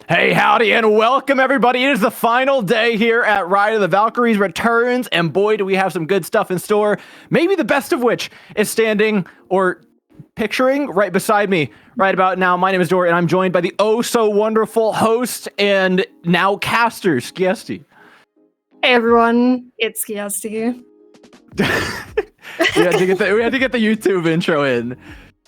Hey, howdy, and welcome, everybody. It is the final day here at Ride of the Valkyries Returns, and boy, do we have some good stuff in store. Maybe the best of which is standing or picturing right beside me right about now. My name is Dory, and I'm joined by the oh-so-wonderful host and now caster, Skiesti. Hey, everyone. It's Skiesti. we had to get the YouTube intro in.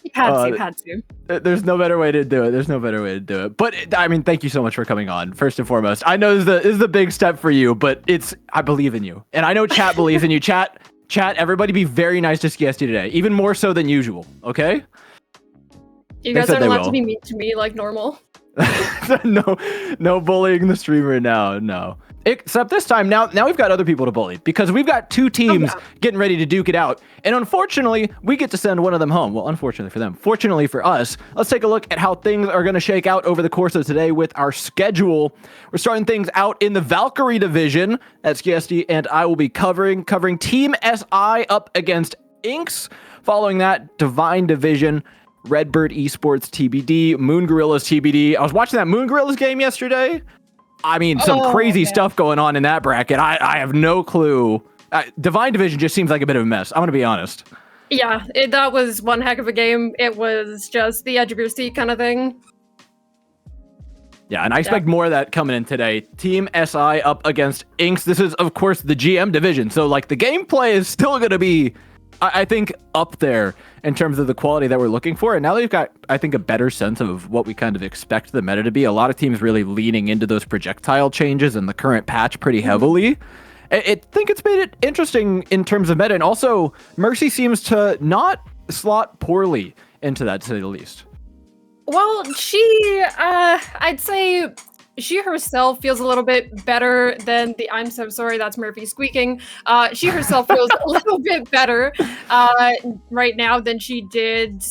You had to. There's no better way to do it. But I mean, thank you so much for coming on. First and foremost, I know this is the big step for you, but I believe in you, and I know chat believes in you. Chat. Everybody, be very nice to Skiesti today, even more so than usual. Okay? You guys aren't allowed to be mean to me like normal. No bullying the streamer now. No. Except this time, now we've got other people to bully, because we've got two teams getting ready to duke it out. And unfortunately, we get to send one of them home. Well, unfortunately for them. Fortunately for us, let's take a look at how things are going to shake out over the course of today with our schedule. We're starting things out in the Valkyrie division. That's Skiesti, and I will be covering Team SI up against Inks. Following that, Divine Division, Redbird Esports TBD, Moon Gorillas TBD. I was watching that Moon Gorillas game yesterday. I mean, some crazy stuff going on in that bracket. I have no clue. Divine Division just seems like a bit of a mess. I'm going to be honest. Yeah, that was one heck of a game. It was just the edge of your seat kind of thing. Yeah, and I expect more of that coming in today. Team SI up against Inks. This is, of course, the GM division. So, like, the gameplay is still going to be, I think, up there in terms of the quality that we're looking for. And now they've got, I think, a better sense of what we kind of expect the meta to be. A lot of teams really leaning into those projectile changes in the current patch pretty heavily. I think it's made it interesting in terms of meta. And also, Mercy seems to not slot poorly into that, to say the least. Well, I'd say she herself feels a little bit better than I'm so sorry, that's Murphy squeaking. She herself feels a little bit better right now than she did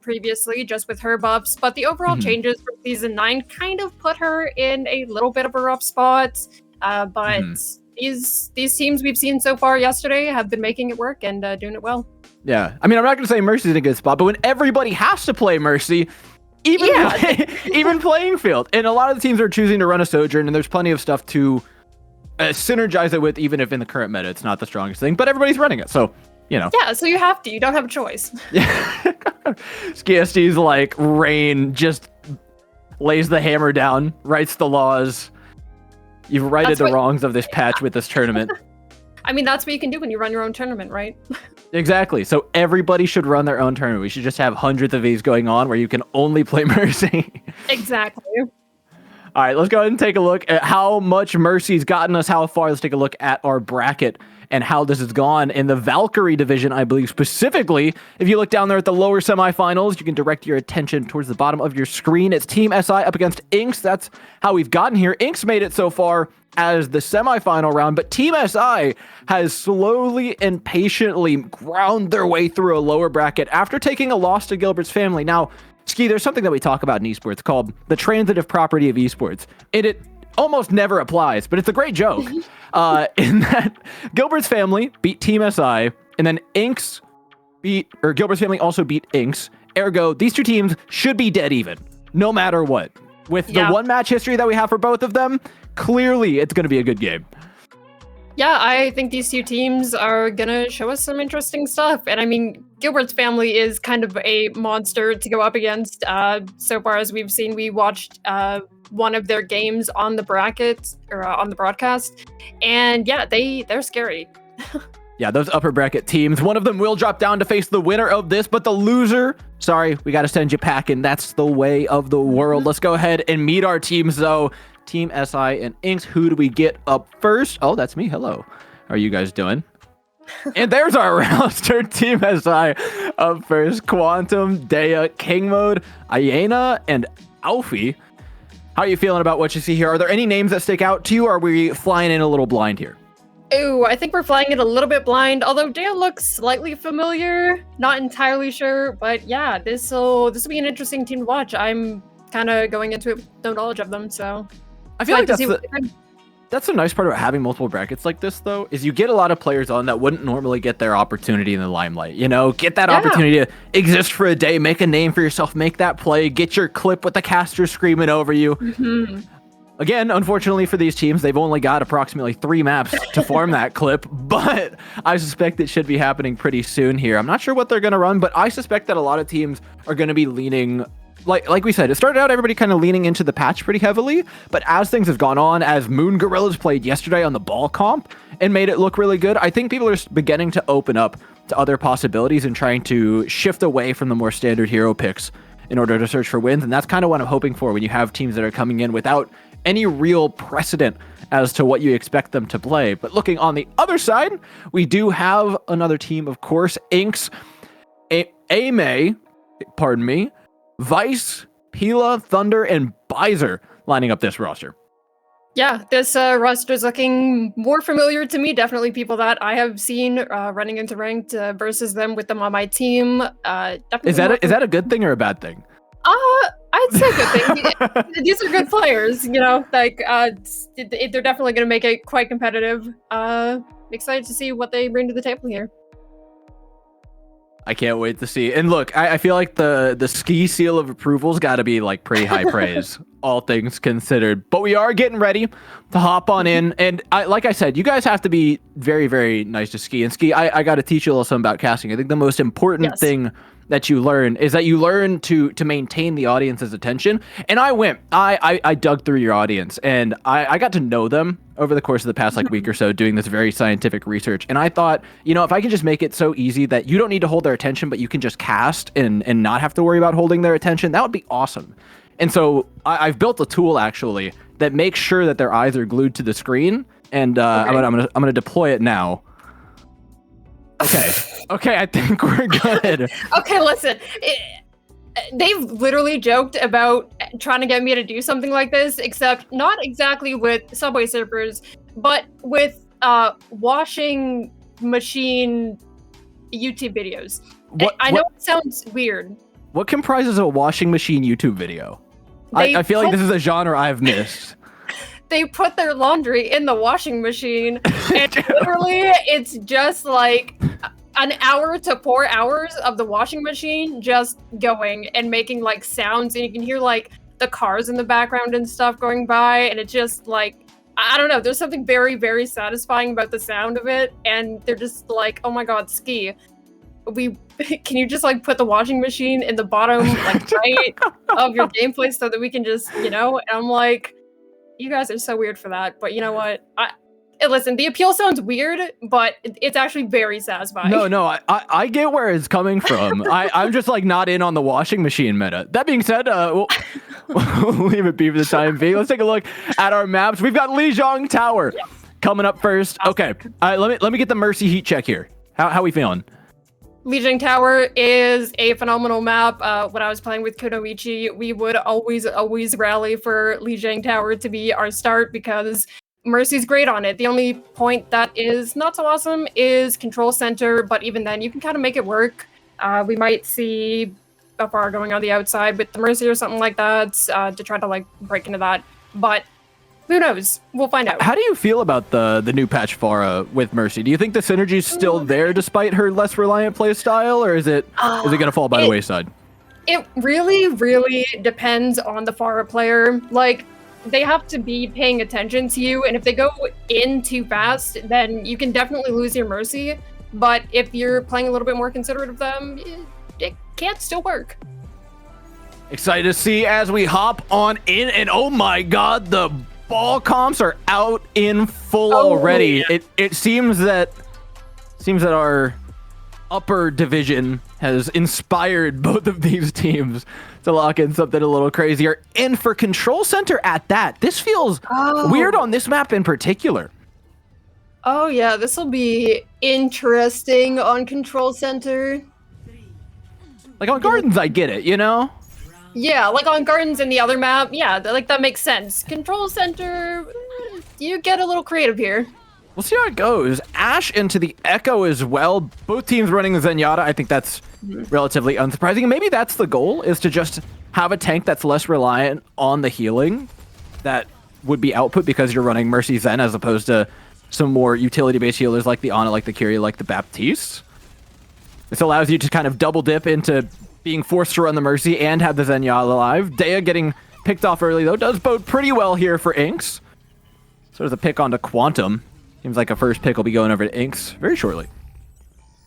previously, just with her buffs. But the overall changes from Season 9 kind of put her in a little bit of a rough spot. But these teams we've seen so far yesterday have been making it work and doing it well. Yeah, I mean, I'm not going to say Mercy's in a good spot, but when everybody has to play Mercy, even playing field. And a lot of the teams are choosing to run a Sojourn, and there's plenty of stuff to synergize it with, even if in the current meta it's not the strongest thing, but everybody's running it, so, you know. Yeah, so you have to. You don't have a choice. Skiesti's like, Rain just lays the hammer down, writes the laws. You've righted the wrongs of this patch with this tournament. I mean, that's what you can do when you run your own tournament, right? Exactly. So everybody should run their own tournament. We should just have hundreds of these going on where you can only play Mercy. Exactly. All right, let's go ahead and take a look at how much Mercy's gotten us, how far. Let's take a look at our bracket and how this has gone in the Valkyrie division, I believe specifically. If you look down there at the lower semifinals, you can direct your attention towards the bottom of your screen. It's Team SI up against Inks. That's how we've gotten here. Inks made it so far as the semifinal round, but Team SI has slowly and patiently ground their way through a lower bracket after taking a loss to Gilbert's family. Now, Ski, there's something that we talk about in esports called the transitive property of esports. It almost never applies, but it's a great joke. In that Gilbert's family beat Team SI, and then Gilbert's family also beat Inks. Ergo, these two teams should be dead even, no matter what. With the one match history that we have for both of them, clearly it's going to be a good game. Yeah, I think these two teams are going to show us some interesting stuff. And I mean, Gilbert's family is kind of a monster to go up against. So far as we've seen, we watched one of their games on the bracket or on the broadcast. And yeah, they're scary. Yeah, those upper bracket teams, one of them will drop down to face the winner of this, but the loser, sorry, we got to send you packing. That's the way of the world. Let's go ahead and meet our teams, though. Team SI and Inks. Who do we get up first? Oh, that's me. Hello. How are you guys doing? And there's our roster. Team SI up first. Quantum, Dea, King Mode, Ayana, and Alfie. How are you feeling about what you see here? Are there any names that stick out to you, or are we flying in a little blind here? Ooh, I think we're flying it a little bit blind, although Dea looks slightly familiar. Not entirely sure, but yeah, this will be an interesting team to watch. I'm kind of going into it with no knowledge of them, so I feel like That's the nice part about having multiple brackets like this, though, is you get a lot of players on that wouldn't normally get their opportunity in the limelight. You know, get that opportunity to exist for a day, make a name for yourself, make that play, get your clip with the caster screaming over you. Again, unfortunately for these teams, they've only got approximately 3 maps to form that clip, but I suspect it should be happening pretty soon here. I'm not sure what they're going to run, but I suspect that a lot of teams are going to be leaning... Like we said, it started out everybody kind of leaning into the patch pretty heavily, but as things have gone on, as Moon Gorillas played yesterday on the ball comp and made it look really good, I think people are beginning to open up to other possibilities and trying to shift away from the more standard hero picks in order to search for wins, and that's kind of what I'm hoping for when you have teams that are coming in without any real precedent as to what you expect them to play. But looking on the other side, we do have another team, of course, Inks, Ame, pardon me, Vice, Pila, Thunder, and Bizer lining up this roster. Yeah, this roster is looking more familiar to me. Definitely people that I have seen running into ranked versus them with them on my team. Definitely is that a good thing or a bad thing? I'd say good thing. These are good players, you know. Like they're definitely going to make it quite competitive. Excited to see what they bring to the table here. I can't wait to see. And look, I feel like the ski seal of approval's got to be like pretty high praise, all things considered. But we are getting ready to hop on in. And like I said, you guys have to be very, very nice to Ski. And Ski, I got to teach you a little something about casting. I think the most important thing that you learn is that you learn to maintain the audience's attention. And I dug through your audience, and I got to know them over the course of the past like week or so doing this very scientific research. And I thought, you know, if I can just make it so easy that you don't need to hold their attention, but you can just cast and not have to worry about holding their attention, that would be awesome. And so I've built a tool actually that makes sure that their eyes are glued to the screen. And I'm gonna deploy it now. Okay, I think we're good. Okay, listen. They've literally joked about trying to get me to do something like this, except not exactly with Subway Surfers, but with washing machine YouTube videos. I know it sounds weird. What comprises a washing machine YouTube video? I feel like this is a genre I've missed. They put their laundry in the washing machine, and literally it's just like an hour to 4 hours of the washing machine just going and making like sounds, and you can hear like the cars in the background and stuff going by, and it's just like, I don't know, there's something very, very satisfying about the sound of it, and they're just like, oh my god, Ski, can you just like put the washing machine in the bottom like right of your gameplay so that we can just, you know? And I'm like, you guys are so weird for that, but you know what? Listen, the appeal sounds weird, but it's actually very satisfying. No, I get where it's coming from. I'm just like not in on the washing machine meta. That being said, we'll leave it be for the time being. Let's take a look at our maps. We've got Lijiang Tower coming up first. Okay, let me get the Mercy heat check here. How we feeling? Lijiang Tower is a phenomenal map. When I was playing with Kunoichi, we would always rally for Lijiang Tower to be our start because Mercy's great on it. The only point that is not so awesome is Control Center, but even then, you can kind of make it work. We might see Bafar going on the outside with the Mercy or something like that to try to like break into that. But who knows? We'll find out. How do you feel about the new patch Farah with Mercy? Do you think the synergy is still there despite her less reliant play style, or is it going to fall by the wayside? It really, really depends on the Farah player. Like, they have to be paying attention to you, and if they go in too fast, then you can definitely lose your Mercy. But if you're playing a little bit more considerate of them, it can still work. Excited to see as we hop on in, and oh my god, the ball comps are out in full already. Yeah. It seems that our upper division has inspired both of these teams to lock in something a little crazier. And for Control Center at that, this feels weird on this map in particular. Oh yeah, this will be interesting on Control Center. Like on Gardens, I get it, you know? Yeah, like on Gardens and the other map, yeah, like that makes sense. Control Center, you get a little creative here. We'll see how it goes. Ashe into the Echo as well. Both teams running the Zenyatta. I think that's relatively unsurprising. And maybe that's the goal, is to just have a tank that's less reliant on the healing. That would be output because you're running Mercy Zen as opposed to some more utility-based healers like the Ana, like the Kyrie, like the Baptiste. This allows you to kind of double dip into being forced to run the Mercy and have the Zenya alive. Dea getting picked off early, though, does bode pretty well here for Inks. So there's a pick onto Quantum. Seems like a first pick will be going over to Inks very shortly.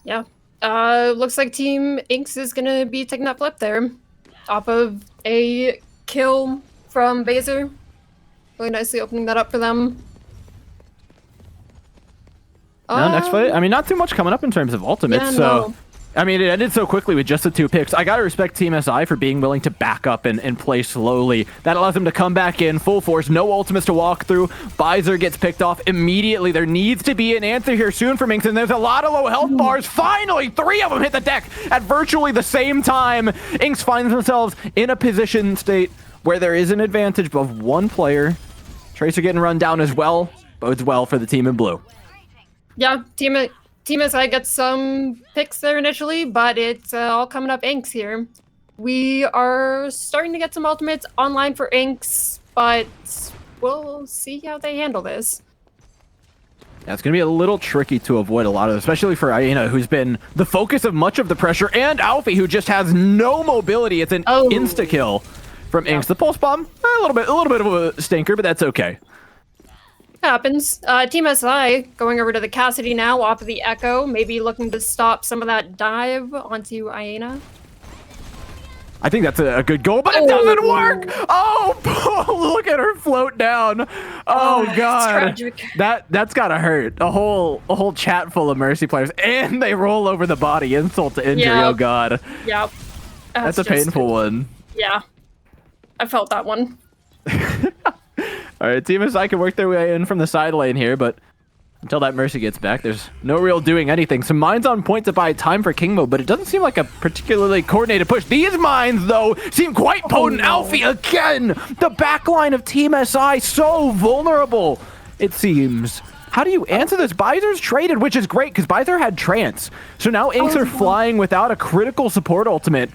Yeah. Looks like Team Inks is going to be taking that flip there. Off of a kill from Baser. Really nicely opening that up for them. No, next fight. I mean, not too much coming up in terms of ultimates. Yeah, so, no. I mean, it ended so quickly with just the 2 picks. I gotta respect Team SI for being willing to back up and play slowly. That allows them to come back in full force. No ultimates to walk through. Bizer gets picked off immediately. There needs to be an answer here soon from Inks, and there's a lot of low health bars. Finally, 3 of them hit the deck at virtually the same time. Inks finds themselves in a position state where there is an advantage of 1 player. Tracer getting run down as well. Bodes well for the team in blue. Yeah, Team SI gets some picks there initially, but it's all coming up Inks here. We are starting to get some ultimates online for Inks, but we'll see how they handle this. Yeah, it's going to be a little tricky to avoid a lot of, especially for Aina, who's been the focus of much of the pressure, and Alfie, who just has no mobility. It's an insta-kill from Inks. The pulse bomb, a little bit of a stinker, but that's okay. Happens. Team SI going over to the Cassidy now off of the Echo, maybe looking to stop some of that dive onto Aina. I think that's a good goal, but it doesn't work! Oh, look at her float down. Oh God. It's tragic. That's gotta hurt. A whole chat full of Mercy players, and they roll over the body, insult to injury. Yep. Oh God. Yep. That's a painful one. Yeah. I felt that one. All right, Team SI can work their way in from the side lane here, but until that Mercy gets back, there's no real doing anything. Some mines on point to buy time for King Mode, but it doesn't seem like a particularly coordinated push. These mines, though, seem quite potent. No. Alfie again! The backline of Team SI, so vulnerable, it seems. How do you answer this? Bizer's traded, which is great, because Bizer had Trance. So now Inks are flying without a critical support ultimate.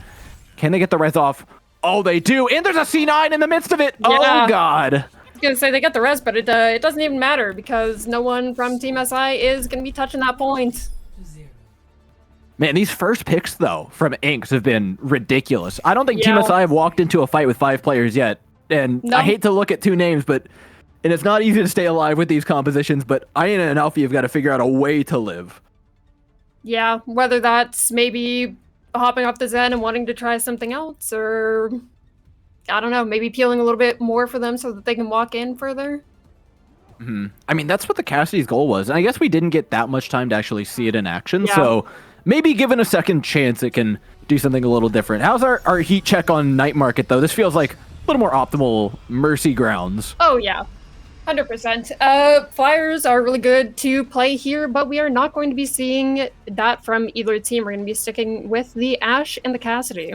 Can they get the res off? Oh, they do, and there's a C9 in the midst of it. Yeah. Oh, God. Gonna say they get the res, but it doesn't even matter because no one from Team SI is gonna be touching that point. Man, these first picks though from Inks have been ridiculous. I don't think Team Yeah. SI have walked into a fight with 5 players yet, and No. I hate to look at 2 names, but it's not easy to stay alive with these compositions. But Aina and Alfie have got to figure out a way to live. Yeah, whether that's maybe hopping off the Zen and wanting to try something else, or I don't know, maybe peeling a little bit more for them so that they can walk in further. I mean, that's what the Cassidy's goal was, and I guess we didn't get that much time to actually see it in action. Yeah. So maybe given a second chance, it can do something a little different. How's our heat check on Night Market though? This feels like a little more optimal Mercy grounds. Oh yeah, 100%. Flyers are really good to play here, but we are not going to be seeing that from either team. We're going to be sticking with the Ashe and the Cassidy.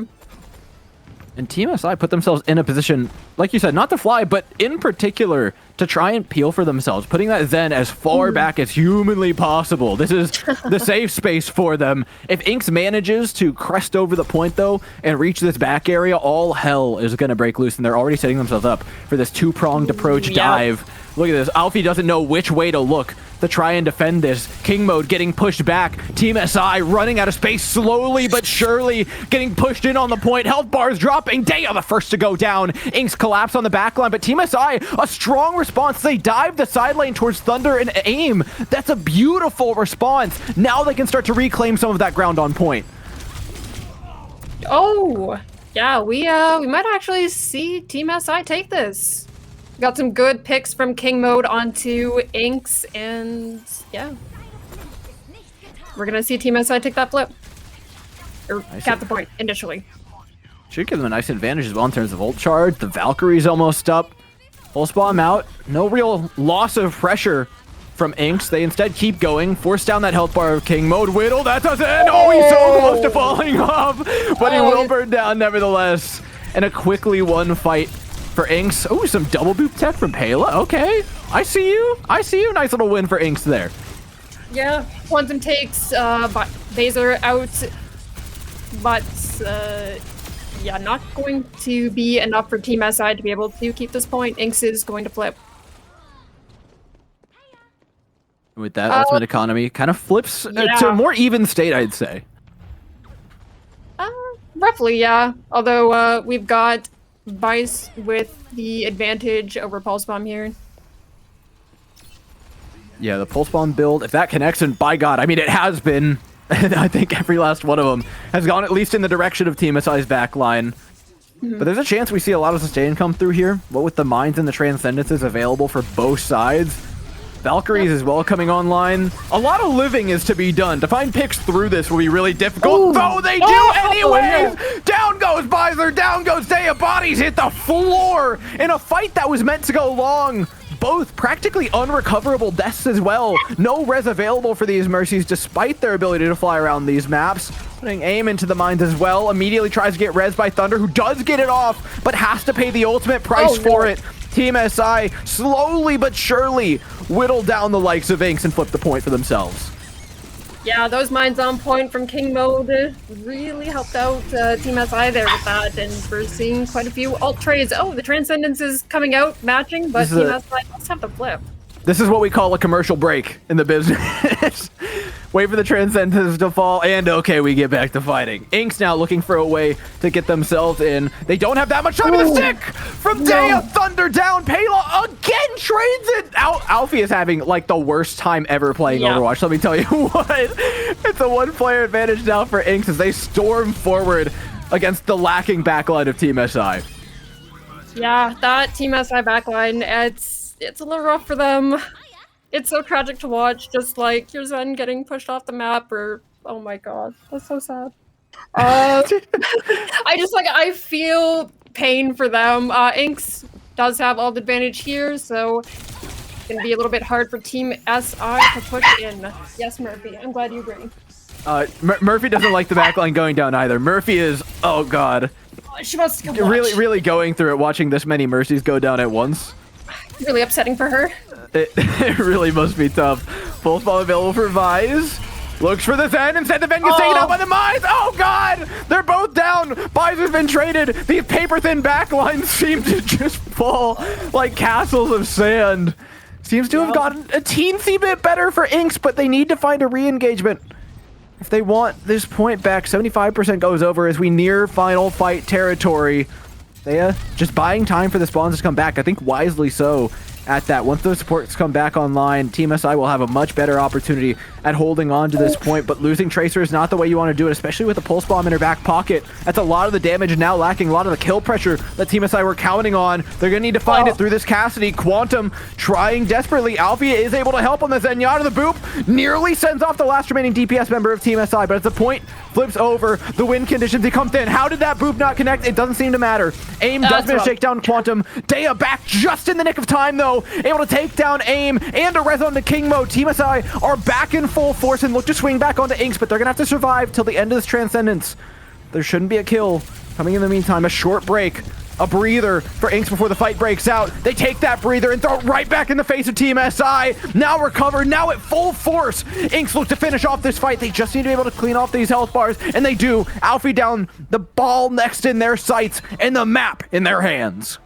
And Team SI put themselves in a position, like you said, not to fly, but in particular to try and peel for themselves, putting that Zen as far back as humanly possible. This is the safe space for them. If Inks manages to crest over the point, though, and reach this back area, all hell is going to break loose, and they're already setting themselves up for this 2-pronged approach dive. Look at this. Alfie doesn't know which way to look to try and defend this. King Mode getting pushed back. Team SI running out of space slowly but surely, getting pushed in on the point. Health bars dropping. Dea the first to go down. Inks collapse on the backline, but Team SI, a strong response. They dive the side lane towards Thunder and aim. That's a beautiful response. Now they can start to reclaim some of that ground on point. Oh, yeah, we might actually see Team SI take this. Got some good picks from King Mode onto Inks, and yeah. We're gonna see Team SI take that flip. Or cap the point, initially. Should give them a nice advantage as well in terms of ult charge. The Valkyries almost up. Pulse bomb out. No real loss of pressure from Inks. They instead keep going. Force down that health bar of King Mode. Whittle, that doesn't end. Oh, he's so close to falling off. But he will burn down nevertheless. And a quickly won fight for Inks. Oh, some double boop tech from Pela. Okay. I see you. I see you. Nice little win for Inks there. Yeah, Quantum takes Baser out, but yeah, not going to be enough for Team SI to be able to keep this point. Inks is going to flip. With that, ultimate economy kind of flips to a more even state, I'd say. Roughly, yeah. Although we've got Vice with the advantage over Pulse Bomb here. Yeah, the Pulse Bomb build, if that connects, and by God, I mean, it has been. I think every last one of them has gone at least in the direction of Team SI's backline. But there's a chance we see a lot of sustain come through here. What with the mines and the transcendences available for both sides. Valkyries as well coming online. A lot of living is to be done. To find picks through this will be really difficult, though they do anyways! Down goes Baiser, down goes Daya, bodies hit the floor in a fight that was meant to go long. Both practically unrecoverable deaths as well. No res available for these Mercies despite their ability to fly around these maps. Putting aim into the mines as well. Immediately tries to get res by Thunder, who does get it off, but has to pay the ultimate price for it. Team SI slowly but surely whittle down the likes of Inks and flip the point for themselves. Yeah, those mines on point from King Mode really helped out Team SI there with that, and we're seeing quite a few alt trades. Oh, the Transcendence is coming out, matching, but Team SI must have the flip. This is what we call a commercial break in the business. Wait for the Transcendence to fall, and okay, we get back to fighting. Inks now looking for a way to get themselves in. They don't have that much time in the stick! From Daya, Thunder down, Payla again trades it! Alfie is having, like, the worst time ever playing Overwatch, let me tell you what. It's a one-player advantage now for Inks as they storm forward against the lacking backline of Team SI. Yeah, that Team SI backline, it's a little rough for them. It's so tragic to watch, just like your Zen getting pushed off the map, or oh my god, that's so sad. I feel pain for them. Inks does have all the advantage here, so it's gonna be a little bit hard for Team SI to push in. Yes, Murphy, I'm glad you agree. Murphy doesn't like the backline going down either. Murphy is, oh god, she wants to go really going through it, watching this many Mercies go down at once. Really upsetting for her. It really must be tough. Full spell available for Vise. Looks for the Zen. Instead, the Zen gets taken out by the mines. Oh, God! They're both down. Visor's been traded. These paper-thin backlines seem to just fall like castles of sand. Seems to have gotten a teensy bit better for Inks, but they need to find a re-engagement. If they want this point back, 75% goes over as we near final fight territory. They just buying time for the spawns to come back. I think wisely so at that. Once those supports come back online, Team SI will have a much better opportunity at holding on to this point, but losing Tracer is not the way you want to do it, especially with a Pulse Bomb in her back pocket. That's a lot of the damage and now lacking a lot of the kill pressure that Team SI were counting on. They're going to need to find it through this Cassidy. Quantum trying desperately. Alfia is able to help on the Zenyatta. The boop nearly sends off the last remaining DPS member of Team SI, but as the point flips over, the win conditions become thin. How did that boop not connect? It doesn't seem to matter. AIM does manage to shake down Quantum. Daya back just in the nick of time, though. Able to take down AIM and a res on the King Mode. Team SI are back in full force and look to swing back onto Inks, but they're going to have to survive till the end of this Transcendence. There shouldn't be a kill coming in the meantime. A short break. A breather for Inks before the fight breaks out. They take that breather and throw it right back in the face of Team SI. Now recovered, now at full force. Inks look to finish off this fight. They just need to be able to clean off these health bars, and they do. Alfie down, the ball next in their sights, and the map in their hands.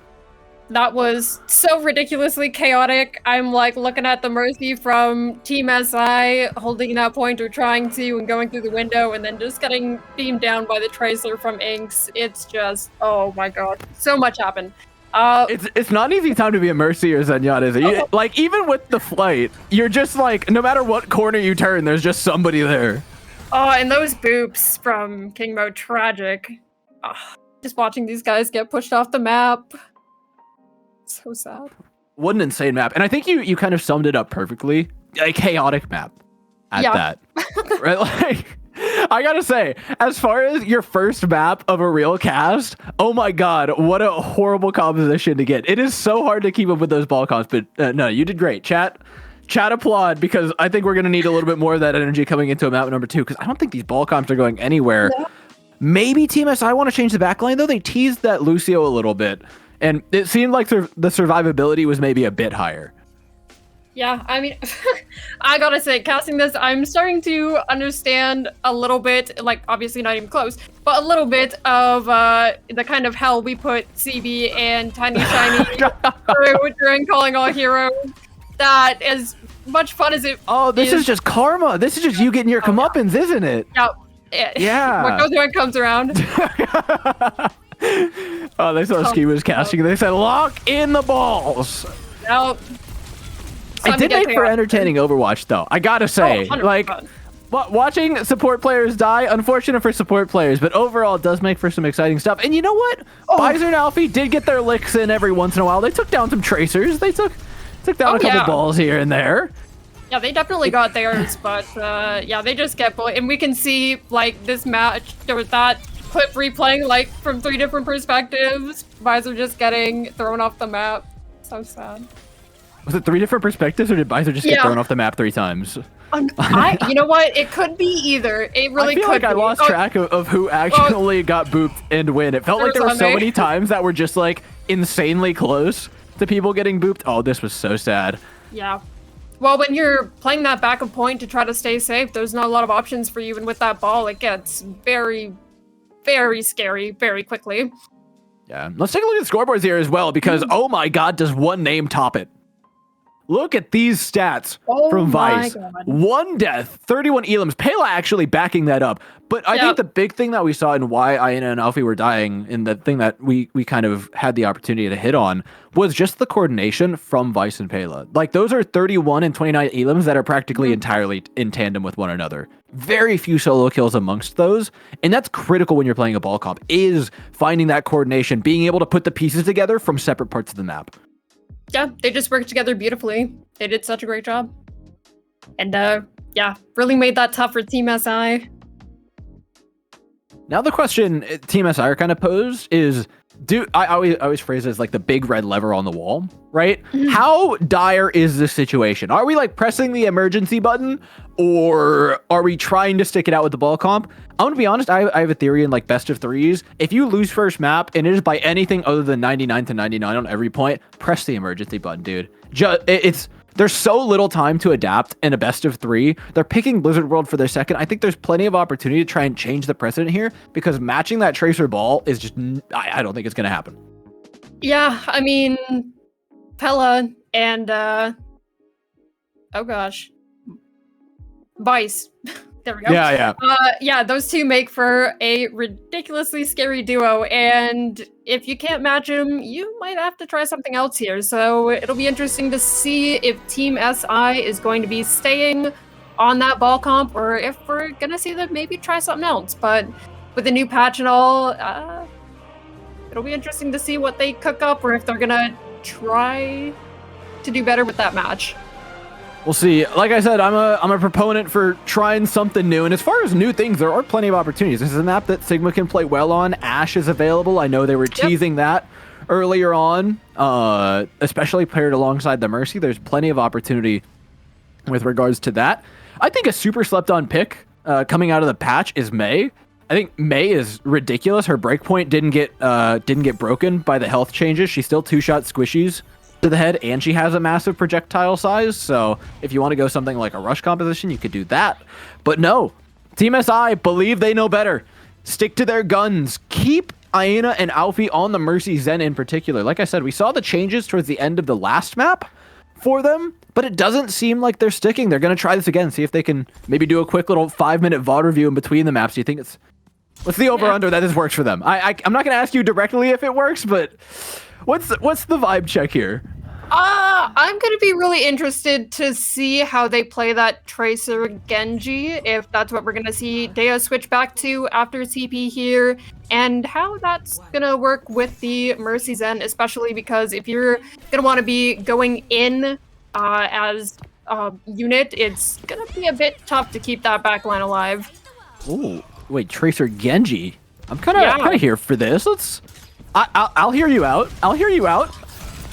That was so ridiculously chaotic. I'm like looking at the Mercy from Team SI, holding that pointer, trying to, and going through the window, and then just getting beamed down by the Tracer from Inks. It's just, oh my god, so much happened. It's not an easy time to be a Mercy or Zenyatta, is it? Like, even with the flight, you're just like, no matter what corner you turn, there's just somebody there. Oh, and those boops from King Mode, tragic. Just watching these guys get pushed off the map. So sad. What an insane map. And I think you kind of summed it up perfectly. A chaotic map at that. Right? Like, I gotta say, as far as your first map of a real cast, oh my god, what a horrible composition to get. It is so hard to keep up with those ball comps, but no, you did great. Chat applaud, because I think we're gonna need a little bit more of that energy coming into a map number 2, because I don't think these ball comps are going anywhere. Yeah. Maybe Team SI want to change the backline, though. They teased that Lucio a little bit. And it seemed like the survivability was maybe a bit higher. Yeah, I mean, I gotta say, casting this, I'm starting to understand a little bit, like, obviously not even close, but a little bit of the kind of hell we put CB and Tiny Shiny through during Calling All Heroes. That is much fun as it Oh, this is just karma. This is just you getting your comeuppance, isn't it? Yeah. What goes around comes around. Oh, they saw Ski was casting. They said, lock in the balls. Nope. It did make for entertaining Overwatch, though. I gotta say, watching support players die, unfortunate for support players, but overall it does make for some exciting stuff. And you know what? Bison and Alfie did get their licks in every once in a while. They took down some tracers. They took down a couple balls here and there. Yeah, they definitely got theirs, but yeah, they just get bullied. And we can see like this match or that clip replaying like from 3 different perspectives. Visor just getting thrown off the map. So sad. Was it 3 different perspectives, or did Visor just get thrown off the map 3 times? You know what? It could be either. It really could. I feel like I lost track of who actually got booped and when. It felt like there were so many times that were just like insanely close to people getting booped. Oh, this was so sad. Yeah. Well, when you're playing that backup point to try to stay safe, there's not a lot of options for you, and with that ball, it gets very, very scary very quickly. Yeah. Let's take a look at the scoreboards here as well, because oh my god, does one name top it? Look at these stats from Vice. 1 death, 31 elims. Pela actually backing that up. But I think the big thing that we saw and why Aina and Alfie were dying, and the thing that we kind of had the opportunity to hit on, was just the coordination from Vice and Pela. Like, those are 31 and 29 elims that are practically entirely in tandem with one another. Very few solo kills amongst those. And that's critical when you're playing a ball comp, is finding that coordination, being able to put the pieces together from separate parts of the map. Yeah, they just worked together beautifully. They did such a great job. And yeah, really made that tough for Team SI. Now the question Team SI are kind of posed is, I always phrase it as like the big red lever on the wall, right? How dire is this situation? Are we like pressing the emergency button, or are we trying to stick it out with the ball comp? I'm gonna be honest, I have a theory in like best of threes. If you lose first map and it is by anything other than 99 to 99 on every point, press the emergency button, dude. There's so little time to adapt in a best of 3. They're picking Blizzard World for their second. I think there's plenty of opportunity to try and change the precedent here, because matching that Tracer ball is just, I don't think it's going to happen. Yeah, I mean, Pela and, oh gosh, Vice. There we go. Yeah. Yeah, those two make for a ridiculously scary duo, and if you can't match them, you might have to try something else here. So it'll be interesting to see if Team SI is going to be staying on that ball comp, or if we're gonna see them maybe try something else. But with the new patch and all, it'll be interesting to see what they cook up, or if they're gonna try to do better with that match. We'll see. Like I said, I'm a proponent for trying something new. And as far as new things, there are plenty of opportunities. This is a map that Sigma can play well on. Ash is available. I know they were teasing that earlier on, especially paired alongside the Mercy. There's plenty of opportunity with regards to that. I think a super slept on pick coming out of the patch is Mei. I think Mei is ridiculous. Her breakpoint didn't get broken by the health changes. She's still 2-shot squishies to the head, and she has a massive projectile size, so if you want to go something like a rush composition, you could do that. But no, Team SI believe they know better. Stick to their guns. Keep Aina and Alfie on the Mercy Zen in particular. Like I said, we saw the changes towards the end of the last map for them, but it doesn't seem like they're sticking. They're going to try this again, see if they can maybe do a quick little 5-minute VOD review in between the maps. Do you think what's the over-under that this works for them? I'm not going to ask you directly if it works, but what's the vibe check here? I'm gonna be really interested to see how they play that Tracer Genji, if that's what we're gonna see Deo switch back to after CP here, and how that's gonna work with the Mercy Zen, especially because if you're gonna want to be going in as a unit, it's gonna be a bit tough to keep that backline alive. Ooh, wait, Tracer Genji. I'm kind of here for this. I'll hear you out.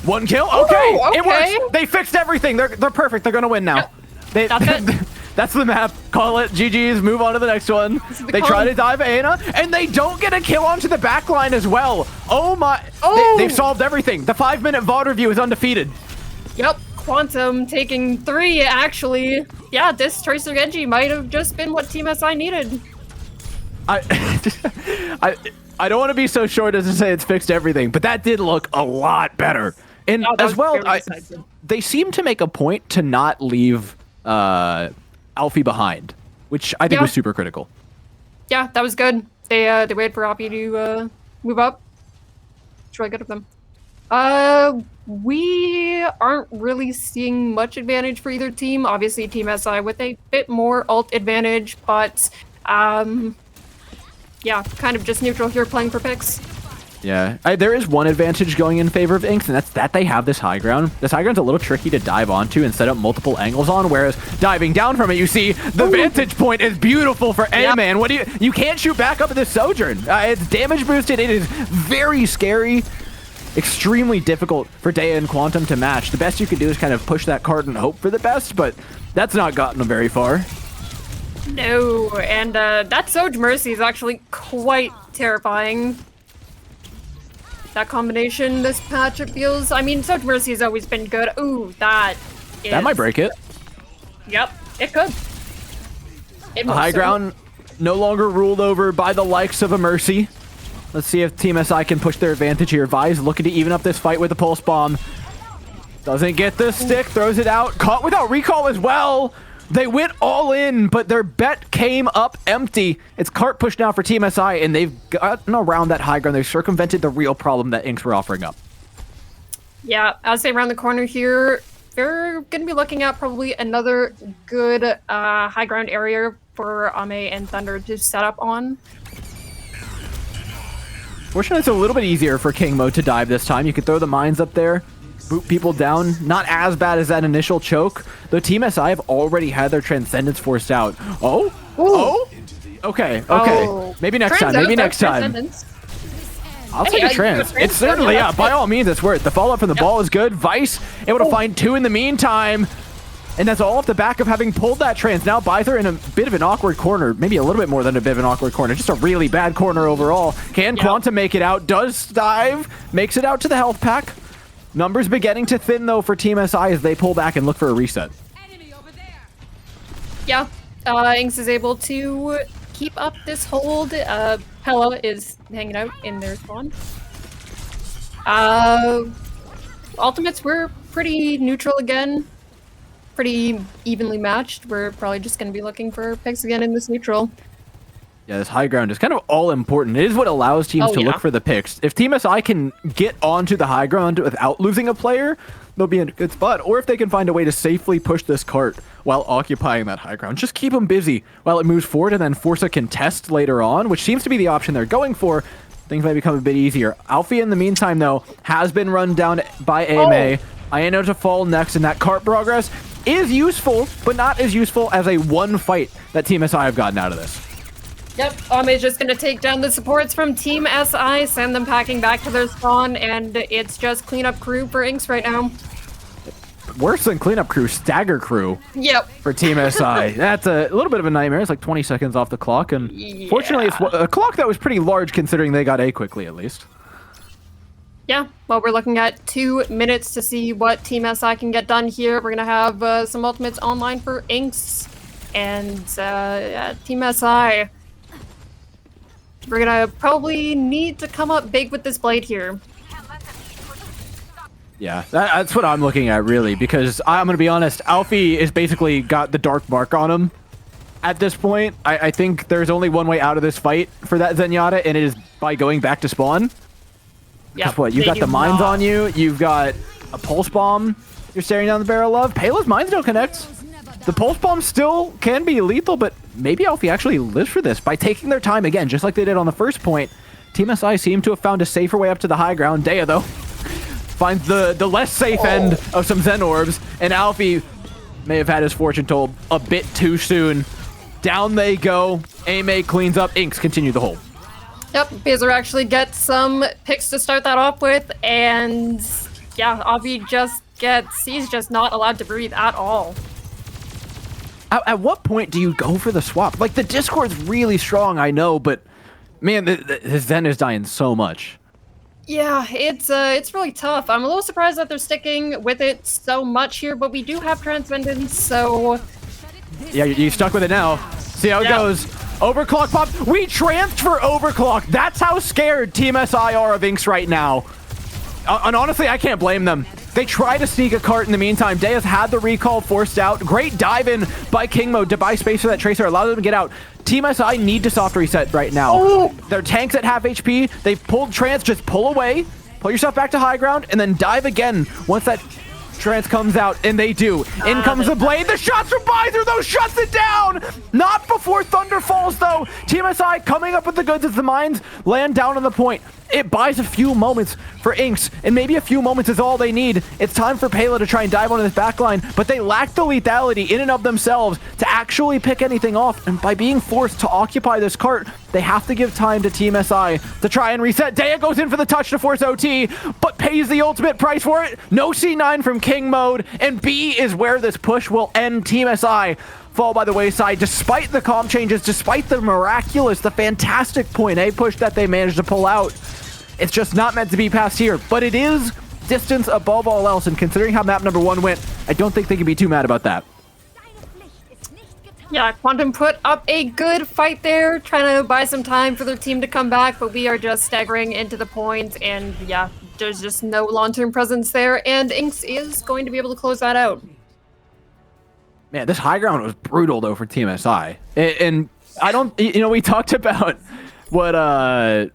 One kill. Okay, Ooh, okay. It works. They fixed everything. They're perfect. They're gonna win now. Yep. That's it. That's the map. Call it. GG's. Move on to the next one. They try to dive Aina, and they don't get a kill onto the back line as well. Oh my. They've solved everything. The 5-minute VOD review is undefeated. Yep. Quantum taking 3, actually. Yeah, this Tracer Genji might have just been what Team SI needed. I don't want to be so short as to say it's fixed everything, but that did look a lot better. And Oh, that as was well, very decisive. they seem to make a point to not leave Alfie behind, which I think Yeah. was super critical. Yeah, that was good. They waited for Alfie to move up. It's really good of them. We aren't really seeing much advantage for either team. Obviously, Team SI with a bit more ult advantage, but yeah, kind of just neutral here playing for picks. Yeah, there is one advantage going in favor of Inks, and that's that they have this high ground. This high ground's a little tricky to dive onto and set up multiple angles on, whereas diving down from it, you see the vantage point is beautiful for A-Man. What do you can't shoot back up at this Sojourn. It's damage boosted. It is very scary. Extremely difficult for Dea and Quantum to match. The best you can do is kind of push that card and hope for the best, but that's not gotten them very far. No, and that Soj Mercy is actually quite terrifying. That combination, this patch, it feels... I mean, Soj Mercy has always been good. Ooh, that is... That might break it. Yep, it could. It The high ground no longer ruled over by the likes of a Mercy. Let's see if Team SI can push their advantage here. Vi's looking to even up this fight with the Pulse Bomb. Doesn't get the stick, throws it out. Caught without recall as well. They went all in, but their bet came up empty. It's cart push now for Team SI, and they've gotten around that high ground. They've circumvented the real problem that Inks were offering up. Yeah, as they round the corner here, they're going to be looking at probably another good high ground area for Ame and Thunder to set up on. Fortunately, it's a little bit easier for King Mode to dive this time. You can throw the mines up there, boot people down. Not as bad as that initial choke, though Team SI have already had their Transcendence forced out. Oh? Ooh. Oh? Okay, okay. Oh. Maybe next time, Turns maybe out next time. Transcendence. I'll Hey, take a you trans. go trans, It's certainly, yeah, yeah, that's by good. all means, it's worth. The follow-up from the ball is good. Vice able to find two in the meantime. And that's all off the back of having pulled that trans. Now Byther in a bit of an awkward corner. Maybe a little bit more than a bit of an awkward corner. Just a really bad corner overall. Can Quantum make it out? Does dive. Makes it out to the health pack. Numbers beginning to thin, though, for Team SI as they pull back and look for a reset. Yeah, Inks is able to keep up this hold. Pella is hanging out in their spawn. Ultimates were pretty neutral again. Pretty evenly matched. We're probably just going to be looking for picks again in this neutral. Yeah, this high ground is kind of all important. It is what allows teams to look for the picks. If Team SI can get onto the high ground without losing a player, they'll be in a good spot. Or if they can find a way to safely push this cart while occupying that high ground. Just keep them busy while it moves forward and then force a contest later on, which seems to be the option they're going for. Things might become a bit easier. Alfie, in the meantime, though, has been run down by AMA. Ayano to fall next, and that cart progress is useful, but not as useful as a one fight that Team SI have gotten out of this. Yep, Ame's just going to take down the supports from Team SI, send them packing back to their spawn, and it's just cleanup crew for Inks right now. Worse than cleanup crew, stagger crew. Yep. For Team SI. That's a little bit of a nightmare. It's like 20 seconds off the clock, and fortunately, it's a clock that was pretty large considering they got A quickly, at least. Yeah, well, we're looking at 2 minutes to see what Team SI can get done here. We're going to have some ultimates online for Inks and Team SI. We're going to probably need to come up big with this blade here. Yeah, that's what I'm looking at, really, because I'm going to be honest, Alfie is basically got the dark mark on him at this point. I think there's only one way out of this fight for that Zenyatta, and it is by going back to spawn. Guess what? You've got the mines on you. You've got a pulse bomb you're staring down the barrel of. Payload's mines don't connect. The pulse bomb still can be lethal, but maybe Alfie actually lives for this by taking their time again, just like they did on the first point. Team SI seem to have found a safer way up to the high ground. Dea, though, finds the less safe end of some Zen orbs, and Alfie may have had his fortune told a bit too soon. Down they go. Ame cleans up. Inks continue the hold. Yep, Bazer actually gets some picks to start that off with, and yeah, Avi he's just not allowed to breathe at all. At what point do you go for the swap? Like, the Discord's really strong, I know, but man, the Zen is dying so much. Yeah, it's really tough. I'm a little surprised that they're sticking with it so much here, but we do have Transcendence, so... Yeah, you stuck with it now. See how it goes. Overclock pop. We tramped for overclock. That's how scared Team SI are of Inks right now. And honestly, I can't blame them. They try to sneak a cart in the meantime. Dea's had the recall forced out. Great dive in by King Mode to buy space for that Tracer. Allow them to get out. Team SI need to soft reset right now. Oh. Their tank's at half HP. They've pulled Trance. Just pull away. Pull yourself back to high ground and then dive again once that Trance comes out, and they do. In comes the blade. The shots from Visor, though, shuts it down. Not before Thunder falls, though. Team SI coming up with the goods as the mines land down on the point. It buys a few moments for Inks, and maybe a few moments is all they need. It's time for Pela to try and dive onto this backline, but they lack the lethality in and of themselves to actually pick anything off, and by being forced to occupy this cart, they have to give time to Team SI to try and reset. Dea goes in for the touch to force OT, but pays the ultimate price for it. No C9 from King Mode, and B is where this push will end. Team SI fall by the wayside despite the comp changes, despite the miraculous, the fantastic point A push that they managed to pull out. It's just not meant to be past here, but it is distance above all else, and considering how map number 1 went, I don't think they can be too mad about that. Yeah, Quantum put up a good fight there, trying to buy some time for their team to come back, but we are just staggering into the point, and yeah, there's just no long-term presence there, and Inks is going to be able to close that out. Man, this high ground was brutal, though, for Team SI. And I don't, you know, we talked about what,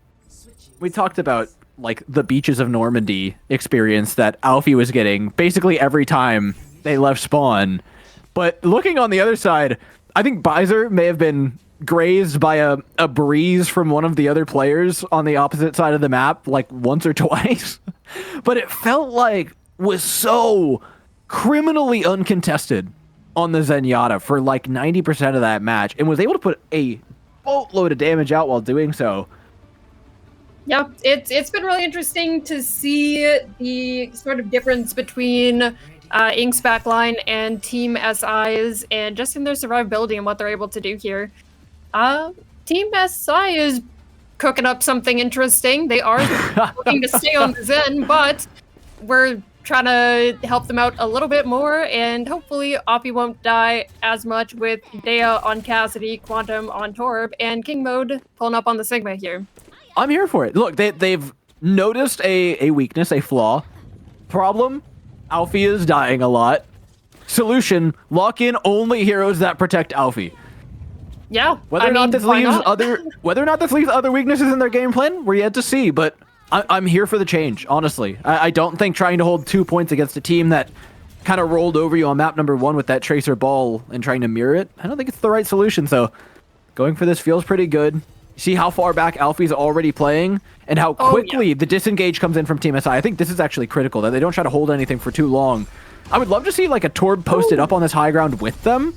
we talked about, like, the beaches of Normandy experience that Alfie was getting basically every time they left spawn. But looking on the other side, I think Visor may have been grazed by a breeze from one of the other players on the opposite side of the map, like, once or twice. But it felt like was so criminally uncontested on the Zenyatta for, like, 90% of that match, and was able to put a boatload of damage out while doing so. Yeah, it's been really interesting to see the sort of difference between Ink's backline and Team SI's, and just in their survivability and what they're able to do here. Team SI is cooking up something interesting. They are looking to stay on the Zen, but we're trying to help them out a little bit more, and hopefully Oppie won't die as much with Dea on Cassidy, Quantum on Torb, and King Mode pulling up on the Sigma here. I'm here for it. Look, they've noticed a weakness, a flaw. Problem, Alfie is dying a lot. Solution, lock in only heroes that protect Alfie. Yeah, Whether or not this leaves other weaknesses in their game plan, we're yet to see, but I'm here for the change, honestly. I don't think trying to hold 2 points against a team that kind of rolled over you on map number 1 with that Tracer ball and trying to mirror it, I don't think it's the right solution, so going for this feels pretty good. See how far back Alfie's already playing and how quickly the disengage comes in from Team SI. I think this is actually critical, that they don't try to hold anything for too long. I would love to see like a Torb posted up on this high ground with them,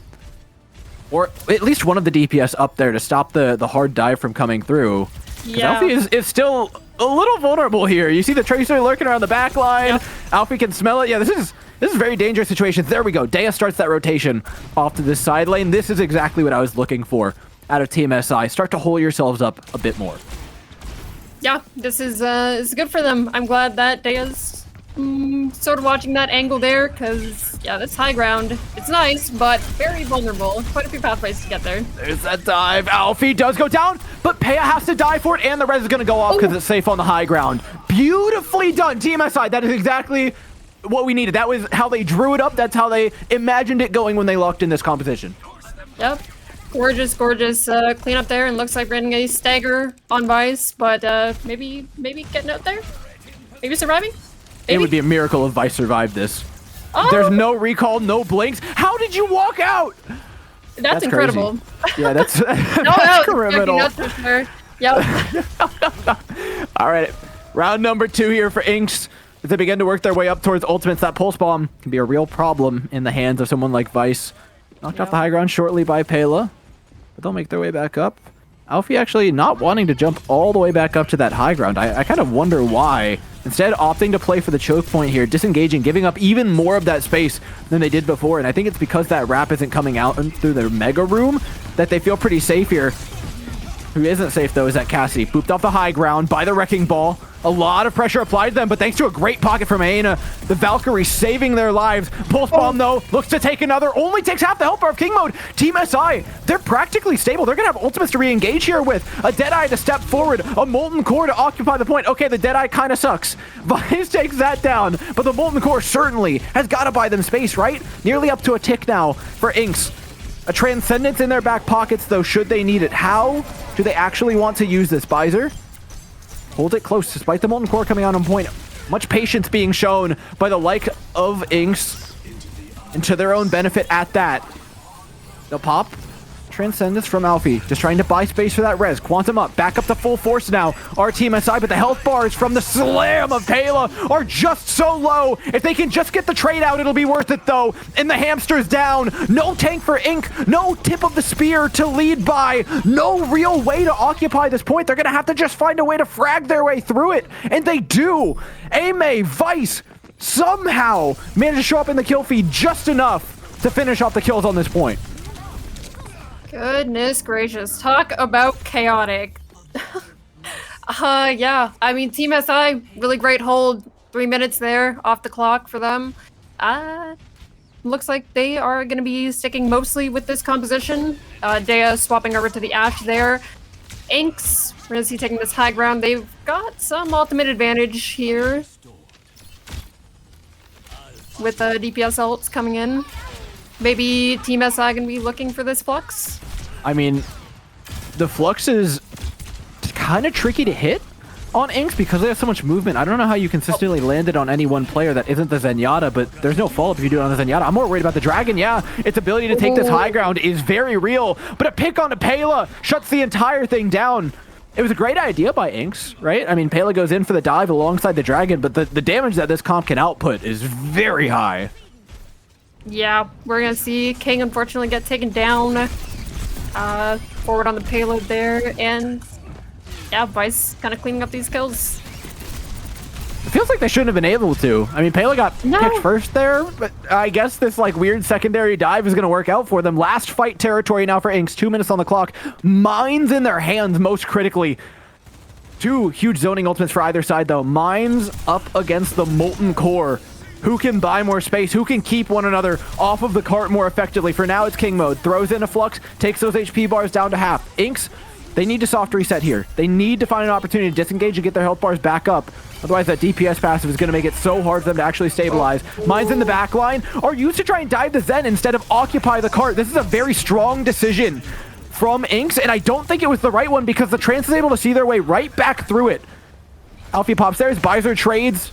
or at least one of the DPS up there to stop the hard dive from coming through. Yeah. Alfie is still a little vulnerable here. You see the Tracer lurking around the back line. Yep. Alfie can smell it. Yeah, this is a very dangerous situation. There we go. Dea starts that rotation off to this side lane. This is exactly what I was looking for out of Team SI. Start to hole yourselves up a bit more. Yeah, this is good for them. I'm glad that Dea's sort of watching that angle there, because, yeah, this high ground, it's nice, but very vulnerable. Quite a few pathways to get there. There's that dive. Alfie does go down, but Pea has to die for it, and the res is going to go off because it's safe on the high ground. Beautifully done, Team SI. That is exactly what we needed. That was how they drew it up. That's how they imagined it going when they locked in this composition. Yep. Gorgeous, gorgeous cleanup there, and looks like we're getting a stagger on Vice, but maybe getting out there? Maybe surviving? Maybe? It would be a miracle if Vice survived this. Oh! There's no recall, no blinks. How did you walk out? That's incredible. Yeah, that's, that's criminal. That's for sure. Yep. All right, round number 2 here for Inks. As they begin to work their way up towards ultimates, that pulse bomb can be a real problem in the hands of someone like Vice. Knocked off the high ground shortly by Pela, but they'll make their way back up. Alfie actually not wanting to jump all the way back up to that high ground. I kind of wonder why. Instead, opting to play for the choke point here, disengaging, giving up even more of that space than they did before. And I think it's because that wrap isn't coming out through their mega room that they feel pretty safe here. Who isn't safe, though, is that Cassidy. Booped off the high ground by the wrecking ball. A lot of pressure applied to them, but thanks to a great pocket from Aina, the Valkyries saving their lives. Pulse Bomb, though, looks to take another. Only takes half the health bar of King Mode. Team SI, they're practically stable. They're going to have ultimates to re-engage here with a Deadeye to step forward, a Molten Core to occupy the point. Okay, the Deadeye kind of sucks. Vice takes that down, but the Molten Core certainly has got to buy them space, right? Nearly up to a tick now for Inks. A Transcendence in their back pockets, though, should they need it. How do they actually want to use this, Bizer? Hold it close, despite the Molten Core coming out on point. Much patience being shown by the like of Inks, and to their own benefit at that. They'll pop. Transcendence from Alfie, just trying to buy space for that res. Quantum up, back up to full force now. Our Team SI, but the health bars from the slam of Pela are just so low. If they can just get the trade out, it'll be worth it though. And the hamster's down. No tank for Ink, no tip of the spear to lead by. No real way to occupy this point. They're gonna have to just find a way to frag their way through it. And they do. Ame, Vice, somehow manage to show up in the kill feed just enough to finish off the kills on this point. Goodness gracious. Talk about chaotic. Yeah. I mean, Team SI, really great hold. 3 minutes there off the clock for them. Looks like they are going to be sticking mostly with this composition. Dea swapping over to the Ashe there. Inks, we're going to see taking this high ground. They've got some ultimate advantage here. With DPS ults coming in. Maybe Team SI gonna be looking for this Flux? I mean, the Flux is kind of tricky to hit on Inks because they have so much movement. I don't know how you consistently land it on any one player that isn't the Zenyatta, but there's no fault if you do it on the Zenyatta. I'm more worried about the Dragon. Yeah, its ability to take this high ground is very real, but a pick onto Pela shuts the entire thing down. It was a great idea by Inks, right? I mean, Pela goes in for the dive alongside the Dragon, but the damage that this comp can output is very high. Yeah, we're gonna see King unfortunately get taken down. Forward on the payload there, and yeah, Vice kind of cleaning up these kills. It feels like they shouldn't have been able to. I mean, Pela got picked first there, but I guess this like weird secondary dive is going to work out for them. Last fight territory now for Inks. 2 minutes on the clock. Mines in their hands most critically. 2 huge zoning ultimates for either side though. Mines up against the Molten Core. Who can buy more space? Who can keep one another off of the cart more effectively? For now, it's King Mode. Throws in a Flux, takes those HP bars down to half. Inks, they need to soft reset here. They need to find an opportunity to disengage and get their health bars back up. Otherwise, that DPS passive is going to make it so hard for them to actually stabilize. Mines in the back line are used to try and dive the Zen instead of occupy the cart. This is a very strong decision from Inks, and I don't think it was the right one because the Trance is able to see their way right back through it. Alfie pops there, his Bizer trades.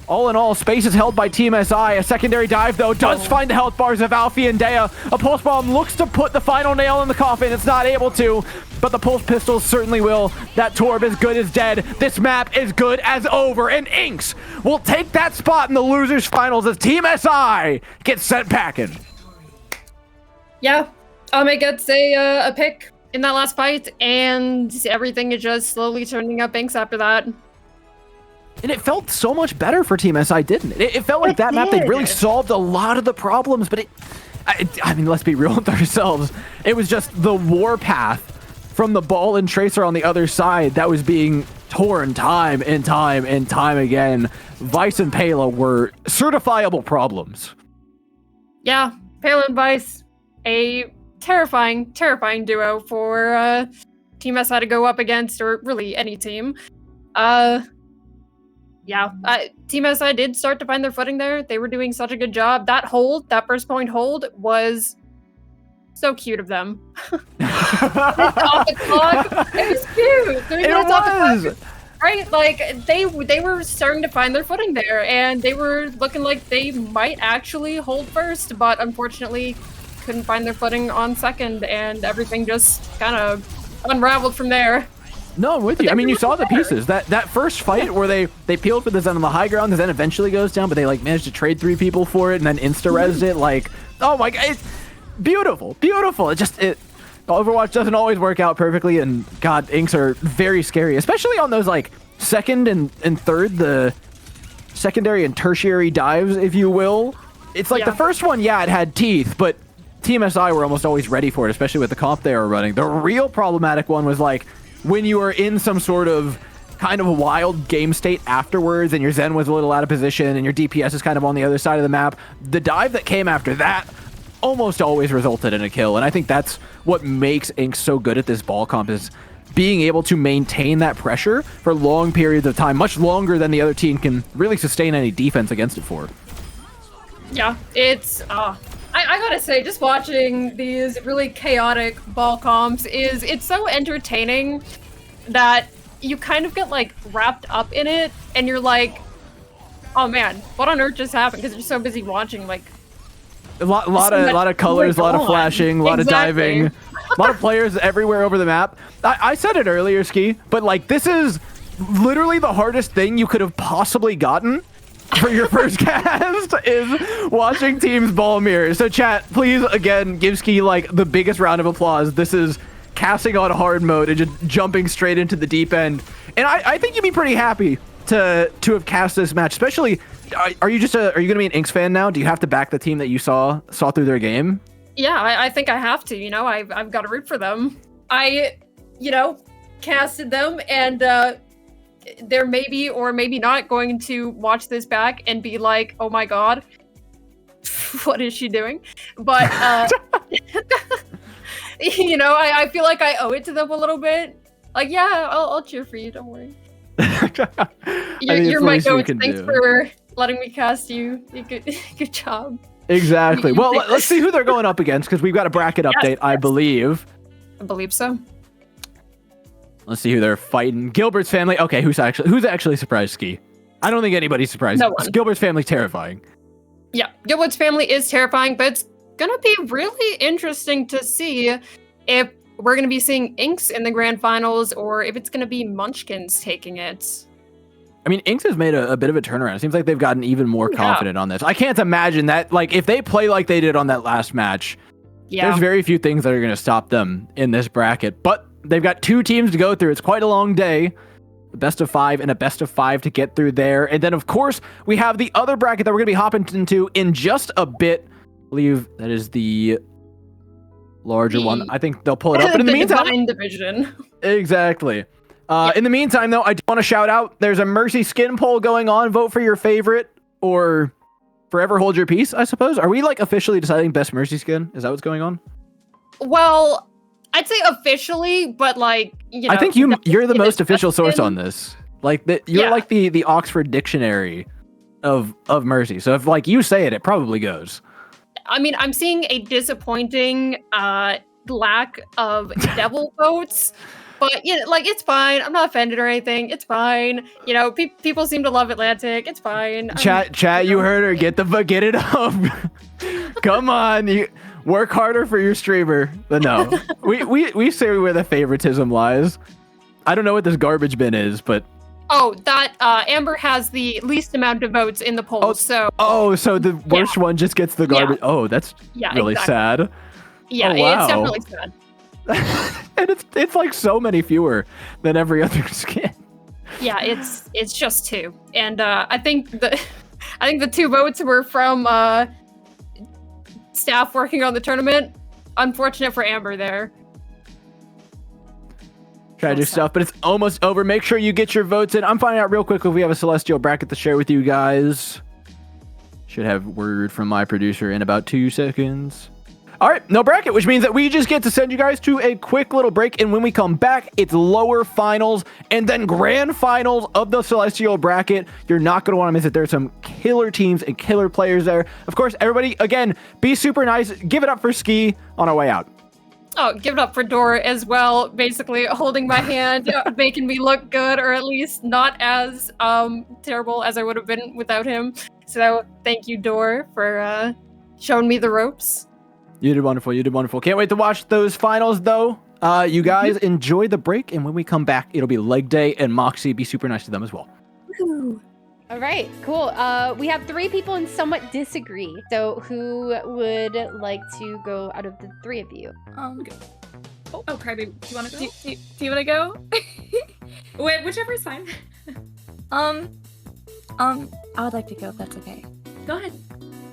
All in all, space is held by Team SI. A secondary dive, though, does find the health bars of Alfie and Dea. A Pulse Bomb looks to put the final nail in the coffin. It's not able to, but the Pulse Pistols certainly will. That Torb is good as dead. This map is good as over, and Inks will take that spot in the losers finals as Team SI gets sent packing. Yeah, Ame gets a pick in that last fight, and everything is just slowly turning up Inks after that. And it felt so much better for Team SI, didn't it? It felt like that map, they really solved a lot of the problems, but I mean, let's be real with ourselves. It was just the warpath from the Ball and Tracer on the other side that was being torn time and time and time again. Vice and Pela were certifiable problems. Yeah, Pela and Vice, a terrifying, terrifying duo for Team SI to go up against, or really any team. Yeah, Team SI did start to find their footing there. They were doing such a good job. That hold, that first point hold, was so cute of them. Off the clock, it was cute. 3 minutes off the clock, right? Like they were starting to find their footing there, and they were looking like they might actually hold first, but unfortunately couldn't find their footing on second, and everything just kind of unraveled from there. No, I'm with you. I mean, you saw the pieces. That first fight where they peeled for the Zen on the high ground, the Zen eventually goes down, but they like managed to trade 3 people for it and then insta-resed it. Like, oh my god, it's beautiful, beautiful. Overwatch doesn't always work out perfectly, and god, Inks are very scary, especially on those like second and third, the secondary and tertiary dives, if you will. It's like the first one, yeah, it had teeth, but Team SI were almost always ready for it, especially with the comp they were running. The real problematic one was like when you were in some sort of kind of a wild game state afterwards, and your Zen was a little out of position, and your DPS is kind of on the other side of the map, the dive that came after that almost always resulted in a kill. And I think that's what makes Inc so good at this ball comp, is being able to maintain that pressure for long periods of time, much longer than the other team can really sustain any defense against it for. Yeah, it's I gotta say, just watching these really chaotic ball comps it's so entertaining that you kind of get like wrapped up in it, and you're like, oh man, what on earth just happened? Because you're so busy watching like a lot of colors, a lot of flashing, a lot of diving, a lot of players everywhere over the map. I said it earlier, Ski, but like this is literally the hardest thing you could have possibly gotten for your first cast, is watching teams ball mirrors. So chat, please again give Ski like the biggest round of applause. This is casting on hard mode and just jumping straight into the deep end. And I think you'd be pretty happy to have cast this match, especially. Are you gonna be an Inks fan now? Do you have to back the team that you saw through their game? Yeah, I think I have to. You know, I've got to root for them. I, casted them, and they're maybe or maybe not going to watch this back and be like, oh my god, what is she doing? But I feel like I owe it to them a little bit. Like, yeah, I'll cheer for you, don't worry. You're my goat. Thanks for letting me cast you. Good job. Exactly. Well, let's see who they're going up against, because we've got a bracket update, I believe. I believe so. Let's see who they're fighting. Gilbert's family. Okay, who's actually surprised, Ski? I don't think anybody's surprised. No one. Gilbert's family terrifying. Yeah, Gilbert's family is terrifying, but it's gonna be really interesting to see if we're gonna be seeing Inks in the grand finals, or if it's gonna be Munchkins taking it. I mean, Inks has made a bit of a turnaround. It seems like they've gotten even more confident on this. I can't imagine that, like, if they play like they did on that last match, there's very few things that are going to stop them in this bracket. But they've got 2 teams to go through. It's quite a long day. A best of 5 and a best of 5 to get through there. And then, of course, we have the other bracket that we're going to be hopping into in just a bit. I believe that is the larger one. I think they'll pull it up. But in the meantime, Divine Division. Exactly. In the meantime, though, I do want to shout out, there's a Mercy skin poll going on. Vote for your favorite, or forever hold your peace, I suppose. Are we like officially deciding best Mercy skin? Is that what's going on? Well, I'd say officially, but like, I think you're the most official source on this. Like you're like the Oxford Dictionary of Mercy. So if like you say it, it probably goes. I mean, I'm seeing a disappointing lack of devil votes. But, like, it's fine. I'm not offended or anything. It's fine. People seem to love Atlantic. It's fine. Chat, you heard her. Get it up. Come on. You work harder for your streamer. But no, we say where the favoritism lies. I don't know what this garbage bin is, but... Oh, that Amber has the least amount of votes in the poll, so... Oh, so the worst one just gets the garbage... Yeah. Oh, that's really sad. Yeah, wow. It's definitely sad. And it's like so many fewer than every other skin. Yeah, it's just 2, and I think the 2 votes were from staff working on the tournament. Unfortunate for Amber there. Tragic stuff, but it's almost over. Make sure you get your votes in. I'm finding out real quick if we have a Celestial bracket to share with you guys. Should have word from my producer in about 2 seconds. All right, no bracket, which means that we just get to send you guys to a quick little break. And when we come back, it's lower finals and then grand finals of the Celestial bracket. You're not going to want to miss it. There's some killer teams and killer players there. Of course, everybody, again, be super nice. Give it up for Ski on our way out. Oh, give it up for Dor as well. Basically holding my hand, making me look good, or at least not as terrible as I would have been without him. So thank you, Dor, for showing me the ropes. You did wonderful. You did wonderful. Can't wait to watch those finals, though. You guys enjoy the break, and when we come back, it'll be leg day, and Moxie, be super nice to them as well. Woo. All right, cool. We have 3 people and somewhat disagree. So who would like to go out of the 3 of you? Oh, Crybaby, do you want to go? Do you want to go? Wait, whichever is fine. I would like to go if that's okay. Go ahead.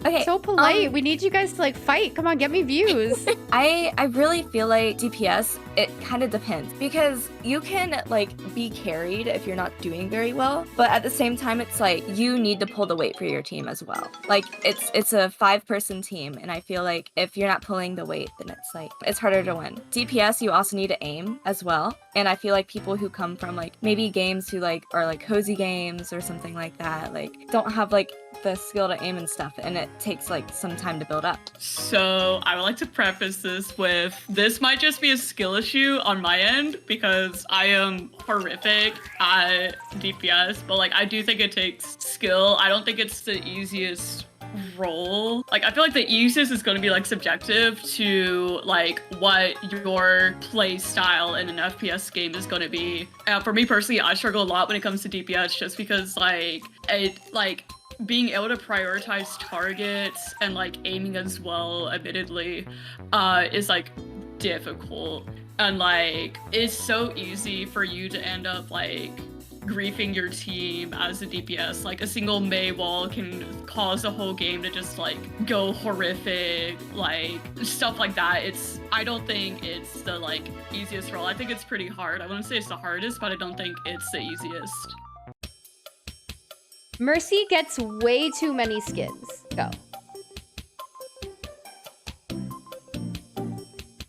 Okay. So polite. We need you guys to like fight. Come on, get me views. I really feel like DPS, it kind of depends because you can like be carried if you're not doing very well, but at the same time it's like you need to pull the weight for your team as well. Like it's a 5-person team, and I feel like if you're not pulling the weight, then it's like it's harder to win. DPS, you also need to aim as well, and I feel like people who come from like maybe games who like are like cozy games or something like that, like don't have like the skill to aim and stuff, and it takes like some time to build up. So I would like to preface this might just be a skill issue on my end because I am horrific at DPS, but like I do think it takes skill. I don't think it's the easiest role. Like I feel like the easiest is going to be like subjective to like what your play style in an FPS game is going to be. For me personally, I struggle a lot when it comes to DPS just because like being able to prioritize targets and like aiming as well, admittedly, is like difficult. And like it's so easy for you to end up like griefing your team as a DPS. Like a single Mei wall can cause the whole game to just like go horrific, like stuff like that. I don't think it's the like easiest role. I think it's pretty hard. I wouldn't say it's the hardest, but I don't think it's the easiest. Mercy gets way too many skins. Go.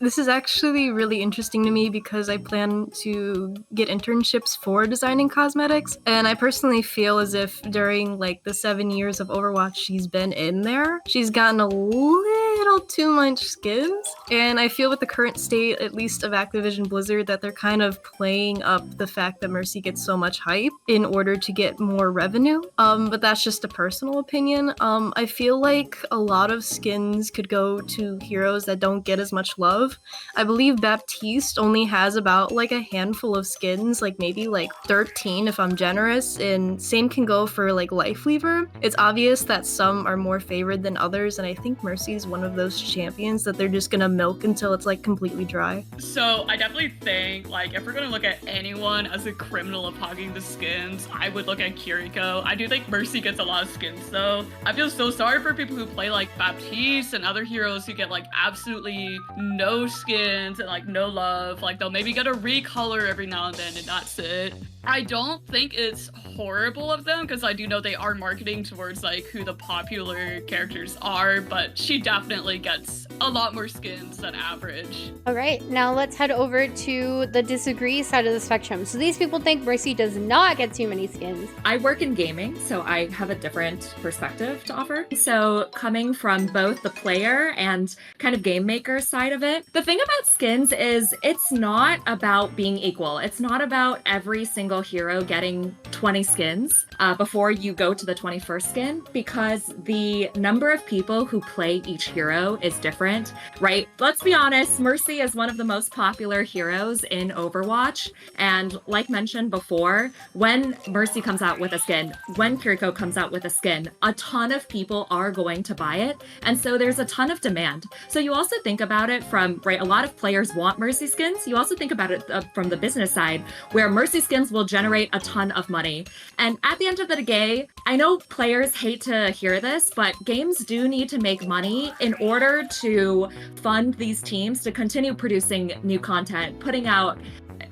This is actually really interesting to me because I plan to get internships for designing cosmetics, and I personally feel as if during like the 7 years of Overwatch she's been in there, she's gotten a little too much skins, and I feel with the current state, at least of Activision Blizzard, that they're kind of playing up the fact that Mercy gets so much hype in order to get more revenue, but that's just a personal opinion. I feel like a lot of skins could go to heroes that don't get as much love. I believe Baptiste only has about like a handful of skins, like maybe like 13 if I'm generous, and same can go for like Lifeweaver. It's obvious that some are more favored than others, and I think Mercy is one of those champions that they're just gonna milk until it's like completely dry. So I definitely think like if we're gonna look at anyone as a criminal of hogging the skins, I would look at Kiriko. I do think Mercy gets a lot of skins though. I feel so sorry for people who play like Baptiste and other heroes who get like absolutely no skins and like no love. Like they'll maybe get a recolor every now and then, and that's it. I don't think it's horrible of them because I do know they are marketing towards like who the popular characters are, but she definitely gets a lot more skins than average. All right, now let's head over to the disagree side of the spectrum. So these people think Mercy does not get too many skins. I work in gaming, so I have a different perspective to offer. So coming from both the player and kind of game maker side of it, the thing about skins is it's not about being equal. It's not about every single hero getting 20 skins before you go to the 21st skin, because the number of people who play each hero is different, right? Let's be honest, Mercy is one of the most popular heroes in Overwatch, and like mentioned before, when Mercy comes out with a skin, when Kiriko comes out with a skin, a ton of people are going to buy it, and so there's a ton of demand. So you also think about it from, right, a lot of players want Mercy skins. You also think about it from the business side, where Mercy skins will generate a ton of money. And at the end of the day, I know players hate to hear this, but games do need to make money in order to fund these teams to continue producing new content, putting out,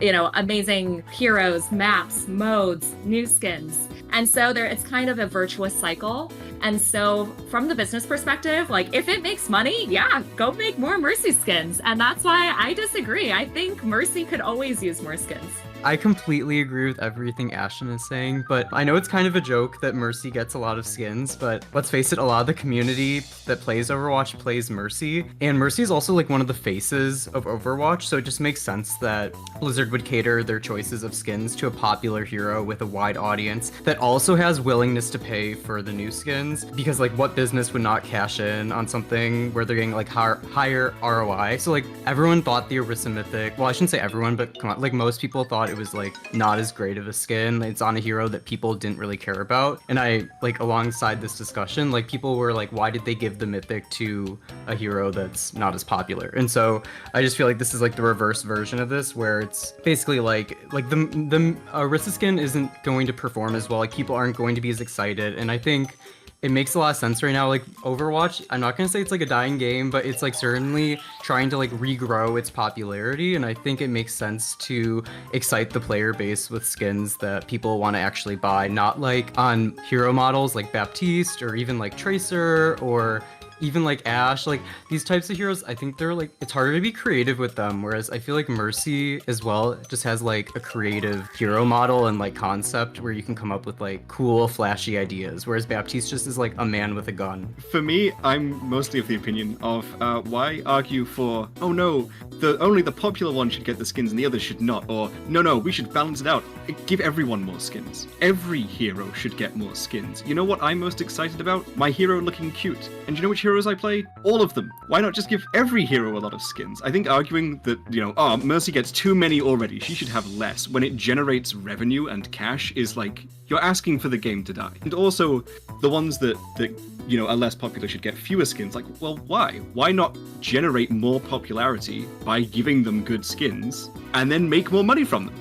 you know, amazing heroes, maps, modes, new skins. And so it's kind of a virtuous cycle. And so from the business perspective, like if it makes money, yeah, go make more Mercy skins. And that's why I disagree. I think Mercy could always use more skins. I completely agree with everything Ashton is saying, but I know it's kind of a joke that Mercy gets a lot of skins, but let's face it, a lot of the community that plays Overwatch plays Mercy, and Mercy is also like one of the faces of Overwatch, so it just makes sense that Blizzard would cater their choices of skins to a popular hero with a wide audience that also has willingness to pay for the new skins, because like what business would not cash in on something where they're getting like higher ROI? So like everyone thought the Orisa Mythic, well I shouldn't say everyone, but come on, like most people thought it was like not as great of a skin. It's on a hero that people didn't really care about. And I like alongside this discussion, like people were like, why did they give the Mythic to a hero that's not as popular? And so I just feel like this is like the reverse version of this, where it's basically like the Orisa skin isn't going to perform as well. Like people aren't going to be as excited. And I think it makes a lot of sense right now. Like Overwatch, I'm not gonna say it's like a dying game, but it's like certainly trying to like regrow its popularity, and I think it makes sense to excite the player base with skins that people want to actually buy, not like on hero models like Baptiste or even like Tracer or even like Ash. Like these types of heroes, I think they're like, it's harder to be creative with them, whereas I feel like Mercy as well just has like a creative hero model and like concept where you can come up with like cool flashy ideas, whereas Baptiste just is like a man with a gun. For me, I'm mostly of the opinion of why argue for, oh no, only the popular one should get the skins and the others should not, or no, we should balance it out. Give everyone more skins. Every hero should get more skins. You know what I'm most excited about? My hero looking cute. And you know which heroes I play? All of them. Why not just give every hero a lot of skins? I think arguing that, oh, Mercy gets too many already, she should have less, when it generates revenue and cash is like, you're asking for the game to die. And also, the ones that are less popular should get fewer skins. Like, well, why? Why not generate more popularity by giving them good skins and then make more money from them?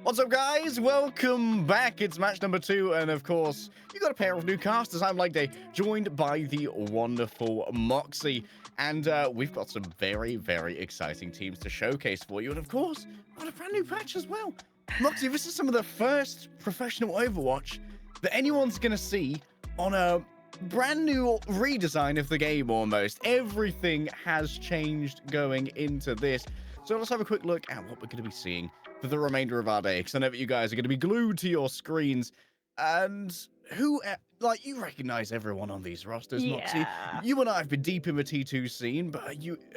What's up, guys? Welcome back. It's match number 2, and of course, you got a pair of new casters. I'm Day, joined by the wonderful Moxie, and we've got some very, very exciting teams to showcase for you, and of course, got a brand new patch as well. Moxie, this is some of the first professional Overwatch that anyone's gonna see on a brand new redesign of the game almost. Everything has changed going into this. So let's have a quick look at what we're going to be seeing for the remainder of our day, because I know that you guys are going to be glued to your screens. And who, like, you recognize everyone on these rosters, Moxie. You and I have been deep in the T2 scene, but are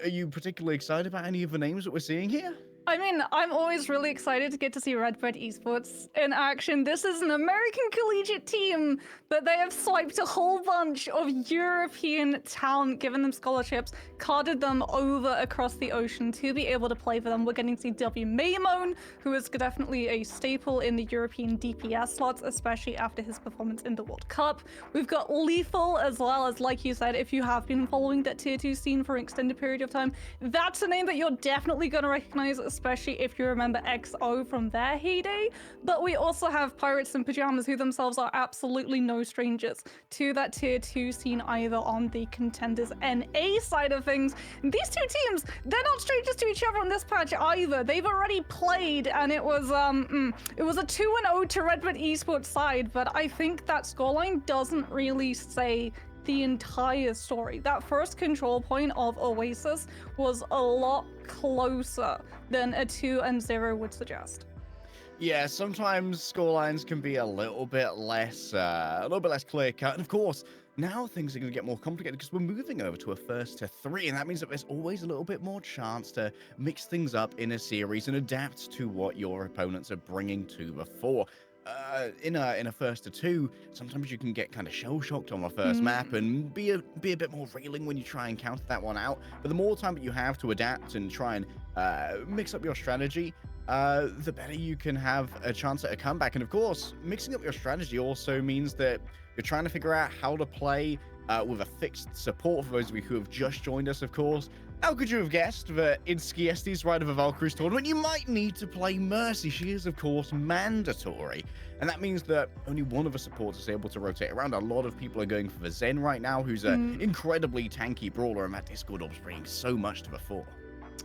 you particularly excited about any of the names that we're seeing here? I mean, I'm always really excited to get to see Redbird Esports in action. This is an American collegiate team, but they have swiped a whole bunch of European talent, given them scholarships, carted them over across the ocean to be able to play for them. We're getting to see W. Maymone, who is definitely a staple in the European DPS slots, especially after his performance in the World Cup. We've got Lethal as well, as like you said, if you have been following that tier 2 scene for an extended period of time, that's a name that you're definitely going to recognize, especially if you remember XO from their heyday. But we also have Pirates in Pajamas, who themselves are absolutely no strangers to that tier 2 scene, either on the Contenders NA side of things. These two teams, they're not strangers to each other on this patch either. They've already played, and it was a 2-0 to Redbird Esports side, but I think that scoreline doesn't really say the entire story. That first control point of Oasis was a lot closer than a 2-0 would suggest. Yeah, sometimes scorelines can be a little bit less clear cut, and of course, now things are going to get more complicated because we're moving over to a first to 3, and that means that there's always a little bit more chance to mix things up in a series and adapt to what your opponents are bringing to the fore. In a first to 2, sometimes you can get kind of shell-shocked on the first map and be a bit more reeling when you try and counter that one out. But the more time that you have to adapt and try and mix up your strategy, the better you can have a chance at a comeback. And of course, mixing up your strategy also means that you're trying to figure out how to play with a fixed support. For those of you who have just joined us, of course, how could you have guessed that in Skiesti's Ride of the Valkyries tournament, you might need to play Mercy? She is, of course, mandatory. And that means that only one of the supports is able to rotate around. A lot of people are going for the Zen right now, who's an incredibly tanky brawler, and that Discord orb's bringing so much to the fore.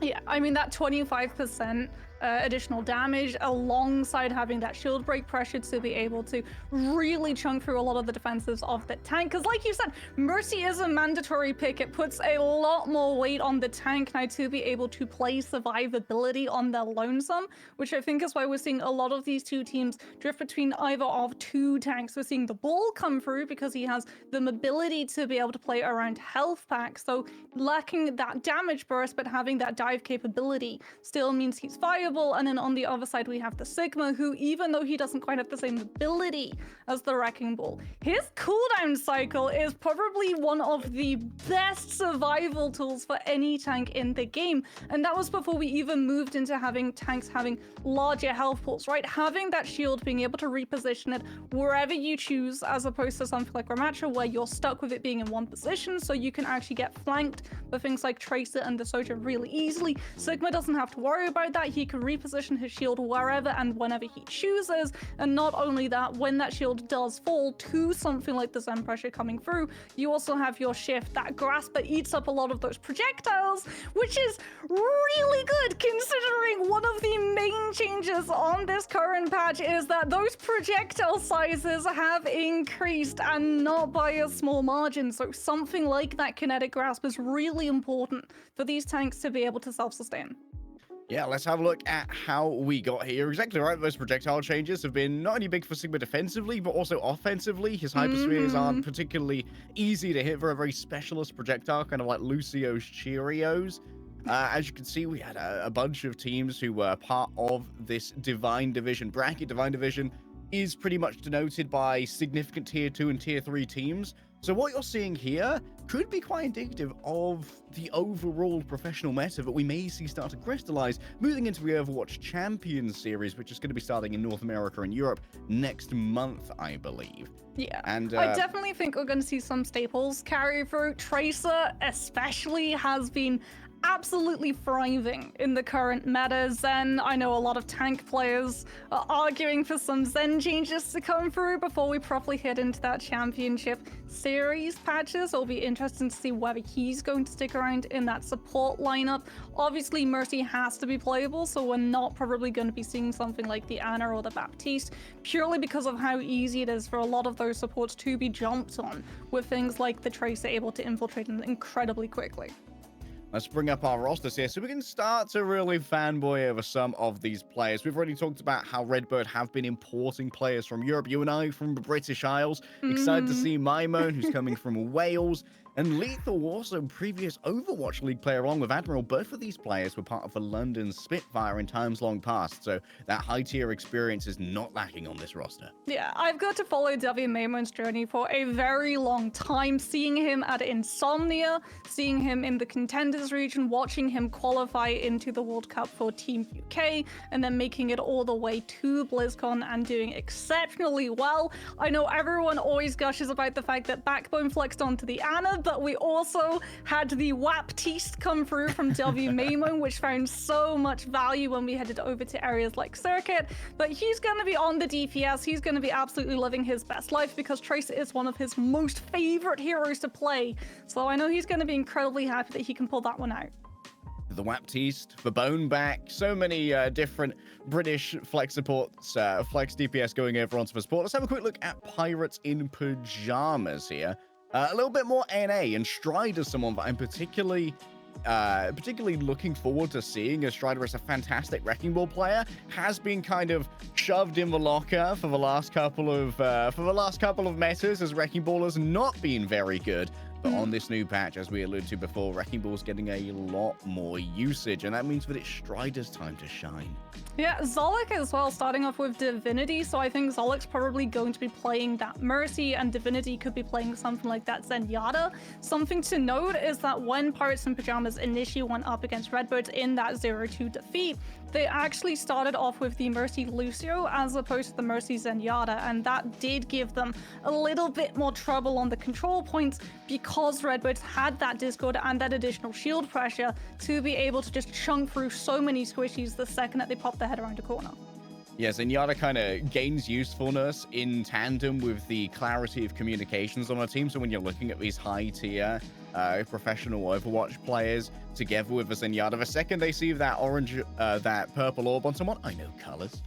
Yeah, I mean, that 25% additional damage alongside having that shield break pressure to be able to really chunk through a lot of the defenses of the tank. Because like you said, Mercy is a mandatory pick. It puts a lot more weight on the tank now to be able to play survivability on their lonesome, which I think is why we're seeing a lot of these two teams drift between either of 2 tanks. We're seeing the Ball come through because he has the mobility to be able to play around health packs. So lacking that damage burst, but having that dive capability still means he's viable. And then on the other side, we have the Sigma, who, even though he doesn't quite have the same ability as the Wrecking Ball, his cooldown cycle is probably one of the best survival tools for any tank in the game. And that was before we even moved into having tanks having larger health pools, right? Having that shield, being able to reposition it wherever you choose, as opposed to something like Ramattra, where you're stuck with it being in one position, so you can actually get flanked by things like Tracer and the Soldier really easily. Sigma doesn't have to worry about that. He can reposition his shield wherever and whenever he chooses. And not only that, when that shield does fall to something like the Zen pressure coming through, you also have your shift. That grasper eats up a lot of those projectiles, which is really good considering one of the main changes on this current patch is that those projectile sizes have increased, and not by a small margin. So something like that kinetic grasp is really important for these tanks to be able to self-sustain. Yeah, let's have a look at how we got here. Exactly right. Those projectile changes have been not only big for Sigma defensively, but also offensively. His hyperspheres aren't particularly easy to hit for a very specialist projectile, kind of like Lucio's Cheerios. As you can see, we had a bunch of teams who were part of this Divine Division bracket. Divine Division is pretty much denoted by significant tier 2 and tier 3 teams. So what you're seeing here could be quite indicative of the overall professional meta that we may see start to crystallize moving into the Overwatch Champions series, which is going to be starting in North America and Europe next month, I believe. Yeah, and I definitely think we're going to see some staples carry through. Tracer especially has been absolutely thriving in the current meta. Zen, I know a lot of tank players are arguing for some Zen changes to come through before we properly head into that championship series patches. It'll be interesting to see whether he's going to stick around in that support lineup. Obviously, Mercy has to be playable, so we're not probably going to be seeing something like the Ana or the Baptiste, purely because of how easy it is for a lot of those supports to be jumped on, with things like the Tracer able to infiltrate them incredibly quickly. Let's bring up our rosters here so we can start to really fanboy over some of these players. We've already talked about how Redbird have been importing players from Europe. You and I from the British Isles. Excited to see Mimone, who's coming from Wales. And Lethal, also previous Overwatch League player, along with Admiral. Both of these players were part of the London Spitfire in times long past, so that high-tier experience is not lacking on this roster. Yeah, I've got to follow W. Maymon's journey for a very long time, seeing him at Insomnia, seeing him in the Contenders region, watching him qualify into the World Cup for Team UK, and then making it all the way to BlizzCon and doing exceptionally well. I know everyone always gushes about the fact that Backbone flexed onto the Ana, but we also had the Waptiste come through from W. Maimon, which found so much value when we headed over to areas like Circuit. But he's going to be on the DPS. He's going to be absolutely living his best life because Tracer is one of his most favorite heroes to play. So I know he's going to be incredibly happy that he can pull that one out. The Waptiste, the Boneback, so many different British flex supports, flex DPS going over onto the support. Let's have a quick look at Pirates in Pajamas here. A little bit more NA, and Strider, someone that I'm particularly looking forward to seeing, as Strider is a fantastic Wrecking Ball player, has been kind of shoved in the locker for the last couple of metas, as Wrecking Ball has not been very good. But on this new patch, as we alluded to before, Wrecking Ball's getting a lot more usage, and that means that it's Strider's time to shine. Yeah, Zolik as well, starting off with Divinity, so I think Zolik's probably going to be playing that Mercy, and Divinity could be playing something like that Zenyatta. Something to note is that when Pirates in Pajamas initially went up against Redbirds in that 0-2 defeat, they actually started off with the Mercy Lucio as opposed to the Mercy Zenyatta, and that did give them a little bit more trouble on the control points because Redbirds had that Discord and that additional shield pressure to be able to just chunk through so many squishies the second that they pop their head around a corner. Yeah, Zenyatta kind of gains usefulness in tandem with the clarity of communications on our team. So when you're looking at these high-tier professional Overwatch players together with a Zenyatta, the second they see that that purple orb on someone, I know colors,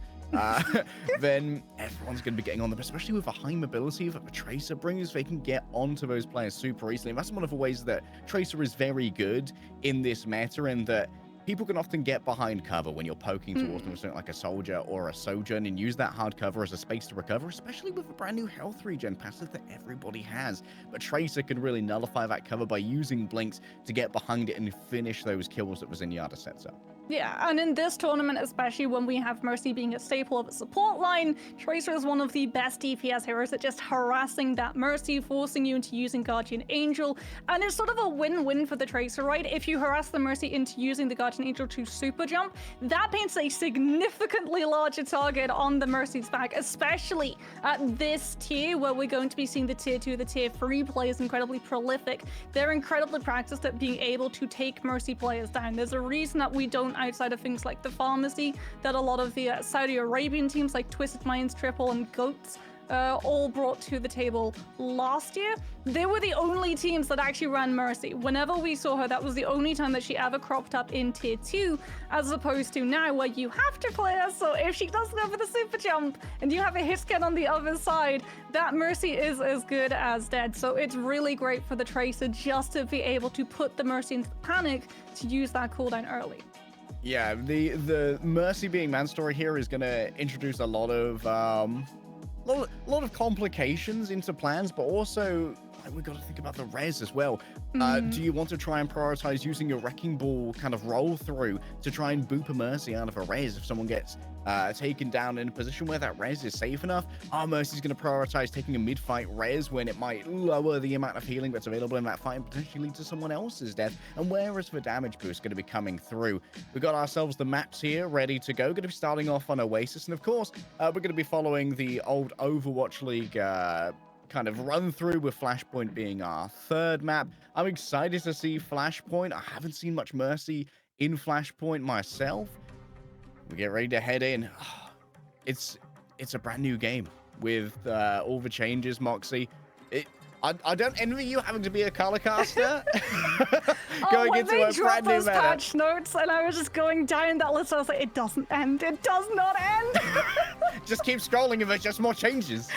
then everyone's going to be getting on them, especially with the high mobility that the Tracer brings. They can get onto those players super easily. And that's one of the ways that Tracer is very good in this meta, and that people can often get behind cover when you're poking towards them with something like a soldier or a sojourn, and use that hard cover as a space to recover, especially with a brand new health regen passive that everybody has. But Tracer can really nullify that cover by using blinks to get behind it and finish those kills that Zenyatta sets up. Yeah, and in this tournament, especially when we have Mercy being a staple of a support line, Tracer is one of the best DPS heroes at just harassing that Mercy, forcing you into using Guardian Angel, and it's sort of a win-win for the Tracer, right? If you harass the Mercy into using the Guardian Angel to super jump, that paints a significantly larger target on the Mercy's back, especially at this tier where we're going to be seeing the tier 2, the tier 3 players incredibly prolific. They're incredibly practiced at being able to take Mercy players down. There's a reason that we don't, outside of things like the Pharmacy, that a lot of the Saudi Arabian teams like Twisted Minds, Triple, and Goats all brought to the table last year. They were the only teams that actually ran Mercy. Whenever we saw her, that was the only time that she ever cropped up in tier 2, as opposed to now where you have to play her, so if she does go for the super jump and you have a hit scan on the other side, that Mercy is as good as dead. So it's really great for the Tracer just to be able to put the Mercy into the panic to use that cooldown early. Yeah, the Mercy being man story here is going to introduce a lot of complications into plans, but also we've got to think about the res as well. Do you want to try and prioritize using your Wrecking Ball kind of roll through to try and boop a Mercy out of a res if someone gets taken down in a position where that res is safe enough? Are Mercy's going to prioritize taking a mid-fight res when it might lower the amount of healing that's available in that fight and potentially lead to someone else's death? And where is the damage boost going to be coming through? We've got ourselves the maps here ready to go. Going to be starting off on Oasis, and of course, we're going to be following the old Overwatch League kind of run through, with Flashpoint being our third map. I'm excited to see Flashpoint. I haven't seen much Mercy in Flashpoint myself. We get ready to head in. It's a brand new game with all the changes, Moxie. I don't envy you having to be a color caster. Going into a brand new those meta. patch notes, and I was just going down that list. I was like, it doesn't end. It does not end. Just keep scrolling if there's just more changes.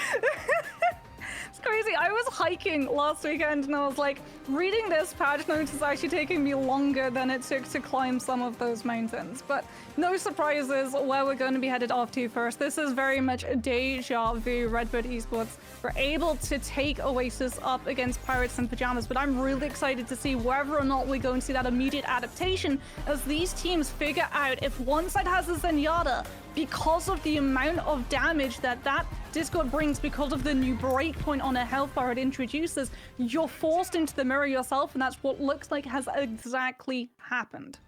It's crazy. I was hiking last weekend, and I was like, reading this patch notes is actually taking me longer than it took to climb some of those mountains. But no surprises where we're going to be headed off to first. This is very much a deja vu. Redbird Esports were able to take Oasis up against Pirates in Pajamas, but I'm really excited to see whether or not we're going to see that immediate adaptation as these teams figure out if one side has a Zenyatta, because of the amount of damage that Discord brings because of the new breakpoint on a health bar it introduces, you're forced into the mirror yourself, and that's what looks like has exactly happened.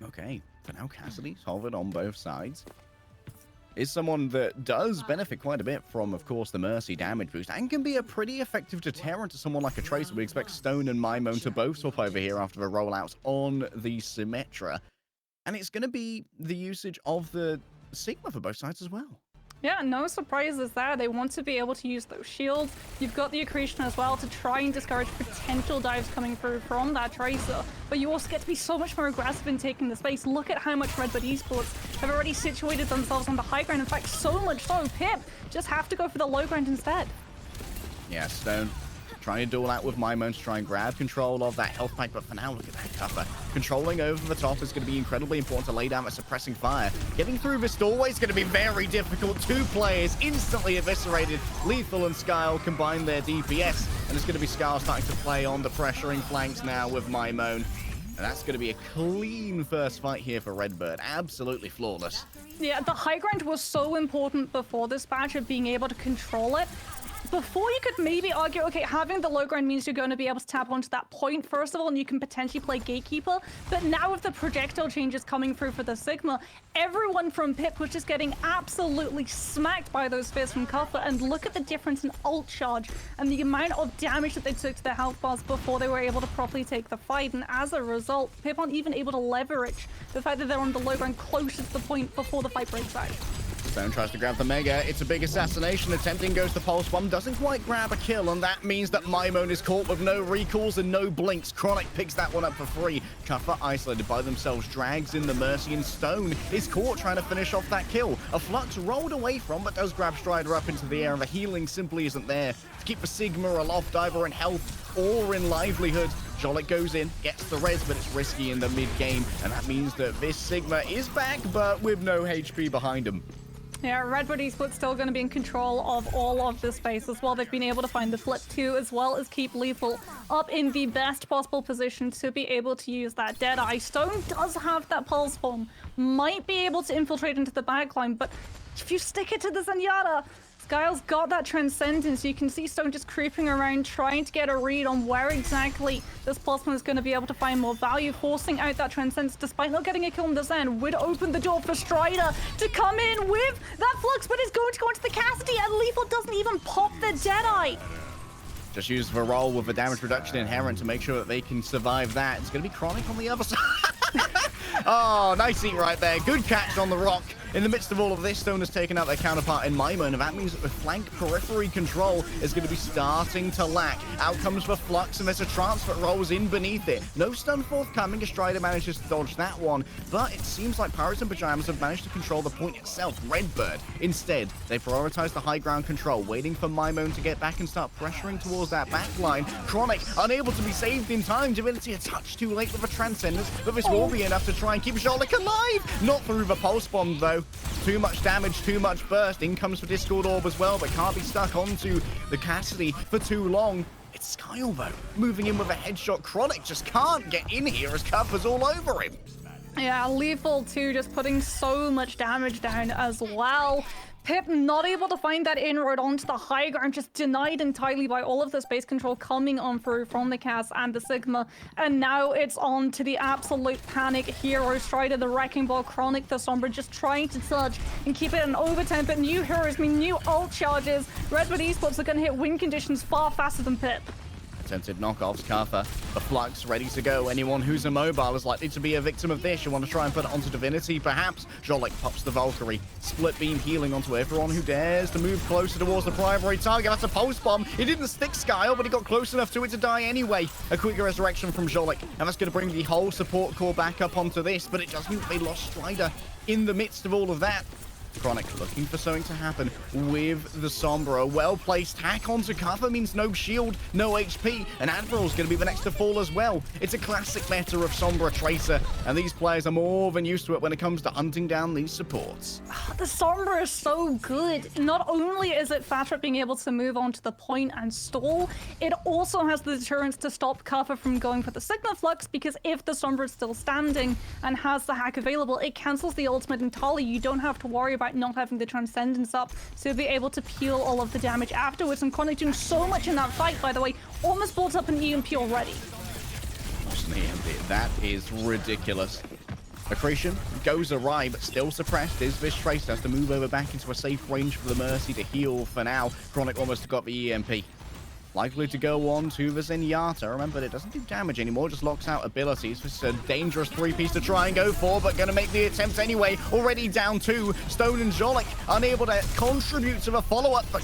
Okay, for now, Cassidy solid on both sides. Is someone that does benefit quite a bit from, of course, the Mercy damage boost, and can be a pretty effective deterrent to someone like a Tracer. We expect Stone and Mimone to both swap over here after the rollouts on the Symmetra. And it's going to be the usage of the Sigma for both sides as well. Yeah, no surprises there. They want to be able to use those shields. You've got the accretion as well to try and discourage potential dives coming through from that Tracer. But you also get to be so much more aggressive in taking the space. Look at how much Redbird Esports have already situated themselves on the high ground. In fact, so much so, Pip just have to go for the low ground instead. Yeah, Stone trying to duel out with Mimone to try and grab control of that health pack, but for now, look at that cover. Controlling over the top is going to be incredibly important to lay down that suppressing fire. Getting through this doorway is going to be very difficult. Two players instantly eviscerated. Lethal and Skyle combine their DPS, and it's going to be Skyle starting to play on the pressuring flanks now with Mimone. And that's going to be a clean first fight here for Redbird. Absolutely flawless. Yeah, the high ground was so important before this patch of being able to control it. Before you could maybe argue, okay, having the low ground means you're going to be able to tap onto that point, first of all, and you can potentially play Gatekeeper. But now with the projectile changes coming through for the Sigma, everyone from Pip was just getting absolutely smacked by those spears from Cuffer. And look at the difference in ult charge and the amount of damage that they took to their health bars before they were able to properly take the fight. And as a result, Pip aren't even able to leverage the fact that they're on the low ground closer to the point before the fight breaks out. Stone tries to grab the Mega. It's a big assassination. Attempting goes to Pulse Bomb. Doesn't quite grab a kill, and that means that Mimone is caught with no recalls and no blinks. Chronic picks that one up for free. Cuffer isolated by themselves. Drags in the Mercy, and Stone is caught trying to finish off that kill. A Flux rolled away from, but does grab Strider up into the air, and the healing simply isn't there to keep the Sigma aloft, either in health or in livelihood. Jolik goes in, gets the res, but it's risky in the mid-game, and that means that this Sigma is back, but with no HP behind him. Yeah, Redbird Esports still going to be in control of all of this space as well. They've been able to find the flip too, as well as keep Lethal up in the best possible position to be able to use that Deadeye. Stone does have that Pulse Bomb, might be able to infiltrate into the backline, but if you stick it to the Zenyatta, Skyle's got that Transcendence. You can see Stone just creeping around, trying to get a read on where exactly this Pulseman is going to be able to find more value. Forcing out that Transcendence, despite not getting a kill in the Zen, would open the door for Strider to come in with that Flux, but is going to go into the Cassidy, and Lethal doesn't even pop the Deadeye. Just use the roll with the damage reduction inherent to make sure that they can survive that. It's going to be Chronic on the other side. Oh, nice eat right there. Good catch on the rock. In the midst of all of this, Stone has taken out their counterpart in Mimone, and that means that the flank periphery control is going to be starting to lack. Out comes the Flux, and there's a trance that rolls in beneath it. No stun forthcoming as Strider manages to dodge that one, but it seems like Pirates and Pajamas have managed to control the point itself, Redbird. Instead, they prioritize the high ground control, waiting for Mimone to get back and start pressuring towards that backline. Chronic, unable to be saved in time. Divinity a touch too late with a Transcendence, but this will be enough to try and keep Jolik alive. Not through the Pulse Bomb, though. Too much damage, too much burst. In comes the Discord Orb as well, but can't be stuck onto the Cassidy for too long. It's Skyle, though, moving in with a headshot. Chronic just can't get in here as Cuffer's all over him. Yeah, Lethal too, just putting so much damage down as well. Pip not able to find that inroad onto the high ground, just denied entirely by all of the space control coming on through from the Cass and the Sigma. And now it's on to the absolute panic hero Strider, the Wrecking Ball, Chronic, the Sombra, just trying to touch and keep it in overtime. But new heroes mean new ult charges. Redwood Esports are going to hit win conditions far faster than Pip. Attempted knockoffs, Kafka, the Flux ready to go. Anyone who's immobile is likely to be a victim of this. You want to try and put it onto Divinity, perhaps. Jolik pops the Valkyrie. Split beam healing onto everyone who dares to move closer towards the primary target. That's a pulse bomb. He didn't stick Skyle, but he got close enough to it to die anyway. A quick resurrection from Jolik, and that's going to bring the whole support core back up onto this, but it doesn't. They lost Strider in the midst of all of that. Chronic looking for something to happen with the Sombra. A well-placed hack onto cover means no shield, no HP, and Admiral's going to be the next to fall as well. It's a classic meta of Sombra Tracer, and these players are more than used to it when it comes to hunting down these supports. The Sombra is so good. Not only is it faster at being able to move onto the point and stall, it also has the deterrence to stop cover from going for the Sigma Flux, because if the Sombra is still standing and has the hack available, it cancels the ultimate entirely. You don't have to worry about not having the Transcendence up, so you'll be able to peel all of the damage afterwards. And Chronic doing so much in that fight, by the way, almost built up an EMP already. Just an EMP. That is ridiculous. Accretion goes awry, but still suppressed. Is this Tracer has to move over back into a safe range for the Mercy to heal for now. Chronic almost got the EMP. Likely to go on to the Zenyatta. Remember, it doesn't do damage anymore, just locks out abilities. This is a dangerous three-piece to try and go for, but going to make the attempt anyway. Already down 2. Stone and Jolik unable to contribute to the follow-up, but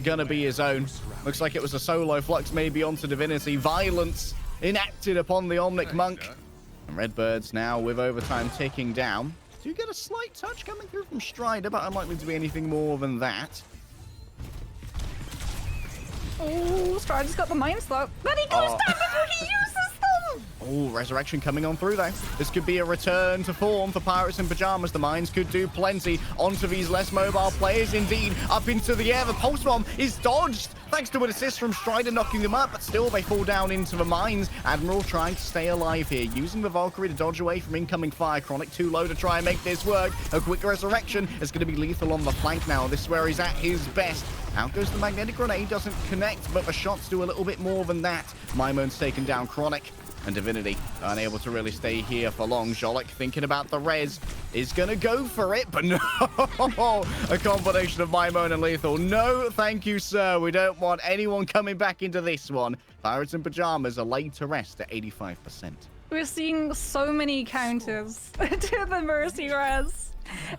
going to be his own. Looks like it was a solo Flux maybe onto Divinity. Violence enacted upon the Omnic Monk. And Redbirds now with overtime ticking down. Do get a slight touch coming through from Strider, but unlikely to be anything more than that. Oh, Strider's got the mines though. But he goes down before he uses them! Oh, Resurrection coming on through though. This could be a return to form for Pirates in Pajamas. The mines could do plenty onto these less mobile players indeed. Up into the air, the Pulse Bomb is dodged thanks to an assist from Strider knocking them up, but still they fall down into the mines. Admiral trying to stay alive here, using the Valkyrie to dodge away from incoming fire. Chronic too low to try and make this work. A quick resurrection is going to be lethal on the flank now. This is where he's at his best. Out goes the magnetic grenade, doesn't connect, but the shots do a little bit more than that. Mimone's taken down Chronic, and Divinity unable to really stay here for long. Jolik thinking about the res, is going to go for it, but no! A combination of Mimone and Lethal. No, thank you, sir. We don't want anyone coming back into this one. Pirates in Pajamas are laid to rest at 85%. We're seeing so many counters to the Mercy res.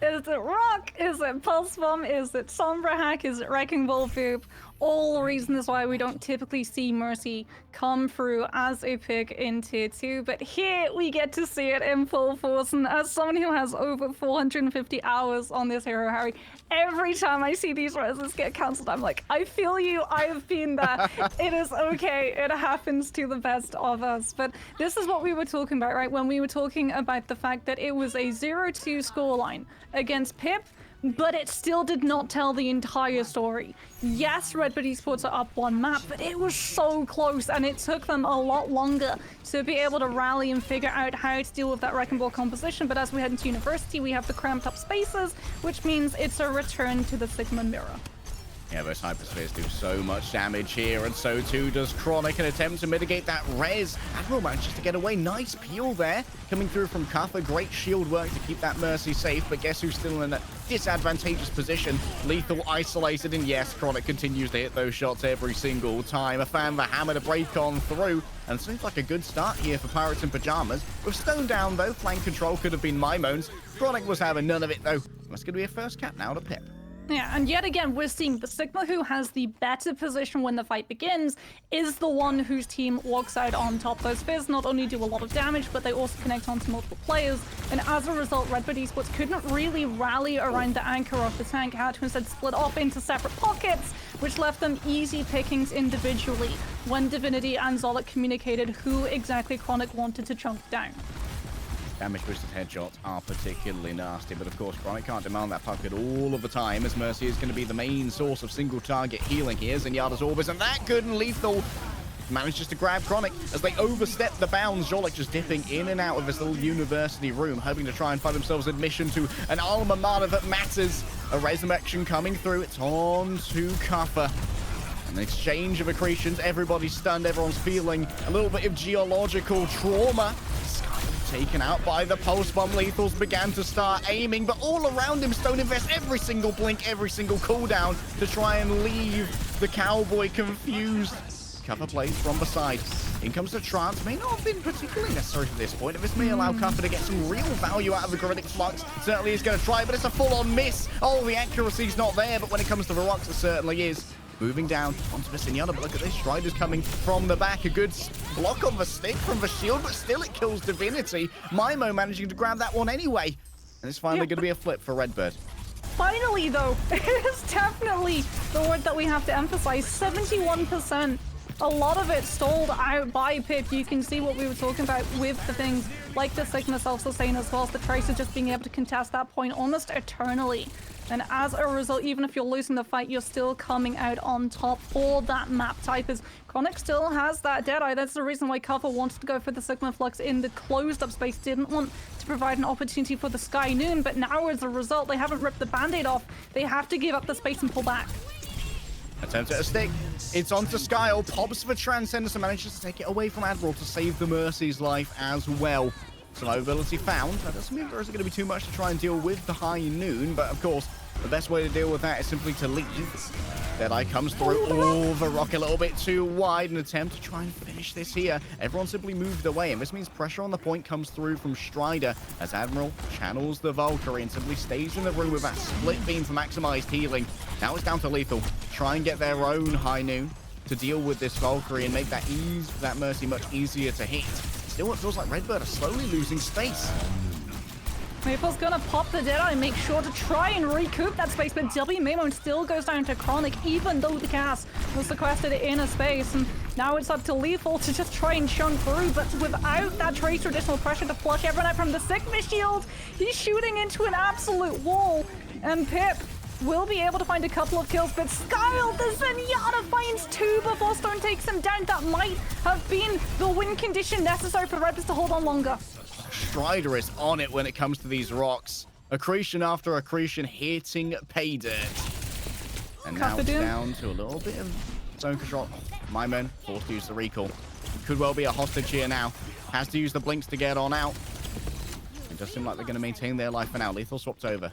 Is it Rock? Is it Pulse Bomb? Is it Sombra Hack? Is it Wrecking Ball Poop? All reasons why we don't typically see Mercy come through as a pick in Tier 2, but here we get to see it in full force. And as someone who has over 450 hours on this hero, Harry, every time I see these reses get cancelled, I'm like, I feel you, I have been there. It is okay, it happens to the best of us. But this is what we were talking about, right? When we were talking about the fact that it was a 0-2 scoreline against Pip, but it still did not tell the entire story. Yes, Redbird Esports are up one map, but it was so close, and it took them a lot longer to be able to rally and figure out how to deal with that Wrecking Ball composition. But as we head into University, we have the cramped up spaces, which means it's a return to the Sigma mirror. Yeah, those Hyperspheres do so much damage here, and so too does Chronic. An attempt to mitigate that res. Admiral manages to get away. Nice peel there. Coming through from Kafka. Great shield work to keep that Mercy safe, but guess who's still in a disadvantageous position? Lethal isolated, and yes, Chronic continues to hit those shots every single time. A fan, the hammer to break on through, and it seems like a good start here for Pirates in Pajamas. With Stone down, though, flank control could have been Mimone's. Chronic was having none of it, though. That's going to be a first cap now to Pip. Yeah, and yet again, we're seeing the Sigma who has the better position when the fight begins is the one whose team walks out on top. Those Fizz not only do a lot of damage, but they also connect onto multiple players. And as a result, Redbird Esports couldn't really rally around the anchor of the tank, had to instead split off into separate pockets, which left them easy pickings individually when Divinity and Zolik communicated who exactly Chronic wanted to chunk down. Damage boosted headshots are particularly nasty, but of course Chronic can't demand that pocket all of the time, as Mercy is going to be the main source of single target healing here. Zenyatta's Orbis, and that good and lethal. manages to grab Chronic as they overstep the bounds. Jorlik just dipping in and out of this little university room, hoping to try and find themselves admission to an alma mater that matters. A resurrection coming through. It's on to Kuffer. An exchange of accretions. Everybody's stunned. Everyone's feeling a little bit of geological trauma. Taken out by the pulse bomb. Lethals began to start aiming, but all around him, Stone invests every single blink, every single cooldown to try and leave the Cowboy confused. Cover plays from the side. In comes the Trance. May not have been particularly necessary for this point. If this may allow Kuffer to get some real value out of the Gordic Flux, certainly he's going to try, but it's a full-on miss. Oh, the accuracy's not there, but when it comes to the rocks, it certainly is. Moving down onto Vicinana, but look at this. Strider's coming from the back. A good block on the stick from the shield, but still it kills Divinity. Mimo managing to grab that one anyway. And it's finally going to be a flip for Redbird. Finally, though, it is definitely the word that we have to emphasize. 71%. A lot of it stalled out by Pip. You can see what we were talking about with the things like the Sigma self-sustain as well as the Tracer just being able to contest that point almost eternally. And as a result, even if you're losing the fight, you're still coming out on top for that map type, as Chronic still has that Deadeye. That's the reason why Kuffer wanted to go for the Sigma Flux in the closed up space, didn't want to provide an opportunity for the Sky Noon, but now as a result, they haven't ripped the Band-Aid off. They have to give up the space and pull back. Attempt at a stick. It's onto Skyle. Pops for Transcendence and manages to take it away from Admiral to save the Mercy's life as well. Survivability found. That doesn't mean there isn't going to be too much to try and deal with the High Noon, but of course, the best way to deal with that is simply to leave. Deadeye comes through. Oh, the rock a little bit too wide. An attempt to try and finish this here. Everyone simply moved away, and this means pressure on the point comes through from Strider as Admiral channels the Valkyrie and simply stays in the room with that split beam for maximized healing. Now it's down to Lethal. Try and get their own High Noon to deal with this Valkyrie and make that Mercy much easier to hit. Still, it feels like Redbird are slowly losing space. Maple's gonna pop the Deadeye and make sure to try and recoup that space, but W Memo still goes down to Chronic, even though the cast was sequestered in a space. And now it's up to Lethal to just try and chunk through, but without that Tracer additional pressure to flush everyone out from the Sigma shield, he's shooting into an absolute wall. And Pip will be able to find a couple of kills, but Skyle, the Zenyatta finds two before Stone takes him down. That might have been the win condition necessary for Rebels to hold on longer. Strider is on it when it comes to these rocks. Accretion after accretion hitting pay dirt. And now it's down to a little bit of zone control. My men forced to use the recall. Could well be a hostage here now. Has to use the blinks to get on out. It does seem like they're going to maintain their life for now. Lethal swapped over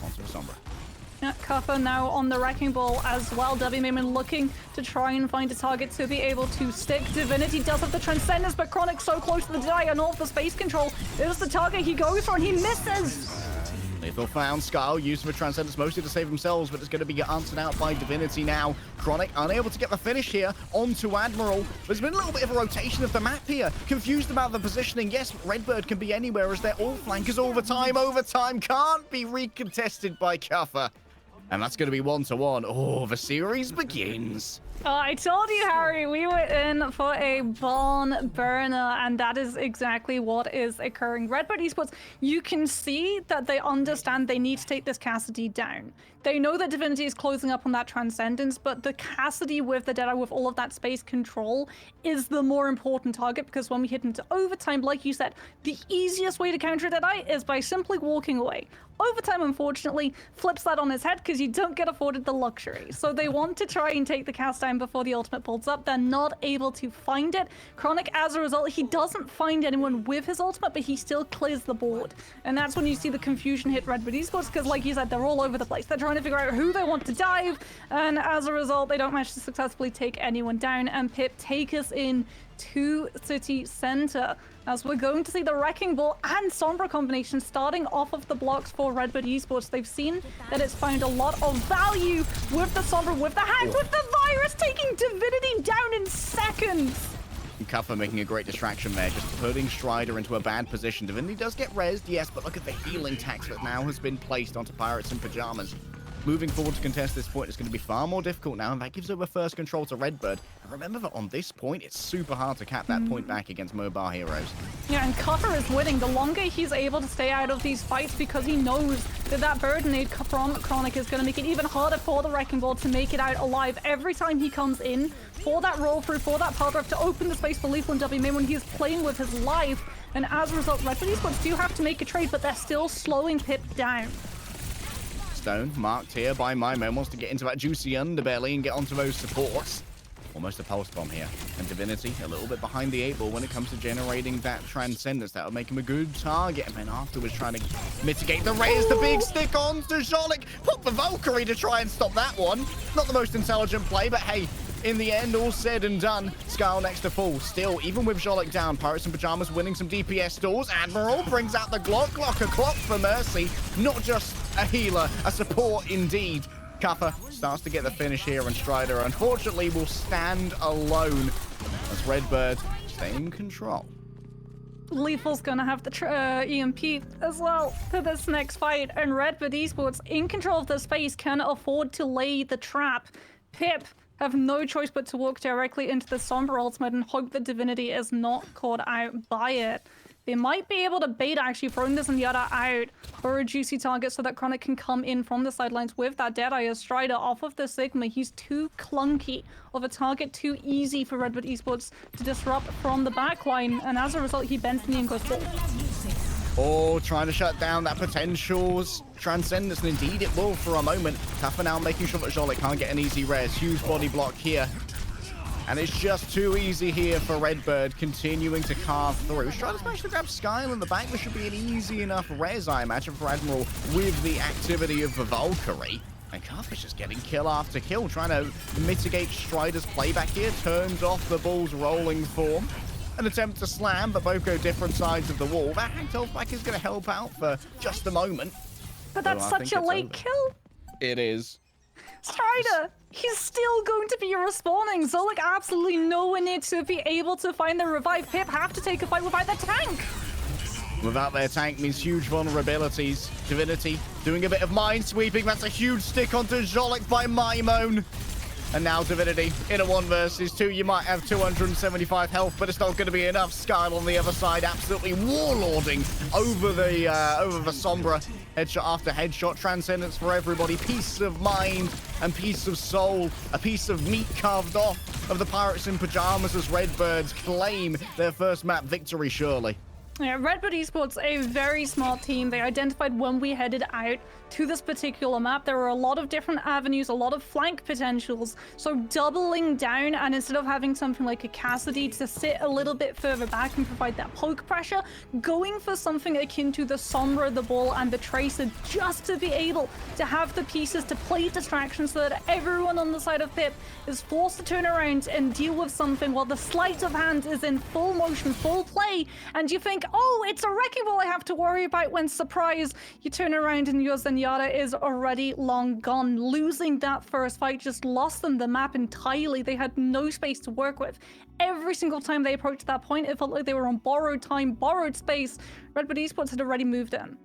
onto a Sombra. Kuffer now on the Wrecking Ball as well. W Maiman looking to try and find a target to be able to stick. Divinity does have the Transcendence, but Chronic so close to the Deadeye and all of the space control. It is the target he goes for and he misses. Lethal found. Skyle used for Transcendence mostly to save themselves, but it's going to be answered out by Divinity now. Chronic unable to get the finish here onto Admiral. There's been a little bit of a rotation of the map here. Confused about the positioning. Yes, Redbird can be anywhere as they're all flankers all the time. Overtime can't be recontested by Kuffer. And that's going to be 1-1. Oh, the series begins. I told you, Harry, we were in for a barn burner, and that is exactly what is occurring. Redbird Esports, you can see that they understand they need to take this Cassidy down. They know that Divinity is closing up on that Transcendence, but the Cassidy with the Deadeye with all of that space control is the more important target, because when we hit into overtime, like you said, the easiest way to counter Deadeye is by simply walking away. Overtime, unfortunately, flips that on his head because you don't get afforded the luxury. So they want to try and take the cast down before the ultimate pulls up. They're not able to find it. Chronic, as a result, he doesn't find anyone with his ultimate, but he still clears the board. And that's when you see the confusion hit Redbird Esports, because like you said, they're all over the place. They're trying to figure out who they want to dive, and as a result, they don't manage to successfully take anyone down, and Pip take us in to City Center, as we're going to see the Wrecking Ball and Sombra combination starting off of the blocks for Redbird Esports. They've seen that it's found a lot of value with the Sombra, with the Hack, with the Virus, taking Divinity down in seconds. Kuffer making a great distraction there, just putting Strider into a bad position. Divinity does get rezzed, yes, but look at the healing tax that now has been placed onto Pirates in Pajamas. moving forward to contest this point is going to be far more difficult now, and that gives over first control to Redbird. And remember that on this point, it's super hard to cap that point back against mobile heroes. Yeah, and Cutter is winning. The longer he's able to stay out of these fights, because he knows that that bird nade from Chronic is going to make it even harder for the Wrecking Ball to make it out alive. Every time he comes in for that roll through, for that power drive to open the space for Lethal and W Main when he's playing with his life. And as a result, Red Bull Esports do have to make a trade, but they're still slowing Pip down. Stone, marked here by Mimo, wants to get into that juicy underbelly and get onto those supports. Almost a pulse bomb here. And Divinity a little bit behind the 8 ball when it comes to generating that Transcendence. That would make him a good target. And then afterwards trying to mitigate the raise, the big stick on to Jolik. Pop the Valkyrie to try and stop that one. Not the most intelligent play, but hey, in the end, all said and done, Skull next to full. Still, even with Jolik down, Pirates in Pajamas winning some DPS stalls. Admiral brings out the Glock. Glock a clock for Mercy. Not just a healer, a support indeed. Kuffer starts to get the finish here, and Strider, unfortunately, will stand alone as Redbird stay in control. Lethal's gonna have the EMP as well for this next fight, and Redbird Esports, in control of the space, can afford to lay the trap. Pip have no choice but to walk directly into the Sombra ultimate and hope that Divinity is not caught out by it. They might be able to bait, actually, throwing this Zenyatta out for a juicy target so that Chronic can come in from the sidelines with that Deadeye as Strider off of the Sigma. He's too clunky of a target, too easy for Redbird Esports to disrupt from the backline, and as a result, he bends the knee and goes full. Oh, trying to shut down that potential's Transcendence, and indeed it will for a moment. Tougher now making sure that Jolik can't get an easy res. Huge body block here. And it's just too easy here for Redbird, continuing to carve through. He's trying to manage to grab Skyle in the back. This should be an easy enough res, I imagine, for Admiral with the activity of the Valkyrie. And Carfish just getting kill after kill, trying to mitigate Strider's playback here. Turns off the ball's rolling form. An attempt to slam, but both go different sides of the wall. That hacked health back is going to help out for just a moment. But that's such a late kill. It is. Strider, he's still going to be respawning. Zolik absolutely nowhere near to be able to find the revive. Pip have to take a fight without the tank. Without their tank means huge vulnerabilities. Divinity doing a bit of mind sweeping. That's a huge stick onto Jolik by Mimone. And now Divinity in a 1 versus 2. You might have 275 health, but it's not going to be enough. Skyle on the other side, absolutely warlording over the Sombra. Headshot after headshot. Transcendence for everybody. Peace of mind and peace of soul. A piece of meat carved off of the Pirates in Pajamas as Redbirds claim their first map victory, surely. Yeah, Redbird Esports, a very smart team. They identified when we headed out to this particular map, there were a lot of different avenues, a lot of flank potentials. So doubling down, and instead of having something like a Cassidy to sit a little bit further back and provide that poke pressure, going for something akin to the Sombra, the Ball, and the Tracer, just to be able to have the pieces to play distractions so that everyone on the side of Pip is forced to turn around and deal with something while the sleight of hand is in full motion, full play, and you think, oh, it's a Wrecking Ball I have to worry about, when surprise, you turn around and your Zenyatta is already long gone. Losing that first fight just lost them the map entirely. They had no space to work with. Every single time they approached that point, it felt like they were on borrowed time, borrowed space. Redbird Esports had already moved in.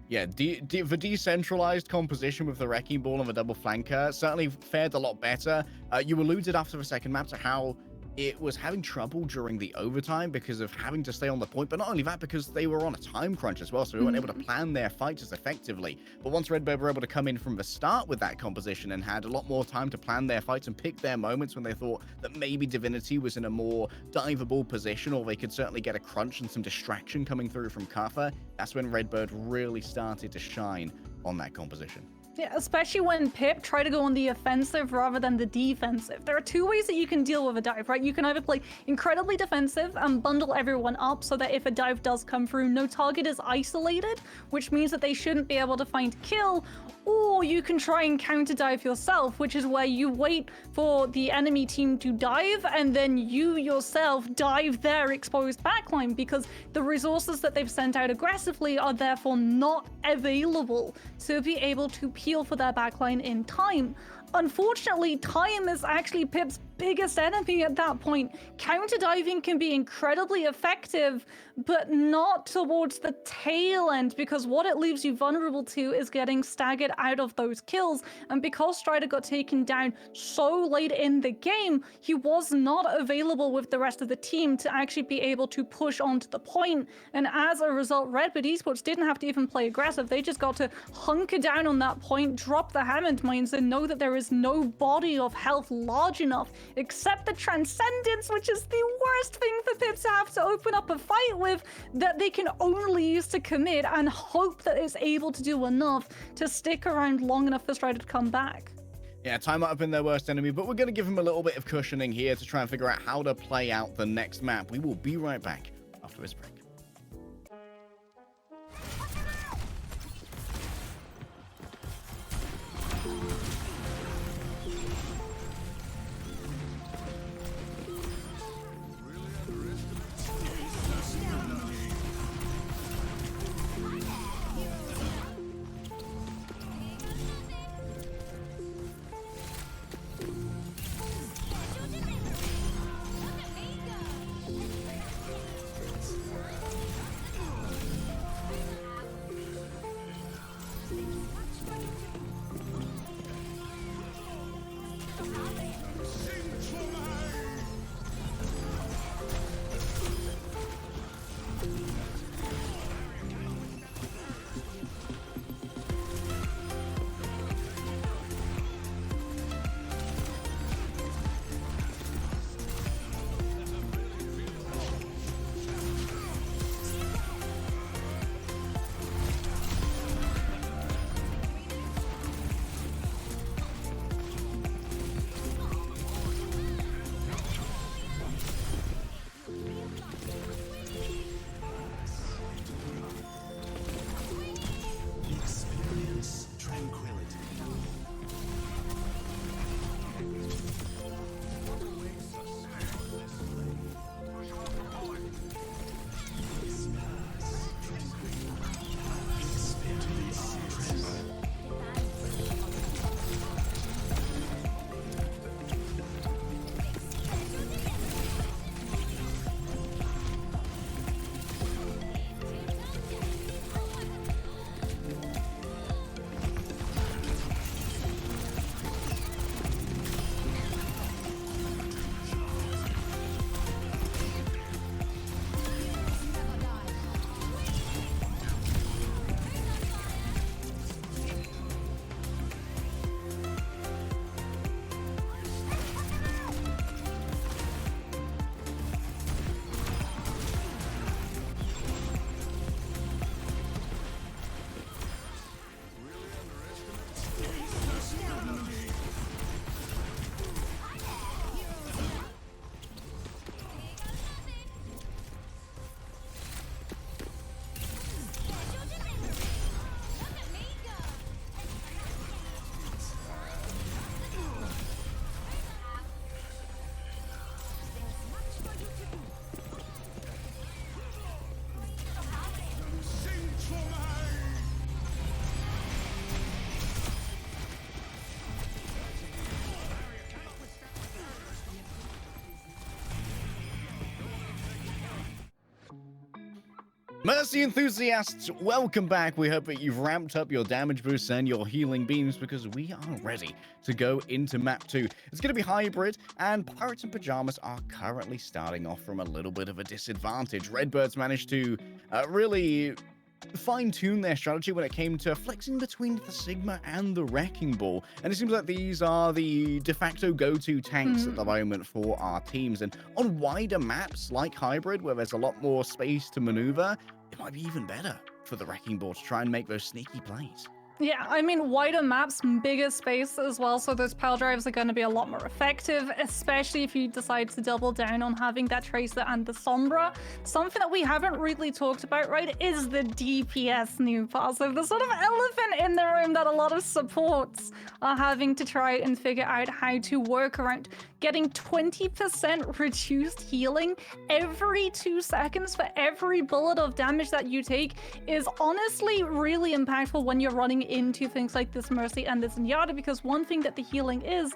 Yeah, the decentralized composition with the Wrecking Ball and the double flanker certainly fared a lot better. You alluded after the second map to how it was having trouble during the overtime because of having to stay on the point, but not only that, because they were on a time crunch as well, so they weren't able to plan their fights as effectively. But once Redbird were able to come in from the start with that composition and had a lot more time to plan their fights and pick their moments when they thought that maybe Divinity was in a more diveable position, or they could certainly get a crunch and some distraction coming through from Kaffa, that's when Redbird really started to shine on that composition. Yeah, especially when Pip tried to go on the offensive rather than the defensive. There are two ways that you can deal with a dive, right? You can either play incredibly defensive and bundle everyone up so that if a dive does come through, no target is isolated, which means that they shouldn't be able to find kill, or you can try and counter dive yourself, which is where you wait for the enemy team to dive and then you yourself dive their exposed backline, because the resources that they've sent out aggressively are therefore not available to be able to heal for their backline in time. Unfortunately, time is actually Pip's biggest enemy at that point. Counter diving can be incredibly effective, but not towards the tail end, because what it leaves you vulnerable to is getting staggered out of those kills. And because Strider got taken down so late in the game, he was not available with the rest of the team to actually be able to push onto the point. And as a result, Redbird Esports didn't have to even play aggressive. They just got to hunker down on that point, drop the Hammond mines, and know that there is no body of health large enough, except the Transcendence, which is the worst thing for Pip to have to open up a fight with, that they can only use to commit and hope that it's able to do enough to stick around long enough for Strider to come back. Yeah, time might have been their worst enemy, but we're going to give him a little bit of cushioning here to try and figure out how to play out the next map. We will be right back after this break. Mercy enthusiasts, welcome back. We hope that you've ramped up your damage boosts and your healing beams, because we are ready to go into map 2. It's going to be hybrid, and Pirates and Pajamas are currently starting off from a little bit of a disadvantage. Redbirds managed to really fine-tune their strategy when it came to flexing between the Sigma and the Wrecking Ball, and it seems like these are the de facto go-to tanks at the moment for our teams. And on wider maps like hybrid, where there's a lot more space to maneuver, it might be even better for the Wrecking Ball to try and make those sneaky plays. Yeah, I mean, wider maps, bigger space as well, so those power drives are going to be a lot more effective, especially if you decide to double down on having that Tracer and the Sombra. Something that we haven't really talked about, right, is the DPS new pass. So the sort of elephant in the room that a lot of supports are having to try and figure out how to work around. getting 20% reduced healing every 2 seconds for every bullet of damage that you take is honestly really impactful when you're running into things like this Mercy and this Zenyatta, because one thing that the healing is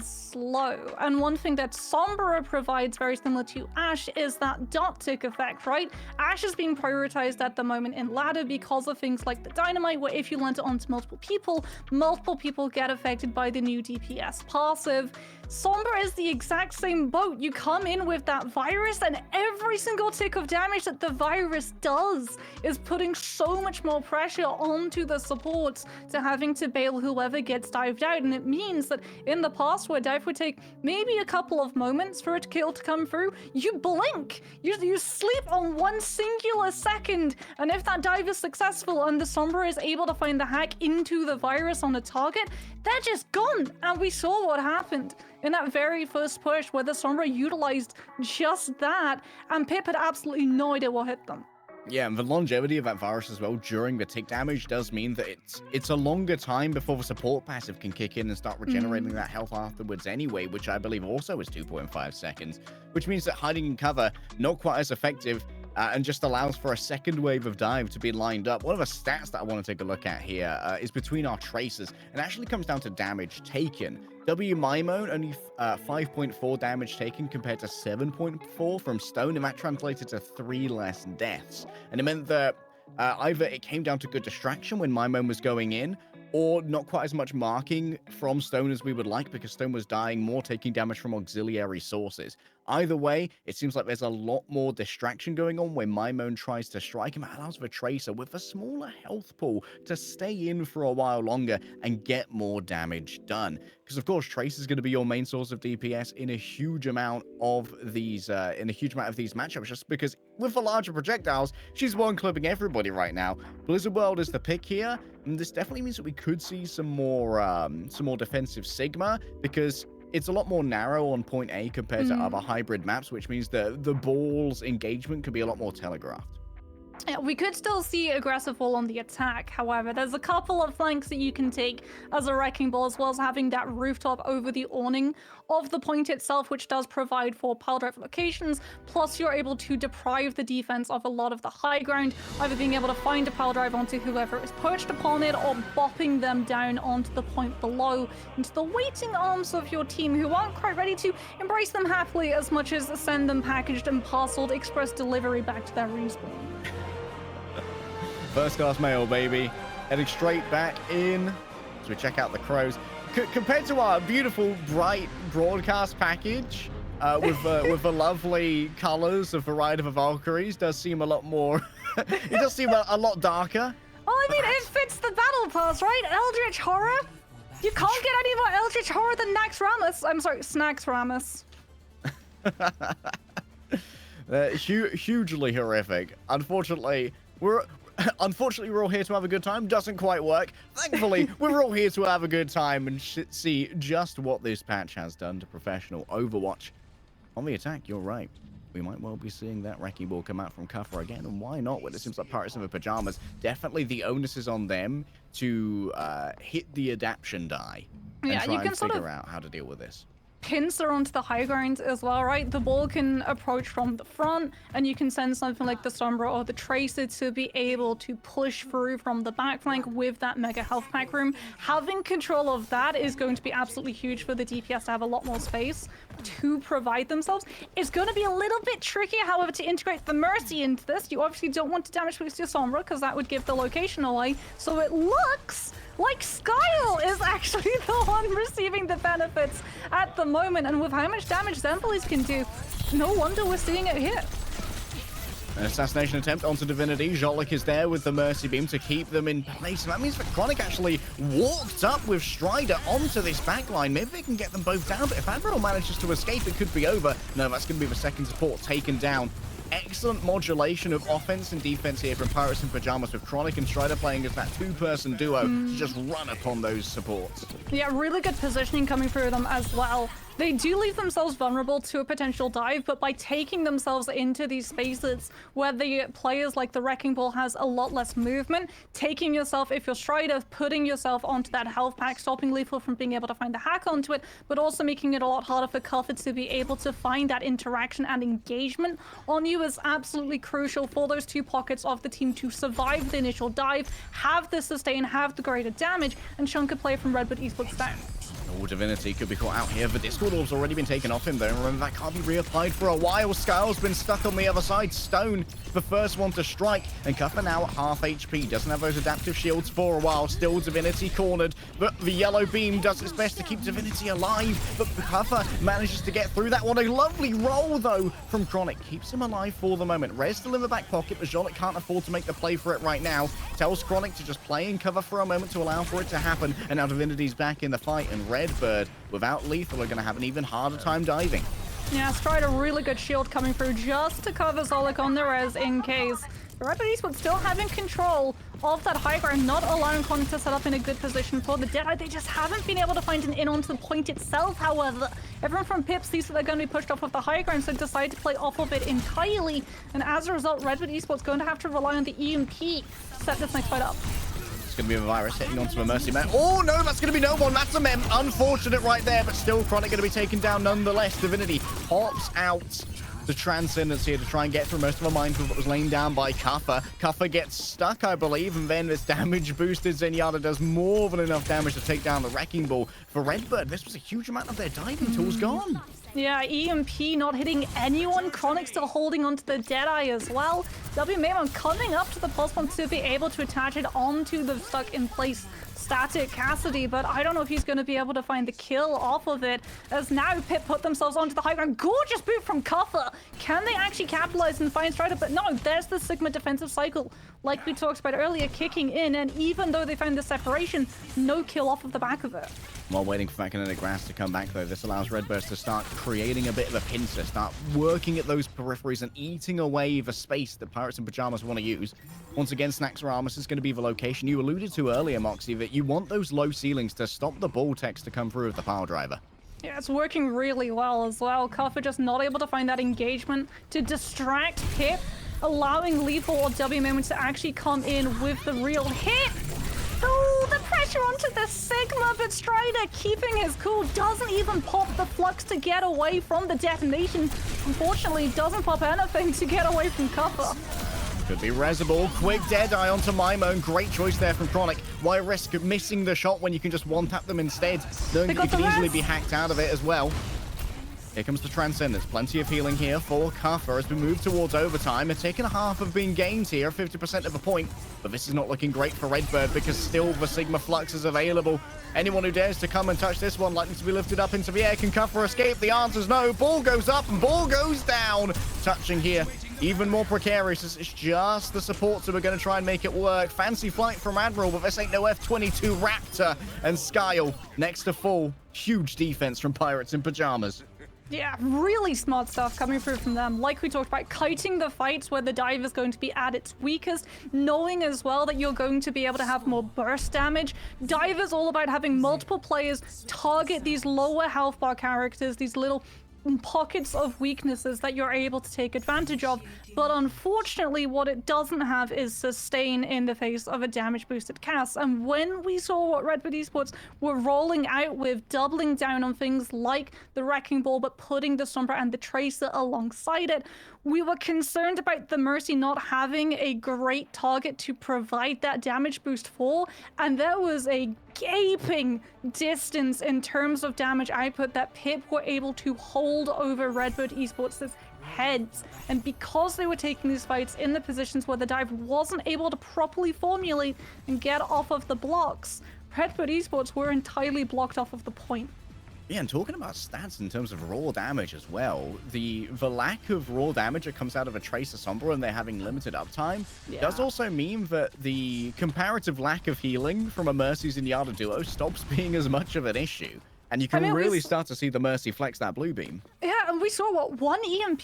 slow. And one thing that Sombra provides, very similar to Ashe, is that dot tick effect, right? Ashe is being prioritized at the moment in ladder because of things like the dynamite, where if you land it onto multiple people get affected by the new DPS passive. Sombra is the exact same boat. You come in with that virus, and every single tick of damage that the virus does is putting so much more pressure onto the supports to having to bail whoever gets dived out. And it means that in the past, where dive would take maybe a couple of moments for a kill to come through, you blink. You sleep on one singular second, and if that dive is successful and the Sombra is able to find the hack into the virus on a target, they're just gone. And we saw what happened in that very first push, where the Sombra utilized just that, and Pip had absolutely no idea what hit them. Yeah, and the longevity of that virus as well during the tick damage does mean that it's a longer time before the support passive can kick in and start regenerating that health afterwards anyway, which I believe also is 2.5 seconds, which means that hiding in cover, not quite as effective, and just allows for a second wave of dive to be lined up. One of the stats that I want to take a look at here is between our tracers, and actually comes down to damage taken. W Mimone, only 5.4 damage taken compared to 7.4 from Stone, and that translated to 3 less deaths. And it meant that either it came down to good distraction when Mimone was going in, or not quite as much marking from Stone as we would like, because Stone was dying more, taking damage from auxiliary sources. Either way, it seems like there's a lot more distraction going on when Mimone tries to strike him. It allows the Tracer with a smaller health pool to stay in for a while longer and get more damage done. Because of course, Tracer is going to be your main source of DPS in a huge amount of these matchups, just because with the larger projectiles, she's one clipping everybody right now. Blizzard World is the pick here, and this definitely means that we could see some more defensive Sigma, because it's a lot more narrow on point A compared to other hybrid maps, which means the ball's engagement could be a lot more telegraphed. Yeah, we could still see aggressive wall on the attack. However, there's a couple of flanks that you can take as a wrecking ball, as well as having that rooftop over the awning of the point itself, which does provide for pile drive locations. Plus, you're able to deprive the defense of a lot of the high ground, either being able to find a pile drive onto whoever is perched upon it, or bopping them down onto the point below, into the waiting arms of your team, who aren't quite ready to embrace them happily as much as send them packaged and parceled express delivery back to their respawn. First class mail, baby. Heading straight back in as we check out the crows. Compared to our beautiful, bright broadcast package with the lovely colors of the Ride of the Valkyries, does seem a lot more... it does seem a lot darker. Well, I mean, it fits the battle pass, right? Eldritch Horror? You can't get any more Eldritch Horror than Nax Ramus. I'm sorry, Snax Ramus. Hugely horrific. Unfortunately, we're all here to have a good time. Doesn't quite work. Thankfully, we're all here to have a good time and see just what this patch has done to professional Overwatch. On the attack, you're right. We might well be seeing that wrecking ball come out from cover again, and why not? When it seems like Pirates in the Pajamas, definitely the onus is on them to hit the adaption die and try and figure out how to deal with this. Pincer onto the high ground as well, right? The ball can approach from the front, and you can send something like the Sombra or the Tracer to be able to push through from the back flank with that mega health pack room. Having control of that is going to be absolutely huge for the DPS to have a lot more space to provide themselves. It's going to be a little bit trickier, however, to integrate the Mercy into this. You obviously don't want to damage boost your Sombra, because that would give the location away. So it looks like Skyle is actually the one receiving the benefits at the moment, and with how much damage Zempolis can do, no wonder we're seeing it here. An assassination attempt onto Divinity. Jolik is there with the Mercy Beam to keep them in place. And that means that Chronic actually walked up with Strider onto this backline. Maybe they can get them both down, but if Admiral manages to escape, it could be over. No, that's going to be the second support taken down. Excellent modulation of offense and defense here from Pirates in Pajamas, with Chronic and Strider playing as that two-person duo to just run upon those supports. Yeah, really good positioning coming through them as well. they do leave themselves vulnerable to a potential dive, but by taking themselves into these spaces where the players like the Wrecking Ball has a lot less movement, taking yourself, if you're Strider, putting yourself onto that health pack, stopping Lethal from being able to find the hack onto it, but also making it a lot harder for Cufford to be able to find that interaction and engagement on you is absolutely crucial for those two pockets of the team to survive the initial dive, have the sustain, have the greater damage, and chunk a play from Redwood Esports down. Oh, Divinity could be caught out here. The Discord Orb's already been taken off him, though. Remember, that can't be reapplied for a while. Skyle's been stuck on the other side. Stone, the first one to strike. And Cuffer now at half HP. Doesn't have those adaptive shields for a while. Still Divinity cornered. But the yellow beam does its best to keep Divinity alive. But Cuffer manages to get through that one. A lovely roll, though, from Chronic. Keeps him alive for the moment. Red's still in the back pocket, but Jonic can't afford to make the play for it right now. Tells Chronic to just play and cover for a moment to allow for it to happen. And now Divinity's back in the fight. And Redbird, without Lethal, are going to have an even harder time diving. Yeah, Strider, really good shield coming through just to cover Zolik on the res in case. The Redwood Esports still having control of that high ground, not allowing Chronic to set up in a good position for the Deadeye. They just haven't been able to find an in onto the point itself, however. Everyone from Pip sees that they're going to be pushed off of the high ground, so decide to play off of it entirely. And as a result, Redwood Esports going to have to rely on the EMP to set this next fight up. It's going to be a virus hitting onto a Mercy Man. Oh, no, that's going to be no one. That's a mem. Unfortunate right there, but still Chronic going to be taken down nonetheless. Divinity hops out the Transcendence here to try and get through most of a minefield that was laying down by Cuffer. Cuffer gets stuck, I believe, and then this damage boosted Zenyatta does more than enough damage to take down the Wrecking Ball. For Redbird, this was a huge amount of their diving tools gone. Yeah, EMP not hitting anyone. Chronic still holding onto the Deadeye as well. WMAMon coming up to the pulse bomb to be able to attach it onto the stuck in place static Cassidy, but I don't know if he's going to be able to find the kill off of it, as now Pip put themselves onto the high ground. Gorgeous boot from Cuffer. Can they actually capitalize and find Strider? But no, there's the Sigma defensive cycle, like we talked about earlier, kicking in, and even though they found the separation, no kill off of the back of it. While waiting for that kinetic grass to come back, though, this allows Redburst to start creating a bit of a pincer, start working at those peripheries and eating away the space that Pirates in Pajamas want to use. Once again, Snacks Aramis is going to be the location you alluded to earlier, Moxie, that you want those low ceilings to stop the ball text to come through with the pile driver. Yeah, it's working really well as well. Cuffer just not able to find that engagement to distract Pip, allowing Lethal or WMM to actually come in with the real hit. Oh, the pressure onto the Sigma, but Strider keeping his cool, doesn't even pop the flux to get away from the detonation. Unfortunately, doesn't pop anything to get away from Cuffer. Could be Resable. Quick Deadeye onto Mimone. Great choice there from Chronic. Why risk missing the shot when you can just one-tap them instead? Knowing that you can easily be hacked out of it as well. Here comes the Transcendence. Plenty of healing here for Cuffer as we move towards overtime. A tick and a half have been gained here, 50% of a point. But this is not looking great for Redbird because still the Sigma Flux is available. Anyone who dares to come and touch this one likely to be lifted up into the air. Can Cuffer escape? The answer's no. Ball goes up and ball goes down. Touching here. Even more precarious as it's just the supports who are going to try and make it work. Fancy flight from Admiral, but this ain't no F-22 Raptor. And Skyle next to full. Huge defense from Pirates in Pajamas. Yeah, really smart stuff coming through from them. Like we talked about, kiting the fights where the dive is going to be at its weakest, knowing as well that you're going to be able to have more burst damage. Dive is all about having multiple players target these lower health bar characters, these little pockets of weaknesses that you're able to take advantage of. But unfortunately, what it doesn't have is sustain in the face of a damage boosted cast. And when we saw what Redwood Esports were rolling out with, doubling down on things like the Wrecking Ball, but putting the Sombra and the Tracer alongside it, we were concerned about the Mercy not having a great target to provide that damage boost for. And there was a gaping distance in terms of damage output that Pip were able to hold over Redwood Esports' heads. And because they were taking these fights in the positions where the dive wasn't able to properly formulate and get off of the blocks, Redwood Esports were entirely blocked off of the point. Yeah, and talking about stats in terms of raw damage as well, the lack of raw damage that comes out of a Tracer Sombra and they're having limited uptime does also mean that the comparative lack of healing from a Mercy Zenyatta duo stops being as much of an issue. And you can really start to see the Mercy flex that blue beam. Yeah, and we saw, what, one EMP?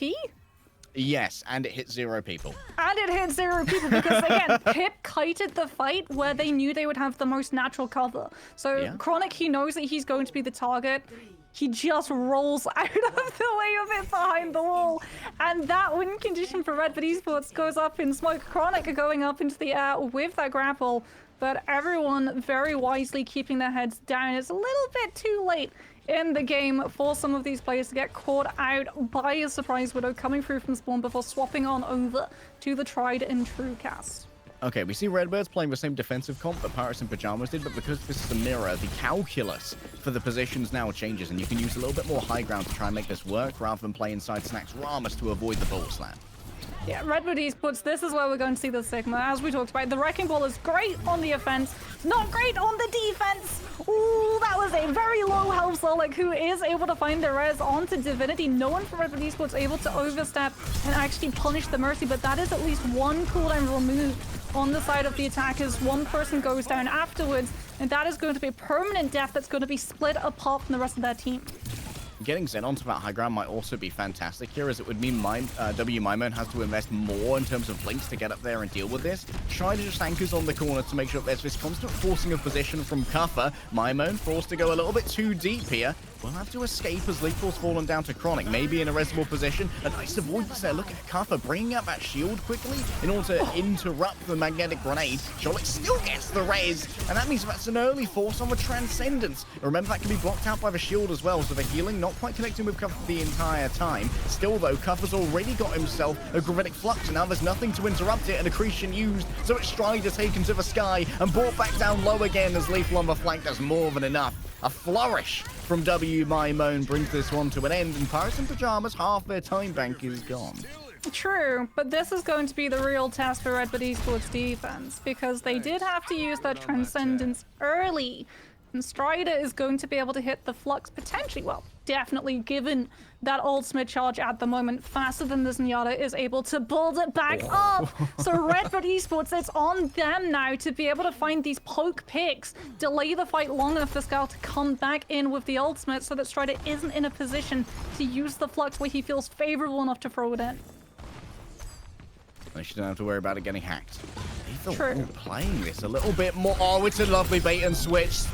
Yes, and it hit 0 people. And it hit 0 people because, again, Pip kited the fight where they knew they would have the most natural cover. So Chronic, he knows that he's going to be the target. he just rolls out of the way of it behind the wall. And that win condition for Redbird Esports goes up in smoke. Chronic going up into the air with that grapple, but everyone very wisely keeping their heads down. It's a little bit too late in the game for some of these players to get caught out by a surprise Widow coming through from spawn before swapping on over to the tried and true cast. Okay, we see Redbirds playing the same defensive comp that Pirates in Pajamas did, but because this is a mirror, the calculus for the positions now changes, and you can use a little bit more high ground to try and make this work rather than play inside Snack's Ramus to avoid the ball slam. Yeah, Redbird Esports, this is where we're going to see the Sigma. As we talked about, the Wrecking Ball is great on the offense, not great on the defense. Ooh, that was a very low health Zolik who is able to find the res onto Divinity. No one from Redbird Esports able to overstep and actually punish the Mercy, but that is at least one cooldown removed on the side of the attackers. One person goes down afterwards, and that is going to be a permanent death that's going to be split apart from the rest of their team. Getting Zen onto that high ground might also be fantastic here, as it would mean W Mimon has to invest more in terms of links to get up there and deal with this. Try to just anchors on the corner to make sure that there's this constant forcing of position from Kuffer. Mimon forced to go a little bit too deep here. We'll have to escape as Lethal's fallen down to Chronic, maybe in a resible position. A nice avoidance there. Look at Kuffer bringing up that shield quickly in order to interrupt the magnetic grenade. Jolik still gets the res, and that means that's an early force on the Transcendence. Remember, that can be blocked out by the shield as well, so the healing not quite connecting with Kuffer the entire time. Still, though, Kuffer's already got himself a Gravitic Flux, and now there's nothing to interrupt it, and accretion used, so it's Strider taken to the sky and brought back down low again as Lethal on the flank does more than enough. A flourish from W Mimon brings this one to an end, and Pirates in Pajamas, half their time bank is gone. True, but this is going to be the real test for Redbird Esports defense, because they did have to use that Transcendence early. And Strider is going to be able to hit the Flux potentially, well, definitely given that ultimate charge at the moment, faster than the Zenyatta is able to build it back up. So Redbird Esports, it's on them now to be able to find these poke picks, delay the fight long enough for Scout to come back in with the ultimate so that Strider isn't in a position to use the Flux where he feels favorable enough to throw it in. She don't have to worry about it getting hacked. True. Playing this a little bit more. Oh, it's a lovely bait and switch.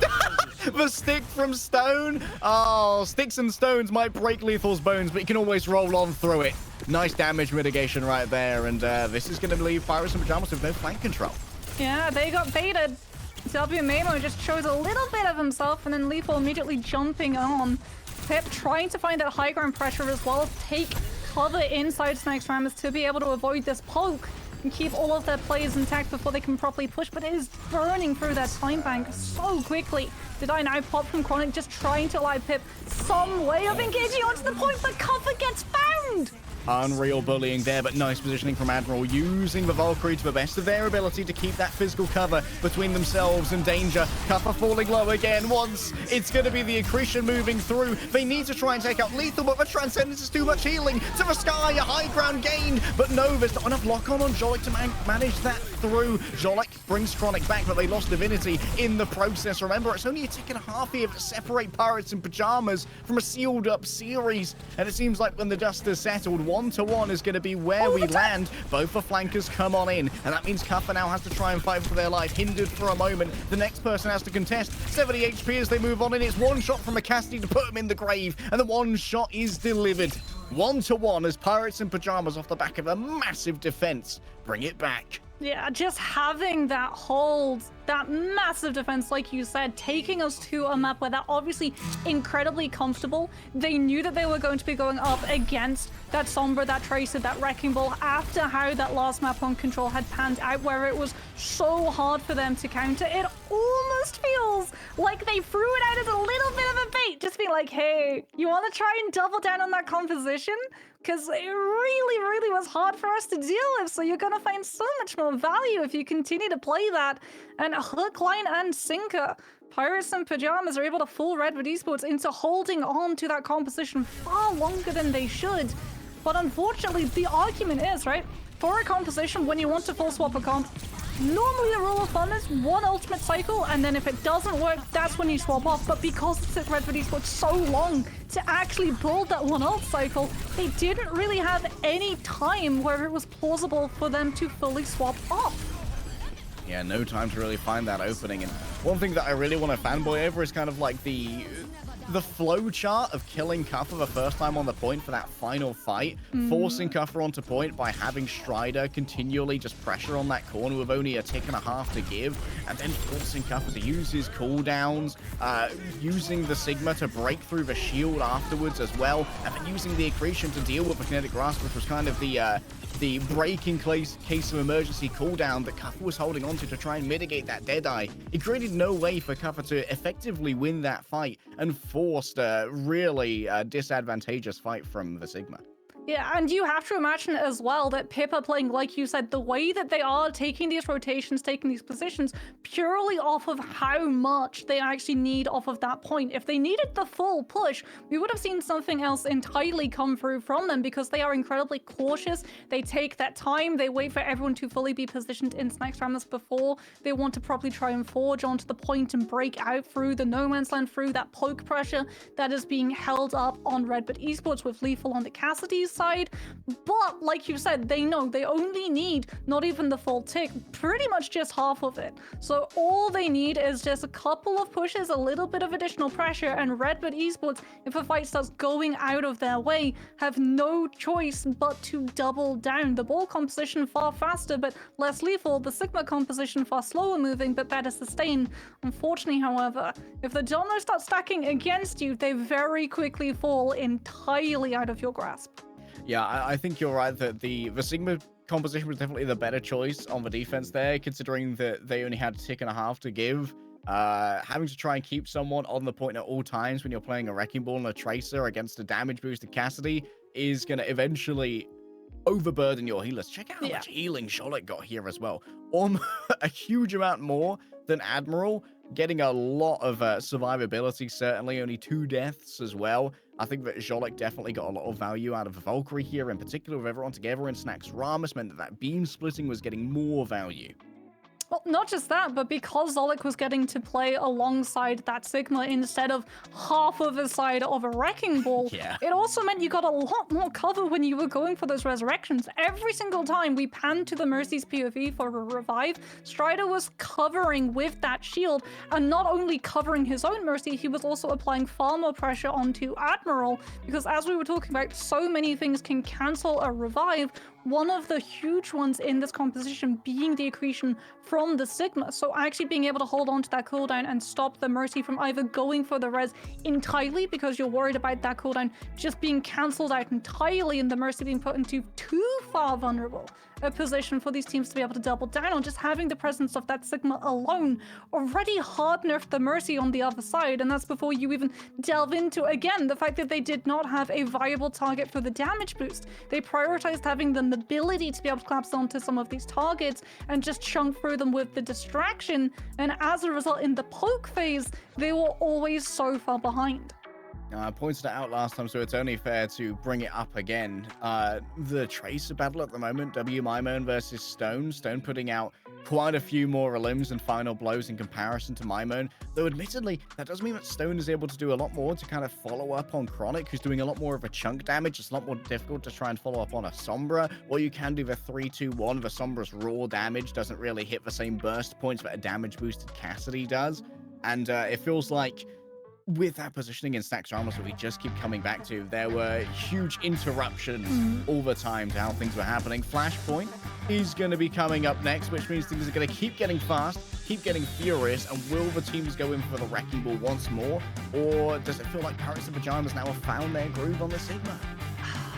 The stick from Stone. Oh, sticks and stones might break Lethal's bones, but you can always roll on through it. Nice damage mitigation right there, and this is going to leave Pirates in Pajamas with no flank control. Yeah, they got baited. W Mamo just shows a little bit of himself, and then Lethal immediately jumping on. Pip trying to find that high ground pressure as well as take cover inside Snake's Ramus to be able to avoid this poke and keep all of their players intact before they can properly push, but it is burning through their time bank so quickly. Did I now pop from Chronic just trying to allow Pip some way of engaging onto the point, but cover gets found! Unreal bullying there, but nice positioning from Admiral, using the Valkyrie to the best of their ability to keep that physical cover between themselves and danger. Kuffer falling low again once. It's going to be the accretion moving through. They need to try and take out Lethal, but the Transcendence is too much healing. To the sky, a high ground gained, but no, there's not enough lock-on Jolik to manage that through. Jolik brings Chronic back, but they lost Divinity in the process. Remember, it's only a tick and a half here that separate Pirates in Pajamas from a sealed-up series, and it seems like when the dust has settled, 1-1 is going to be where we land. Both the flankers come on in, and that means Kuffer now has to try and fight for their life. Hindered for a moment. The next person has to contest. 70 HP as they move on in. It's one shot from Skiesti to put him in the grave, and the one shot is delivered. 1-1 as Pirates in Pajamas off the back of a massive defense bring it back. Yeah, just having that hold, that massive defense, like you said, taking us to a map where they're obviously incredibly comfortable. They knew that they were going to be going up against that Sombra, that Tracer, that Wrecking Ball, after how that last map on Control had panned out, where it was so hard for them to counter. It almost feels like they threw it out as a little bit of a bait, just being like, hey, you want to try and double down on that composition? Because it really, really was hard for us to deal with, so you're going to find so much more value if you continue to play that. And hook, line, and sinker. Pirates in Pajamas are able to fool Redbird Esports into holding on to that composition far longer than they should. But unfortunately, the argument is, right, for a composition, when you want to full swap a comp, normally the rule of thumb is one ultimate cycle, and then if it doesn't work, that's when you swap off. But because it took Redbird Esports so long to actually build that one ult cycle, they didn't really have any time where it was plausible for them to fully swap off. Yeah, no time to really find that opening. And one thing that I really want to fanboy over is kind of like the the flow chart of killing Kuffer the first time on the point for that final fight, forcing Kuffer onto point by having Strider continually just pressure on that corner with only a tick and a half to give, and then forcing Kuffer to use his cooldowns, using the Sigma to break through the shield afterwards as well, and then using the accretion to deal with the kinetic grasp, which was kind of the breaking case of emergency cooldown that Kuffer was holding onto to try and mitigate that Deadeye. It created no way for Kuffer to effectively win that fight and forced a really disadvantageous fight from the Sigma. Yeah, and you have to imagine as well that Pip are playing, like you said, the way that they are taking these rotations, taking these positions, purely off of how much they actually need off of that point. If they needed the full push, we would have seen something else entirely come through from them because they are incredibly cautious. They take that time, they wait for everyone to fully be positioned in Snacks Ramos before they want to properly try and forge onto the point and break out through the no man's land, through that poke pressure that is being held up on Redbird Esports with Lethal on the Cassidy's side. But like you said, they know they only need not even the full tick, pretty much just half of it. So all they need is just a couple of pushes, a little bit of additional pressure, and Redbird Esports, if a fight starts going out of their way, have no choice but to double down. The ball composition far faster but less lethal, the Sigma composition far slower moving but better sustained. Unfortunately, however, if the dominoes start stacking against you, they very quickly fall entirely out of your grasp. Yeah, I think you're right that the Sigma composition was definitely the better choice on the defense there, considering that they only had a tick and a half to give. Having to try and keep someone on the point at all times when you're playing a Wrecking Ball and a Tracer against a damage boosted Cassidy is going to eventually overburden your healers. Check out how much healing Charlotte got here as well. A huge amount more than Admiral, getting a lot of survivability, certainly only 2 deaths as well. I think that Jolek definitely got a lot of value out of the Valkyrie here, in particular with everyone together in Snacks Ramus, meant that beam splitting was getting more value. Well, not just that, but because Zolik was getting to play alongside that Sigma instead of half of a side of a Wrecking Ball, it also meant you got a lot more cover when you were going for those resurrections. Every single time we panned to the Mercy's POV for a revive, Strider was covering with that shield, and not only covering his own Mercy, he was also applying far more pressure onto Admiral, because as we were talking about, so many things can cancel a revive, one of the huge ones in this composition being the accretion from the Sigma. So actually being able to hold on to that cooldown and stop the Mercy from either going for the res entirely because you're worried about that cooldown just being cancelled out entirely and the Mercy being put into too far vulnerable a position for these teams to be able to double down on. Just having the presence of that Sigma alone already hard nerfed the Mercy on the other side, and that's before you even delve into, again, the fact that they did not have a viable target for the damage boost. They prioritized having the ability to be able to collapse onto some of these targets and just chunk through them with the distraction, and as a result, in the poke phase, they were always so far behind. I pointed it out last time, so it's only fair to bring it up again. The Tracer battle at the moment, W Mimone versus Stone. Stone putting out quite a few more limbs and final blows in comparison to Mimone. Though admittedly, that does mean that Stone is able to do a lot more to kind of follow up on Chronic, who's doing a lot more of a chunk damage. It's a lot more difficult to try and follow up on a Sombra. Or you can do the 3-2-1. The Sombra's raw damage doesn't really hit the same burst points that a damage boosted Cassidy does. And it feels like with that positioning in Snacks Ramos that we just keep coming back to, there were huge interruptions all the time to how things were happening. Flashpoint is going to be coming up next, which means things are going to keep getting fast, keep getting furious, and will the teams go in for the Wrecking Ball once more? Or does it feel like Parrots and Pajamas now have found their groove on the Sigma?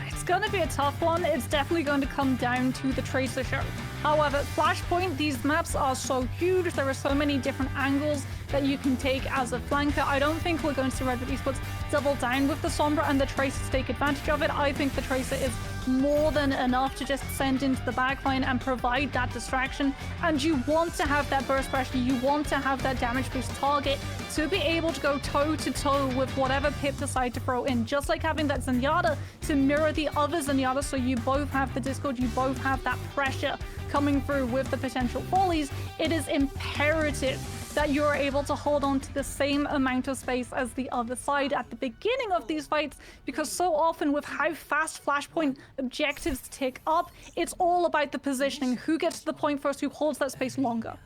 It's going to be a tough one. It's definitely going to come down to the Tracer show. However, Flashpoint, these maps are so huge. There are so many different angles that you can take as a flanker. I don't think we're going to see Redbird Esports double down with the Sombra and the Tracer to take advantage of it. I think the Tracer is more than enough to just send into the backline and provide that distraction. And you want to have that burst pressure, you want to have that damage boost target to be able to go toe-to-toe with whatever Pip decide to throw in. Just like having that Zenyatta to mirror the other Zenyatta, so you both have the Discord, you both have that pressure coming through with the potential volleys. It is imperative that you're able to hold on to the same amount of space as the other side at the beginning of these fights, because so often with how fast Flashpoint objectives tick up, it's all about the positioning, who gets to the point first, who holds that space longer.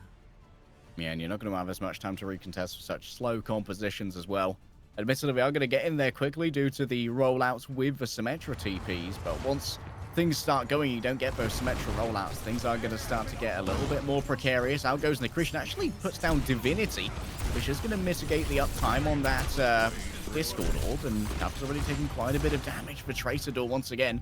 Yeah, and you're not going to have as much time to recontest with such slow compositions as well. Admittedly, we are going to get in there quickly due to the rollouts with the Symmetra TPs, but once things start going, you don't get those Symmetra rollouts, things are going to start to get a little bit more precarious. Out goes Christian, actually puts down Divinity, which is going to mitigate the uptime on that Discord Orb, and Kappa's already taking quite a bit of damage for Tracer once again.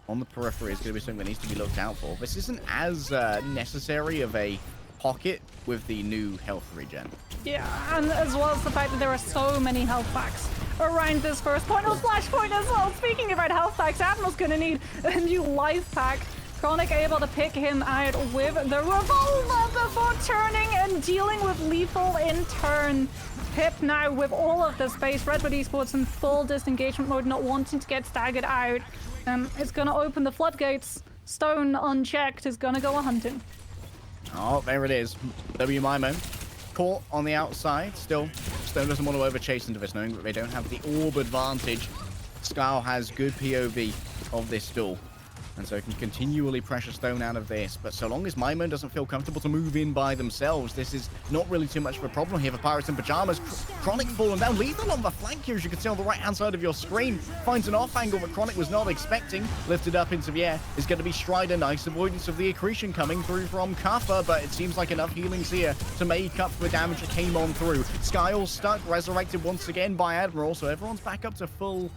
On the periphery is going to be something that needs to be looked out for. This isn't as necessary of a pocket with the new health regen. Yeah, and as well as the fact that there are so many health packs around this first point. Oh, Flashpoint as well. Speaking about health packs, Admiral's going to need a new life pack. Chronic able to pick him out with the revolver before turning and dealing with lethal in turn. Pip now with all of the space. Redwood Esports in full disengagement mode, not wanting to get staggered out. It's going to open the floodgates. Stone unchecked is going to go hunting. Oh, there it is. W Mimo caught on the outside. Still, Stone doesn't want to overchase into this, knowing that they don't have the orb advantage. Skyle has good POV of this duel, and so can continually pressure Stone out of this. But so long as Mimo doesn't feel comfortable to move in by themselves, this is not really too much of a problem here for Pirates in Pajamas. Chronic falling down. Lethal on the flank here, as you can see on the right-hand side of your screen. Finds an off angle that Chronic was not expecting. Lifted up into the air is going to be Strider. Nice avoidance of the accretion coming through from Kaffa, but it seems like enough healings here to make up for the damage that came on through. Skyle stuck, resurrected once again by Admiral, so everyone's back up to full.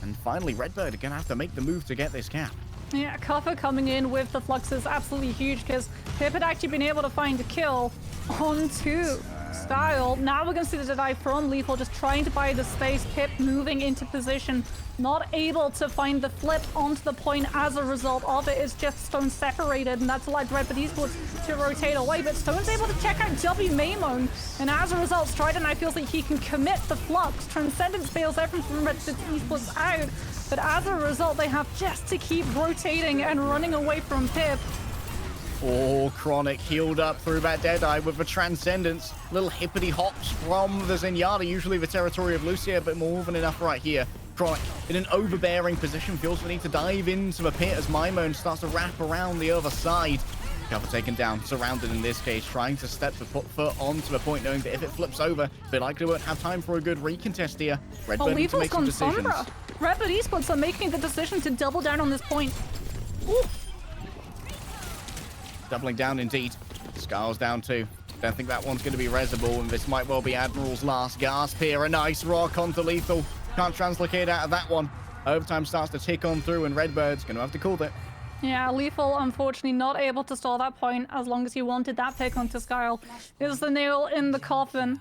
And finally, Redbird are going to have to make the move to get this cap. Yeah, Kaffa coming in with the flux is absolutely huge because Pip had actually been able to find a kill onto Style. Now we're going to see the deny from Lethal, just trying to buy the space. Pip moving into position, not able to find the flip onto the point as a result of it. It's just Stone separated, and that's allowed Redbird Esports to rotate away. But Stone's able to check out W Maimon, and as a result, Strider now feels like he can commit the flux. Transcendence bails everything from Redbird Esports out, but as a result, they have just to keep rotating and running away from Pip. Oh, Chronic healed up through that Deadeye with the Transcendence. Little hippity hops from the Zenyatta, usually the territory of Lucia, but more than enough right here. Chronic in an overbearing position, feels the need to dive into the pit as Mimone starts to wrap around the other side. Cover taken down, surrounded in this case, trying to step the foot onto the point, knowing that if it flips over, they likely won't have time for a good recontest here. Redbird needs to make some decisions. Redbird Esports are making the decision to double down on this point. Ooh. Doubling down indeed. Scar's down too. Don't think that one's going to be resable, and this might well be Admiral's last gasp here. A nice rock onto Lethal. Can't translocate out of that one. Overtime starts to tick on through, and Redbird's going to have to call it. Yeah, Lethal unfortunately not able to stall that point as long as he wanted that pick onto Skyle. Is the nail in the coffin.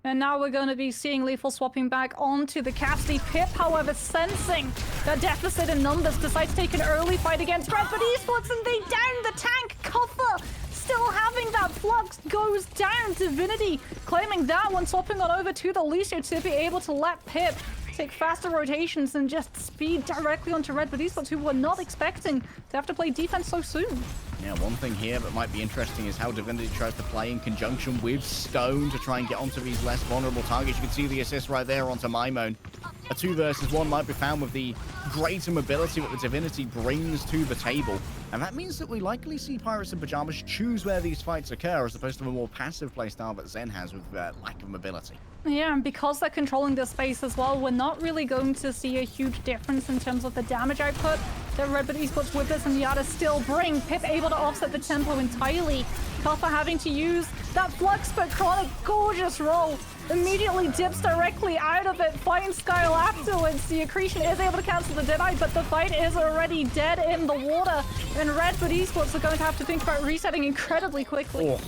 And now we're going to be seeing Lethal swapping back onto the Cassidy. Pip, however, sensing the deficit in numbers, decides to take an early fight against Redbird Esports, and they down the tank. Kuffer still having that flux goes down. Divinity claiming that one, swapping on over to the Lucio to be able to let Pip take faster rotations and just speed directly onto Redbird Esports, who were not expecting to have to play defense so soon. Yeah, one thing here that might be interesting is how Divinity tries to play in conjunction with Stone to try and get onto these less vulnerable targets. You can see the assist right there onto Mimone. A 2 versus 1 might be found with the greater mobility that the Divinity brings to the table. And that means that we likely see Pirates in Pajamas choose where these fights occur, as opposed to a more passive playstyle that Zen has with lack of mobility. Yeah, and because they're controlling the space as well, we're not really going to see a huge difference in terms of the damage output that Redbird Esports with this and Yada still bring. Pip able to offset the tempo entirely. Kaffa having to use that flux, but Chronic, gorgeous roll. Immediately dips directly out of it, finds Skyle afterwards. The accretion is able to cancel the Deadeye, but the fight is already dead in the water. And Redbird Esports are going to have to think about resetting incredibly quickly. Oh.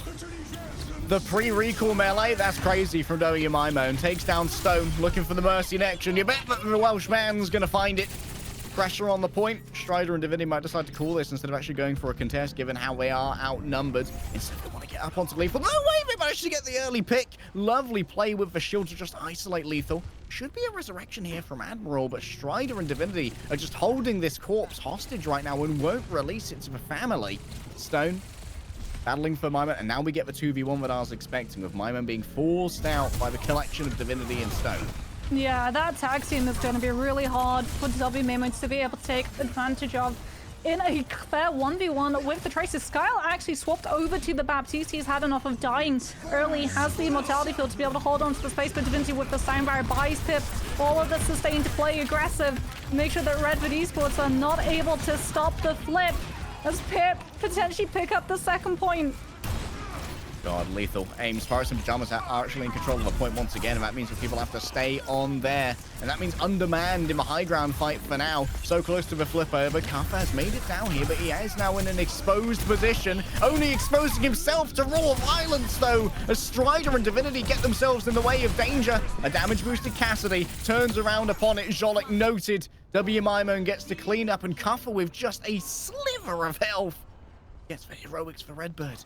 The pre-recall melee, that's crazy from W Mimone. Takes down Stone, looking for the Mercy next, and you bet that the Welsh man's going to find it. Pressure on the point. Strider and Divinity might decide to call this instead of actually going for a contest, given how they are outnumbered. Instead, they want to get up onto Lethal. No way, they managed to get the early pick. Lovely play with the shield to just isolate Lethal. Should be a resurrection here from Admiral, but Strider and Divinity are just holding this corpse hostage right now and won't release it to the family. Stone battling for Mimon, and now we get the 2v1 that I was expecting, with Mimon being forced out by the collection of Divinity and Stone. Yeah, that tag team is going to be really hard for W Maimon to be able to take advantage of. in a fair 1v1 with the Tracer. Skyle actually swapped over to the Baptiste. He's had enough of dying early, has the Immortality Field to be able to hold on to the space, but Divinity with the Sound Barrier buys Pip all of the sustain to play aggressive, make sure that Redwood Esports are not able to stop the flip as Pip potentially pick up the second point. God, lethal aims. Paris and Pajamas are actually in control of the point once again, and that means that people have to stay on there. And that means undermanned in the high ground fight for now. So close to the flip over. Kaffa has made it down here, but he is now in an exposed position, only exposing himself to raw violence, though, as Strider and Divinity get themselves in the way of danger. A damage-boosted Cassidy turns around upon it. Jolik noted. W. Mimon gets to clean up, and Kaffa with just a sliver of health gets the heroics for Redbird.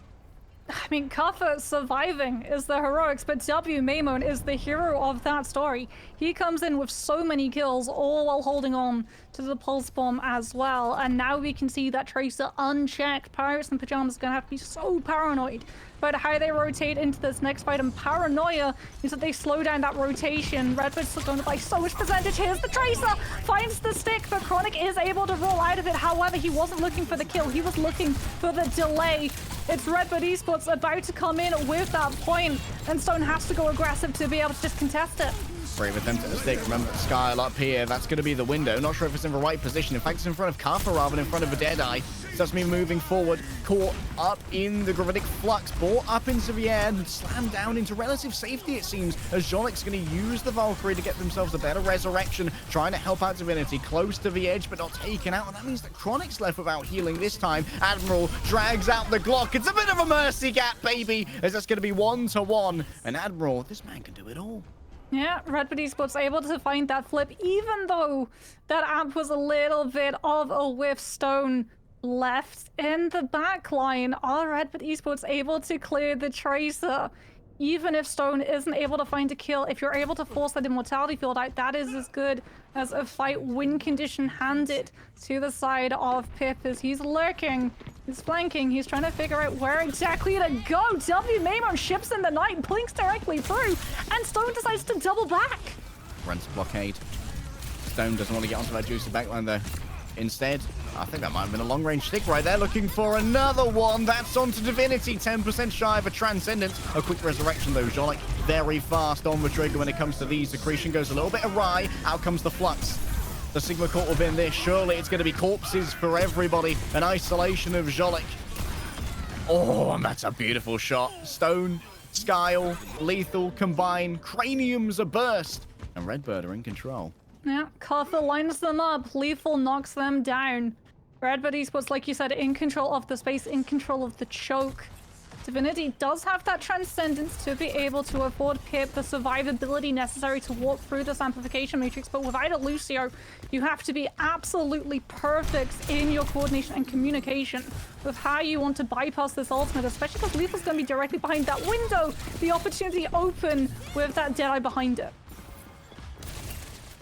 I mean, Kaffa surviving is the heroics, but W. Maimon is the hero of that story. He comes in with so many kills, all while holding on to the Pulse Bomb as well. And now we can see that Tracer unchecked. Pirates and Pajamas are going to have to be so paranoid about how they rotate into this next fight. And paranoia is that they slow down that rotation. Redbird's going to buy so much percentage. Here's the Tracer, finds the stick, but Chronic is able to roll out of it. However, he wasn't looking for the kill. He was looking for the delay. It's Redbird Esports about to come in with that point, and Stone has to go aggressive to be able to just contest it. Brave attempt at the stick. Remember, Skyle up here. That's going to be the window. Not sure if it's in the right position. In fact, it's in front of Kaffa rather than in front of a Deadeye. So that's me moving forward. Caught up in the gravitic flux. Brought up into the air and slammed down into relative safety, it seems, as Jolik's going to use the Valkyrie to get themselves a better resurrection. Trying to help out Divinity. Close to the edge, but not taken out. And that means that Chronic's left without healing this time. Admiral drags out the Glock. It's a bit of a mercy gap, baby, as that's going to be 1-1. And Admiral, this man can do it all. Yeah, Redbird Esports able to find that flip, even though that amp was a little bit of a whiff. Stone left in the back line. Are Redbird Esports able to clear the Tracer? Even if Stone isn't able to find a kill, if you're able to force that Immortality Field out, that is as good as a fight win condition handed to the side of Pip as he's lurking. He's flanking. He's trying to figure out where exactly to go. W. Maimon ships in the night, blinks directly through, and Stone decides to double back. Rents blockade. Stone doesn't want to get onto that juicy backline, though. Instead, I think that might have been a long-range stick right there, looking for another one. That's onto Divinity, 10% shy of a Transcendence. A quick resurrection, though. Jolik very fast on the trigger when it comes to these. Accretion goes a little bit awry. Out comes the Flux. The Sigma caught within this. Surely it's going to be corpses for everybody. An isolation of Jolik. Oh, and that's a beautiful shot. Stone, Skyle, lethal, combine. Craniums are burst. And Redbird are in control. Yeah, Kaffa lines them up. Lethal knocks them down. Redbird Esports, like you said, in control of the space, in control of the choke. Divinity does have that Transcendence to be able to afford Pip the survivability necessary to walk through this amplification matrix, but without a Lucio, you have to be absolutely perfect in your coordination and communication with how you want to bypass this ultimate, especially because Lethal's going to be directly behind that window. The opportunity open with that Deadeye behind it.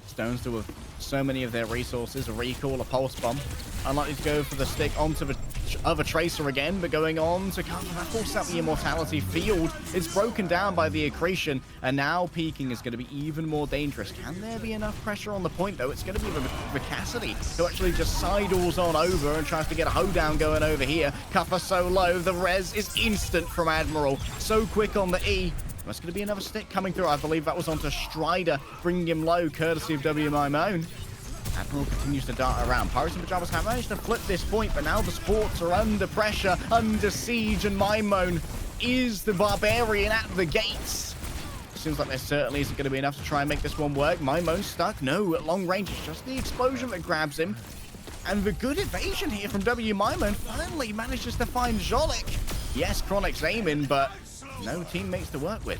Stones do with so many of their resources, a recall, a pulse bomb. Unlikely to go for the stick onto the other Tracer again, but going on to cover that force out the Immortality Field. It's broken down by the accretion, and now peeking is going to be even more dangerous. Can there be enough pressure on the point, though? It's going to be the Cassidy, who actually just sidles on over and tries to get a hoedown going over here. Kaffa so low, the res is instant from Admiral. So quick on the E. That's going to be another stick coming through. I believe that was onto Strider, bringing him low, courtesy of W. Mimon. Admiral continues to dart around. Pirates and Pajamas have managed to flip this point, but now the sports are under pressure, under siege, and Mimon is the barbarian at the gates. Seems like there certainly isn't going to be enough to try and make this one work. Mimon's stuck. No, at long range, it's just the explosion that grabs him. And the good evasion here from W. Mimon finally manages to find Jolik. Yes, Chronic's aiming, but no teammates to work with.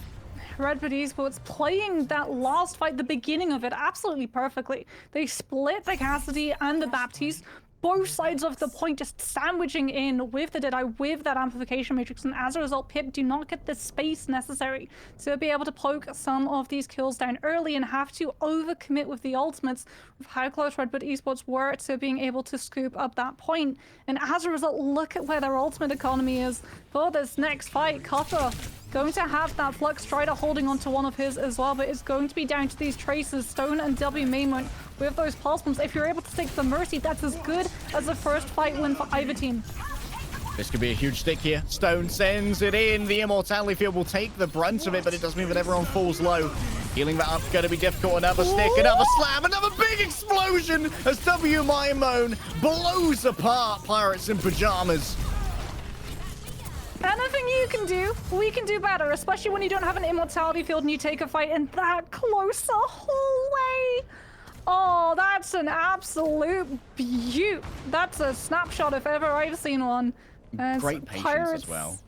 Redbird Esports playing that last fight, the beginning of it, absolutely perfectly. They split the Cassidy and the Baptiste, both sides of the point just sandwiching in with the Deadeye, with that amplification matrix, and as a result, Pip do not get the space necessary to be able to poke some of these kills down early and have to overcommit with the ultimates with how close Redbird Esports were to being able to scoop up that point. And as a result, look at where their ultimate economy is for this next fight. Kaffa Going to have that Flux Strider holding onto one of his as well, but it's going to be down to these Tracers, Stone and W Mainmon with those pulse bombs. If you're able to stick the Mercy, that's as good as the first fight win for either team. This could be a huge stick here. Stone sends it in. The Immortality Field will take the brunt of it, but it does mean that everyone falls low. Healing that up, going to be difficult. Another stick, another slam, another big explosion as W Mainmon blows apart Pirates in Pajamas. Anything you can do, we can do better, especially when you don't have an Immortality Field and you take a fight in that close the whole way. Oh, that's an absolute beaut. That's a snapshot if ever I've seen one. Great patience as well.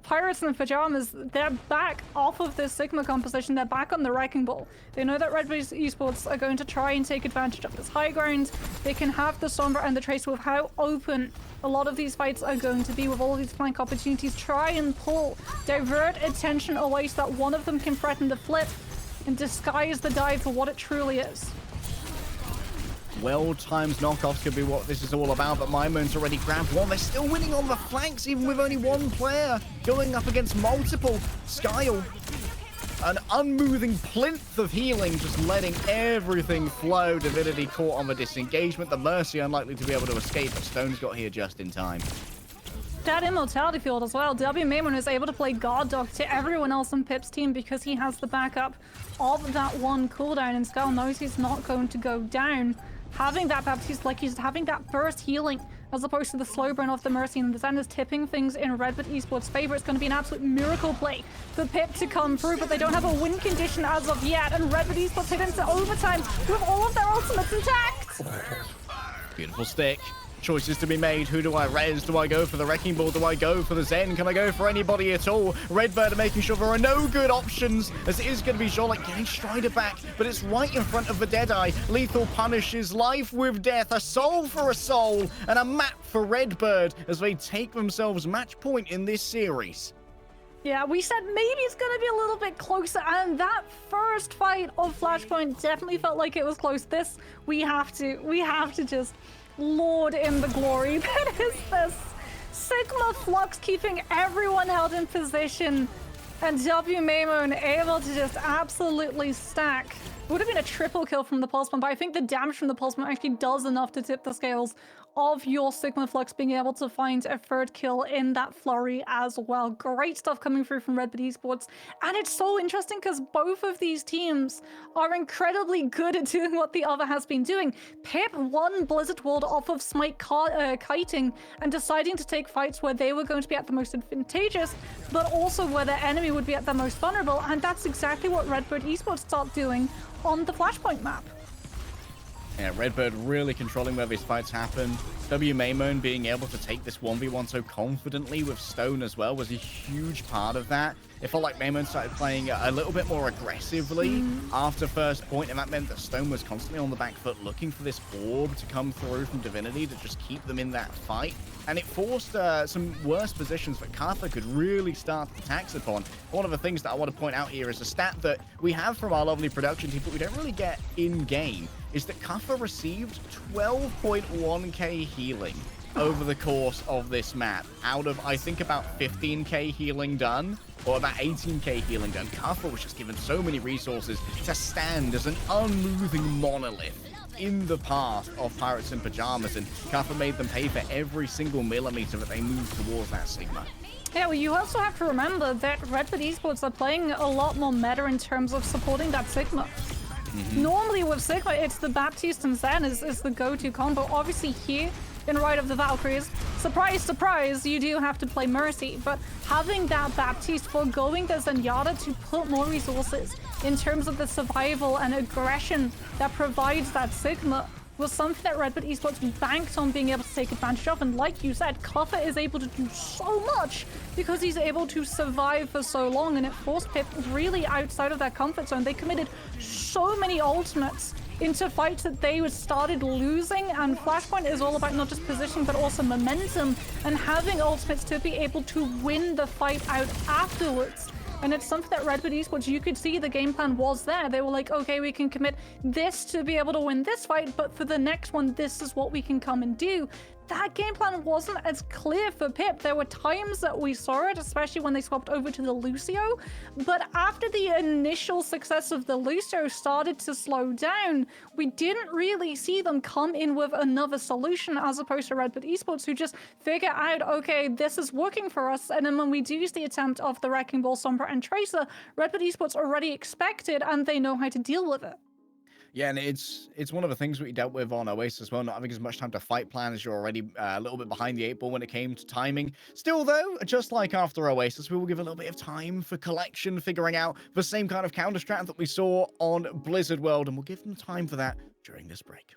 Pirates in Pajamas, they're back off of this Sigma composition. They're back on the Wrecking Ball. They know that Red Bull Esports are going to try and take advantage of this high ground. They can have the Sombra and the Tracer with how open a lot of these fights are going to be with all of these flank opportunities. Try and pull, divert attention away so that one of them can threaten the flip and disguise the dive for what it truly is. Well-timed knockoffs could be what this is all about, but Mainmon's already grabbed one. They're still winning on the flanks, even with only one player going up against multiple. Skyle, an unmoving plinth of healing, just letting everything flow. Divinity caught on the disengagement. The Mercy unlikely to be able to escape, but Stone's got here just in time. That Immortality Field as well. W Mainmon is able to play guard dog to everyone else on Pip's team because he has the backup of that one cooldown, and Skull knows he's not going to go down. Having that Baptiste, like he's having that burst healing as opposed to the slow burn of the Mercy, and the Zen is tipping things in Redwood Esports' favor. It's going to be an absolute miracle play for Pip to come through, but they don't have a win condition as of yet, and Redwood Esports hit into overtime with all of their ultimates intact. Beautiful stick. Choices to be made. Who do I res? Do I go for the Wrecking Ball? Do I go for the Zen? Can I go for anybody at all? Redbird are making sure there are no good options, as it is going to be Charlotte getting Strider back, but it's right in front of the Deadeye. Lethal punishes life with death, a soul for a soul, and a map for Redbird as they take themselves match point in this series. Yeah, we said maybe it's going to be a little bit closer, and that first fight of Flashpoint definitely felt like it was close. This, we have to just lord in the glory that is this. Sigma Flux keeping everyone held in position, and W Mainmon able to just absolutely stack. It would have been a triple kill from the Pulse Bomb, but I think the damage from the Pulse Bomb actually does enough to tip the scales of your Sigma Flux being able to find a third kill in that flurry as well. Great stuff coming through from Red Bull Esports. And it's so interesting because both of these teams are incredibly good at doing what the other has been doing. Pip won Blizzard World off of Smite kiting and deciding to take fights where they were going to be at the most advantageous, but also where their enemy would be at the most vulnerable. And that's exactly what Red Bull Esports start doing on the Flashpoint map. Yeah, Redbird really controlling where these fights happen. W Mainmon being able to take this 1v1 so confidently with Stone as well was a huge part of that. It felt like Mainmon started playing a little bit more aggressively after first point, and that meant that Stone was constantly on the back foot looking for this orb to come through from Divinity to just keep them in that fight. And it forced some worse positions that Kafka could really start to tax upon. One of the things that I want to point out here is a stat that we have from our lovely production team, but we don't really get in-game, is that Kafka received 12.1k healing over the course of this map, out of, I think, about 15k healing done, or about 18k healing done. Kafka was just given so many resources to stand as an unmoving monolith in the path of Pirates in Pajamas, and Kafka made them pay for every single millimeter that they moved towards that Sigma. Yeah, well, you also have to remember that Red Bull Esports are playing a lot more meta in terms of supporting that Sigma. Normally with Sigma, it's the Baptiste and Zen is the go-to combo. Obviously here, in Rite of the Valkyries, surprise, surprise, you do have to play Mercy, but having that Baptiste, foregoing the Zenyatta to put more resources in terms of the survival and aggression that provides that Sigma was something that Red Bull Esports banked on being able to take advantage of. And like you said, Kuffa is able to do so much because he's able to survive for so long, and it forced Pip really outside of their comfort zone. They committed so many ultimates into fights that they started losing, and Flashpoint is all about not just positioning but also momentum and having ultimates to be able to win the fight out afterwards. And it's something that Red Bull Esports, you could see the game plan was there. They were like, okay, we can commit this to be able to win this fight, but for the next one, this is what we can come and do. that game plan wasn't as clear for Pip. There were times that we saw it, especially when they swapped over to the Lucio, but after the initial success of the Lucio started to slow down, we didn't really see them come in with another solution as opposed to Redbird Esports, who just figure out, okay, this is working for us, and then when we do use the attempt of the Wrecking Ball, Sombra, and Tracer, Redbird Esports already expected and they know how to deal with it. Yeah, and it's one of the things we dealt with on Oasis as well, not having as much time to fight plan as you're already a little bit behind the 8 ball when it came to timing. Still, though, just like after Oasis, we will give a little bit of time for collection, figuring out the same kind of counter strat that we saw on Blizzard World, and we'll give them time for that during this break.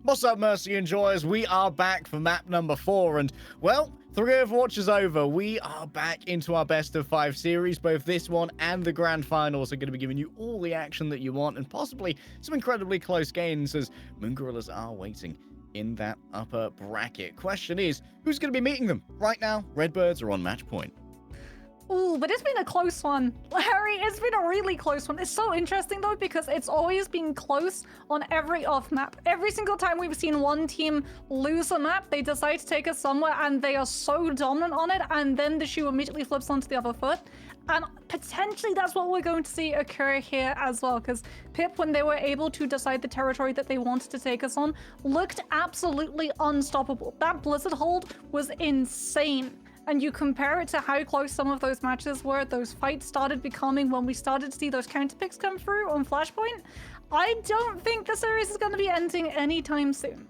What's up, Mercy Enjoyers? We are back for map number 4, and, well, 3 Overwatch is over. We are back into our best of 5 series. Both this one and the grand finals are going to be giving you all the action that you want, and possibly some incredibly close games, as Moon Gorillas are waiting in that upper bracket. Question is, who's going to be meeting them? Right now, Redbirds are on match point. Ooh, but it's been a close one. Larry, it's been a really close one. It's so interesting, though, because it's always been close on every off map. Every single time we've seen one team lose a map, they decide to take us somewhere, and they are so dominant on it, and then the shoe immediately flips onto the other foot. And potentially that's what we're going to see occur here as well, because Pip, when they were able to decide the territory that they wanted to take us on, looked absolutely unstoppable. That Blizzard hold was insane. And you compare it to how close some of those matches were, those fights started becoming when we started to see those counter picks come through on Flashpoint. I don't think the series is going to be ending anytime soon.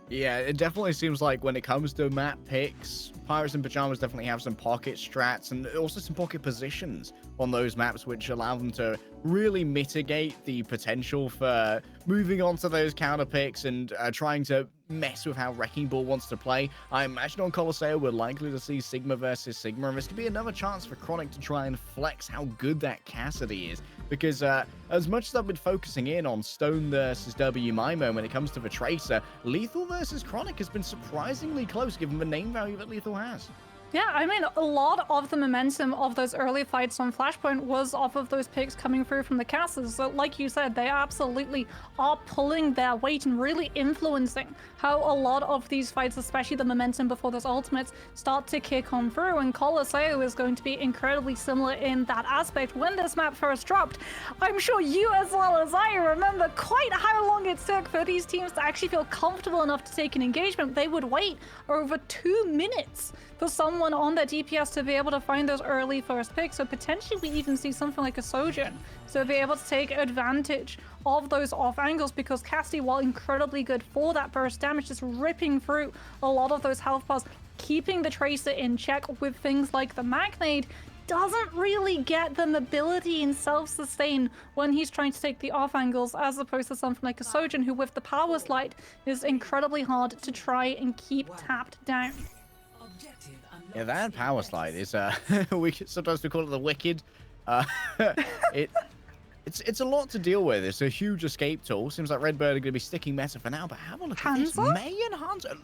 Yeah, it definitely seems like when it comes to map picks, Pirates in Pajamas definitely have some pocket strats and also some pocket positions on those maps, which allow them to really mitigate the potential for moving on to those counter picks and trying to mess with how Wrecking Ball wants to play. I imagine on Colosseo we're likely to see Sigma versus Sigma, and this could be another chance for Chronic to try and flex how good that Cassidy is, because as much as I've been focusing in on Stone versus WMIMO when it comes to the Tracer, Lethal versus Chronic has been surprisingly close given the name value that Lethal has. Yeah, I mean, a lot of the momentum of those early fights on Flashpoint was off of those picks coming through from the casters. So like you said, they absolutely are pulling their weight and really influencing how a lot of these fights, especially the momentum before those ultimates, start to kick on through. And Colosseo is going to be incredibly similar in that aspect. When this map first dropped, I'm sure you as well as I remember quite how long it took for these teams to actually feel comfortable enough to take an engagement. They would wait over 2 minutes for someone on their DPS to be able to find those early first picks. So potentially we even see something like a Sojourn to be able to take advantage of those off angles, because Cassidy, while incredibly good for that burst damage, just ripping through a lot of those health bars, keeping the Tracer in check with things like the Magnade, doesn't really get the mobility and self-sustain when he's trying to take the off angles, as opposed to something like a Sojourn, who with the power slide is incredibly hard to try and keep tapped down. Yeah, that power slide is sometimes we call it the wicked. It's a lot to deal with. It's a huge escape tool. Seems like Redbird are going to be sticking meta for now, but have a look at this. May and Hanzo,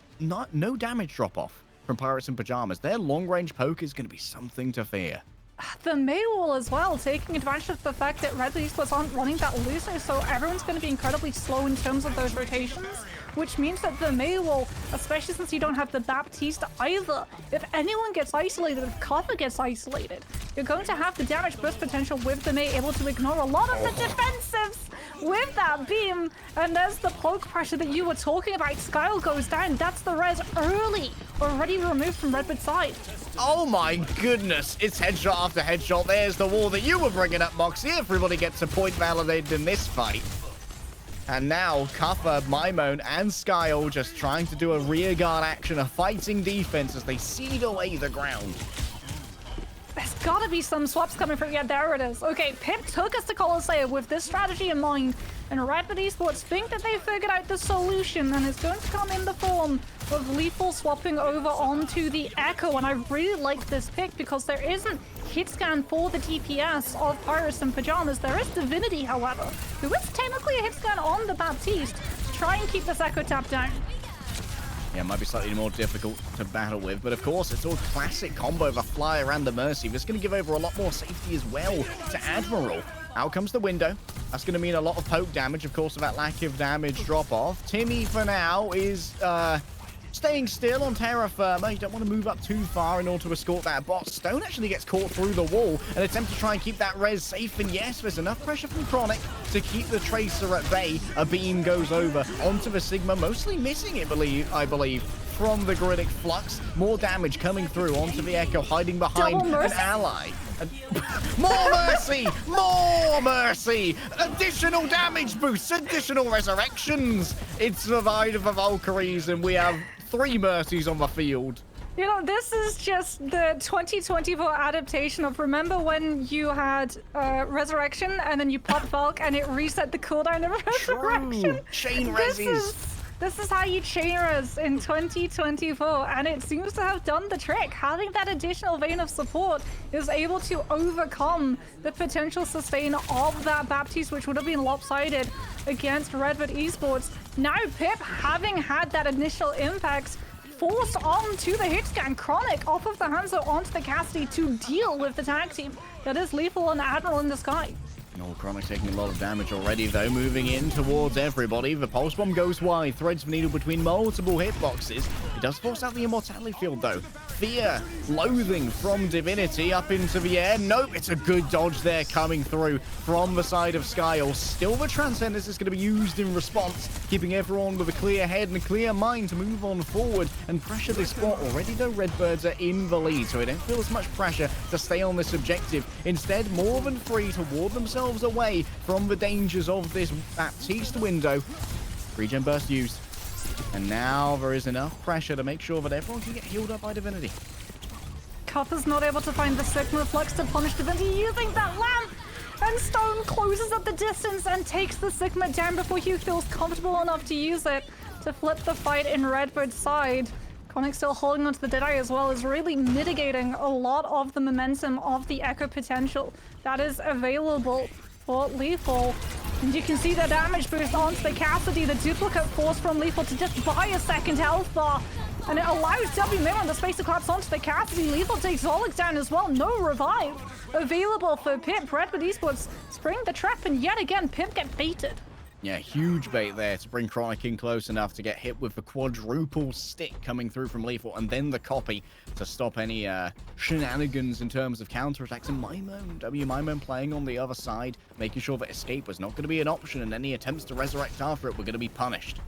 no damage drop off from Pirates in Pajamas. Their long range poke is going to be something to fear. The Maywall as well, taking advantage of the fact that Red Esports aren't running that Lucio, so everyone's going to be incredibly slow in terms of those rotations, which means that the Maywall, especially since you don't have the Baptiste either, if anyone gets isolated, if Copper gets isolated, you're going to have the damage burst potential with the May able to ignore a lot of the defensives with that beam. And there's the poke pressure that you were talking about. Skyle goes down. That's the res early, already removed from Redbird's side. Oh my goodness, it's headshot after headshot. There's the wall that you were bringing up, Moxie. Everybody gets a point validated in this fight. And now, Cuffer, Mimone, and Skyle just trying to do a rearguard action, a fighting defense as they seed away the ground. There's gotta be some swaps coming through. Yeah, there it is. Okay, Pip took us to Colosseo with this strategy in mind, and Rapid Esports think that they figured out the solution, and it's going to come in the form of Lethal swapping over onto the Echo. And I really like this pick because there isn't hit scan for the DPS of Pirates in Pajamas. There is Divinity, however, who is technically a hit scan on the Baptiste to try and keep this Echo tap down. Yeah, it might be slightly more difficult to battle with, but of course, it's all classic combo, the Fly around the Mercy. This is going to give over a lot more safety as well to Admiral. Out comes the window. That's going to mean a lot of poke damage, of course, with that lack of damage drop-off. Timmy, for now, is staying still on Terra Firma. You don't want to move up too far in order to escort that bot. Stone actually gets caught through the wall, an attempt to try and keep that res safe, and yes, there's enough pressure from Chronic to keep the Tracer at bay. A beam goes over onto the Sigma, mostly missing it, I believe, from the Griddick Flux. More damage coming through onto the Echo, hiding behind an ally. More Mercy! More Mercy! Additional damage boosts, additional resurrections! It's survived for Valkyries, and we have 3 Mercies on the field. You know, this is just the 2024 adaptation of, remember when you had Resurrection and then you popped Valk and it reset the cooldown of Resurrection? True. Chain reses. This is how you chain us in 2024, and it seems to have done the trick. Having that additional vein of support is able to overcome the potential sustain of that Baptiste, which would have been lopsided against Redbird Esports. Now Pip, having had that initial impact, forced onto the hit scan. Chronic off of the Hanzo onto the Cassidy to deal with the tag team. That is Lethal and Admiral in the sky. Oh, Chronic's taking a lot of damage already, though, moving in towards everybody. The Pulse Bomb goes wide, threads the needle between multiple hitboxes. It does force out the Immortality Field, though. Fear, loathing from Divinity up into the air. Nope, it's a good dodge there coming through from the side of Skyle. Still, the Transcendence is going to be used in response, keeping everyone with a clear head and a clear mind to move on forward and pressure this spot. Already, though, Redbirds are in the lead, so they don't feel as much pressure to stay on this objective. Instead, more than free to ward themselves away from the dangers of this Baptiste window. Regen burst used. And now there is enough pressure to make sure that everyone can get healed up by Divinity. Cuppa's not able to find the Sigma Flux to punish Divinity using that lamp! And Stone closes up the distance and takes the Sigma down before he feels comfortable enough to use it to flip the fight in Redbird's side. Chronic still holding onto the Deadeye as well, is really mitigating a lot of the momentum of the Echo potential that is available for Lethal. And you can see the damage boost onto the Cassidy, the duplicate force from Lethal to just buy a second health bar. And it allows W Mirror the space to collapse onto the Cassidy. Lethal takes Zolix down as well. No revive available for Pip. Redbird Esports spring the trap, and yet again, Pip get baited. Yeah, huge bait there to bring Chronic in close enough to get hit with the quadruple stick coming through from Lethal, and then the copy to stop any shenanigans in terms of counterattacks. And Mimone playing on the other side, making sure that escape was not going to be an option, and any attempts to resurrect after it were going to be punished.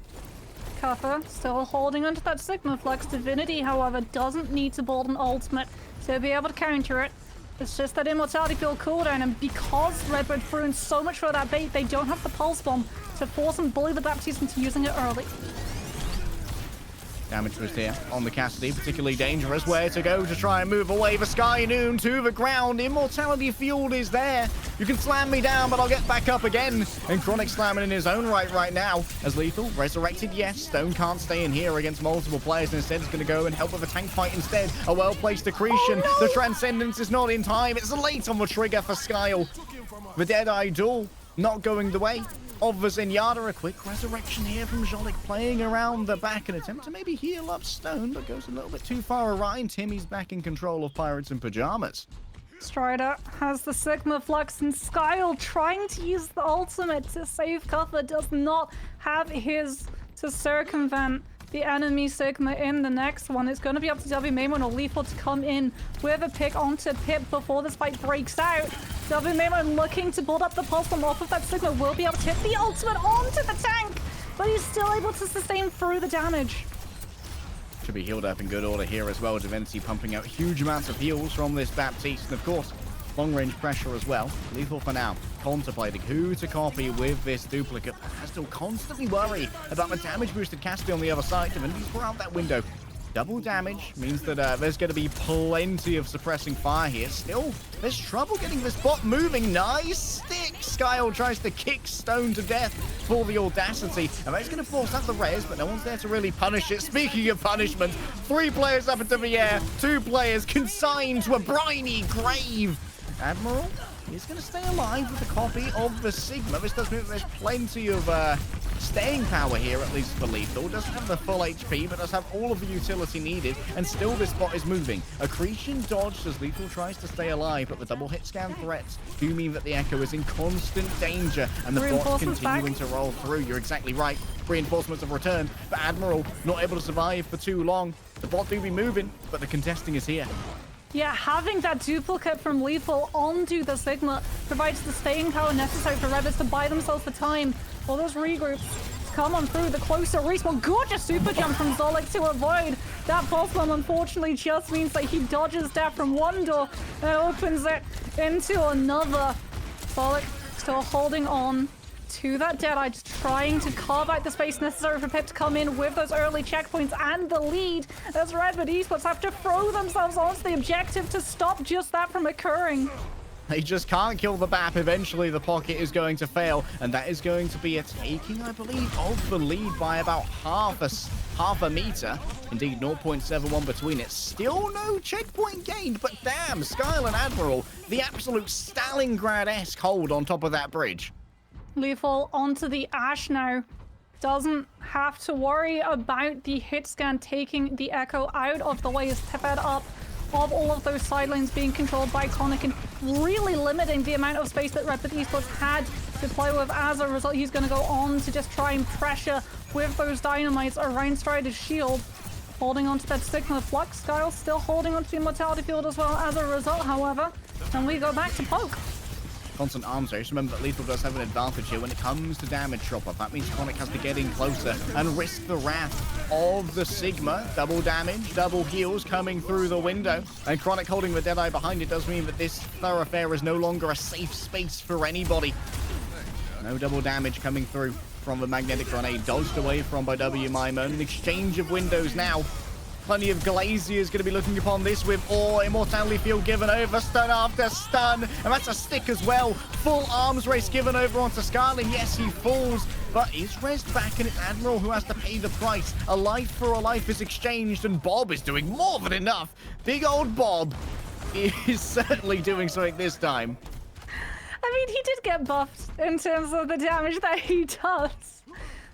Cuffa still holding onto that Sigma Flux. Divinity, however, doesn't need to bolt an ultimate to be able to counter it. It's just that Immortality Field cooldown, and because Redbird threw in so much for that bait, they don't have the Pulse Bomb to force and bully the Baptiste into using it early. Damage boost here on the Cassidy, particularly dangerous. Where to go to try and move away the Sky Noon to the ground. Immortality Field is there. You can slam me down, but I'll get back up again. And Chronic slamming in his own right now. As Lethal, resurrected, yes. Stone can't stay in here against multiple players. And instead, it's going to go and help with a tank fight instead. A well-placed accretion. Oh, no! The Transcendence is not in time. It's late on the trigger for Skyle. The Deadeye duel not going the way of the Zenyatta. A quick resurrection here from Jolik, playing around the back, an attempt to maybe heal up Stone, but goes a little bit too far awry, and Timmy's back in control of Pirates in Pajamas. Strider has the Sigma Flux, and Skyle trying to use the ultimate to save Cuffa does not have his to circumvent the enemy Sigma in the next one. It's going to be up to W Maimon or Lethal to come in with a pick onto Pip before this fight breaks out. W Maimon looking to build up the Pulse Bomb off of that Sigma, will be able to hit the ultimate onto the tank, but he's still able to sustain through the damage. Should be healed up in good order here as well. Divinity pumping out huge amounts of heals from this Baptiste, and of course, long-range pressure as well. Lethal for now, contemplating who to copy with this duplicate. Has to constantly worry about the damage boosted Cassidy on the other side. Divinity's brought out that window. Double damage means that there's going to be plenty of suppressing fire here. Still, there's trouble getting this bot moving. Nice stick. Skyle tries to kick Stone to death for the audacity. And that's going to force out the res, but no one's there to really punish it. Speaking of punishment, 3 players up into the air, 2 players consigned to a briny grave. Admiral is going to stay alive with a copy of the Sigma. This does mean that there's plenty of staying power here, at least for Lethal. Doesn't have the full HP, but does have all of the utility needed, and still this bot is moving. Accretion dodged as Lethal tries to stay alive, but the double hit scan threats do mean that the Echo is in constant danger, and the bot continuing to roll through. You're exactly right. Reinforcements have returned, but Admiral not able to survive for too long. The bot do be moving, but the contesting is here. Yeah, having that duplicate from Lethal onto the Sigma provides the staying power necessary for Rebels to buy themselves the time for those regroups to come on through the closer respawn. Gorgeous super jump from Zolik to avoid that Pulse Bomb. Unfortunately, just means that he dodges that from one door and opens it into another. Zolik still holding on to that Deadeye, just trying to carve out the space necessary for Pip to come in with those early checkpoints and the lead, as Redbird Esports have to throw themselves onto the objective to stop just that from occurring. They just can't kill the BAP. Eventually, the pocket is going to fail, and that is going to be a taking, I believe, of the lead by about half a meter. Indeed, 0.71 between it. Still no checkpoint gained, but damn, Skyle and Admiral, the absolute Stalingrad-esque hold on top of that bridge. Lethal onto the Ash now. Doesn't have to worry about the hit scan taking the Echo out of the way as Pipette up of all of those side lanes being controlled by Conic and really limiting the amount of space that Red Bull Esports had to play with. As a result, he's going to go on to just try and pressure with those dynamites around Strider's shield. Holding onto that Sigma Flux. Skyle still holding onto the Immortality Field as well as a result, however. And we go back to Poke. Constant arms race. Remember that Lethal does have an advantage here when it comes to damage drop-off. That means Conic has to get in closer and risk the wrath of the Sigma. Double damage, double heals coming through the window. And Chronic holding the Deadeye behind it does mean that this thoroughfare is no longer a safe space for anybody. No double damage coming through from the magnetic grenade. Dodged away from by W Mimo. An exchange of windows now. Plenty of Glaziers going to be looking upon this with Immortality Field given over, stun after stun, and that's a stick as well. Full arms race given over onto Scarlet. Yes, he falls, but is rezzed back, and it's Admiral who has to pay the price. A life for a life is exchanged, and Bob is doing more than enough. Big old Bob is certainly doing something this time. I mean, he did get buffed in terms of the damage that he does.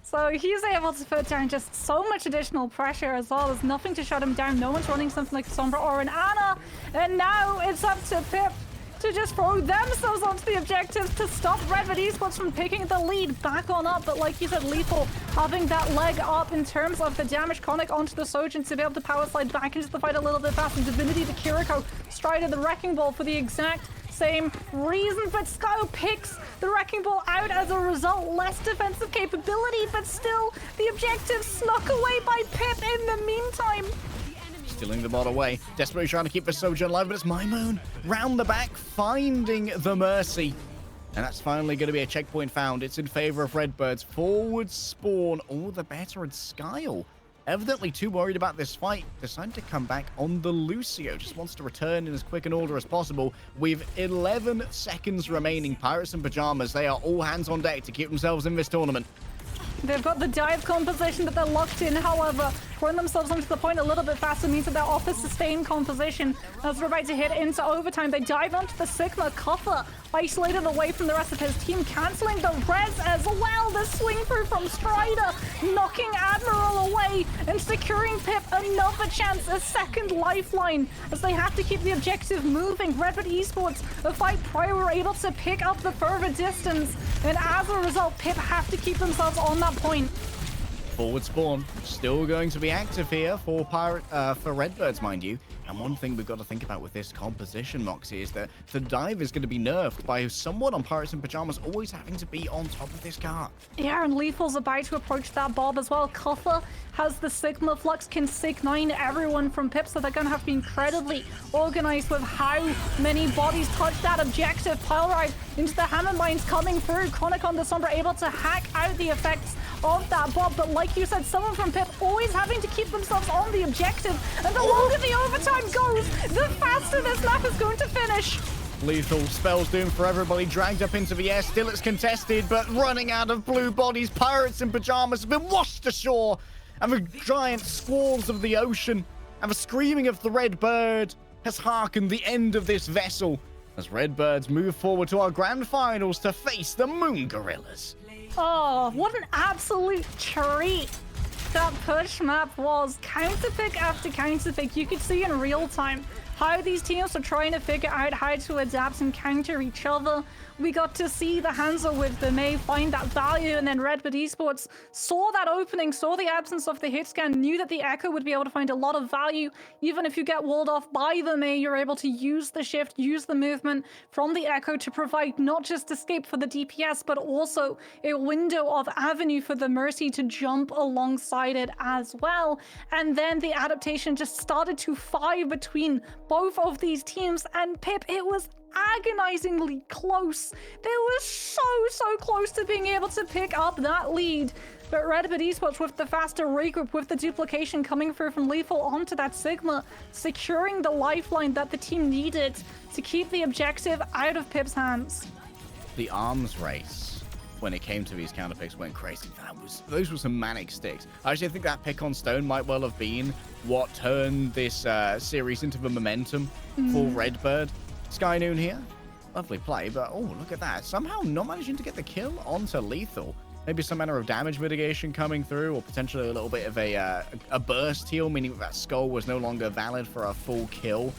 So he's able to put down just so much additional pressure as well. There's nothing to shut him down. No one's running something like Sombra or an Ana. And now it's up to Pip to just throw themselves onto the objectives to stop Red Bull Esports from picking the lead back on up. But like you said, Lethal having that leg up in terms of the damage. Conic onto the Sojin to be able to power slide back into the fight a little bit faster. Divinity to Kiriko. Strider the Wrecking Ball for the exact same reason, but Skyle picks the Wrecking Ball out as a result. Less defensive capability, but still the objective snuck away by Pip in the meantime. Stealing the bot away. Desperately trying to keep the Sojourn alive, but it's Mimoon round the back, finding the Mercy. And that's finally going to be a checkpoint found. It's in favor of Redbirds. Forward spawn, all the better, and Skyle, evidently too worried about this fight, decided to come back on the Lucio. Just wants to return in as quick an order as possible. With 11 seconds remaining, Pirates and Pajamas, they are all hands on deck to keep themselves in this tournament. They've got the dive composition that they're locked in, however, throwing themselves onto the point a little bit faster means that they're off a sustained composition. As they're about to hit into overtime, they dive onto the Sigma. Coffer isolated away from the rest of his team, cancelling the res as well. The swing through from Strider, knocking Admiral away and securing Pip another chance, a second lifeline, as they have to keep the objective moving. Red Bull Esports, a fight prior, were able to pick up the further distance, and as a result, Pip have to keep themselves on that point. Forward spawn still going to be active here for Redbirds, mind you. And one thing we've got to think about with this composition, Moxie, is that the dive is going to be nerfed by someone on Pirates and Pajamas always having to be on top of this car. Yeah, and Lethal's about to approach that Bob as well. Coffer has the Sigma Flux, can Sig 9 everyone from Pip, so they're going to have to be incredibly organized with how many bodies touch that objective. Pile ride into the hammer mines coming through. Chronic on the Sombra able to hack out the effects of that Bob, but like you said, someone from Pip always having to keep themselves on the objective, and the longer the overtime goes, the faster this map is going to finish. Lethal spells doom for everybody, dragged up into the air. Still it's contested, but running out of blue bodies. Pirates in Pajamas have been washed ashore, and the giant squalls of the ocean and the screaming of the red bird has hearkened the end of this vessel as Redbirds move forward to our grand finals to face the Moon Gorillas. Oh, what an absolute treat that push map was. Counterpick after counterpick. You could see in real time how these teams are trying to figure out how to adapt and counter each other. We got to see the Hanzo with the Mei find that value, and then Red Bull Esports saw that opening, saw the absence of the hit scan, knew that the Echo would be able to find a lot of value. Even if you get walled off by the Mei, you're able to use the shift, use the movement from the Echo to provide not just escape for the DPS, but also a window of avenue for the Mercy to jump alongside it as well. And then the adaptation just started to fire between both of these teams, and Pip, it was agonizingly close. They were so close to being able to pick up that lead. But Redbird Esports with the faster regroup, with the duplication coming through from Lethal onto that Sigma, securing the lifeline that the team needed to keep the objective out of Pip's hands. The arms race when it came to these counter picks went crazy. Those were some manic sticks. I actually think that pick on Stone might well have been what turned this series into the momentum for Redbird. Sky Noon here. Lovely play, but oh, look at that. Somehow not managing to get the kill onto Lethal. Maybe some manner of damage mitigation coming through, or potentially a little bit of a burst heal, meaning that skull was no longer valid for a full kill.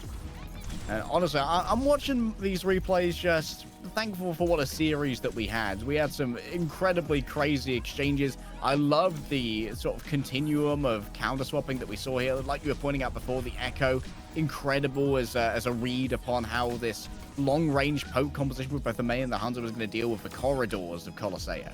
Honestly, I'm watching these replays just thankful for what a series that we had. We had some incredibly crazy exchanges. I love the sort of continuum of counter swapping that we saw here. Like you were pointing out before, the Echo, incredible as a read upon how this long-range poke composition with both the Mei and the Hunter was going to deal with the corridors of Colosseum.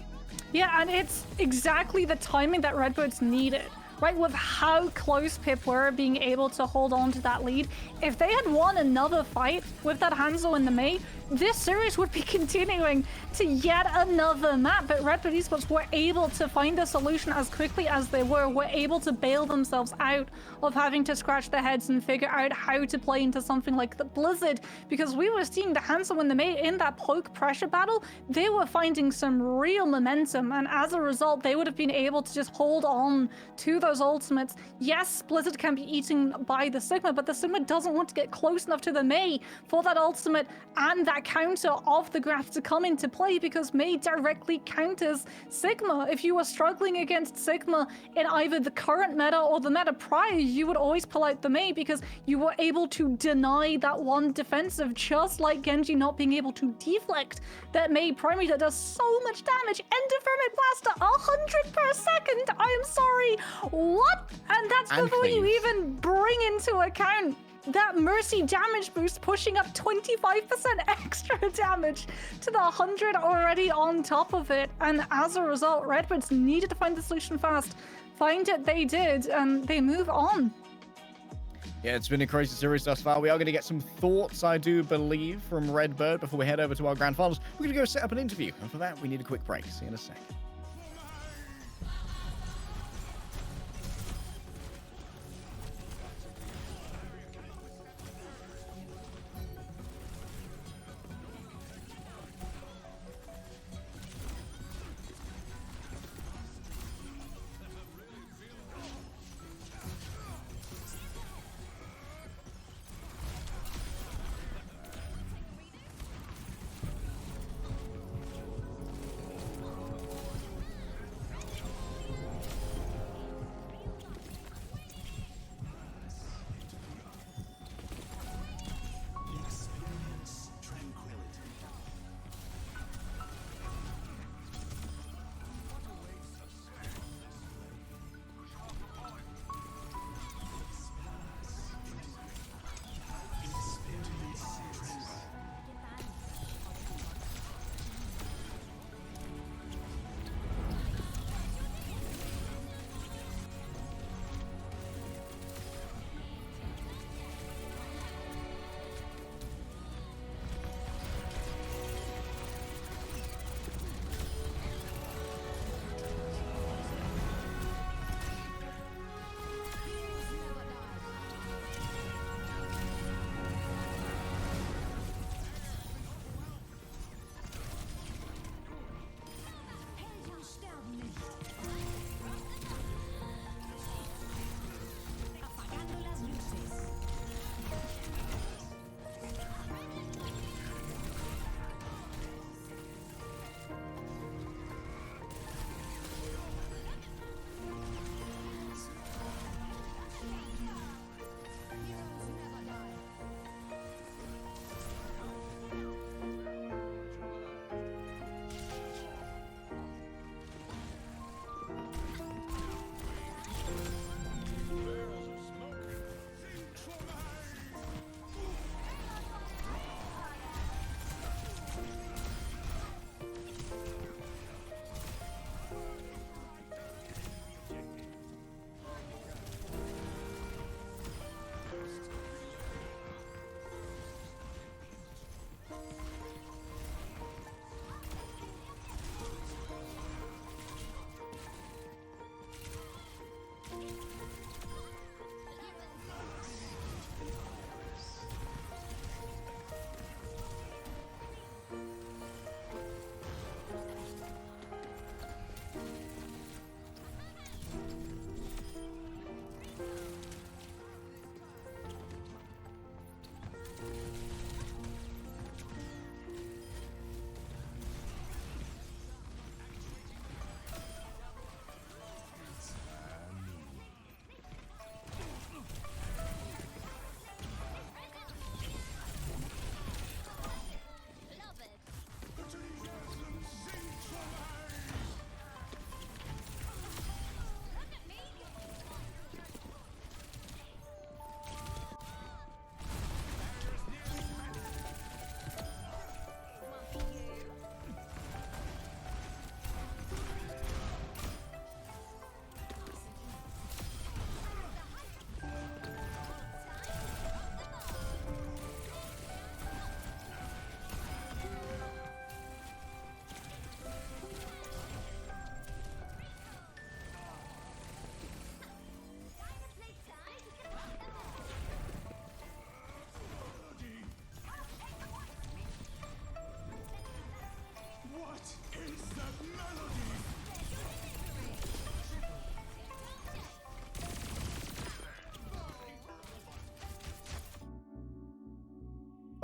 Yeah, and it's exactly the timing that Redbirds needed. Right, with how close Pip were being able to hold on to that lead. If they had won another fight with that Hanzo and the Mei, this series would be continuing to yet another map. But Redbird Esports were able to find a solution as quickly as they were able to bail themselves out of having to scratch their heads and figure out how to play into something like the Blizzard. Because we were seeing the Hanzo and the Mei in that poke pressure battle, they were finding some real momentum. And as a result, they would have been able to just hold on to those ultimates. Yes, Blizzard can be eaten by the Sigma, but the Sigma doesn't want to get close enough to the Mei for that ultimate and that counter of the graph to come into play, because Mei directly counters Sigma. If you were struggling against Sigma in either the current meta or the meta prior, you would always pull out the Mei because you were able to deny that one defensive, just like Genji not being able to deflect that Mei primary that does so much damage. Endervermin Blaster, 100 per second. I am sorry. What? And that's before you even bring into account that Mercy damage boost, pushing up 25% extra damage to the 100 already on top of it. And as a result, Redbirds needed to find the solution fast. Find it they did, and they move on. Yeah, it's been a crazy series thus far. We are going to get some thoughts, I do believe, from Redbird before we head over to our grand finals. We're going to go set up an interview, and for that, we need a quick break. See you in a sec.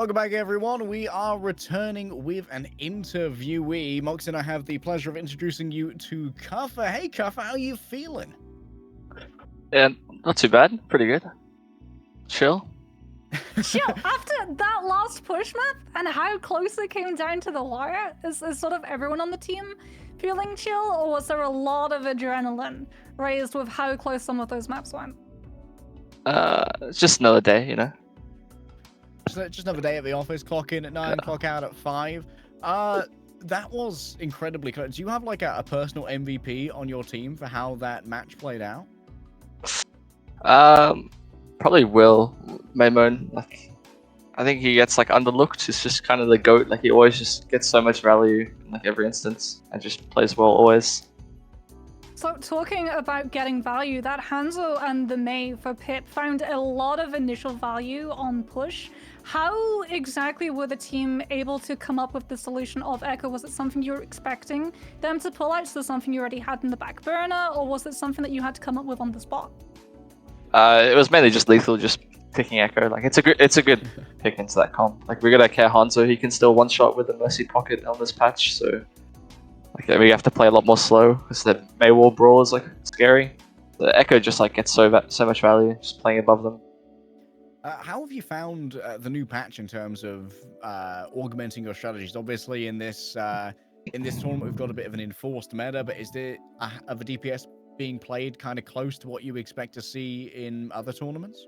Welcome back, everyone. We are returning with an interviewee. Mox and I have the pleasure of introducing you to Kuffer. Hey, Kuffer, how are you feeling? Yeah, not too bad. Pretty good. Chill. Chill. After that last push map and how close it came down to the wire, is sort of everyone on the team feeling chill, or was there a lot of adrenaline raised with how close some of those maps went? It's just another day, you know. Just another day at the office, clock in at 9, clock out at 5. That was incredibly close. Do you have like a personal MVP on your team for how that match played out? Probably Will Maimon. Like, I think he gets like underlooked. He's just kind of the goat. Like, he always just gets so much value in like every instance and just plays well always. So talking about getting value, that Hanzo and the Mei for Pip found a lot of initial value on push. How exactly were the team able to come up with the solution of Echo? Was it something you were expecting them to pull out, so something you already had in the back burner, or was it something that you had to come up with on the spot? It was mainly just lethal, just picking Echo. Like, it's a good pick into that comp. Like, we're gonna care Hanzo. He can still one shot with the Mercy Pocket on this patch, so like we have to play a lot more slow because the Maywall brawl is like scary. The Echo just like gets so much value just playing above them. How have you found the new patch in terms of augmenting your strategies? Obviously, in this tournament, we've got a bit of an enforced meta, but is there are the DPS being played kind of close to what you expect to see in other tournaments?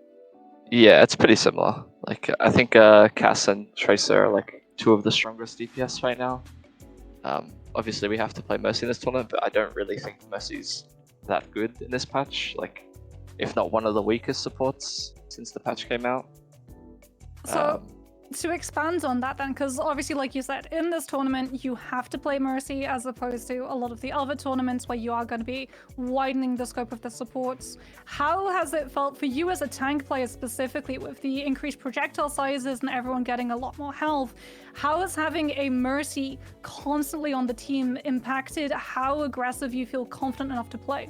Yeah, it's pretty similar. Like, I think Cass and Tracer are like two of the strongest DPS right now. Obviously, we have to play Mercy in this tournament, but I don't really think Mercy's that good in this patch. Like, if not one of the weakest supports since the patch came out. So, to expand on that then, because obviously, like you said, in this tournament, you have to play Mercy as opposed to a lot of the other tournaments where you are going to be widening the scope of the supports. How has it felt for you as a tank player specifically with the increased projectile sizes and everyone getting a lot more health? How has having a Mercy constantly on the team impacted how aggressive you feel confident enough to play?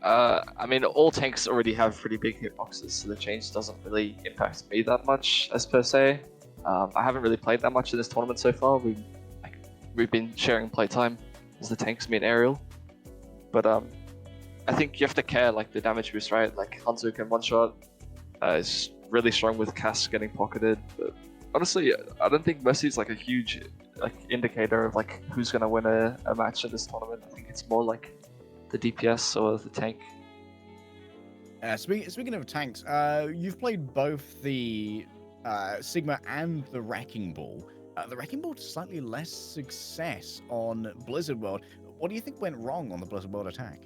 I mean, all tanks already have pretty big hitboxes, so the change doesn't really impact me that much as per se. I haven't really played that much in this tournament so far. We've been sharing playtime as the tanks, me and Aerial. But I think you have to care like the damage boost, right? Like Hanzo can one shot, is really strong with Cass getting pocketed. But honestly, I don't think Mercy's like a huge like indicator of like who's gonna win a match in this tournament. I think it's more like the DPS or the tank. Speaking of tanks, you've played both the Sigma and the Wrecking Ball. The Wrecking Ball to slightly less success on Blizzard World. What do you think went wrong on the Blizzard World attack?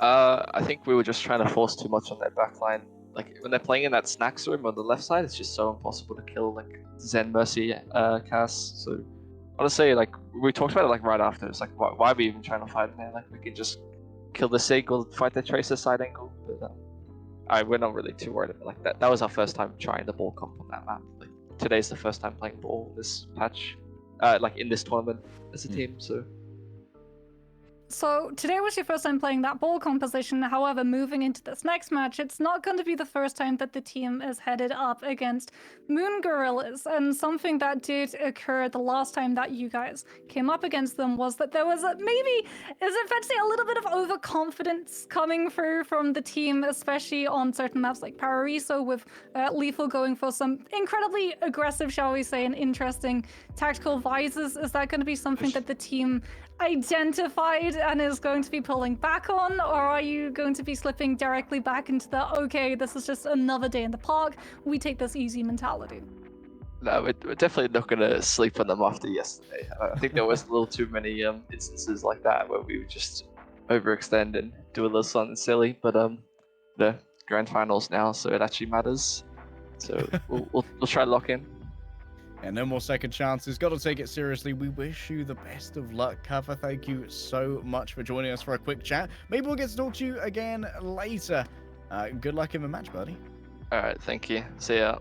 I think we were just trying to force too much on their backline. Like when they're playing in that snacks room on the left side, it's just so impossible to kill like Zen, Mercy, Cass. So honestly, like we talked about it like right after. It's like why are we even trying to fight there? Like we can just kill the Sig or fight the Tracer side angle. But we're not really too worried about like that. That was our first time trying the ball comp on that map. Like today's the first time playing ball this patch, like in this tournament as a team. So today was your first time playing that ball composition. However, moving into this next match, it's not going to be the first time that the team is headed up against Moon Gorillas. And something that did occur the last time that you guys came up against them was that there was maybe, is it fair to say, a little bit of overconfidence coming through from the team, especially on certain maps like Paraiso, with Lethal going for some incredibly aggressive, shall we say, and interesting tactical visors. Is that going to be something that the team identified and is going to be pulling back on, or are you going to be slipping directly back into the okay, this is just another day in the park, we take this easy mentality? No, we're definitely not going to sleep on them after yesterday. I think there was a little too many instances like that where we would just overextend and do a little something silly, but the grand finals now, so it actually matters. So we'll try to lock in. And no more second chances. Got to take it seriously. We wish you the best of luck, Cover. Thank you so much for joining us for a quick chat. Maybe we'll get to talk to you again later. Good luck in the match, buddy. All right, thank you. See ya.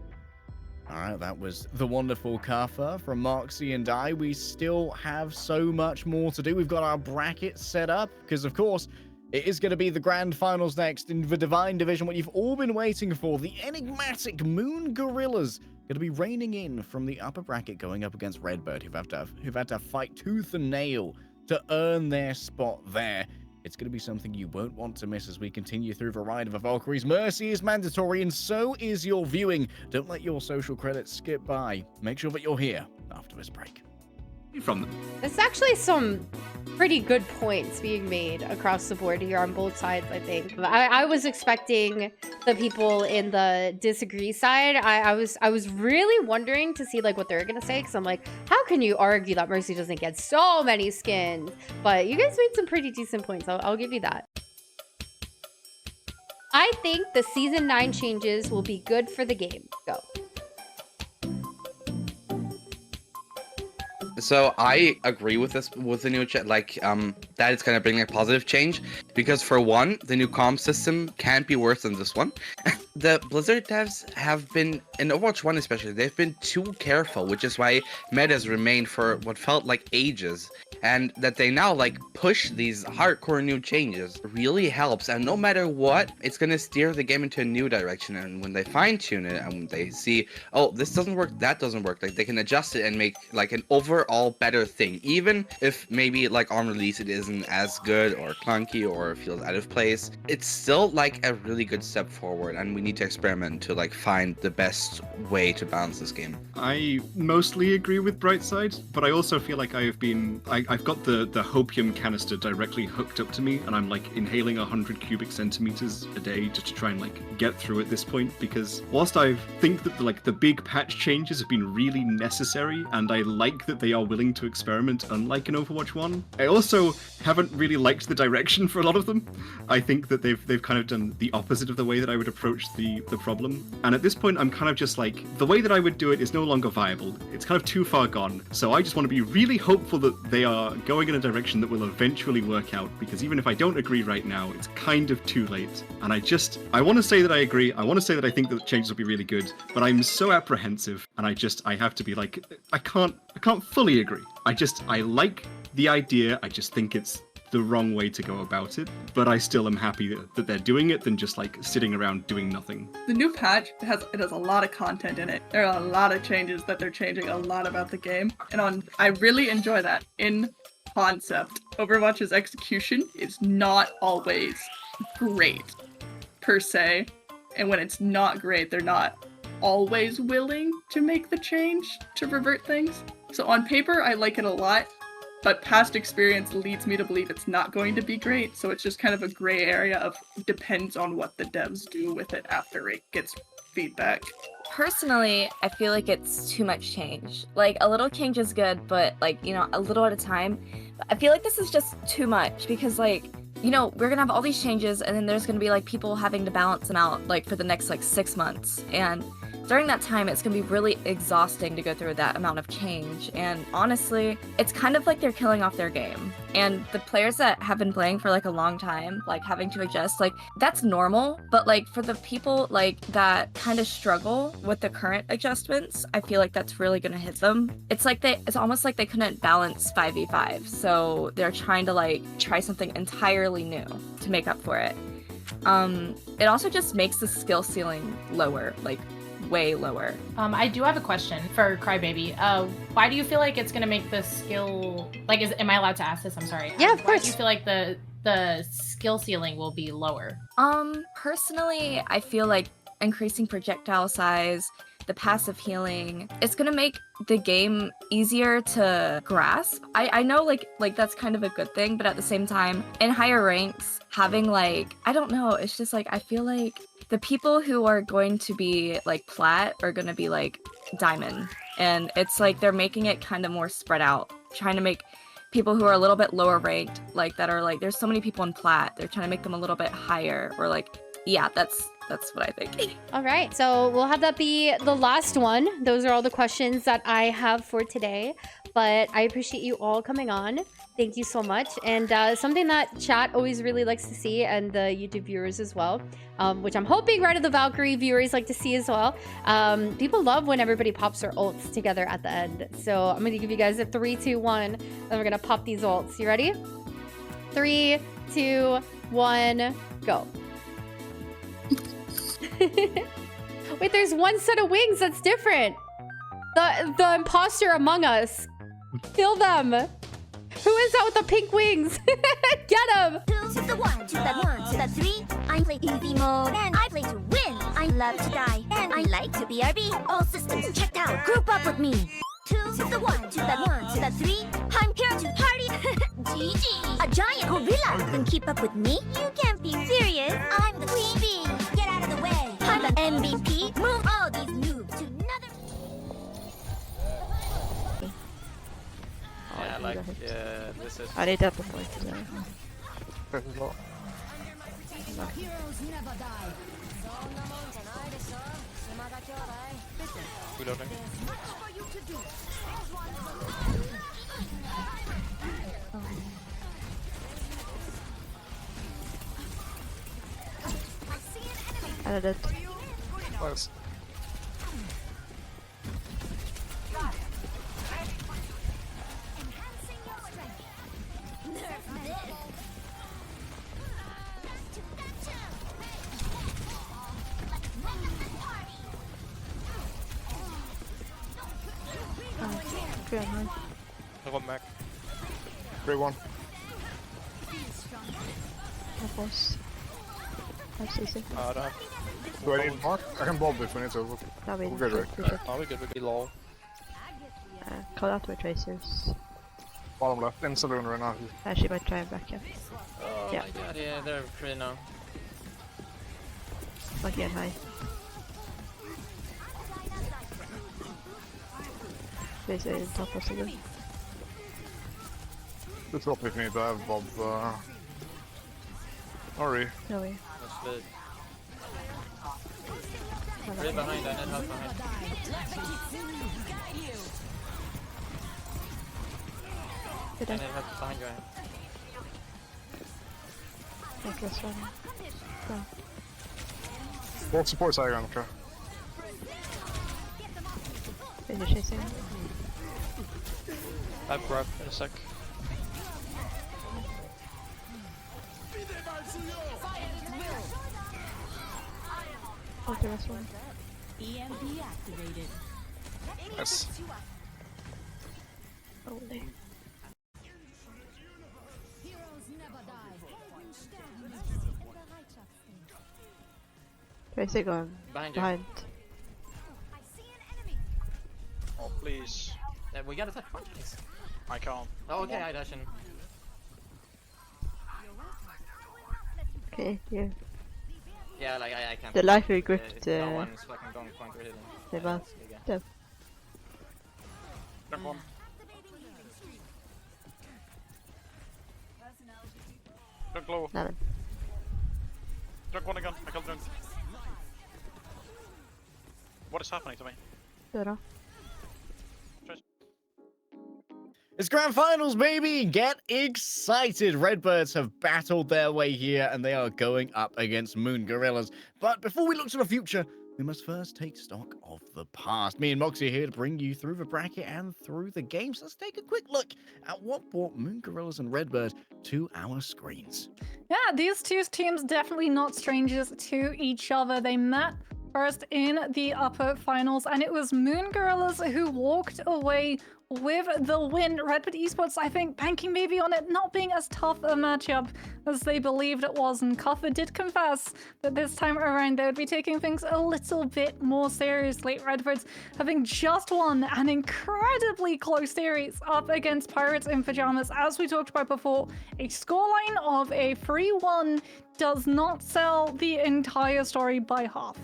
All right, that was the wonderful Kafa from Marksy and I. We still have so much more to do. We've got our bracket set up because, of course, It is going to be the grand finals next in the Divine Division, what you've all been waiting for. The enigmatic Moon Gorillas going to be reigning in from the upper bracket, going up against Redbird, who've had to fight tooth and nail to earn their spot there. It's going to be something you won't want to miss as we continue through the ride of the Valkyries. Mercy is mandatory, and so is your viewing. Don't let your social credits skip by. Make sure that you're here after this break. From them. There's actually some pretty good points being made across the board here on both sides, I think. I was expecting the people in the disagree side. I was really wondering to see like what they're gonna say, because I'm like, how can you argue that Mercy doesn't get so many skins? But you guys made some pretty decent points. I'll give you that. I think the Season 9 changes will be good for the game. Go. So I agree with this, with the new chat, that it's gonna bring a positive change, because for one, the new comp system can't be worse than this one. The Blizzard devs have been, in Overwatch 1 especially, they've been too careful, which is why metas remained for what felt like ages. And that they now push these hardcore new changes really helps, and no matter what, it's gonna steer the game into a new direction. And when they fine-tune it and when they see, oh, this doesn't work, that doesn't work, they can adjust it and make an overall better thing, even if maybe on release it isn't as good or clunky or feels out of place. It's still a really good step forward, and we need to experiment to find the best way to balance this game. I mostly agree with Brightside, but I also feel like I've got the hopium canister directly hooked up to me, and I'm inhaling 100 cubic centimeters a day just to try and get through at this point, because whilst I think that the big patch changes have been really necessary, and I like that they are willing to experiment unlike in Overwatch 1, I also haven't really liked the direction for a lot of them. I think that they've kind of done the opposite of the way that I would approach the problem, and at this point I'm kind of just the way that I would do it is no longer viable. It's kind of too far gone, so I just want to be really hopeful that they are going in a direction that will eventually work out, because even if I don't agree right now, it's kind of too late. And I want to say that I agree, I want to say that I think that the changes will be really good, but I'm so apprehensive, and I have to be I can't fully agree. I like the idea, I just think it's the wrong way to go about it, but I still am happy that they're doing it than just sitting around doing nothing. The new patch has a lot of content in it. There are a lot of changes that they're changing a lot about the game, and I really enjoy that. In concept, Overwatch's execution is not always great per se, and when it's not great, they're not always willing to make the change to revert things. So on paper, I like it a lot, but past experience leads me to believe it's not going to be great, so it's just kind of a gray area of depends on what the devs do with it after it gets feedback. Personally, I feel like it's too much change. A little change is good, but a little at a time. But I feel like this is just too much, because we're gonna have all these changes, and then there's gonna be people having to balance them out for the next 6 months, and during that time, it's going to be really exhausting to go through that amount of change. And honestly, it's kind of like they're killing off their game. And the players that have been playing for a long time, having to adjust, that's normal. But for the people that kind of struggle with the current adjustments, I feel like that's really going to hit them. It's almost like they couldn't balance 5v5. So they're trying to try something entirely new to make up for it. It also just makes the skill ceiling lower, way lower. I do have a question for Crybaby. Why do you feel like it's gonna make the skill am I allowed to ask this? I'm sorry. Yeah, of course. Why do you feel like the skill ceiling will be lower? Personally, I feel like increasing projectile size, the passive healing, it's gonna make the game easier to grasp. I know that's kind of a good thing, but at the same time, in higher ranks, having I don't know, it's just I feel like the people who are going to be plat are gonna be diamond, and it's they're making it kind of more spread out, trying to make people who are a little bit lower ranked that are there's so many people in plat, they're trying to make them a little bit higher, or yeah, that's what I think. All right, so we'll have that be the last one. Those are all the questions that I have for today, but I appreciate you all coming on. Thank you so much. And something that chat always really likes to see, and the YouTube viewers as well, which I'm hoping Ride of the Valkyrie viewers like to see as well. People love when everybody pops their ults together at the end. So I'm going to give you guys a 3, 2, 1, and we're going to pop these ults. You ready? 3, 2, 1, go. Wait, there's one set of wings that's different. The imposter among us. Kill them. Who is that with the pink wings? Get him. 2 to the 1 to the 1 to the 3. I play easy mode and I play to win. I love to die and I like to BRB. All systems checked out. Group up with me. 2 to the 1 to the 1 to the 3. I'm here to party. GG. A giant gorilla can keep up with me. You can't be serious. I'm the queen bee. Get out of the way. I'm the MVP. Move all these noobs to another. Yeah, like, this is... I need that before today. Reloading. I did it. Close. Good one. I got Mac. 3-1. Of course. I've CC. I don't have... Do I need mark? I can bob if we need to. That'll be We're good, right? good. Oh, we're good, we're good. Low. Call out to my tracers. Bottom left, in saloon right now. Actually, might try and back up. Oh Yeah. my god, yeah, they're free now. Lucky and high. Tracer in top of saloon. Good drop if you need to have Bob. Sorry. No way. That's good. Three behind, I need help behind. I need help behind you. Take this one. Go. Both support side, I'm trying. You're chasing. I have grab in a sec. Okay, this one. EMP activated. Yes. Holy. Tracer going Behind you. behind. Oh, please. Yeah, we gotta touch one, please. I can't. Oh, okay, I dash in. Okay, you. Yeah, like, I can't. The life we gripped. No one's fucking going point or hidden. They both. Yep. Drunk one. Drunk low. Nothing. Drunk one again. I killed drunk. What is happening to me? Don't know. It's grand finals, baby! Get excited! Redbirds have battled their way here, and they are going up against Moon Gorillas. But before we look to the future, we must first take stock of the past. Me and Moxie are here to bring you through the bracket and through the game. So let's take a quick look at what brought Moon Gorillas and Redbird to our screens. Yeah, these two teams definitely not strangers to each other. They met first in the upper finals, and it was Moon Gorillas who walked away with the win. Redbird Esports, I think, banking maybe on it not being as tough a matchup as they believed it was, and Cuffer did confess that this time around they would be taking things a little bit more seriously. Redbirds having just won an incredibly close series up against Pirates in Pajamas. As we talked about before, a scoreline of a 3-1 does not sell the entire story by half.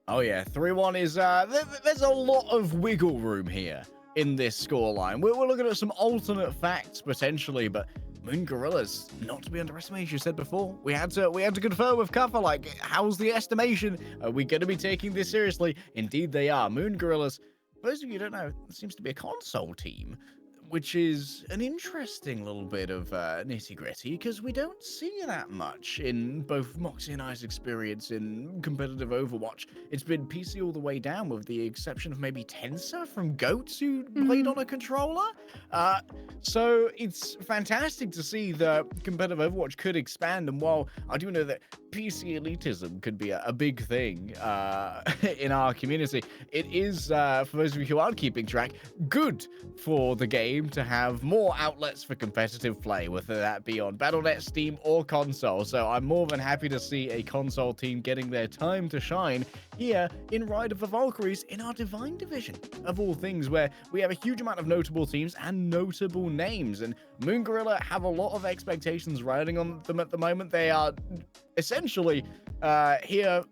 Oh yeah, 3-1 is, there's a lot of wiggle room here in this scoreline. We're looking at some alternate facts potentially, but Moon Gorillas, not to be underestimated, you said before. We had to confirm with Cuffer, like, how's the estimation? Are we going to be taking this seriously? Indeed they are. Moon Gorillas, for those of you who don't know, it seems to be a console team. which is an interesting little bit of nitty-gritty, because we don't see that much in both Moxie and I's experience in competitive Overwatch. It's been PC all the way down, with the exception of maybe Tensor from Goats, who played on a controller. So it's fantastic to see that competitive Overwatch could expand, and while I do know that PC elitism could be a big thing in our community, it is, for those of you who aren't keeping track, good for the game to have more outlets for competitive play, whether that be on Battle.net, Steam, or console. So I'm more than happy to see a console team getting their time to shine here in Ride of the Valkyries in our Divine Division, of all things, where we have a huge amount of notable teams and notable names. And Moon Gorilla have a lot of expectations riding on them at the moment. They are essentially here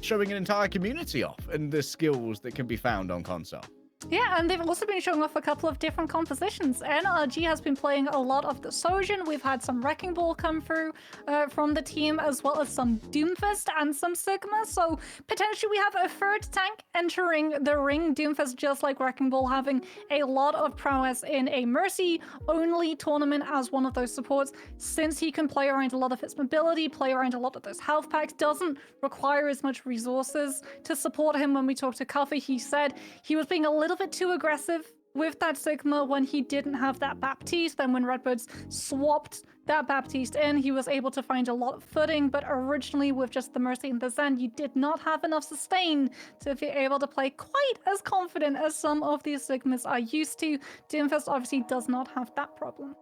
showing an entire community off and the skills that can be found on console. Yeah, and they've also been showing off a couple of different compositions. NRG has been playing a lot of the Sojin. We've had some Wrecking Ball come through from the team, as well as some Doomfist and some Sigma. So potentially we have a third tank entering the ring. Doomfist, just like Wrecking Ball, having a lot of prowess in a Mercy-only tournament as one of those supports, since he can play around a lot of his mobility, play around a lot of those health packs, doesn't require as much resources to support him. When we talked to Cuffy, he said he was being a little bit too aggressive with that Sigma when he didn't have that Baptiste. Then when Redbirds swapped that Baptiste in, he was able to find a lot of footing, but originally with just the Mercy and the Zen, you did not have enough sustain to be able to play quite as confident as some of these Sigmas are used to. Doomfist obviously does not have that problem.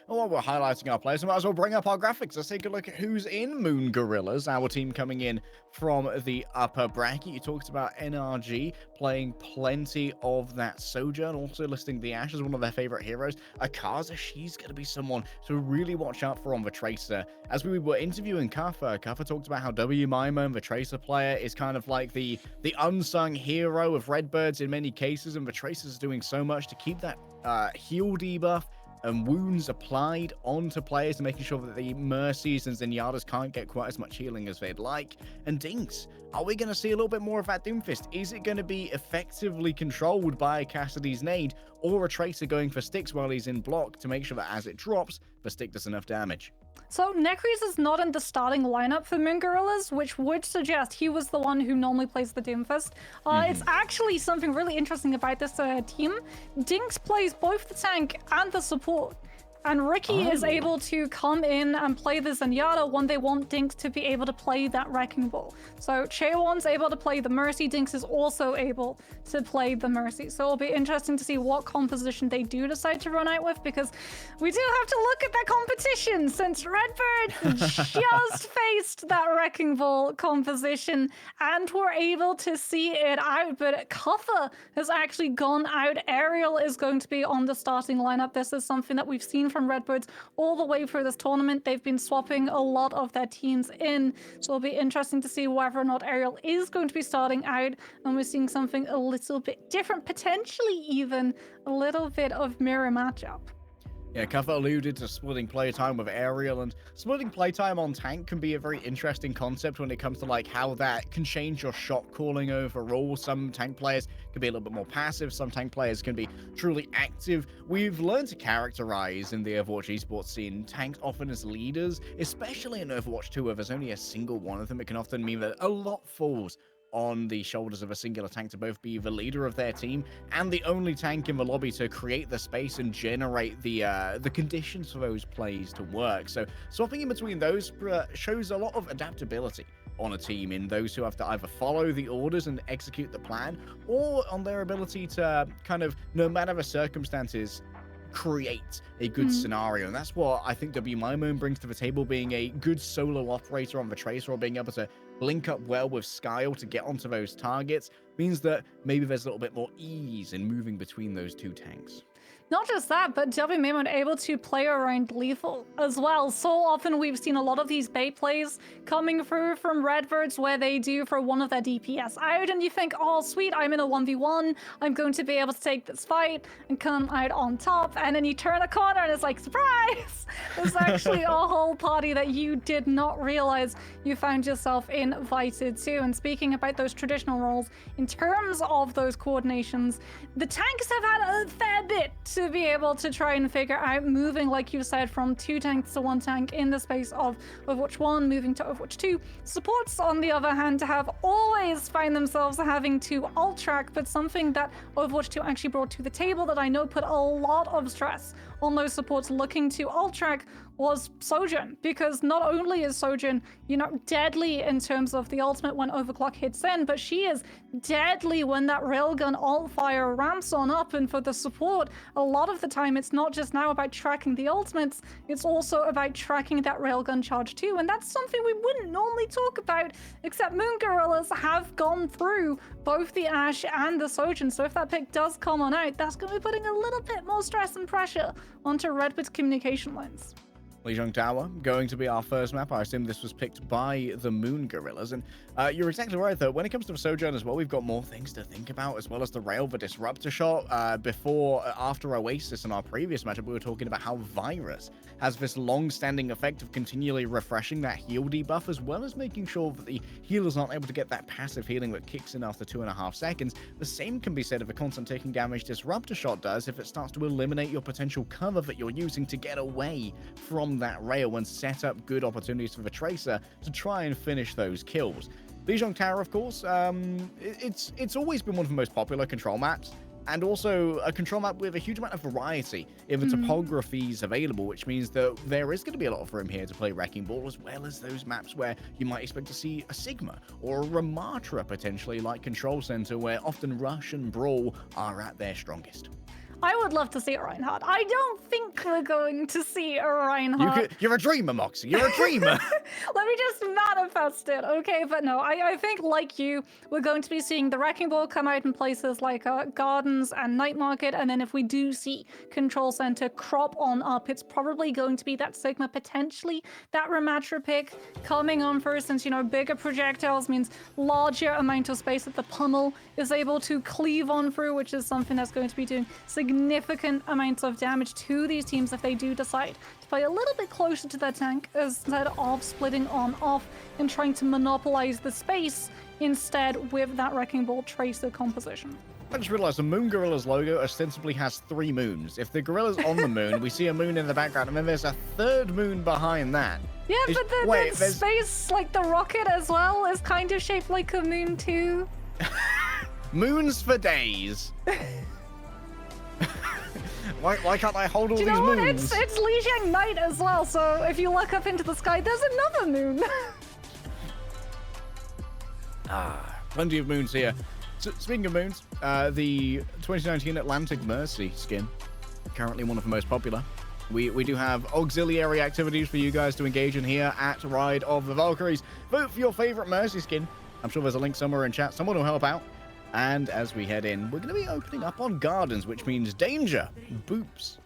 And while we're highlighting our players, we might as well bring up our graphics. Let's take a look at who's in Moon Gorillas, our team coming in from the upper bracket. You talked about NRG playing plenty of that Sojourn, also listing the Ashe as one of their favorite heroes. Akaza, she's going to be someone to really watch out for on the Tracer. As we were interviewing Kaffa talked about how WMIMO, the Tracer player, is kind of like the unsung hero of Redbirds in many cases, and the Tracer's doing so much to keep that heal debuff and wounds applied onto players, and making sure that the Mercies and Zenyatas can't get quite as much healing as they'd like. And Dinks, are we going to see a little bit more of that Doomfist? Is it going to be effectively controlled by Cassidy's nade, or a Tracer going for sticks while he's in block to make sure that as it drops, the stick does enough damage? So Necrease is not in the starting lineup for Moon Gorillas, which would suggest he was the one who normally plays the Doomfist. It's actually something really interesting about this team. Dinks plays both the tank and the support. And Ricky is able to come in and play the Zenyatta when they want Dinks to be able to play that Wrecking Ball. So Cheon's able to play the Mercy, Dinks is also able to play the Mercy. So it'll be interesting to see what composition they do decide to run out with, because we do have to look at that competition, since Redbird just faced that Wrecking Ball composition and were able to see it out. But Kuffa has actually gone out. Ariel is going to be on the starting lineup. This is something that we've seen from Redbirds all the way through this tournament. They've been swapping a lot of their teams in, so it'll be interesting to see whether or not Ariel is going to be starting out, and we're seeing something a little bit different, potentially even a little bit of mirror matchup. Yeah, Kaffa alluded to splitting playtime with Ariel, and splitting playtime on tank can be a very interesting concept when it comes to like how that can change your shot calling overall. Some tank players can be a little bit more passive, some tank players can be truly active. We've learned to characterize in the Overwatch esports scene tanks often as leaders, especially in Overwatch 2 where there's only a single one of them. It can often mean that a lot falls on the shoulders of a singular tank to both be the leader of their team and the only tank in the lobby to create the space and generate the conditions for those plays to work. So swapping in between those shows a lot of adaptability on a team, in those who have to either follow the orders and execute the plan, or on their ability to kind of, no matter the circumstances, create a good scenario. And that's what I think WMIMO brings to the table, being a good solo operator on the Tracer, or being able to link up well with Skyle to get onto those targets, means that maybe there's a little bit more ease in moving between those two tanks. Not just that, but WMIMO are able to play around lethal as well. So often we've seen a lot of these bait plays coming through from Redbirds where they do for one of their DPS out, and you think, oh sweet, I'm in a 1v1, I'm going to be able to take this fight and come out on top, and then you turn a corner and it's like, surprise! There's actually a whole party that you did not realize you found yourself invited to. And speaking about those traditional roles, in terms of those coordinations, the tanks have had a fair bit to to be able to try and figure out moving, like you said, from 2 tanks to 1 tank in the space of Overwatch 1, moving to Overwatch 2. Supports, on the other hand, have always find themselves having to ult track, but something that Overwatch 2 actually brought to the table that I know put a lot of stress on those supports looking to ult track was Sojourn, because not only is Sojourn, you know, deadly in terms of the ultimate when overclock hits in, but she is deadly when that railgun ult fire ramps on up. And for the support, a lot of the time it's not just now about tracking the ultimates, it's also about tracking that railgun charge too. And that's something we wouldn't normally talk about, except Moon Gorillas have gone through both the Ashe and the Sojourn. So if that pick does come on out, that's going to be putting a little bit more stress and pressure onto Redwood's communication lines. Lijiang Tower going to be our first map. I assume this was picked by the Moon Gorillas. And you're exactly right, though. When it comes to Sojourn as well, we've got more things to think about, as well as the rail, the disruptor shot. After Oasis in our previous matchup, we were talking about how Virus has this long-standing effect of continually refreshing that heal debuff, as well as making sure that the healers aren't able to get that passive healing that kicks in after 2.5 seconds. The same can be said of a constant taking damage disruptor shot does if it starts to eliminate your potential cover that you're using to get away from that rail and set up good opportunities for the Tracer to try and finish those kills. Lijiang Tower, of course, it's always been one of the most popular control maps, and also a control map with a huge amount of variety in the topographies available, which means that there is going to be a lot of room here to play Wrecking Ball, as well as those maps where you might expect to see a Sigma or a Ramatra potentially, like Control Center, where often Rush and Brawl are at their strongest. I would love to see a Reinhardt. I don't think we're going to see a Reinhardt. You're a dreamer, Moxie. You're a dreamer. Let me just manifest it, okay? But no, I think, like you, we're going to be seeing the Wrecking Ball come out in places like Gardens and Night Market, and then if we do see Control Center crop on up, it's probably going to be that Sigma, potentially that Ramatra pick coming on first, since, you know, bigger projectiles means larger amount of space that the pummel is able to cleave on through, which is something that's going to be doing significant amounts of damage to these teams if they do decide to play a little bit closer to their tank instead of splitting on off and trying to monopolize the space instead with that Wrecking Ball Tracer composition. I just realized the Moon Gorilla's logo ostensibly has 3 moons. If the gorilla's on the moon, we see a moon in the background, and then there's a 3rd moon behind that. Yeah, but the space, like the rocket as well, is kind of shaped like a moon too. Moons for days. Why can't I hold all these moons? Do you know what? It's Lijiang Night as well, so if you look up into the sky, there's another moon. Plenty of moons here. So, speaking of moons, the 2019 Atlantic Mercy skin, currently one of the most popular. We do have auxiliary activities for you guys to engage in here at Ride of the Valkyries. Vote for your favorite Mercy skin. I'm sure there's a link somewhere in chat. Someone will help out. And as we head in, we're going to be opening up on Gardens, which means danger, boops.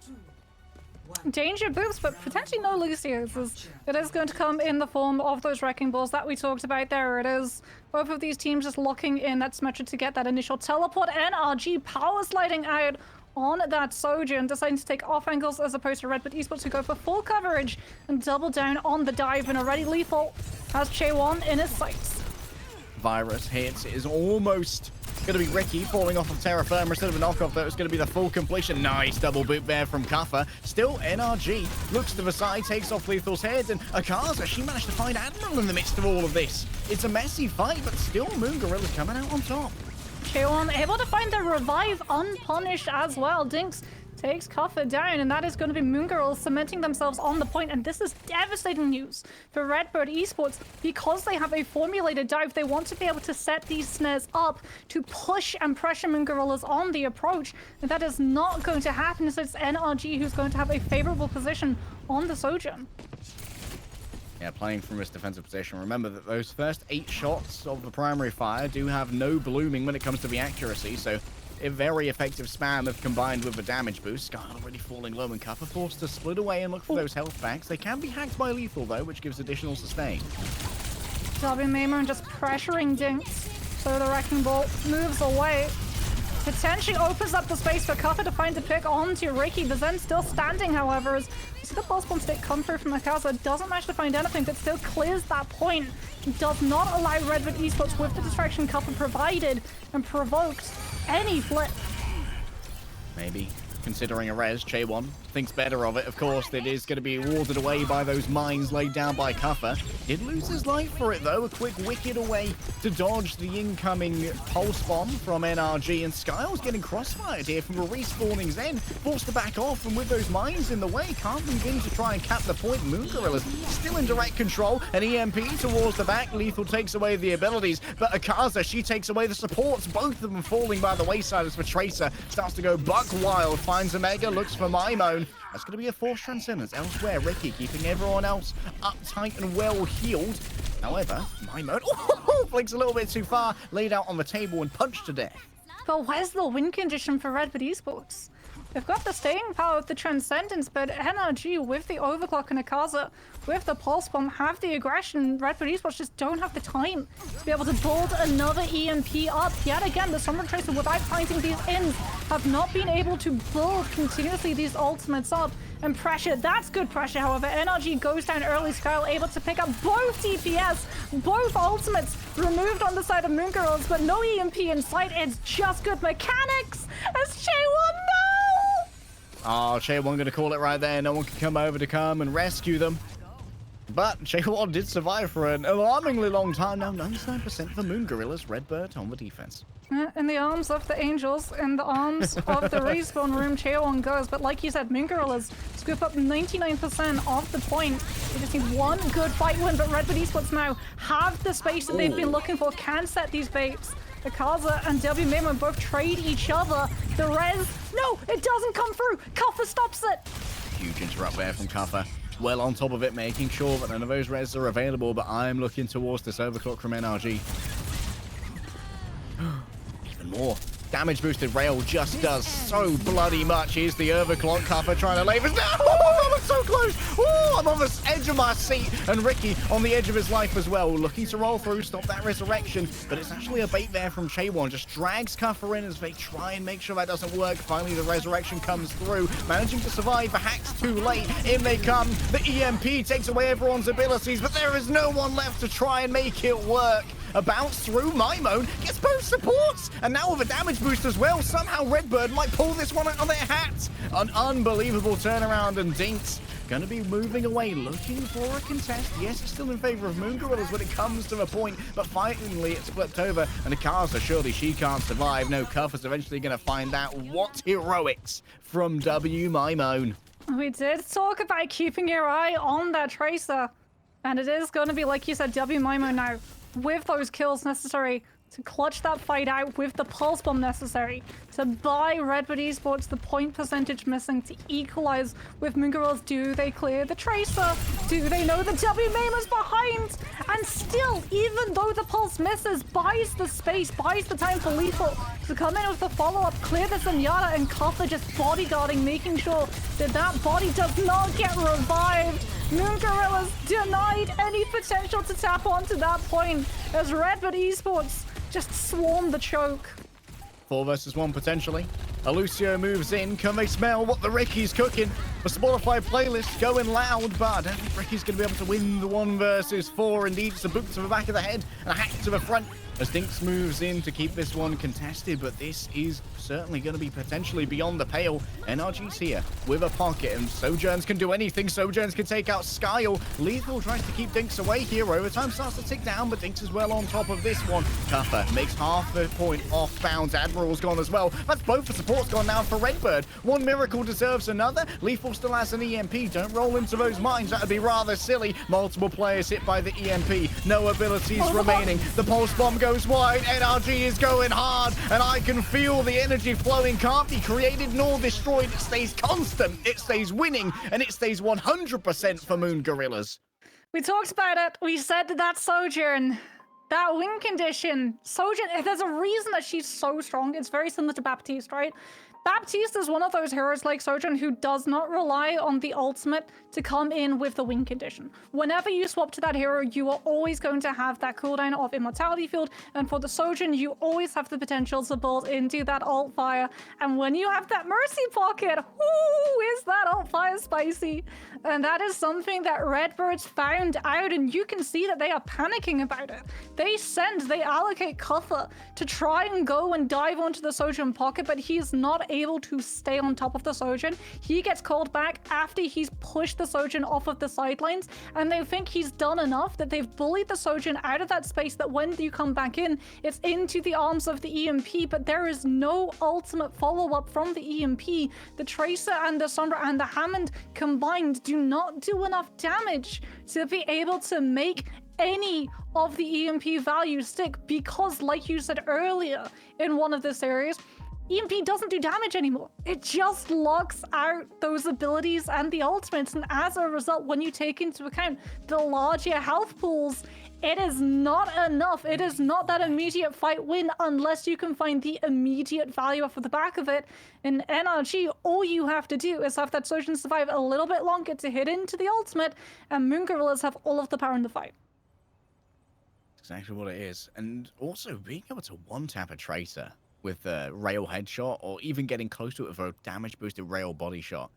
Danger boops, but potentially no Lucios. It is going to come in the form of those Wrecking Balls that we talked about. There it is. Both of these teams just locking in that Symmetra to get that initial teleport. NRG power sliding out on that Sojourn, deciding to take off angles as opposed to Redwood Esports, who go for full coverage and double down on the dive, and already lethal has Chaewon in his sights. Virus hits. It is almost going to be Ricky falling off of Terra Firma instead of a knockoff, though. It's going to be the full completion. Nice double boot there from Kuffer. Still NRG looks to the side, takes off Lethal's head, and Akaza, she managed to find Admiral in the midst of all of this. It's a messy fight, but still Moon Gorilla's coming out on top. Chaewon able to find the revive unpunished as well. Dinks takes Kuffer down, and that is going to be Moon Girls cementing themselves on the point. And this is devastating news for Redbird Esports, because they have a formulated dive. They want to be able to set these snares up to push and pressure Moon Gorillas on the approach. And that is not going to happen, so it's NRG who's going to have a favorable position on the Sojourn. Yeah, playing from this defensive position. Remember that those first 8 shots of the primary fire do have no blooming when it comes to the accuracy, so a very effective spam if combined with a damage boost. Sky already falling low, and Kuffer forced to split away and look for those health packs. They can be hacked by lethal, though, which gives additional sustain. Darby Maimon just pressuring Dinks, so the Wrecking Ball moves away. Potentially opens up the space for Kuffer to find a pick onto Ricky. The Zen still standing, however, as you see the pulse bomb stick come through from Akaza. Doesn't manage to find anything, but still clears that point. Does not allow Redwood Esports, with the distraction Kuffer provided and provoked, any flip. Maybe considering a res. Chaewon thinks better of it. Of course, it is going to be warded away by those mines laid down by Kuffer. Did lose his life for it, though. A quick wicked away to dodge the incoming pulse bomb from NRG. And Skyle's getting crossfired here from a respawning Zen. Forced to back off, and with those mines in the way, can't move in to try and cap the point. Moon Gorilla's still in direct control. An EMP towards the back. Lethal takes away the abilities, but Akaza, she takes away the supports. Both of them falling by the wayside as for Tracer starts to go buck wild. Finds a Mega, looks for Mimone. That's going to be a forced transcendence elsewhere. Ricky keeping everyone else uptight and well healed. However, Mimone flicks a little bit too far, laid out on the table and punched to death. But where's the win condition for Redbird Esports? They've got the staying power with the Transcendence, but NRG with the Overclock and Akaza, with the Pulse Bomb, have the aggression. Redbird Esports just don't have the time to be able to build another EMP up. Yet again, the Summer Tracer, without finding these ins, have not been able to build continuously these ultimates up. And pressure, that's good pressure, however. NRG goes down early. Skyle able to pick up both DPS, both ultimates removed on the side of Moon Girls, but no EMP in sight. It's just good mechanics as Chaewon, no! Oh, Chaewon going to call it right there. No one can come over to come and rescue them. But Chaewon did survive for an alarmingly long time. Now 99% for Moon Gorillas. Redbird on the defense. In the arms of the Angels, in the arms of the respawn room, Chaewon goes. But like you said, Moon Gorillas scoop up 99% of the point. They just need one good fight win, but Redbird Esports now have the space that they've been looking for, can set these baits. Akaza and W Memo both trade each other. The res, no, it doesn't come through. Kuffer stops it. Huge interrupt there from Kuffer. Well on top of it, making sure that none of those res are available, but I'm looking towards this overclock from NRG. Even more. Damage boosted rail just does so bloody much. Here's the overclock. Kuffer trying to lay this down. Oh, I'm so close. Oh, I'm on the edge of my seat. And Ricky on the edge of his life as well. Looking to roll through, stop that resurrection. But it's actually a bait there from Chaewon. Just drags Kuffer in as they try and make sure that doesn't work. Finally, the resurrection comes through. Managing to survive. The hack's too late. In they come. The EMP takes away everyone's abilities. But there is no one left to try and make it work. A bounce through, Mimone gets both supports, and now with a damage boost as well. Somehow Redbird might pull this one out of their hat. An unbelievable turnaround, and Dinks going to be moving away, looking for a contest. Yes, it's still in favor of Moon Gorillas when it comes to the point, but finally it's flipped over, and Akaza, surely she can't survive. No, Kuffer's eventually going to find out. What heroics from W Mimone. We did talk about keeping your eye on that Tracer, and it is going to be, like you said, W Mimo now, with those kills necessary to clutch that fight out, with the Pulse Bomb necessary to buy Redbird Esports the point percentage missing to equalize with Moon Gorillas. Do they clear the Tracer? Do they know the W Mimo's behind? And still, even though the Pulse misses, buys the space, buys the time for Lethal to come in with the follow-up, clear the Zenyatta, and Kuffer just bodyguarding, making sure that that body does not get revived. Moon Gorillas denied any potential to tap onto that point as Redbird Esports just swarm the choke. 4 versus 1 potentially. Alucio moves in. Can they smell what the Ricky's cooking? The Spotify playlist going loud, but I don't think Ricky's going to be able to win the 1 versus 4. Indeed, it's a boot to the back of the head and a hack to the front as Dinks moves in to keep this one contested, but this is certainly going to be potentially beyond the pale. NRG's here with a pocket, and Sojourns can do anything. Sojourns can take out Skyle. Lethal tries to keep Dinks away here. Overtime starts to tick down, but Dinks is well on top of this one. Kuffer makes half the point off bounds. Admiral's gone as well. That's both the supports gone now for Redbird. One miracle deserves another. Lethal still has an EMP. Don't roll into those mines. That would be rather silly. Multiple players hit by the EMP. No abilities remaining. The Pulse Bomb goes wide. NRG is going hard, and I can feel the energy flowing. Can't be created nor destroyed. It stays constant. It stays winning, and it stays 100% for Moon Gorillas. We talked about it. We said that Sojourn, that win condition, Sojourn, there's a reason that she's so strong. It's very similar to Baptiste, right? Baptiste is one of those heroes like Sojourn who does not rely on the ultimate to come in with the win condition. Whenever you swap to that hero, you are always going to have that cooldown of Immortality Field, and for the Sojourn, you always have the potential to build into that alt fire. And when you have that Mercy Pocket, ooh, is that alt fire spicy? And that is something that Redbirds found out, and you can see that they are panicking about it. They allocate Kuffer to try and go and dive onto the Sojourn Pocket, but he is not not able to stay on top of the Sojourn. He gets called back after he's pushed the Sojourn off of the sidelines, and they think he's done enough that they've bullied the Sojourn out of that space that when you come back in, it's into the arms of the EMP, but there is no ultimate follow-up from the EMP. The Tracer and the Sombra and the Hammond combined do not do enough damage to be able to make any of the EMP values stick, because like you said earlier in one of the series, EMP doesn't do damage anymore. It just locks out those abilities and the ultimates, and as a result, when you take into account the larger health pools, it is not enough. It is not that immediate fight win unless you can find the immediate value off of the back of it. In NRG, all you have to do is have that Sojourn survive a little bit longer to hit into the ultimate, and Moon Gorillas have all of the power in the fight. Exactly what it is. And also being able to one-tap a Tracer with a rail headshot, or even getting close to it with a damage-boosted rail body shot.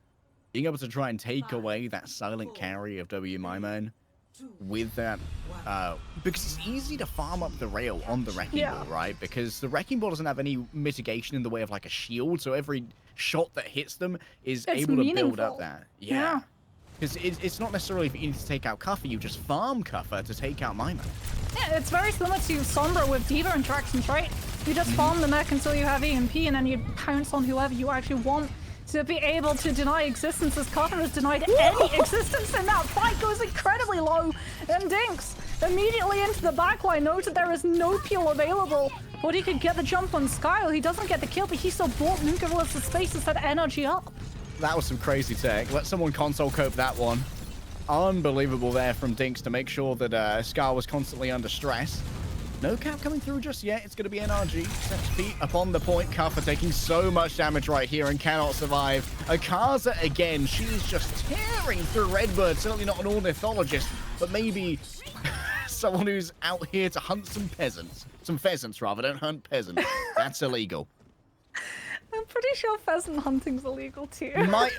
Being able to try and take away that silent carry of W Maimon with that, because it's easy to farm up the rail on the Wrecking Ball, right? Because the Wrecking Ball doesn't have any mitigation in the way of like a shield, so every shot that hits them is able to build up that. Yeah. Because it's not necessarily that you need to take out Cuffer, you just farm Cuffer to take out Maimon. Yeah, it's very similar to Sombra with D.Va interactions, right? You just farm the mech until you have EMP, and then you pounce on whoever you actually want to be able to deny existence, as Cuffer has denied any existence in that fight. Goes incredibly low, and Dinks immediately into the backline, knows that there is no peel available, but he could get the jump on Skyle. He doesn't get the kill, but he still bought Moon Gorillas the space to set energy up. That was some crazy tech. Let someone console cope that one. Unbelievable there from Dinks to make sure that Scar was constantly under stress. No cap coming through just yet. It's going to be NRG. 6 feet upon the point. Cuffer taking so much damage right here and cannot survive. Akaza again. She's just tearing through Redbird. Certainly not an ornithologist, but maybe someone who's out here to hunt some peasants. Some pheasants, rather. Don't hunt peasants. That's illegal. I'm pretty sure pheasant hunting's illegal too.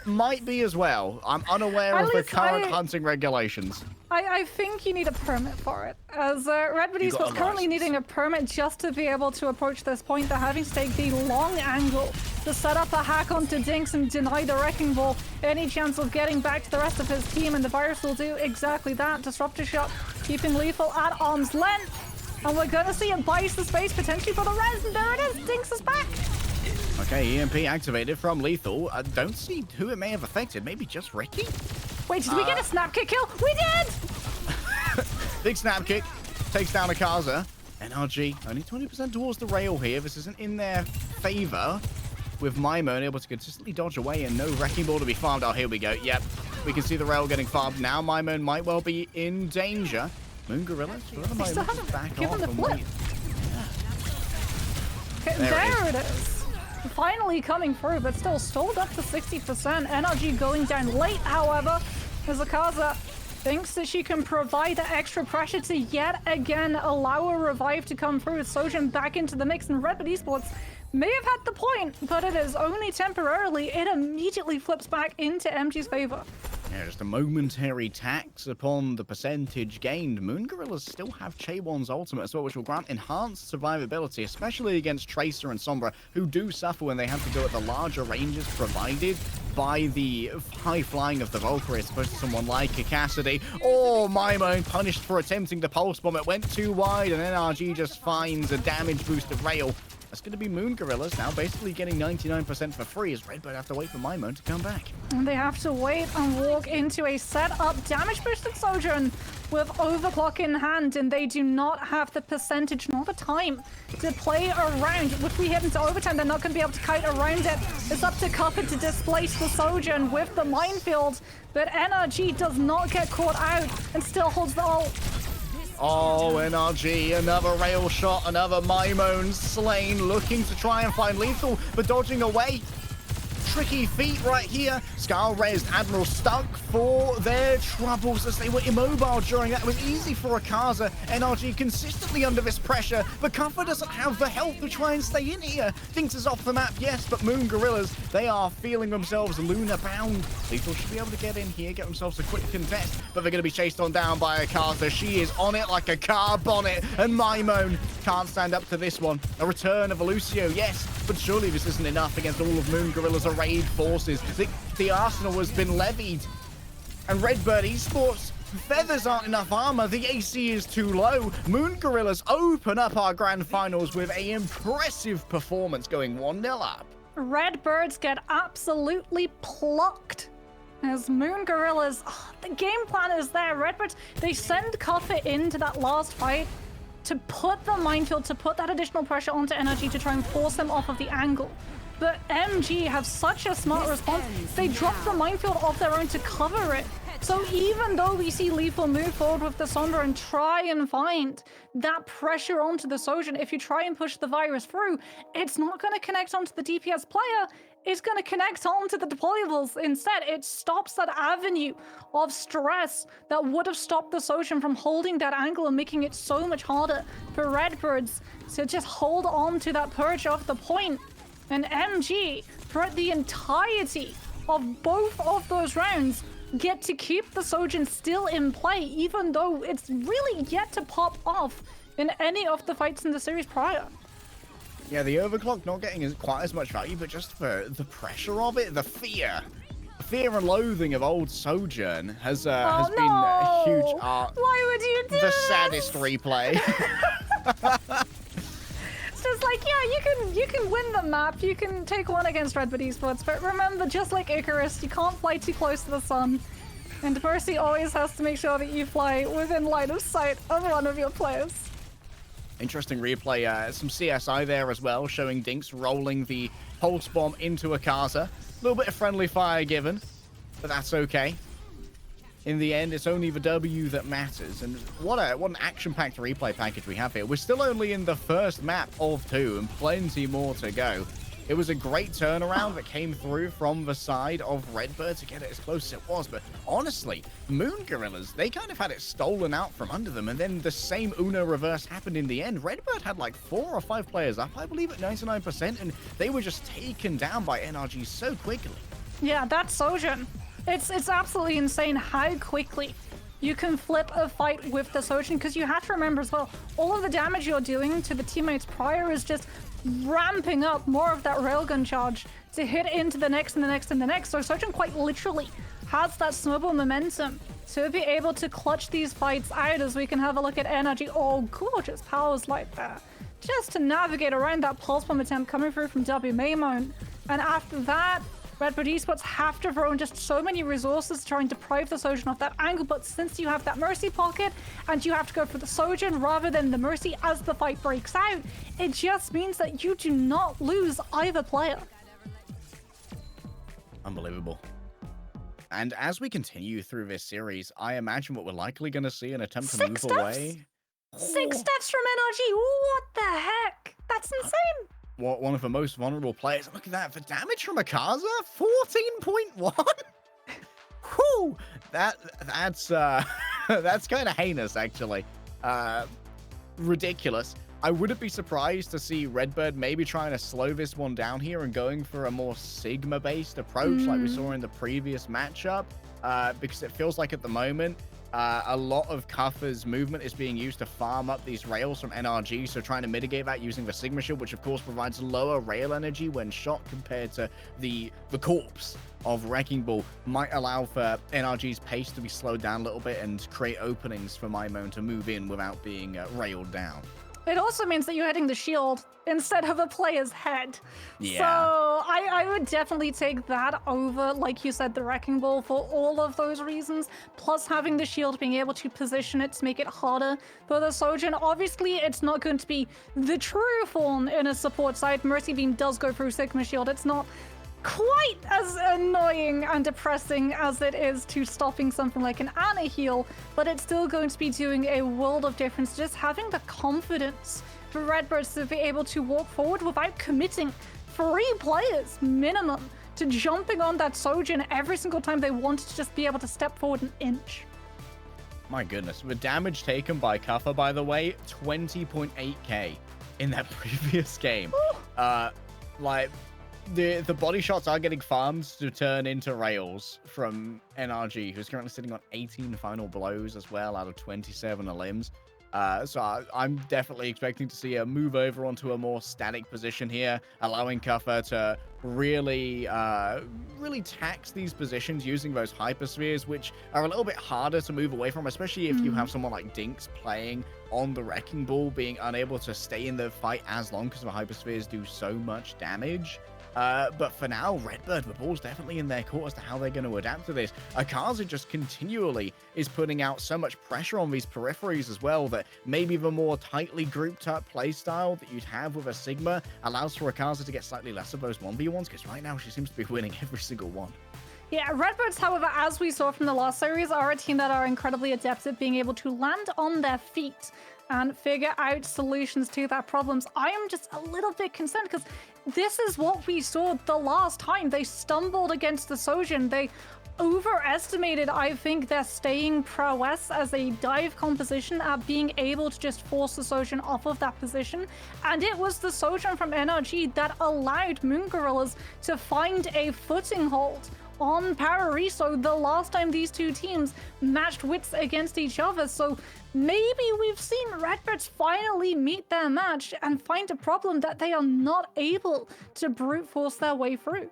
Might be as well. I'm unaware of the current hunting regulations. I think you need a permit for it, as Red Biddy's was currently needing a permit just to be able to approach this point. They're having to take the long angle to set up a hack onto Dinks and deny the Wrecking Ball any chance of getting back to the rest of his team, and the Virus will do exactly that. Disruptor shot, keeping Lethal at arm's length, and we're gonna see it buys the space potentially for the res, and there it is, Dinks is back! Okay, EMP activated from Lethal. I don't see who it may have affected. Maybe just Ricky? Wait, did we get a snap kick kill? We did! Big snap kick. Takes down Akaza. NRG only 20% towards the rail here. This isn't in their favor. With Maimon able to consistently dodge away and no Wrecking Ball to be farmed. Oh, here we go. Yep. We can see the rail getting farmed now. Maimon might well be in danger. Moon Gorillas, for the moment, back off and wait. Okay, there it is. Finally coming through, but still stalled up to 60%. NRG going down late, however, as Akaza thinks that she can provide that extra pressure to yet again allow a revive to come through with Sojourn back into the mix, and Redbird Esports may have had the point, but it is only temporarily. It immediately flips back into MG's favor. Yeah, just a momentary tax upon the percentage gained. Moon Gorillas still have Chaewon's ultimate as well, which will grant enhanced survivability, especially against Tracer and Sombra, who do suffer when they have to go at the larger ranges provided by the high flying of the Valkyries, as opposed to someone like a Cassidy. Oh, Maimon punished for attempting the pulse bomb. It went too wide, and NRG just finds a damage boosted rail. That's going to be Moon Gorillas now basically getting 99% for free, as Redbird have to wait for Maimon to come back. And they have to wait and walk into a set-up damage-boosted Sojourn with Overclock in hand, and they do not have the percentage nor the time to play around. If we hit into overtime, they're not going to be able to kite around it. It's up to Cuffer to displace the Sojourn with the minefield, but NRG does not get caught out and still holds the ult. Oh, NRG, another rail shot, another Maimon slain, looking to try and find Lethal, but dodging away. Tricky feat right here. Scar raised Admiral stuck for their troubles as they were immobile during that. It was easy for Akaza. NRG consistently under this pressure, but Cuffer doesn't have the health to try and stay in here. Thinks is off the map, yes, but Moon Gorillas, they are feeling themselves lunar bound. Lethal should be able to get in here, get themselves a quick contest, but they're going to be chased on down by Akaza. She is on it like a car bonnet, and Maimon can't stand up to this one. A return of Lucio, yes, but surely this isn't enough against all of Moon Gorilla's arrayed forces. The arsenal has been levied. And Redbird Esports, feathers aren't enough armor. The AC is too low. Moon Gorillas open up our grand finals with a impressive performance, going 1-0 up. Redbirds get absolutely plucked. As Moon Gorillas, the game plan is there. Redbirds, they send Cuffer into that last fight to put the minefield, to put that additional pressure onto NRG to try and force them off of the angle. But MG have such a smart response. They drop the minefield off their own to cover it. So even though we see Lethal move forward with the Sombra and try and find that pressure onto the Sojourn, if you try and push the virus through, it's not going to connect onto the DPS player. It's going to connect onto the deployables. Instead, it stops that avenue of stress that would have stopped the Sojourn from holding that angle and making it so much harder for Redbirds to just hold on to that purge off the point. And MG, throughout the entirety of both of those rounds, get to keep the Sojourn still in play, even though it's really yet to pop off in any of the fights in the series prior. Yeah, the overclock not getting quite as much value, but just for the pressure of it, the fear and loathing of old Sojourn has been a huge art. Why would you do the saddest replay? It's just like, yeah, you can win the map, you can take one against Redbird Esports, but remember, just like Icarus, you can't fly too close to the sun. And Mercy always has to make sure that you fly within line of sight of one of your players. Interesting replay, some CSI there as well, showing Dinks rolling the pulse bomb into a Akaza. A little bit of friendly fire given, but that's okay. In the end, it's only the W that matters, and what an action-packed replay package we have here. We're still only in the first map of 2, and plenty more to go. It was a great turnaround that came through from the side of Redbird to get it as close as it was, but honestly, Moon Gorillas, they kind of had it stolen out from under them, and then the same Uno reverse happened in the end. Redbird had like 4 or 5 players up, I believe, at 99%, and they were just taken down by NRG so quickly. Yeah, that's Sojourn. It's absolutely insane how quickly you can flip a fight with the Sojourn, because you have to remember as well, all of the damage you're doing to the teammates prior is just ramping up more of that railgun charge to hit into the next and the next and the next. So Sojourn quite literally has that snowball momentum to be able to clutch these fights out, as we can have a look at NRG. Oh, gorgeous powers like that. Just to navigate around that pulse bomb attempt coming through from W Maymon. And after that, Redbird Esports have to throw in just so many resources to try and deprive the Sojourn of that angle, but since you have that Mercy pocket and you have to go for the Sojourn rather than the Mercy as the fight breaks out, it just means that you do not lose either player. Unbelievable. And as we continue through this series, I imagine what we're likely going to see an attempt to move away. 6 steps from NRG, what the heck? That's insane. One of the most vulnerable players. Look at that, for damage from Akaza, 14.1. Whew, that's that's kind of heinous, actually. Ridiculous. I wouldn't be surprised to see Redbird maybe trying to slow this one down here and going for a more Sigma-based approach like we saw in the previous matchup, because it feels like at the moment, a lot of Cuffer's movement is being used to farm up these rails from NRG, so trying to mitigate that using the Sigma Shield, which of course provides lower rail energy when shot compared to the corpse of Wrecking Ball, might allow for NRG's pace to be slowed down a little bit and create openings for Maimon to move in without being railed down. It also means that you're hitting the shield instead of a player's head. Yeah. So I would definitely take that over, like you said, the Wrecking Ball for all of those reasons. Plus having the shield, being able to position it to make it harder for the Sojourn. Obviously, it's not going to be the true form in a support side. Mercy Beam does go through Sigma Shield. It's not quite as annoying and depressing as it is to stopping something like an Ana heal, but it's still going to be doing a world of difference. Just having the confidence for Redbirds to be able to walk forward without committing 3 players minimum to jumping on that Sojourn every single time they wanted to just be able to step forward an inch. My goodness, the damage taken by Cuffer, by the way, 20.8k in that previous game. The body shots are getting farmed to turn into rails from NRG, who's currently sitting on 18 final blows as well out of 27 limbs. So I'm definitely expecting to see a move over onto a more static position here, allowing Kuffer to really tax these positions using those hyperspheres, which are a little bit harder to move away from, especially if you have someone like Dinks playing on the Wrecking Ball, being unable to stay in the fight as long because the hyperspheres do so much damage. But for now, Redbird, the ball's definitely in their court as to how they're going to adapt to this. Akaza just continually is putting out so much pressure on these peripheries as well that maybe the more tightly grouped up playstyle that you'd have with a Sigma allows for Akaza to get slightly less of those 1v1s, because right now she seems to be winning every single one. Yeah, Redbirds, however, as we saw from the last series, are a team that are incredibly adept at being able to land on their feet and figure out solutions to their problems. I am just a little bit concerned because this is what we saw the last time. They stumbled against the Sojin. They overestimated, I think, their staying prowess as a dive composition at being able to just force the Sojin off of that position. And it was the Sojin from NRG that allowed Moon Gorillas to find a footing hold on Parariso the last time these two teams matched wits against each other. So maybe we've seen Redbirds finally meet their match and find a problem that they are not able to brute force their way through.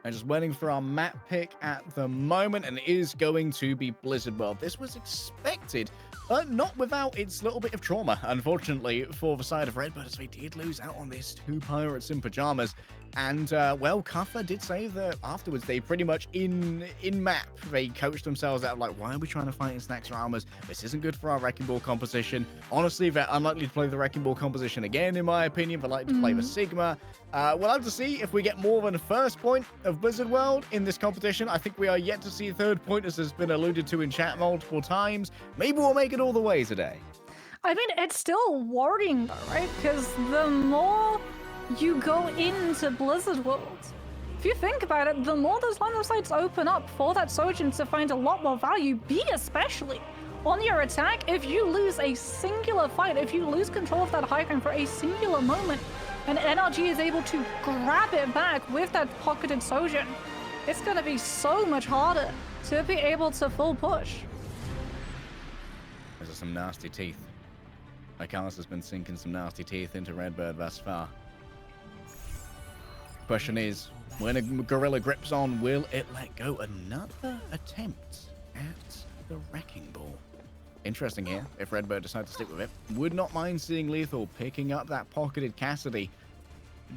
And just waiting for our map pick at the moment, and it is going to be Blizzard World. This was expected, but not without its little bit of trauma, unfortunately, for the side of Redbird, as they did lose out on this 2 pirates in pajamas. And, well, Kuffer did say that afterwards they pretty much in-map, they coached themselves out, like, why are we trying to fight in Snacks or Armors? This isn't good for our Wrecking Ball composition. Honestly, they're unlikely to play the Wrecking Ball composition again, in my opinion. They're likely to play the Sigma. We'll have to see if we get more than a first point of Blizzard World in this competition. I think we are yet to see third point, as has been alluded to in chat multiple times. Maybe we'll make it all the way today. I mean, it's still worrying though, right? Because the more you go into Blizzard World, if you think about it, the more those line of sights open up for that Sojin to find a lot more value, especially on your attack. If you lose a singular fight, if you lose control of that high ground for a singular moment, and NRG is able to grab it back with that pocketed Sojin, it's going to be so much harder to be able to full push. Those are some nasty teeth. Akaza has been sinking some nasty teeth into Redbird thus far. Question is, when a Gorilla grips on, will it let go? Another attempt at the Wrecking Ball. Interesting here, if Redbird decides to stick with it. Would not mind seeing Lethal picking up that pocketed Cassidy.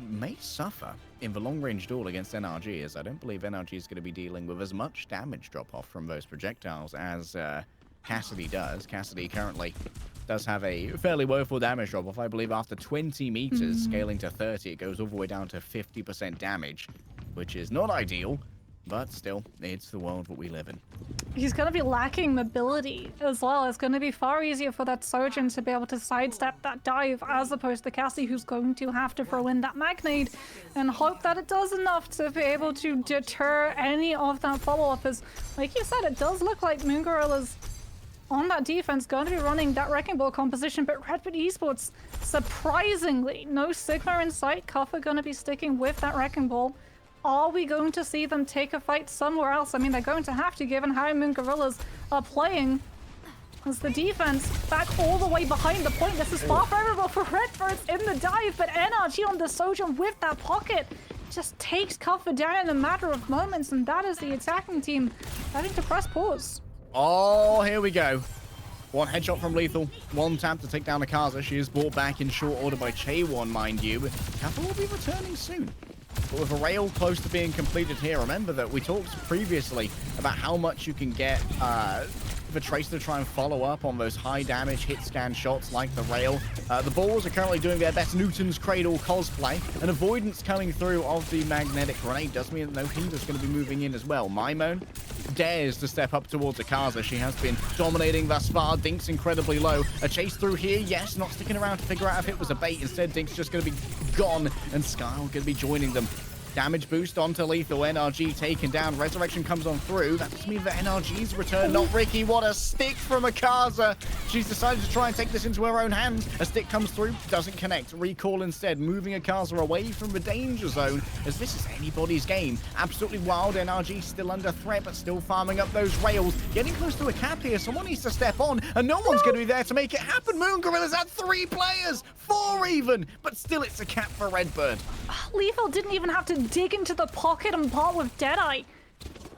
May suffer in the long-range duel against NRG, as I don't believe NRG is going to be dealing with as much damage drop-off from those projectiles as Cassidy does. Cassidy currently does have a fairly woeful damage drop-off. I believe after 20 meters, scaling to 30, it goes all the way down to 50% damage, which is not ideal, but still, it's the world that we live in. He's going to be lacking mobility as well. It's going to be far easier for that Sojin to be able to sidestep that dive as opposed to Cassie, who's going to have to throw in that Magnade and hope that it does enough to be able to deter any of that follow-up. As, like you said, it does look like Moon Gorilla's on that defense going to be running that Wrecking Ball composition, but Redbird Esports, surprisingly, no Sigma in sight. Kuffer going to be sticking with that Wrecking Ball. Are we going to see them take a fight somewhere else? I mean, they're going to have to, given how Moon Gorillas are playing. As the defense back all the way behind the point. This is far favorable for Redbirds in the dive, but NRG on the Sojin with that pocket just takes Kuffer down in a matter of moments, and that is the attacking team having to press pause. Oh, here we go. One headshot from Lethal, one tap to take down Akaza. She is brought back in short order by Chaewon, mind you, but Kuffer will be returning soon. But with a rail close to being completed here, remember that we talked previously about how much you can get for Tracer to try and follow up on those high damage hit scan shots like the rail. The Balls are currently doing their best Newton's Cradle cosplay. An avoidance coming through of the magnetic grenade does mean that no Hinder's going to be moving in as well. Maimon dares to step up towards Akaza. She has been dominating thus far. Dink's incredibly low. A chase through here, yes, not sticking around to figure out if it was a bait. Instead, Dink's just going to be gone, and Skyle going to be joining them. Damage boost onto lethal. NRG taken down. Resurrection comes on through. That doesn't mean that NRG's return. Not Ricky. What a stick from Akaza. She's decided to try and take this into her own hands. A stick comes through, doesn't connect. Recall instead, moving Akaza away from the danger zone, as this is anybody's game. Absolutely wild. NRG still under threat, but still farming up those rails. Getting close to a cap here. Someone needs to step on, and no one's going to be there to make it happen. Moon Gorilla's had 3 players, 4 even, but still it's a cap for Redbird. Lethal didn't even have to dig into the pocket and part with Deadeye.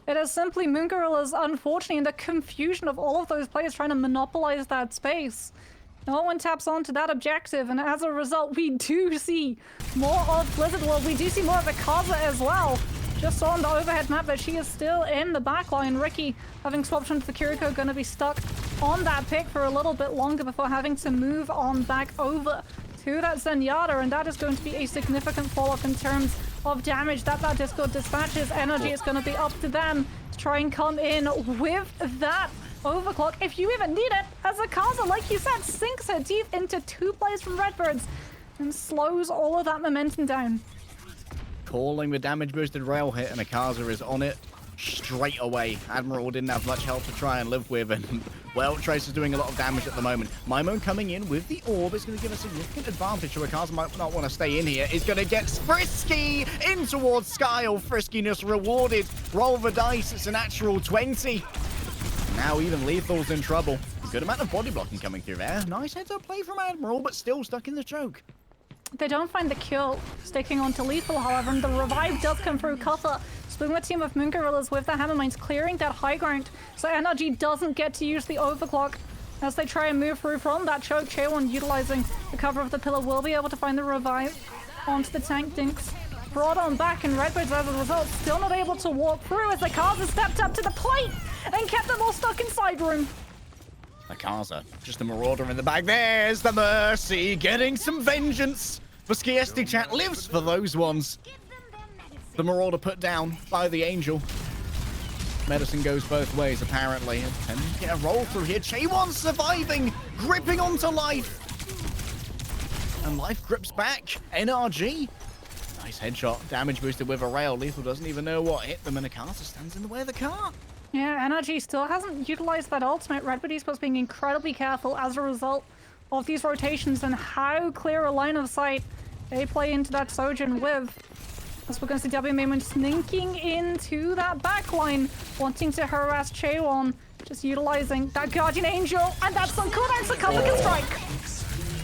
It is simply Moon Gorilla's, unfortunately, in the confusion of all of those players trying to monopolize that space. No one taps onto that objective, and as a result, we do see more of Blizzard. Well, we do see more of Akaza as well. Just saw on the overhead map that she is still in the backline. Ricky, having swapped onto the Kiriko, going to be stuck on that pick for a little bit longer before having to move on back over to that Zenyatta, and that is going to be a significant fall-off in terms of damage that Discord dispatches. Energy is going to be up to them to try and come in with that overclock if you even need it, as Akaza, like you said, sinks her teeth into 2 players from Redbirds and slows all of that momentum down. Calling the damage boosted rail hit, and Akaza is on it straight away. Admiral didn't have much help to try and live with, and well, Trace is doing a lot of damage at the moment. Maimon coming in with the orb is going to give a significant advantage, so Akaza might not want to stay in here. Is going to get Frisky in towards Skyle. Friskiness rewarded. Roll the dice, it's a natural 20. Now even Lethal's in trouble. Good amount of body blocking coming through there. Nice heads-up play from Admiral, but still stuck in the choke. They don't find the kill sticking onto Lethal, however, and the revive does come through Kuffa. Spooning the team of Moon Gorillas with the Hammer Mines, clearing that high ground, so NRG doesn't get to use the overclock as they try and move through from that choke. Chaewon, utilizing the cover of the pillar, will be able to find the revive onto the tank. Dinks brought on back, and Redbirds, as a result, still not able to walk through as Akaza stepped up to the plate and kept them all stuck inside room. Akaza, just a marauder in the back. There's the Mercy, getting some vengeance. The Skiesti chat lives for those ones. The marauder put down by the Angel. Medicine goes both ways, apparently. And get a roll through here. Chaewon surviving, gripping onto life. And life grips back. NRG. Nice headshot. Damage boosted with a rail. Lethal doesn't even know what hit them, and Akaza stands in the way of the car. Yeah, NRG still hasn't utilized that ultimate. Redbird Esports being incredibly careful as a result of these rotations and how clear a line of sight they play into that Sojourn with. As we're going to see W Maimon sneaking into that backline, wanting to harass Chaewon, just utilizing that Guardian Angel, and that's on cooldown, so Cover can strike.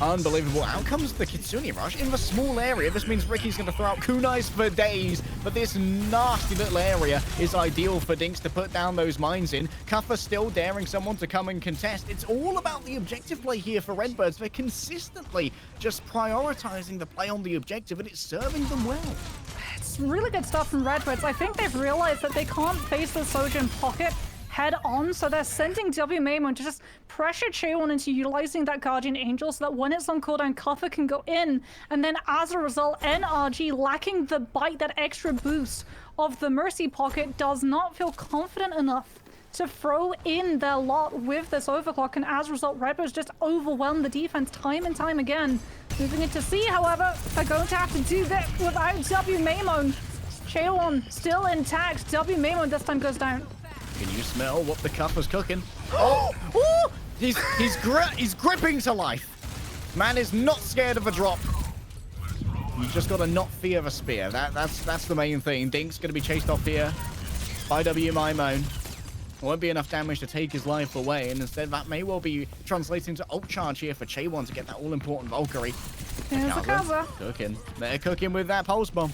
Unbelievable. Out comes the Kitsune Rush in the small area. This means Ricky's going to throw out kunais for days, but this nasty little area is ideal for Dinks to put down those mines in. Kuffa still daring someone to come and contest. It's all about the objective play here for Redbirds. They're consistently just prioritizing the play on the objective, and it's serving them well. It's really good stuff from Redbirds. I think they've realized that they can't face the Sojourn pocket head on, so they're sending W Maimon to just pressure Chaewon into utilizing that Guardian Angel so that when it's on cooldown, Kuffa can go in, and then as a result, NRG, lacking the bite, that extra boost of the Mercy pocket, does not feel confident enough to throw in their lot with this overclock, and as a result, Redbirds just overwhelm the defense time and time again. Moving into C, however, are going to have to do that without W Maimon. Chaewon still intact. W Maimon this time goes down. Can you smell what the Kuffa's cooking? Oh! Ooh! He's gripping to life. Man is not scared of a drop. You just gotta not fear the spear. That's the main thing. Dink's gonna be chased off here by W Maimon. Won't be enough damage to take his life away, and instead that may well be translating to ult charge here for Chaewon to get that all-important Valkyrie. There's Akaza. Cooking. They're cooking with that pulse bomb.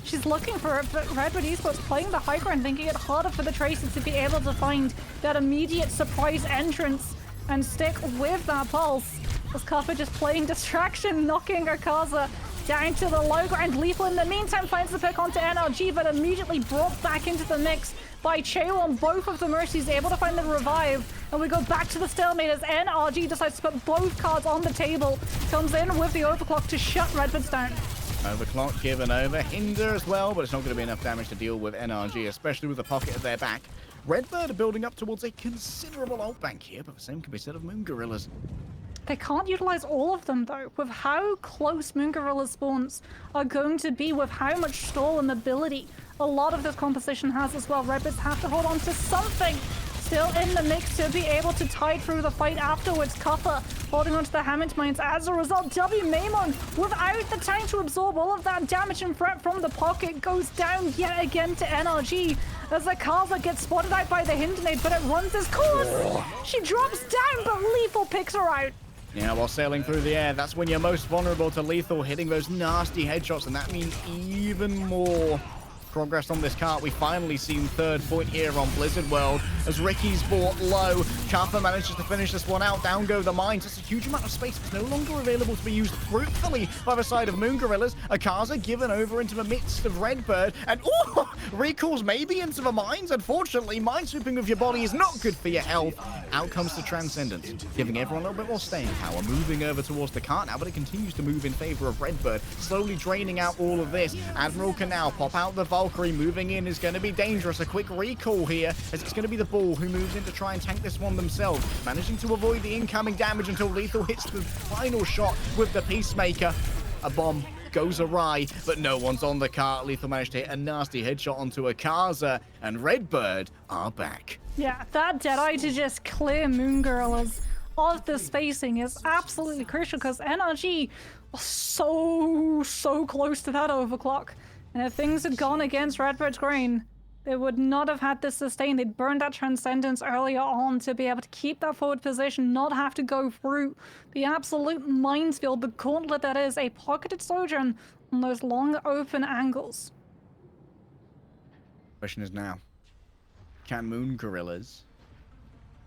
She's looking for it, but Redbird Esports playing the high ground, making it harder for the Tracer to be able to find that immediate surprise entrance and stick with that pulse. As Kuffa just playing distraction, knocking Akaza down to the low ground. Lethal in the meantime finds the pick onto NRG, but immediately brought back into the mix by Chaewon. Both of the Mercies able to find the revive, and we go back to the stalemate as NRG decides to put both cards on the table. Comes in with the overclock to shut Redbirds down. Overclock given over. Hinder as well, but it's not going to be enough damage to deal with NRG, especially with the pocket at their back. Redbird are building up towards a considerable ult bank here, but the same can be said of Moon Gorillas. They can't utilize all of them though, with how close Moon Gorilla spawns are going to be, with how much stall and ability a lot of this composition has as well. Redbirds have to hold on to something still in the mix to be able to tide through the fight afterwards. Copper holding onto the Hammond Mines. As a result, W Maimon, without the time to absorb all of that damage and threat from the pocket, goes down yet again to NRG as the Kaza gets spotted out by the Hindenade, but it runs its course. She drops down, but Lethal picks her out. Yeah, while sailing through the air, that's when you're most vulnerable to Lethal hitting those nasty headshots, and that means even more progress on this cart. We finally seen third point here on Blizzard World as Ricky's bought low. Chaffa manages to finish this one out. Down go the mines. That's a huge amount of space. It's no longer available to be used fruitfully by the side of Moon Gorillas. Akaza given over into the midst of Redbird, and recalls maybe into the mines. Unfortunately, minesweeping with your body is not good for your health. Out comes the Transcendence, giving everyone a little bit more staying power. Moving over towards the cart now, but it continues to move in favor of Redbird, slowly draining out all of this. Admiral can now pop out the Valkyrie. Moving in is going to be dangerous. A quick recall here, as it's going to be the Bull who moves in to try and tank this one themselves, managing to avoid the incoming damage until Lethal hits the final shot with the Peacemaker. A bomb goes awry, but no one's on the cart. Lethal managed to hit a nasty headshot onto Akaza, and Redbird are back. Yeah, that Deadeye to just clear Moon Gorillas of the spacing is absolutely crucial, because NRG was so close to that overclock. And if things had gone against Redbird's grain, they would not have had this sustain. They'd burned that Transcendence earlier on to be able to keep that forward position, not have to go through the absolute minefield, the gauntlet that is a pocketed Sojourn on those long open angles. Question is now, can Moon Gorillas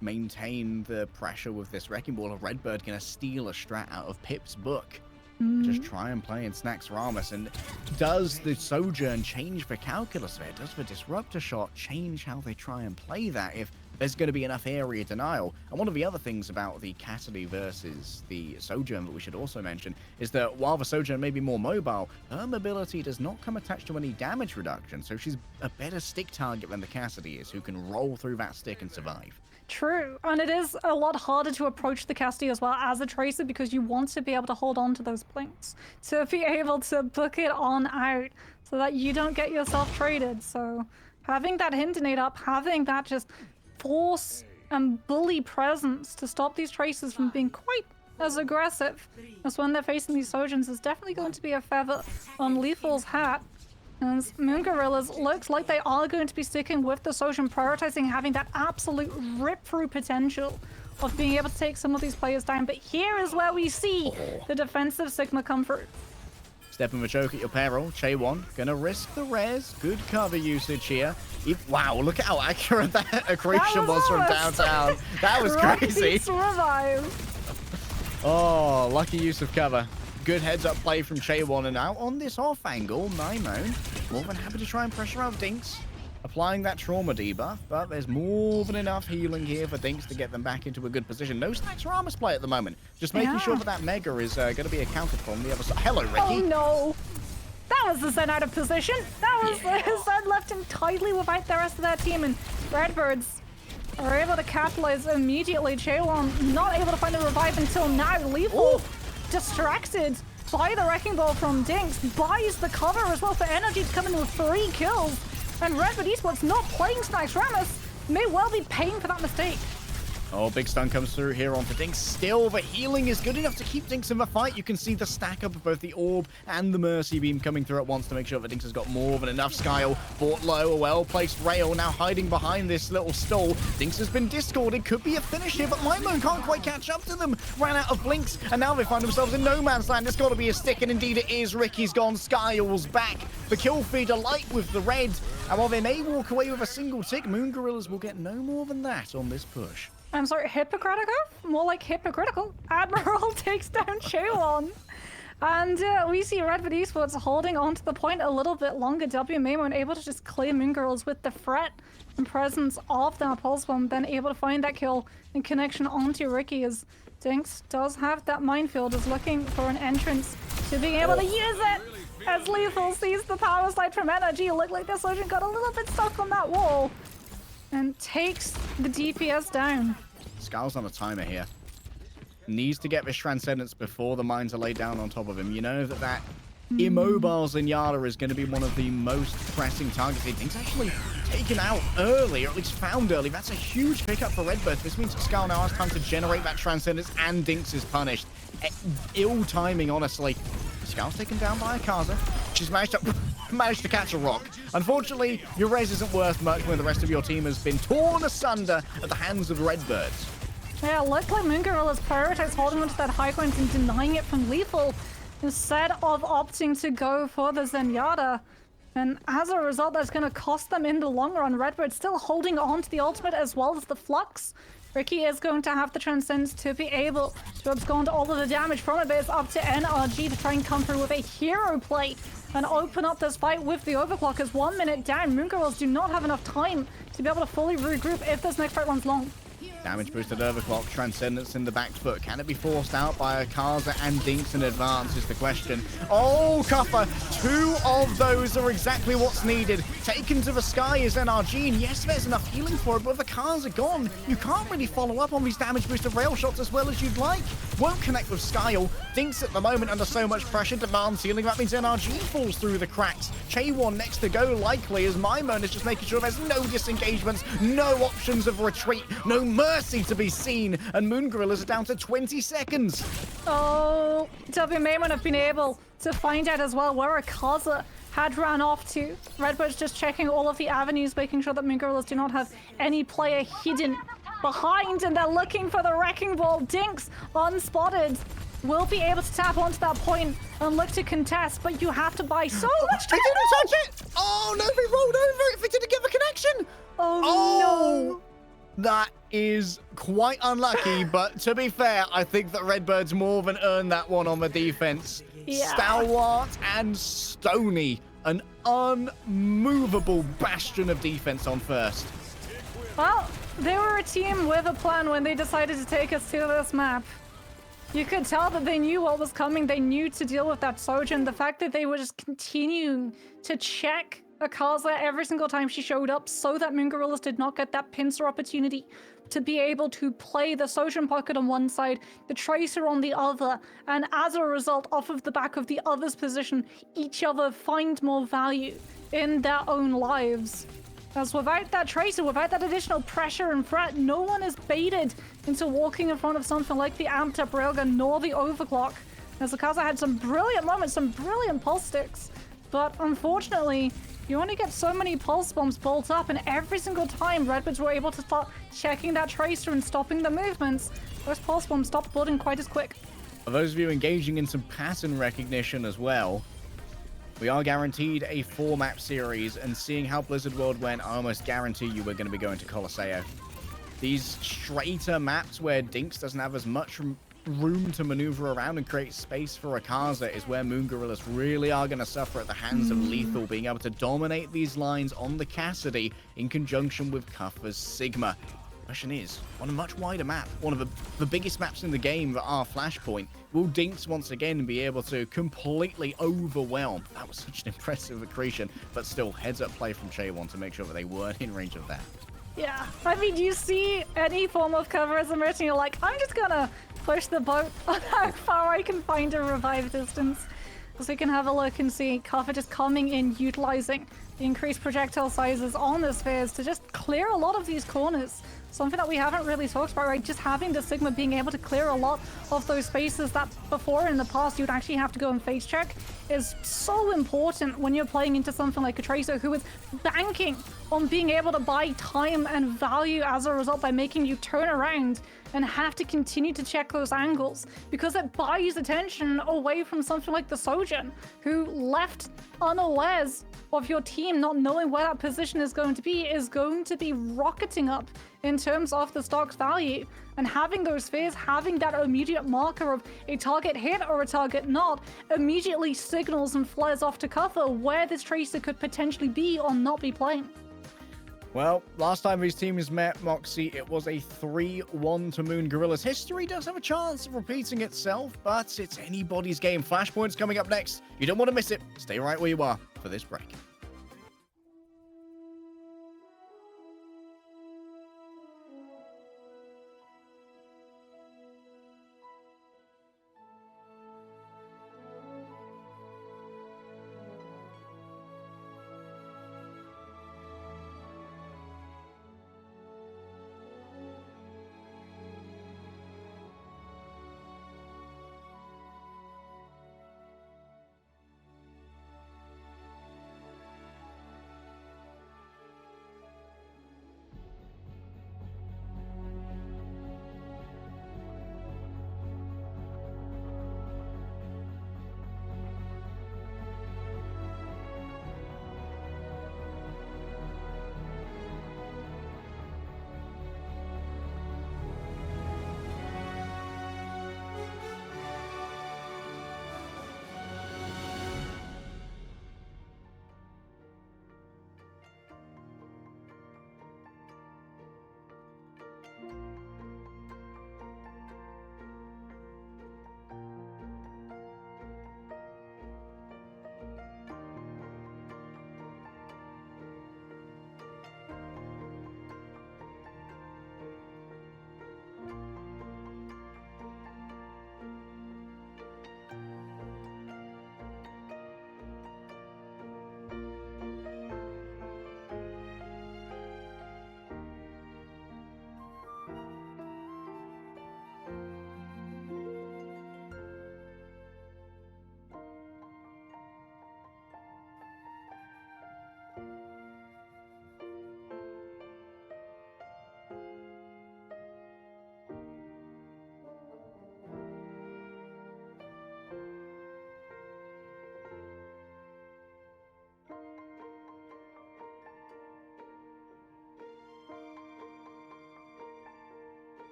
maintain the pressure with this Wrecking Ball, or Redbird gonna steal a strat out of Pip's book? Just try and play in Snax Ramus. And does the Sojourn change the calculus there? Does the Disruptor shot change how they try and play that if there's going to be enough area denial? And one of the other things about the Cassidy versus the Sojourn that we should also mention is that while the Sojourn may be more mobile, her mobility does not come attached to any damage reduction. So she's a better stick target than the Cassidy is, who can roll through that stick and survive. True, and it is a lot harder to approach the Cassidy as well as a Tracer, because you want to be able to hold on to those blinks to be able to book it on out so that you don't get yourself traded. So having that Hindenade up, having that just force and bully presence to stop these Tracers from being quite as aggressive as when they're facing these Sojourns is definitely going to be a feather on Lethal's hat. And Moon Gorillas looks like they are going to be sticking with the Sojourn, prioritizing having that absolute rip-through potential of being able to take some of these players down. But here is where we see the defensive Sigma come through. Stepping the choke at your peril. Chaewon gonna risk the res. Good cover usage here. Wow, look at how accurate that accretion was from downtown. That was crazy. Oh, lucky use of cover. Good heads-up play from Chaewon, and out on this off angle, Naimon more than happy to try and pressure out Dinks, applying that trauma debuff, but there's more than enough healing here for Dinks to get them back into a good position. No Snax Ramus play at the moment, just making sure that that Mega is going to be accounted for on the other side. Hello, Ricky. Oh no! That was the Zen out of position! That was the Zen left him tightly without the rest of that team, and Redbirds are able to capitalize immediately. Chaewon not able to find the revive until now. Lethal distracted by the Wrecking Ball from Dinks, buys the cover as well for Energy to come in with 3 kills. And Redbird Esports not playing Snax Ramus may well be paying for that mistake. Oh, big stun comes through here onto Dinks. Still, the healing is good enough to keep Dinks in the fight. You can see the stack up of both the Orb and the Mercy Beam coming through at once to make sure that Dinks has got more than enough. Skyle bought low, a well-placed Rail now hiding behind this little stall. Dinks has been discorded, could be a finish here, but Maimon can't quite catch up to them. Ran out of blinks, and now they find themselves in no man's land. It's got to be a stick, and indeed it is. Ricky's gone, Skyle's back. The kill feed alight with the red, and while they may walk away with a single tick, Moon Gorillas will get no more than that on this push. I'm sorry, hypocritical? More like hypocritical. Admiral takes down Chaewon. And we see Redbird Esports holding on to the point a little bit longer. W Maimon able to just clear Moon Girls with the threat and presence of that Pulse Bomb, then able to find that kill and connection onto Ricky, as Dinks does have that minefield, is looking for an entrance to being able to use it. As Lethal sees the power slide from Energy, look like the Sojourn got a little bit stuck on that wall and takes the DPS down. Skal's on a timer here. needs to get this Transcendence before the mines are laid down on top of him. You know that immobile Zenyatta is going to be one of the most pressing targets. He's actually taken out early, or at least found early. That's a huge pickup for Redbird. This means Skull now has time to generate that Transcendence, and Dinks is punished. Ill timing, honestly. Skull's taken down by Akaza. She's managed to catch a rock. Unfortunately, your res isn't worth much when the rest of your team has been torn asunder at the hands of Redbirds. Yeah, looks like Moon Gorilla's prioritized holding onto that high ground and denying it from lethal instead of opting to go for the Zenyatta. And as a result, that's going to cost them in the long run. Redbird still holding on to the ultimate as well as the Flux. Ricky is going to have the Transcendence to be able to abscond all of the damage from it, but it's up to NRG to try and come through with a hero play and open up this fight with the overclock. As 1 minute down, Moon Girls do not have enough time to be able to fully regroup if this next fight runs long. Damage boosted overclock, Transcendence in the back foot. Can it be forced out by Akaza and Dinks in advance is the question. Oh, Cuffer, 2 of those are exactly what's needed. Taken to the sky is NRG, and yes, there's enough healing for it, but with Akaza gone, you can't really follow up on these damage boosted rail shots as well as you'd like. Won't connect with Skyle. Dinks at the moment under so much pressure, demands healing. That means NRG falls through the cracks. Chaewon next to go likely as Maimon is just making sure there's no disengagements, no options of retreat, no mercy to be seen, and Moon Gorillas are down to 20 seconds. Oh, W Maimon have been able to find out as well where Akaza had ran off to. Redbird's just checking all of the avenues, making sure that Moon Gorillas do not have any player hidden behind, and they're looking for the Wrecking Ball. Dinks, unspotted, will be able to tap onto that point and look to contest, but you have to buy so much time. They didn't touch it! Oh, no, they rolled over it if it didn't get the connection! Oh, no! That is quite unlucky, but to be fair, I think that Redbird's more than earned that one on the defense. Yeah. Stalwart and Stony, an unmovable bastion of defense on first. Well, they were a team with a plan when they decided to take us to this map. You could tell that they knew what was coming. They knew to deal with that Sojourn. The fact that they were just continuing to check Akaza every single time she showed up so that Moon Gorillas did not get that pincer opportunity to be able to play the Sojourn pocket on one side, the Tracer on the other, and as a result, off of the back of the other's position, each other find more value in their own lives. As without that Tracer, without that additional pressure and threat, no one is baited into walking in front of something like the amped up railgun nor the overclock. As Akaza had some brilliant moments, some brilliant pulse sticks, but unfortunately, you only get so many pulse bombs built up, and every single time Redbirds were able to start checking that Tracer and stopping the movements, those pulse bombs stopped building quite as quick. For those of you engaging in some pattern recognition as well, we are guaranteed a 4-map series, and seeing how Blizzard World went, I almost guarantee you we're going to be going to Colosseo. These straighter maps where Dinks doesn't have as much room to maneuver around and create space for Akaza is where Moon Gorillas really are going to suffer at the hands of Lethal, being able to dominate these lines on the Cassidy in conjunction with Cuffer's Sigma. Question is, on a much wider map, one of the biggest maps in the game that are Flashpoint, will Dinks once again be able to completely overwhelm? That was such an impressive accretion, but still heads up play from Chaewon to make sure that they weren't in range of that. Yeah, I mean, you see any form of cover as emerging, you're like, I'm just gonna push the boat on how far I can find a revive distance. So we can have a look and see Kaffa just coming in, utilizing the increased projectile sizes on the spheres to just clear a lot of these corners. Something that we haven't really talked about, right? Just having the Sigma being able to clear a lot of those spaces that before in the past you'd actually have to go and face check is so important when you're playing into something like a Tracer who is banking on being able to buy time and value as a result by making you turn around and have to continue to check those angles, because it buys attention away from something like the Sojourn, who left unawares of your team not knowing where that position is going to be rocketing up in terms of the stock's value. And having those spheres, having that immediate marker of a target hit or a target not, immediately signals and flares off to cover where this Tracer could potentially be or not be playing. Well, last time these teams met, Moxie, it was a 3-1 to Moon Gorillas. History does have a chance of repeating itself, but it's anybody's game. Flashpoint's coming up next. You don't want to miss it. Stay right where you are for this break.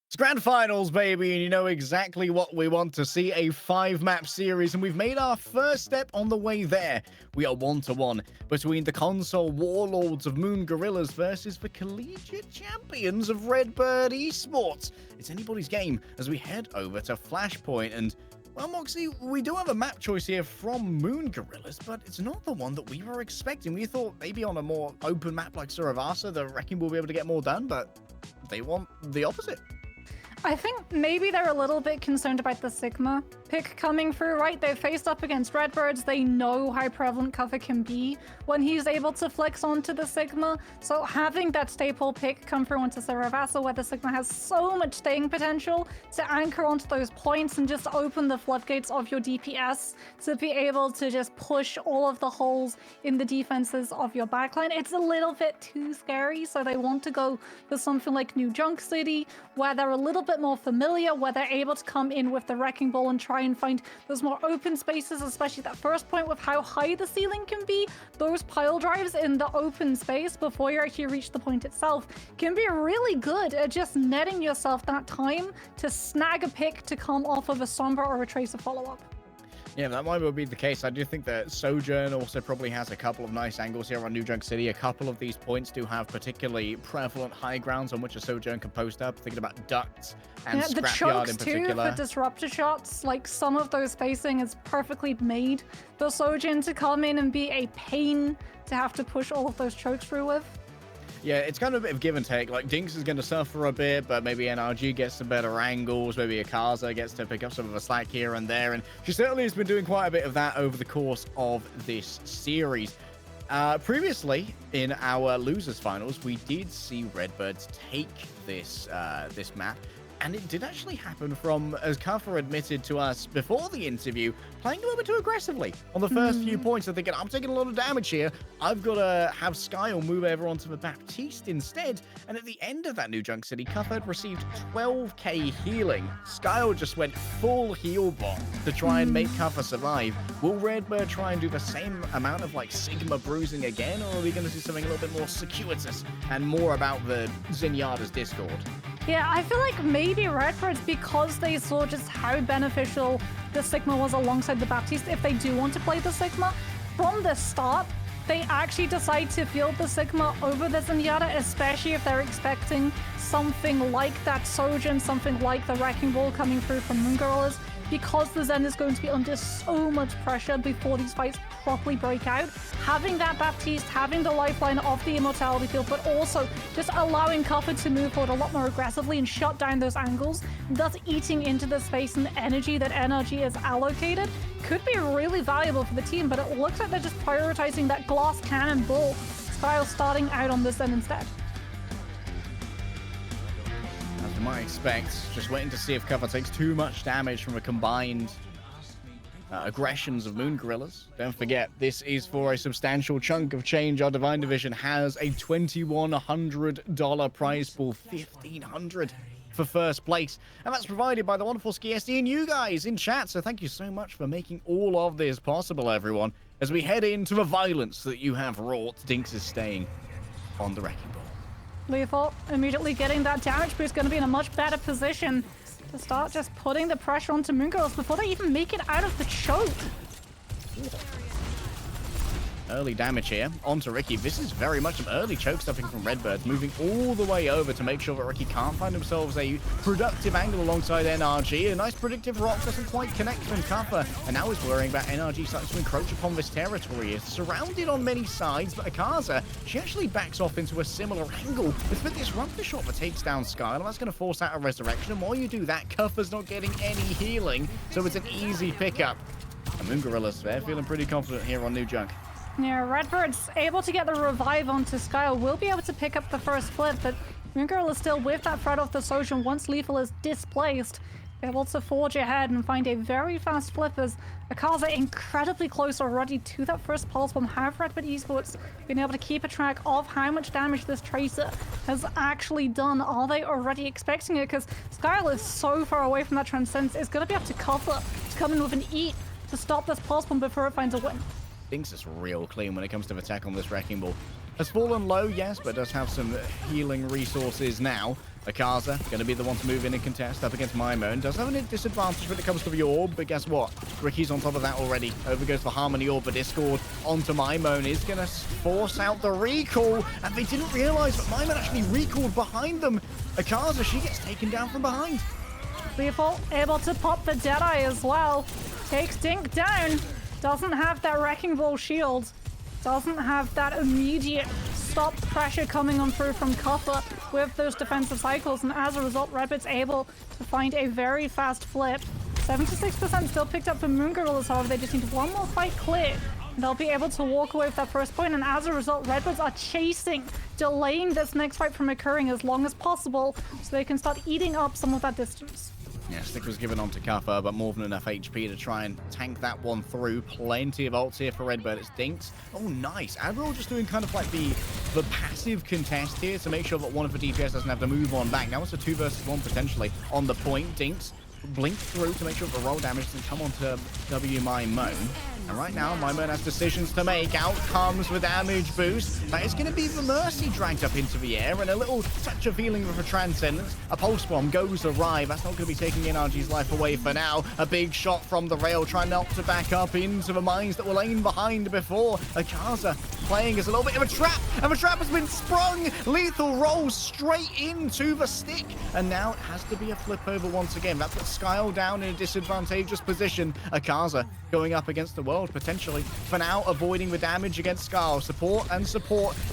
It's grand finals, baby, and you know exactly what we want to see, a 5-map series, and we've made our first step on the way there. We are 1-1 between the console warlords of Moon Gorillas versus the collegiate champions of Redbird Esports. It's anybody's game as we head over to Flashpoint, and well, Moxie, we do have a map choice here from Moon Gorillas, but it's not the one that we were expecting. We thought maybe on a more open map like Suravasa, the Wrecking will be able to get more done, but they want the opposite. I think maybe they're a little bit concerned about the Sigma pick coming through, right? They've faced up against Redbirds. They know how prevalent cover can be when he's able to flex onto the Sigma. So having that staple pick come through onto Saravasa, where the Sigma has so much staying potential to anchor onto those points and just open the floodgates of your DPS to be able to just push all of the holes in the defenses of your backline. It's a little bit too scary, so they want to go with something like New Junk City, where they're a little bit more familiar, where they're able to come in with the Wrecking Ball and try and find those more open spaces, especially that first point with how high the ceiling can be. Those pile drives in the open space before you actually reach the point itself can be really good at just netting yourself that time to snag a pick to come off of a Sombra or a Tracer follow-up. Yeah, that might well be the case. I do think that Sojourn also probably has a couple of nice angles here on New Junk City. A couple of these points do have particularly prevalent high grounds on which a Sojourn can post up. Thinking about ducts and the scrapyard chokes in too, particular. the disruptor shots, like some of those spacing is perfectly made for Sojourn to come in and be a pain to have to push all of those chokes through with. Yeah, it's kind of a bit of give and take. Like, Dinks is going to suffer a bit, but maybe NRG gets some better angles. Maybe Akaza gets to pick up some of the slack here and there. And she certainly has been doing quite a bit of that over the course of this series. Previously, in our losers finals, we did see Redbirds take this map. And it did actually happen from, as Kaffa admitted to us before the interview, playing a little bit too aggressively. On the first few points, they're thinking, I'm taking a lot of damage here. I've got to have Skyle move over onto the Baptiste instead. And at the end of that New Junk City, Kaffa had received 12k healing. Skyle just went full heal bomb to try and make Kaffa survive. Will Redbird try and do the same amount of like Sigma bruising again, or are we going to see something a little bit more circuitous and more about the Zenyatta's Discord? Yeah, I feel like maybe Redbirds, because they saw just how beneficial the Sigma was alongside the Baptiste, if they do want to play the Sigma, from the start, they actually decide to field the Sigma over the Zenyatta, especially if they're expecting something like that Sojourn, something like the Wrecking Ball coming through from Moon Gorillas, because the Zen is going to be under so much pressure before these fights properly break out. Having that Baptiste, having the lifeline of the Immortality Field, but also just allowing Kaffa to move forward a lot more aggressively and shut down those angles, thus eating into the space and energy that NRG is allocated, could be really valuable for the team, but it looks like they're just prioritizing that glass cannon ball style starting out on the Zen instead. As you might expect, just waiting to see if Kaffa takes too much damage from a combined aggressions of Moon Gorillas. Don't forget, this is for a substantial chunk of change. Our Divine Division has a $2,100 prize pool, $1,500 for first place, and that's provided by the wonderful Skiesti and you guys in chat. So thank you so much for making all of this possible, everyone. As we head into the violence that you have wrought, Dinks is staying on the Wrecking Ball. Lethal immediately getting that damage boost, going to be in a much better position to start just putting the pressure onto Moon Girls before they even make it out of the choke. Early damage here onto Ricky. This is very much some early choke stuffing from Redbirds, moving all the way over to make sure that Ricky can't find themselves a productive angle alongside NRG. A nice predictive rock doesn't quite connect from Kaffa, and now he's worrying about NRG starting to encroach upon this territory. It's surrounded on many sides, but Akaza, she actually backs off into a similar angle. It's with this Rumper Shot that takes down Skylar, and that's going to force out a resurrection, and while you do that, Kaffa's not getting any healing, so it's an easy pickup. And Moon Gorillas, they're feeling pretty confident here on New Junk. Yeah, Redbird's able to get the revive onto Skyle, will be able to pick up the first flip, but Moon Girl is still with that threat of the Sojourn once Lethal is displaced. Able to forge ahead and find a very fast flip as Akaza incredibly close already to that first pulse bomb. Have Redbird Esports been able to keep a track of how much damage this Tracer has actually done? Are they already expecting it? Because Skyle is so far away from that Transcendence, it's going to be up to Kaffa to come in with an eat to stop this pulse bomb before it finds a win. Dinks is real clean when it comes to attack on this Wrecking Ball. Has fallen low, yes, but does have some healing resources now. Akaza going to be the one to move in and contest up against Mimone. Does have a disadvantage when it comes to the orb, but guess what? Ricky's on top of that already. Over goes the Harmony Orb, but Discord onto Mimone is going to force out the recall, and they didn't realize that Mimone actually recalled behind them. Akaza, she gets taken down from behind. Lethal able to pop the Deadeye as well. Takes Dink down. Doesn't have that Wrecking Ball shield. Doesn't have that immediate stop pressure coming on through from Cuffer with those defensive cycles, and as a result, Redbird's able to find a very fast flip. 76% still picked up from Moon Gorillas, however, they just need one more fight clear, and they'll be able to walk away with that first point, and as a result, Redbirds are chasing, delaying this next fight from occurring as long as possible, so they can start eating up some of that distance. Yeah, Stick was given on to Kuffer, but more than enough HP to try and tank that one through. Plenty of ults here for Redbird. It's Dinks. Oh, nice. Admiral just doing kind of like the passive contest here to make sure that one of the DPS doesn't have to move on back. Now it's a 2 versus 1 potentially on the point. Dinks blink through to make sure the roll damage doesn't come onto Mimone. And right now, Mimone has decisions to make. Out comes the damage boost. That is going to be the Mercy dragged up into the air, and a little touch of healing with a Transcendence. A Pulse Bomb goes awry. That's not going to be taking NRG's life away for now. A big shot from the rail, trying not to back up into the mines that were laying behind before. Akaza playing as a little bit of a trap, and the trap has been sprung. Lethal rolls straight into the Stick, and now it has to be a flip over once again. That puts Skyle down in a disadvantageous position. Akaza going up against the world potentially. For now, avoiding the damage against Skyle. Support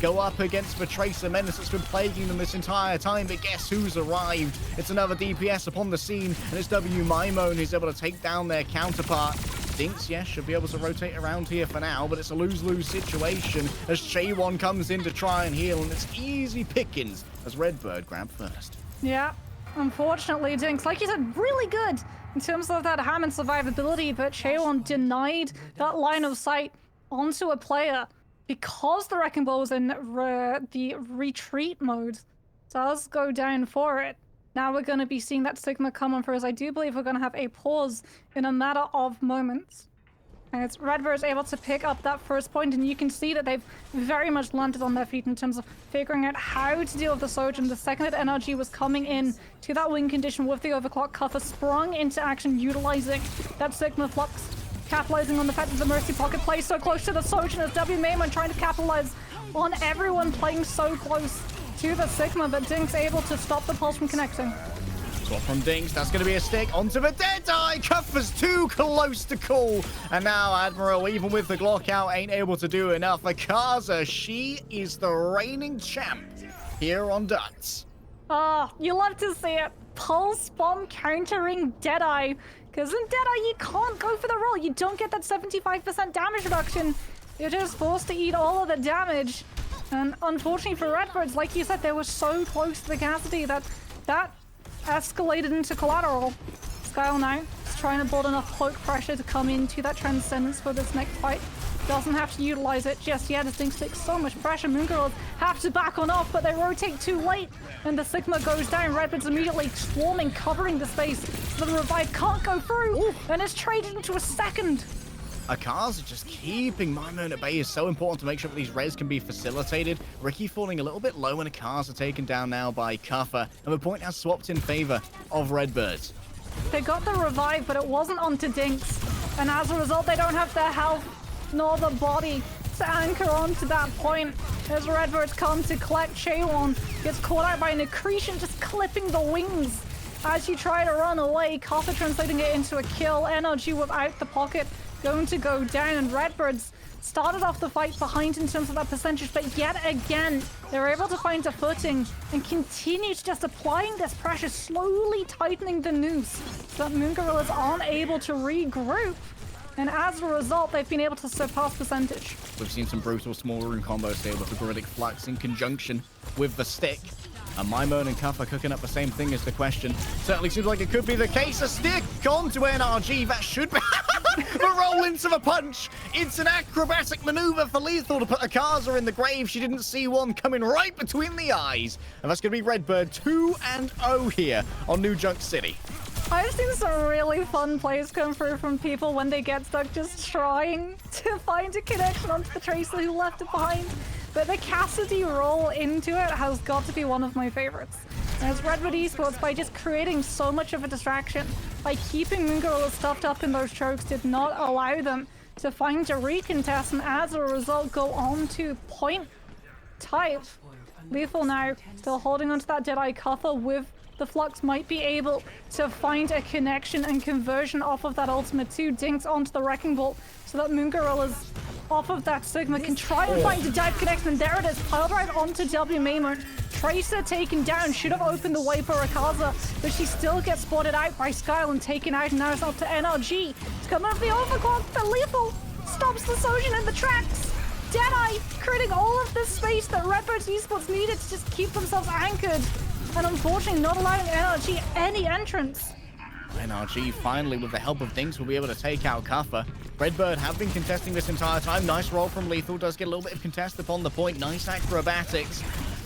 go up against the Tracer Menace that's been plaguing them this entire time, but guess who's arrived? It's another DPS upon the scene, and it's Mimone who's able to take down their counterpart. Dinks, yes, should be able to rotate around here for now, but it's a lose-lose situation as Shaewon comes in to try and heal, and it's easy pickings as Redbird grab first. Yeah, unfortunately, Dinks, like you said, really good in terms of that Hammond survivability, but Shaewon denied that line of sight onto a player because the Wrecking Ball was in the retreat mode. Does go down for it. Now we're going to be seeing that Sigma come on through, as I do believe we're going to have a pause in a matter of moments. And it's Redbird is able to pick up that first point, and you can see that they've very much landed on their feet in terms of figuring out how to deal with the Surge. And the second that NRG was coming in to that win condition with the Overclock, Cuffer sprung into action, utilizing that Sigma Flux, capitalizing on the fact that the Mercy Pocket plays so close to the Surge, and it's Mimone trying to capitalize on everyone playing so close to the Sigma, but Dinks able to stop the pulse from connecting. Swap from Dinks, that's going to be a stick onto the Deadeye. Cuffer's too close to call. And now Admiral, even with the Glock out, ain't able to do enough. Akaza, she is the reigning champ here on Duts. Oh, you love to see it. Pulse Bomb countering Deadeye. Because in Deadeye, you can't go for the roll. You don't get that 75% damage reduction. You're just forced to eat all of the damage. And unfortunately for Redbirds, like you said, they were so close to the Cassidy that escalated into collateral. Skyle now is trying to build enough cloak pressure to come into that Transcendence for this next fight. Doesn't have to utilize it just yet as Dinks takes so much pressure. Moon Girls have to back on off, but they rotate too late. And the Sigma goes down. Redbird's immediately swarming, covering the space. So the revive can't go through. And it's traded into a second. Akaza just keeping Mimone at bay is so important to make sure that these res can be facilitated. Ricky falling a little bit low, and Akaza taken down now by Cuffer. And the point has swapped in favor of Redbirds. They got the revive, but it wasn't onto Dinks. And as a result, they don't have the health nor the body to anchor onto that point. As Redbirds come to collect, Shaewon gets caught out by an accretion, just clipping the wings as you try to run away. Cuffer translating it into a kill. NRG without the pocket going to go down, and Redbirds started off the fight behind in terms of that percentage, but yet again they're able to find a footing and continue to just applying this pressure, slowly tightening the noose so that Moon Gorillas aren't able to regroup, and as a result they've been able to surpass percentage. We've seen some brutal small room combos here with the Gordic Flux in conjunction with the Stick. And Mimone and Cuffer cooking up the same thing is the question. Certainly seems like it could be the case. A stick onto NRG. That should be the roll into the punch. It's an acrobatic maneuver for Lethal to put Akaza in the grave. She didn't see one coming right between the eyes. And that's going to be Redbird 2-0 here on New Junk City. I've seen some really fun plays come through from people when they get stuck just trying to find a connection onto the Tracer who left it behind. But the Cassidy roll into it has got to be one of my favorites. As Redwood Esports, by just creating so much of a distraction, by keeping Moon Gorilla stuffed up in those chokes, did not allow them to find a recontest, and as a result go on to point type. Lethal now still holding onto that Deadeye Cuffer with the Flux, might be able to find a connection and conversion off of that ultimate 2 dinks onto the Wrecking Ball so that Moon Gorilla's off of that Sigma can try and find a dive connection, and there it is, pile drive onto W Maymon. Tracer taken down, should have opened the way for Akaza, but she still gets spotted out by Skyle and taken out, and now it's up to NRG. It's coming up the overclock, but Lethal stops the Sojin in the tracks. Deadeye creating all of this space that Redbird Esports needed to just keep themselves anchored, and unfortunately not allowing NRG any entrance. NRG finally, with the help of Dinks, will be able to take out Cuffer. Redbird have been contesting this entire time. Nice roll from Lethal, does get a little bit of contest upon the point. Nice acrobatics.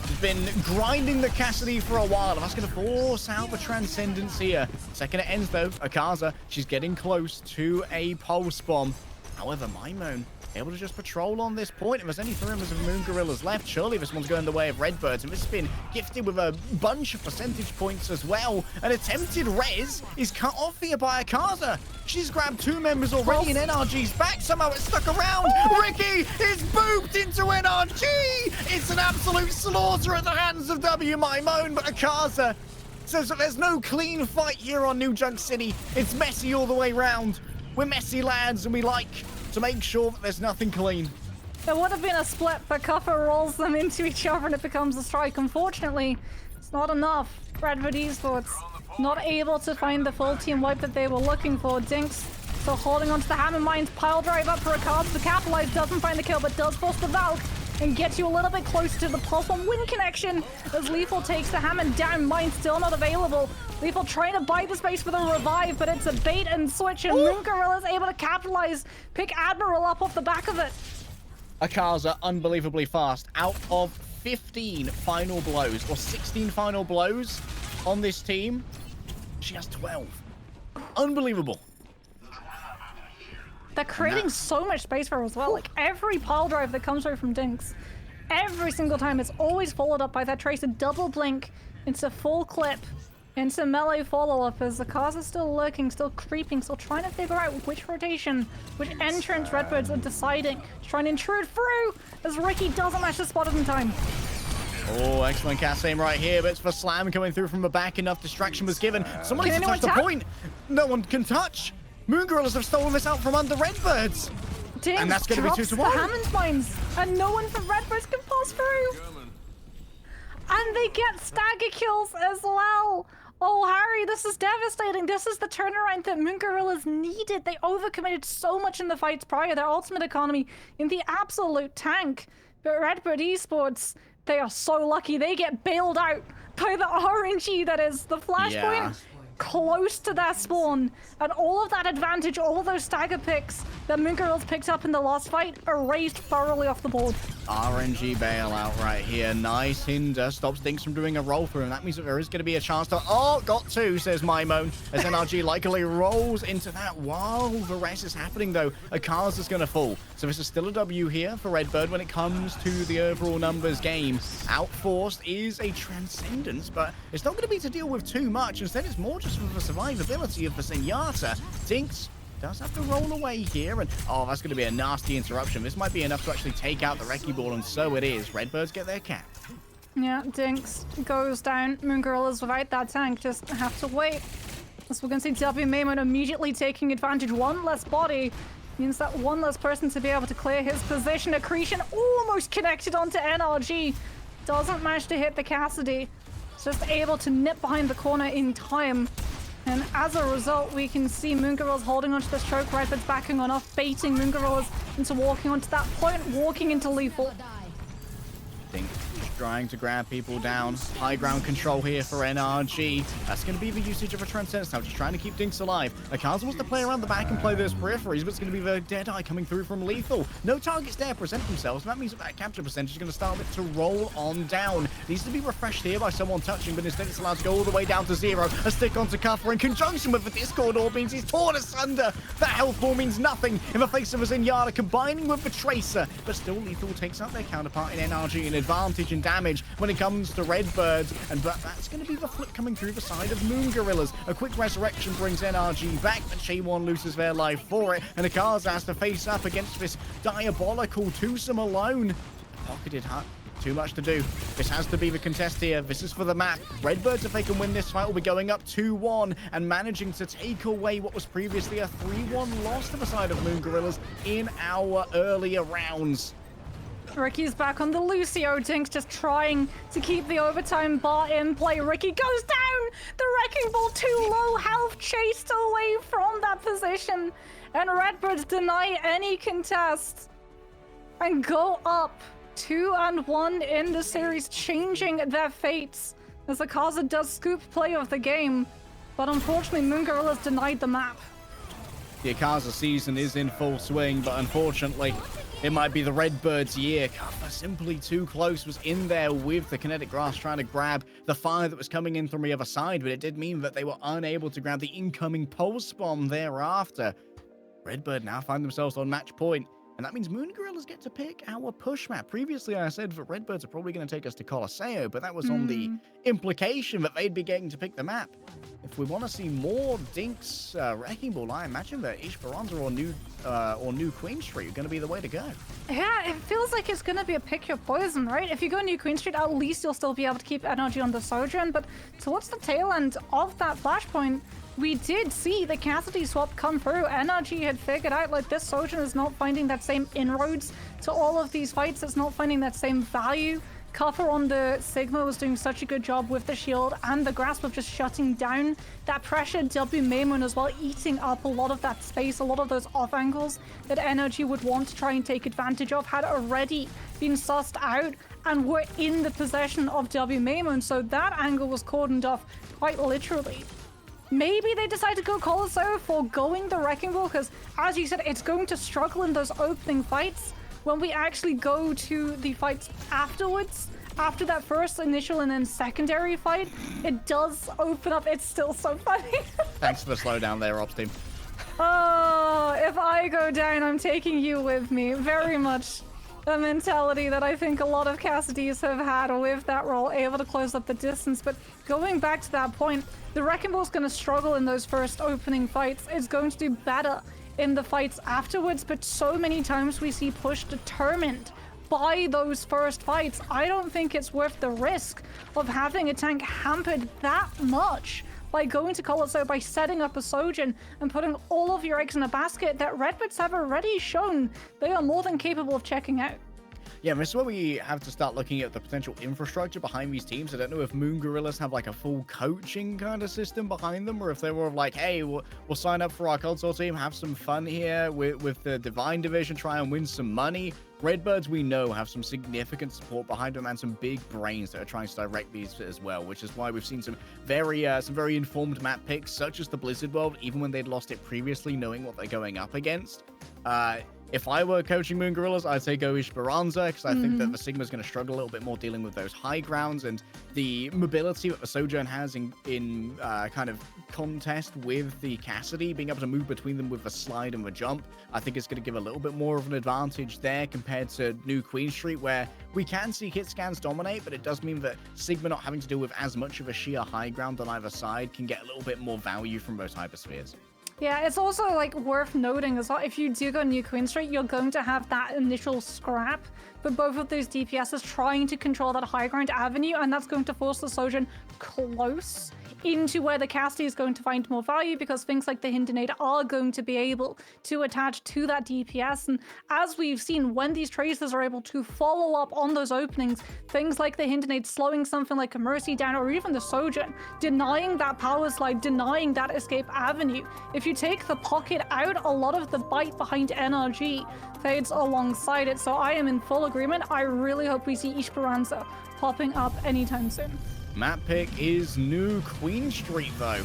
He's been grinding the Cassidy for a while, and that's going to force out the Transcendence here. Second it ends though, Akaza, she's getting close to a Pulse Bomb. However, Maimon able to just patrol on this point. If there's any 3 members of Moon Gorillas left, surely this one's going the way of Redbirds, and this has been gifted with a bunch of percentage points as well. An attempted res is cut off here by Akaza. She's grabbed 2 members already, and NRG's back. Somehow it's stuck around. Ricky is booped into NRG. It's an absolute slaughter at the hands of W Maimon, but Akaza says that there's no clean fight here on New Junk City. It's messy all the way round. We're messy lads, and we like to make sure that there's nothing clean. There would have been a split, but Cuffer rolls them into each other and it becomes a strike. Unfortunately, it's not enough. Redwood Esports not able to find the full team wipe that they were looking for. Dinks still holding onto the Hammer Mines. Pile drive up for a card to capitalize. Doesn't find the kill, but does force the Valk and gets you a little bit closer to the Pulse Bomb win connection as Lethal takes the Hammond down. Mine still not available. Lethal trying to buy the space for the revive, but it's a bait and switch, and Moon Gorilla's able to capitalize, pick Admiral up off the back of it. Akaza unbelievably fast. Out of 15 final blows, or 16 final blows on this team, she has 12. Unbelievable. They're creating so much space for her as well. Like every pile drive that comes through from Dinks, every single time it's always followed up by that Tracer double blink into full clip, into melee follow-up as Akaza's still lurking, still creeping, still trying to figure out which rotation, which entrance Redbirds are deciding, trying to intrude through as Ricky doesn't match the spot in time. Oh, excellent cast aim right here, but it's for Slam coming through from the back. Enough distraction was given. Someone needs to touch the point. No one can touch. Moon Gorillas have stolen this out from under Redbirds. Dinks and that's going to be 2 to 1. The Hammond Mines, and no one from Redbirds can pass through. And they get stagger kills as well. Oh, Harry, this is devastating. This is the turnaround that Moon Gorillas needed. They overcommitted so much in the fights prior. Their ultimate economy in the absolute tank. But Redbird Esports, they are so lucky. They get bailed out by the RNG that is the flashpoint close to their spawn. And all of that advantage, all of those stagger picks that Moon Gorillas picked up in the last fight, erased thoroughly off the board. RNG bailout right here. Nice hinder. Stops Dinks from doing a roll through, and that means that there is going to be a chance to... Oh, got 2, says Maimon, as NRG likely rolls into that while the rest is happening, though. Akaza's going to fall. So this is still a W here for Redbird when it comes to the overall numbers game. Outforced is a Transcendence, but it's not going to be to deal with too much. Instead, it's more just for the survivability of the Zenyatta. Dinks does have to roll away here, and oh, that's going to be a nasty interruption. This might be enough to actually take out the Wrecking Ball, and so it is. Redbirds get their cap. Yeah, Dinks goes down. Moon Gorillas without that tank just have to wait. As we're going to see W Maimon immediately taking advantage. One less body means that one less person to be able to clear his position. Accretion almost connected onto NRG. Doesn't manage to hit the Cassidy. Just able to nip behind the corner in time. And as a result, we can see Moon Gorillas holding onto this choke. Redbirds backing on off, baiting Moon Gorillas into walking onto that point, walking into lethal. Dinks trying to grab people down. High ground control here for NRG. That's going to be the usage of a Transcendence now, just trying to keep Dinks alive. Akaza wants to play around the back and play those peripheries, but it's going to be the Deadeye coming through from Lethal. No targets there present themselves, and that means that capture percentage is going to start to roll on down. Needs to be refreshed here by someone touching, but instead it's allowed to go all the way down to 0. A stick onto Cuffer in conjunction with the Discord Orb means he's torn asunder. That health ball means nothing in the face of a Zenyatta combining with the Tracer, but still Lethal takes out their counterpart in NRG, an advantage and damage when it comes to Redbirds, and that's going to be the flip coming through the side of Moon Gorillas. A quick resurrection brings NRG back, but Shaewon loses their life for it, and Akaza has to face up against this diabolical twosome alone. Pocketed Hut. Too much to do. This has to be the contest here. This is for the map. Redbirds, if they can win this fight, will be going up 2-1 and managing to take away what was previously a 3-1 loss to the side of Moon Gorillas in our earlier rounds. Ricky's back on the Lucio. Jinx just trying to keep the overtime bar in play. Ricky goes down! The Wrecking Ball too low health, chased away from that position. And Redbirds deny any contest and go up 2-1 in the series, changing their fates as Akaza does scoop play of the game. But unfortunately, Moon Gorillas denied the map. The Akaza season is in full swing, but unfortunately, it might be the Redbirds' year. Kafka simply too close, was in there with the kinetic grass trying to grab the fire that was coming in from the other side, but it did mean that they were unable to grab the incoming pulse bomb thereafter. Redbird now find themselves on match point, and that means Moon Gorillas get to pick our push map. Previously, I said that Redbirds are probably going to take us to Colosseo, but that was on the implication that they'd be getting to pick the map. If we want to see more Dinks Wrecking Ball, I imagine that Esperanza or New Queen Street are going to be the way to go. Yeah, it feels like it's going to be a pick your poison, right? If you go New Queen Street, at least you'll still be able to keep energy on the Sojourn, but towards the tail end of that flashpoint, we did see the Cassidy swap come through. NRG had figured out, like, this Sojourn is not finding that same inroads to all of these fights. It's not finding that same value. Kuffer on the Sigma was doing such a good job with the shield and the grasp of just shutting down that pressure. W Maimon as well, eating up a lot of that space, a lot of those off angles that NRG would want to try and take advantage of had already been sussed out and were in the possession of W Maimon. So that angle was cordoned off quite literally. Maybe they decide to go Colosseo for going the Wrecking Ball, because as you said, it's going to struggle in those opening fights. When we actually go to the fights afterwards, after that first initial and then secondary fight, it does open up. It's still so funny. Thanks for the slowdown there, Ops team. Oh, if I go down, I'm taking you with me. Very much a mentality that I think a lot of Cassidys have had with that role, able to close up the distance. But going back to that point, the Wrecking Ball's going to struggle in those first opening fights. It's going to do better in the fights afterwards, but so many times we see Push determined by those first fights. I don't think it's worth the risk of having a tank hampered that much by going to Colosseo, by setting up a Sojourn and putting all of your eggs in a basket that Redbirds have already shown they are more than capable of checking out. Yeah, this is where we have to start looking at the potential infrastructure behind these teams. I don't know if Moon Gorillas have like a full coaching kind of system behind them, or if they were like, hey, we'll sign up for our console team, have some fun here with the Divine Division, try and win some money. Redbirds, we know, have some significant support behind them and some big brains that are trying to direct these as well, which is why we've seen some very informed map picks, such as the Blizzard World, even when they'd lost it previously, knowing what they're going up against. If I were coaching Moon Gorillas, I'd say go Esperanza, because I think that the Sigma's going to struggle a little bit more dealing with those high grounds, and the mobility that the Sojourn has in kind of contest with the Cassidy, being able to move between them with the slide and the jump, I think it's going to give a little bit more of an advantage there compared to New Queen Street, where we can see hit scans dominate, but it does mean that Sigma not having to deal with as much of a sheer high ground on either side can get a little bit more value from those hyperspheres. Yeah, it's also like worth noting as well, if you do go New Queen Street, you're going to have that initial scrap for both of those DPSs trying to control that high ground avenue, and that's going to force the Sojourn close into where the Cassidy is going to find more value, because things like the Hindenade are going to be able to attach to that DPS. And as we've seen, when these Tracers are able to follow up on those openings, things like the Hindenade slowing something like a Mercy down, or even the Sojourn denying that power slide, denying that escape avenue. If you take the pocket out, a lot of the bite behind NRG fades alongside it. So I am in full agreement. I really hope we see Esperanza popping up anytime soon. Map pick is New Queen Street, though.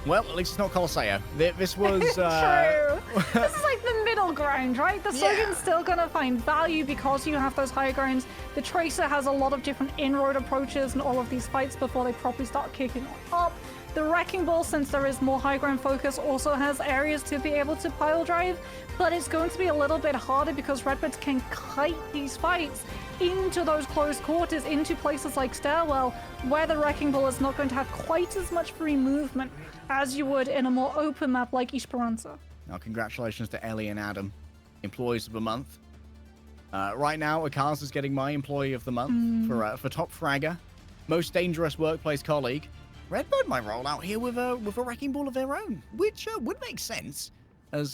Well, at least it's not Colosseo. This was... True. This is like the middle ground, right? The Sojourn's still going to find value because you have those high grounds. The Tracer has a lot of different inroad approaches and all of these fights before they properly start kicking up. The Wrecking Ball, since there is more high ground focus, also has areas to be able to pile drive, but it's going to be a little bit harder because Redbirds can kite these fights into those close quarters, into places like Stairwell, where the Wrecking Ball is not going to have quite as much free movement as you would in a more open map like Esperanza. Now, congratulations to Ellie and Adam, employees of the month. Right now, Akaz is getting my employee of the month for top fragger, most dangerous workplace colleague. Redbird might roll out here with a Wrecking Ball of their own, which would make sense, as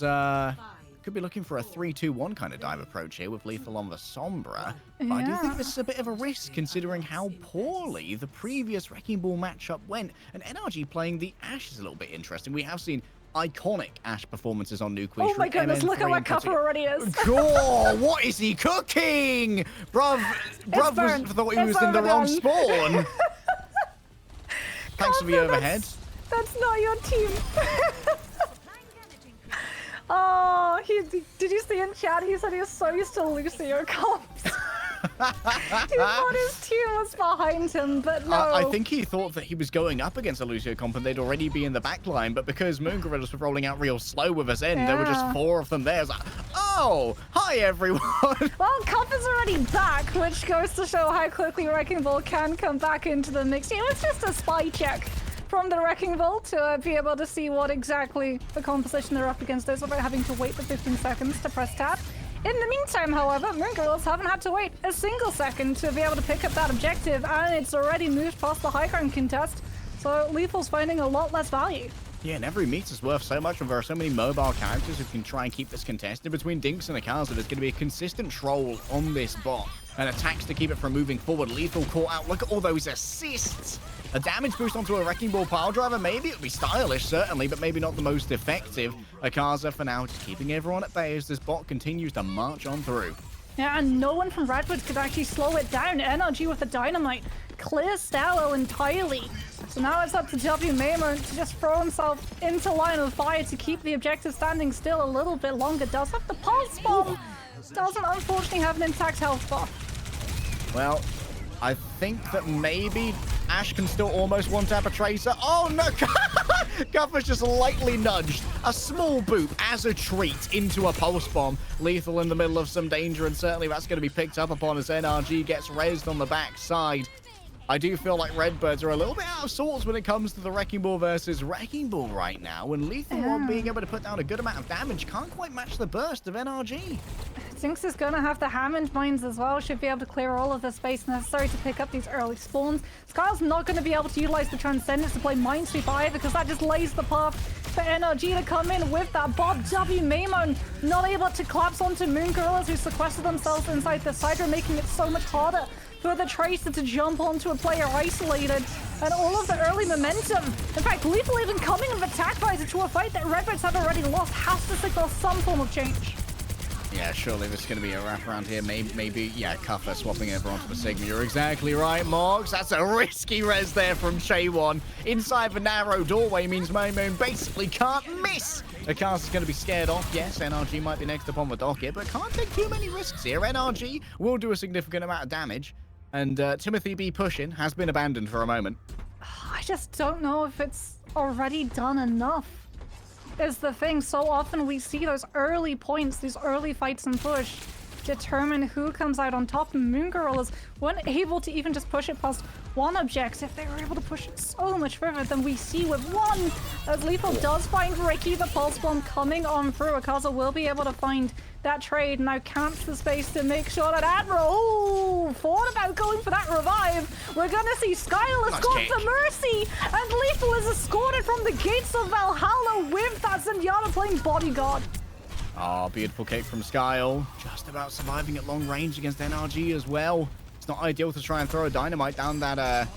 could be looking for a 3-2-1 kind of dive approach here with Lethal on the Sombra. But I do think this is a bit of a risk considering how poorly the previous Wrecking Ball matchup went, and NRG playing the Ashe is a little bit interesting. We have seen iconic Ashe performances on Nuke. Oh my goodness, look at what Cuffer already is. God, what is he cooking? Bruv thought he was in the wrong spawn. Thanks for the overhead. That's not your team. Oh, did you see in chat? He said he was so used to Lucio comps. He thought his team was behind him, but no. I think he thought that he was going up against a Lucio comp and they'd already be in the back line, but because Moon Gorillas were rolling out real slow with us there were just 4 of them there. It's like, oh, hi everyone. Well, Cup is already back, which goes to show how quickly Wrecking Ball can come back into the mix. It was just a spy check from the Wrecking Ball to be able to see what exactly the composition they're up against is without having to wait the 15 seconds to press tab. In the meantime, however, Moon Girls haven't had to wait a single second to be able to pick up that objective, and it's already moved past the high ground contest, so Lethal's finding a lot less value. Yeah, and every meet is worth so much, and there are so many mobile characters who can try and keep this contested. Between Dinks and Akaza, there's going to be a consistent troll on this bot, and attacks to keep it from moving forward. Lethal caught out. Look at all those assists. A damage boost onto a Wrecking Ball pile driver, maybe it would be stylish, certainly, but maybe not the most effective. Akaza, for now, just keeping everyone at bay as this bot continues to march on through. Yeah, and no one from Redwood could actually slow it down. NRG with the dynamite clears Stairwell entirely. So now it's up to W Maimon to just throw himself into line of fire to keep the objective standing still a little bit longer. Does have the pulse bomb, doesn't unfortunately have an intact health bar. Well, I think that maybe Ashe can still almost one-tap a Tracer. Oh no! Guffer's just lightly nudged a small boop as a treat into a pulse bomb. Lethal in the middle of some danger, and certainly that's going to be picked up upon as NRG gets rezzed on the backside. I do feel like Redbirds are a little bit out of sorts when it comes to the Wrecking Ball versus Wrecking Ball right now, and Lethal, while being able to put down a good amount of damage, can't quite match the burst of NRG. Jinx is going to have the Hammond mines as well, should be able to clear all of the space necessary to pick up these early spawns. Skyle's not going to be able to utilize the Transcendence to play Minesweep either, because that just lays the path for NRG to come in with that Bob. W Maimon not able to collapse onto Moon Gorillas, who sequestered themselves inside the Sidra, making it so much harder for the Tracer to jump onto a player isolated, and all of the early momentum. In fact, Lethal even coming with attack visor to a fight that Redbirds have already lost has to signal some form of change. Yeah, surely this is going to be a wrap around here. Maybe, yeah, Cuffer swapping over onto the Sigma. You're exactly right, Morgs. That's a risky res there from Shaywon. Inside the narrow doorway means Maimon basically can't miss. Akaza's going to be scared off. Yes, NRG might be next up on the docket, but can't take too many risks here. NRG will do a significant amount of damage, and Timothy B. Pushing has been abandoned for a moment. I just don't know if it's already done enough. Is the thing. So often we see those early points, these early fights and push determine who comes out on top. Moon Gorillas weren't able to even just push it past one objective. They were able to push it so much further than we see with one. As Lethal does find Ricky, the pulse bomb coming on through. Akaza will be able to find that trade. Now camps the space to make sure that Admiral thought about going for that revive. We're gonna see Skyle escort the Mercy, and Lethal is escorted from the gates of Valhalla with that Zenyatta playing bodyguard. Oh, beautiful kick from Skyle. Just about surviving at long range against NRG as well. It's not ideal to try and throw a dynamite down that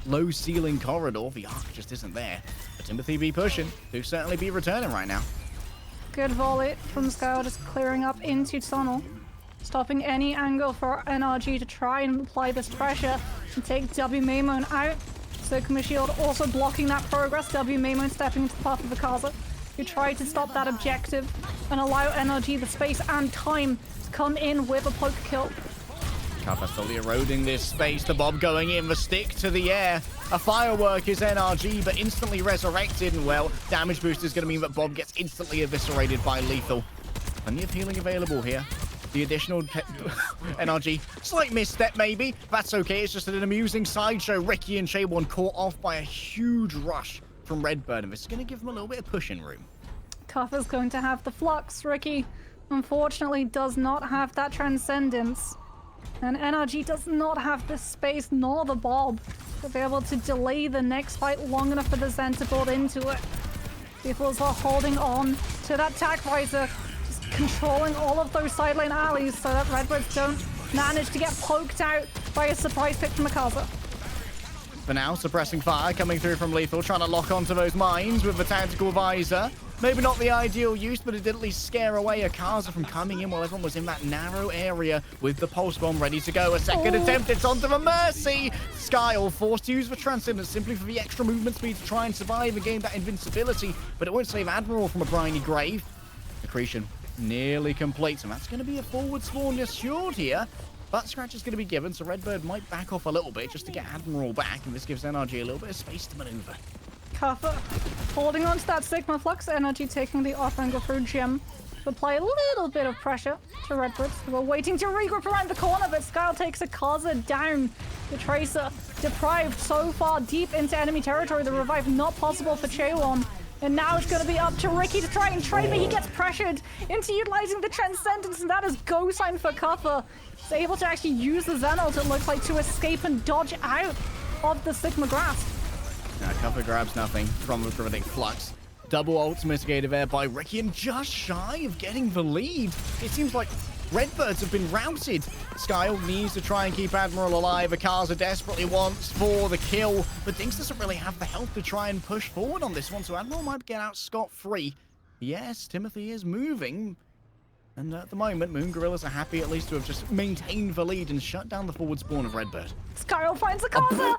low ceiling corridor. The arc just isn't there. But Timothy be pushing. Do certainly be returning right now. Good volley from Skyle, just clearing up into tunnel. Stopping any angle for NRG to try and apply this pressure and take W Maimon out. Sigma Shield also blocking that progress. W Maimon stepping into the path of Akaza, who tried to stop that objective and allow NRG the space and time to come in with a poke kill. Kappa slowly eroding this space. The Bob going in, the stick to the air. A firework is NRG, but instantly resurrected. And, well, damage boost is going to mean that Bob gets instantly eviscerated by Lethal. Plenty of healing available here. The additional NRG. Slight misstep, maybe. That's okay. It's just an amusing sideshow. Ricky and Shaywon caught off by a huge rush from Redbird. And this is going to give them a little bit of pushing room. Kuffa's going to have the flux. Ricky, unfortunately, does not have that transcendence. And NRG does not have the space nor the Bob to be able to delay the next fight long enough for the Zen to build into it. People are holding on to that tack visor, just controlling all of those sideline alleys so that Redbirds don't manage to get poked out by a surprise pick from Akaza. For now, suppressing fire coming through from Lethal, trying to lock onto those mines with the tactical visor. Maybe not the ideal use, but it did at least scare away Akaza from coming in while everyone was in that narrow area with the pulse bomb ready to go. A second attempt, it's onto the Mercy. Skyle forced to use the Transcendence simply for the extra movement speed to try and survive and gain that invincibility, but it won't save Admiral from a briny grave. Accretion nearly complete, and that's going to be a forward spawn assured here. But Scratch is going to be given, so Redbird might back off a little bit just to get Admiral back, and this gives NRG a little bit of space to maneuver. Kuffa holding on to that Sigma Flux. NRG taking the off angle through Jim to apply a little bit of pressure to Redbirds, who are waiting to regroup around the corner, but Skyle takes Akaza down. The Tracer deprived so far deep into enemy territory, the revive not possible for Chaewon. And now it's going to be up to Ricky to try and trade, but he gets pressured into utilizing the Transcendence, and that is go sign for Kuffa. He's able to actually use the Zen ult, it looks like, to escape and dodge out of the Sigma Grasp. Now Kuffa grabs nothing from the Gravitic Flux. Double ults mitigated there by Ricky, and just shy of getting the lead. It seems like Redbirds have been routed. Skyle needs to try and keep Admiral alive. Akaza desperately wants for the kill, but Dinks doesn't really have the health to try and push forward on this one, so Admiral might get out scot-free. Yes, Timothy is moving. And at the moment, Moon Gorillas are happy at least to have just maintained the lead and shut down the forward spawn of Redbird. Skyle finds Akaza!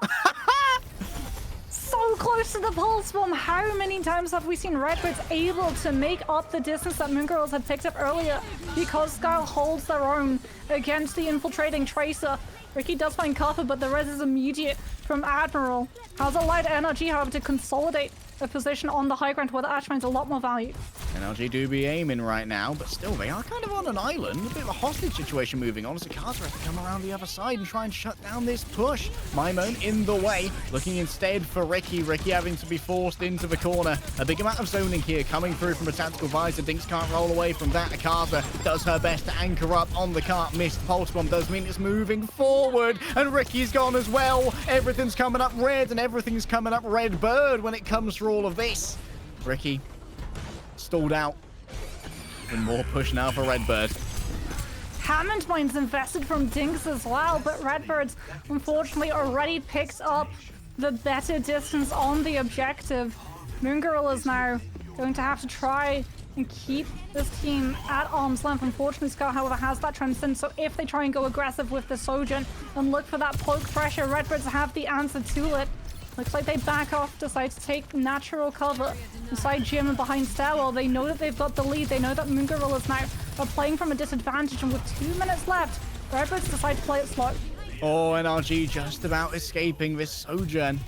So close to the pulse bomb. How many times have we seen Redbirds able to make up the distance that Moon Girls had picked up earlier because Skyle holds their own against the infiltrating Tracer? Ricky does find Kuffa, but the res is immediate from Admiral. Has allowed NRG, however, to consolidate a position on the high ground where the Ash finds a lot more value. NRG do be aiming right now, but still they are kind of on an island. A bit of a hostage situation moving on as Akaza has to come around the other side and try and shut down this push. Mimone in the way, looking instead for Ricky. Ricky having to be forced into the corner. A big amount of zoning here coming through from a tactical visor. Dinks can't roll away from that. Akaza does her best to anchor up on the cart. Missed pulse bomb does mean it's moving forward, and Ricky's gone as well. Everything's coming up red, and everything's coming up Redbird when it comes through all of this. Ricky stalled out. And more push now for Redbird. Hammond Mines invested from Dinks as well, but Redbirds unfortunately already picked up the better distance on the objective. Moon Gorillas now going to have to try and keep this team at arm's length. Unfortunately, Skyle, however, has that transcend, so if they try and go aggressive with the Sojourn and look for that poke pressure, Redbirds have the answer to it. Looks like they back off, decide to take natural cover inside Jim and behind Stairwell. They know that they've got the lead. They know that Moon Gorillas now are playing from a disadvantage, and with 2 minutes left, Redbirds decide to play it slow. Oh, NRG just about escaping this Sojourn.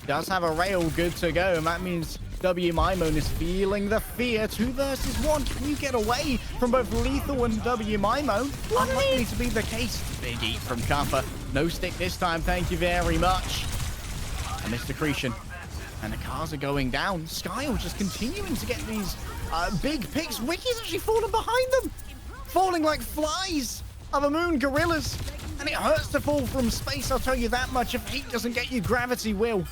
Does have a rail good to go, and that means W Mimone is feeling the fear. 2 versus 1. Can you get away from both Lethal and W Mimone? Unlikely to be the case. Big eat from Kuffa. No stick this time, thank you very much. A missed accretion. And the cars are going down. Skyle just continuing to get these big picks. Ricky's actually falling behind them. Falling like flies of a Moon Gorillas. And it hurts to fall from space, I'll tell you that much. If heat doesn't get you, gravity will.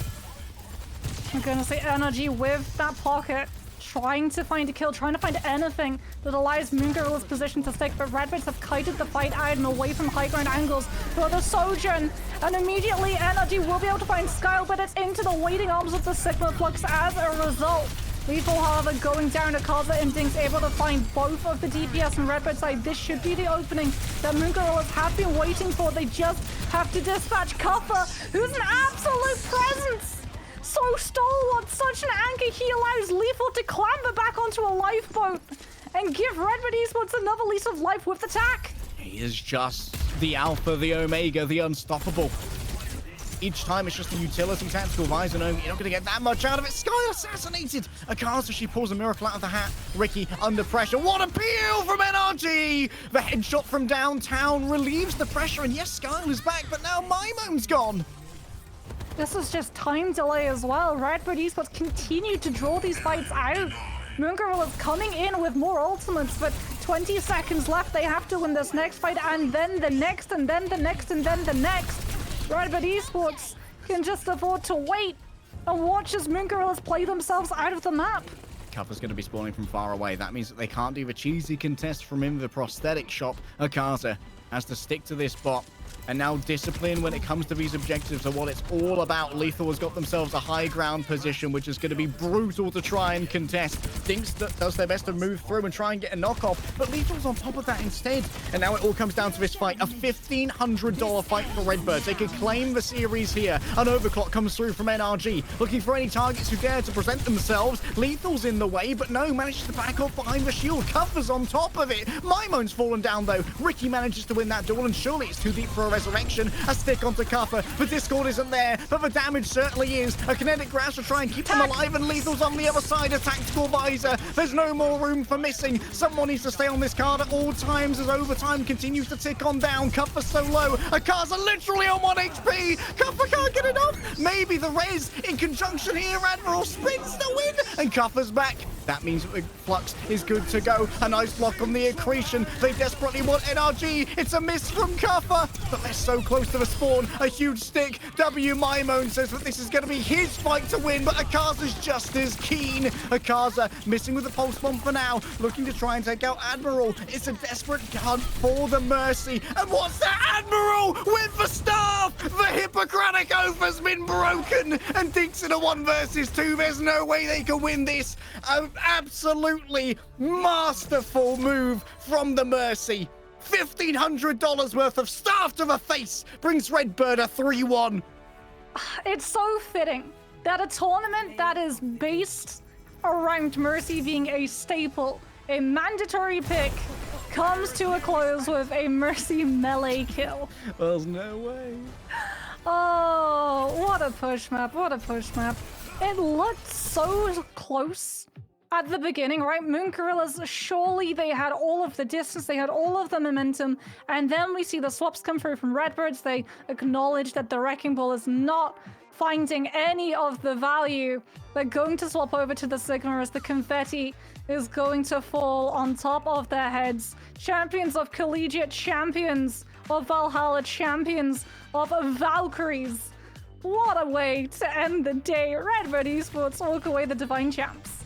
I'm gonna say NRG with that pocket, trying to find a kill, trying to find anything that allows Moon Gorilla's position to stick, but Redbirds have kited the fight out and away from high ground angles for the Sojourn, and immediately NRG will be able to find Skyle, but it's into the waiting arms of the Sigma Flux as a result. Lethal, however, going down to Akaza and Dinks, able to find both of the DPS and Redbird side. This should be the opening that Moon Gorillas have been waiting for. They just have to dispatch Kuffa, who's an absolute presence. So stalwart, such an anchor. He allows Lethal to clamber back onto a lifeboat and give Redbird Esports another lease of life with attack. He is just the alpha, the omega, the unstoppable. Each time it's just a utility tactical visor, knowing you're not going to get that much out of it. Sky assassinated! Akaza, she pulls a miracle out of the hat. Ricky under pressure. What a peel from NRG! The headshot from downtown relieves the pressure, and yes, Skyle is back, but now Maimone's gone. This is just time delay as well. Redbird Esports continue to draw these fights out. Moon Gorilla's coming in with more ultimates, but 20 seconds left. They have to win this next fight, and then the next, and then the next, and then the next. Redbird Esports can just afford to wait and watch as Moon Gorillas play themselves out of the map. Cover's going to be spawning from far away. That means that they can't do the cheesy contest from in the prosthetic shop. Akaza has to stick to this bot. And now discipline when it comes to these objectives are what it's all about. Lethal has got themselves a high ground position, which is going to be brutal to try and contest. Thinks that does their best to move through and try and get a knockoff, but Lethal's on top of that instead. And now it all comes down to this fight, a $1,500 fight for Redbirds. They could claim the series here. An overclock comes through from NRG, looking for any targets who dare to present themselves. Lethal's in the way, but no, manages to back off behind the shield. Covers on top of it. Maimone's fallen down though. Ricky manages to win that duel, and surely it's too deep for a resurrection. A stick onto Cuffer. The Discord isn't there, but the damage certainly is. A kinetic grasp to try and keep them alive, and Lethal's on the other side. A tactical visor. There's no more room for missing. Someone needs to stay on this card at all times as overtime continues to tick on down. Cuffer so low. Akaza literally on 1 HP. Cuffer can't get enough. Maybe the res in conjunction here. Admiral spins the win, and Cuffer's back. That means that the Flux is good to go. A nice block on the accretion. They desperately want NRG. It's a miss from Cuffer, but they're so close to the spawn. A huge stick. W Maimone says that this is going to be his fight to win, but Akaza's just as keen. Akaza missing with the pulse bomb for now, looking to try and take out Admiral. It's a desperate hunt for the Mercy. And what's that? Admiral with the staff! The Hippocratic Oath has been broken, and Dink's in a 1 versus 2. There's no way they can win this. An absolutely masterful move from the Mercy. $1,500 worth of staff to the face brings Redbird a 3-1. It's so fitting that a tournament that is based around Mercy being a staple, a mandatory pick, comes to a close with a Mercy melee kill. There's no way. Oh, what a push map, what a push map. It looked so close at the beginning, right? Moon Gorillas, surely they had all of the distance, they had all of the momentum, and then we see the swaps come through from Redbirds. They acknowledge that the Wrecking Ball is not finding any of the value. They're going to swap over to the Sigma as the confetti is going to fall on top of their heads. Champions of Collegiate, champions of Valhalla, champions of Valkyries. What a way to end the day. Redbird Esports walk away the Divine Champs.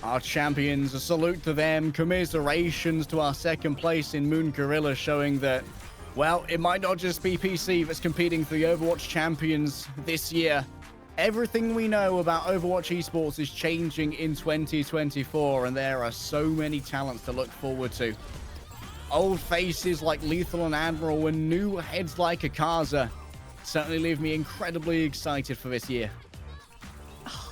Our champions, a salute to them. Commiserations to our second place in Moon Gorilla, showing that, well, it might not just be PC that's competing for the Overwatch champions this year. Everything we know about Overwatch esports is changing in 2024, and there are so many talents to look forward to. Old faces like Lethal and Admiral and new heads like Akaza certainly leave me incredibly excited for this year.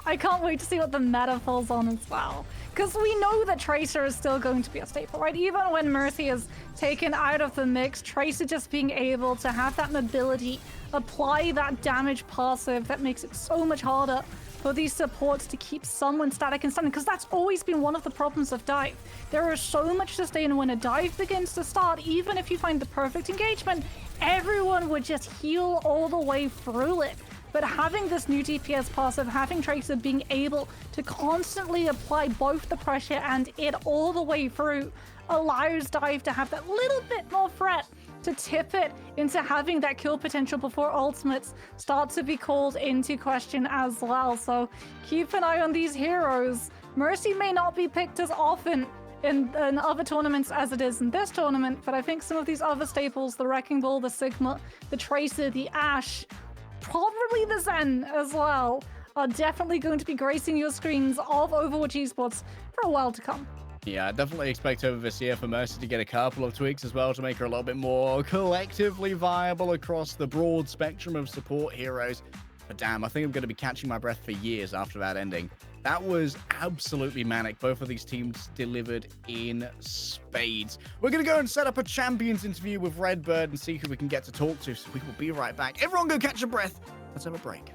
I can't wait to see what the meta falls on as well. Because we know that Tracer is still going to be a staple, right? Even when Mercy is taken out of the mix, Tracer just being able to have that mobility, apply that damage passive that makes it so much harder for these supports to keep someone static and stunning, because that's always been one of the problems of dive. There is so much sustain when a dive begins to start. Even if you find the perfect engagement, everyone would just heal all the way through it. But having this new DPS passive, having Tracer being able to constantly apply both the pressure and it all the way through, allows Dive to have that little bit more threat to tip it into having that kill potential before ultimates start to be called into question as well. So keep an eye on these heroes. Mercy may not be picked as often in other tournaments as it is in this tournament, but I think some of these other staples, the Wrecking Ball, the Sigma, the Tracer, the Ashe, probably the Zen as well, are definitely going to be gracing your screens of Overwatch esports for a while to come. Yeah, I definitely expect over this year for Mercy to get a couple of tweaks as well to make her a little bit more collectively viable across the broad spectrum of support heroes. But damn, I think I'm going to be catching my breath for years after that ending. That was absolutely manic. Both of these teams delivered in spades. We're going to go and set up a champions interview with Redbird and see who we can get to talk to. So we will be right back. Everyone go catch a breath. Let's have a break.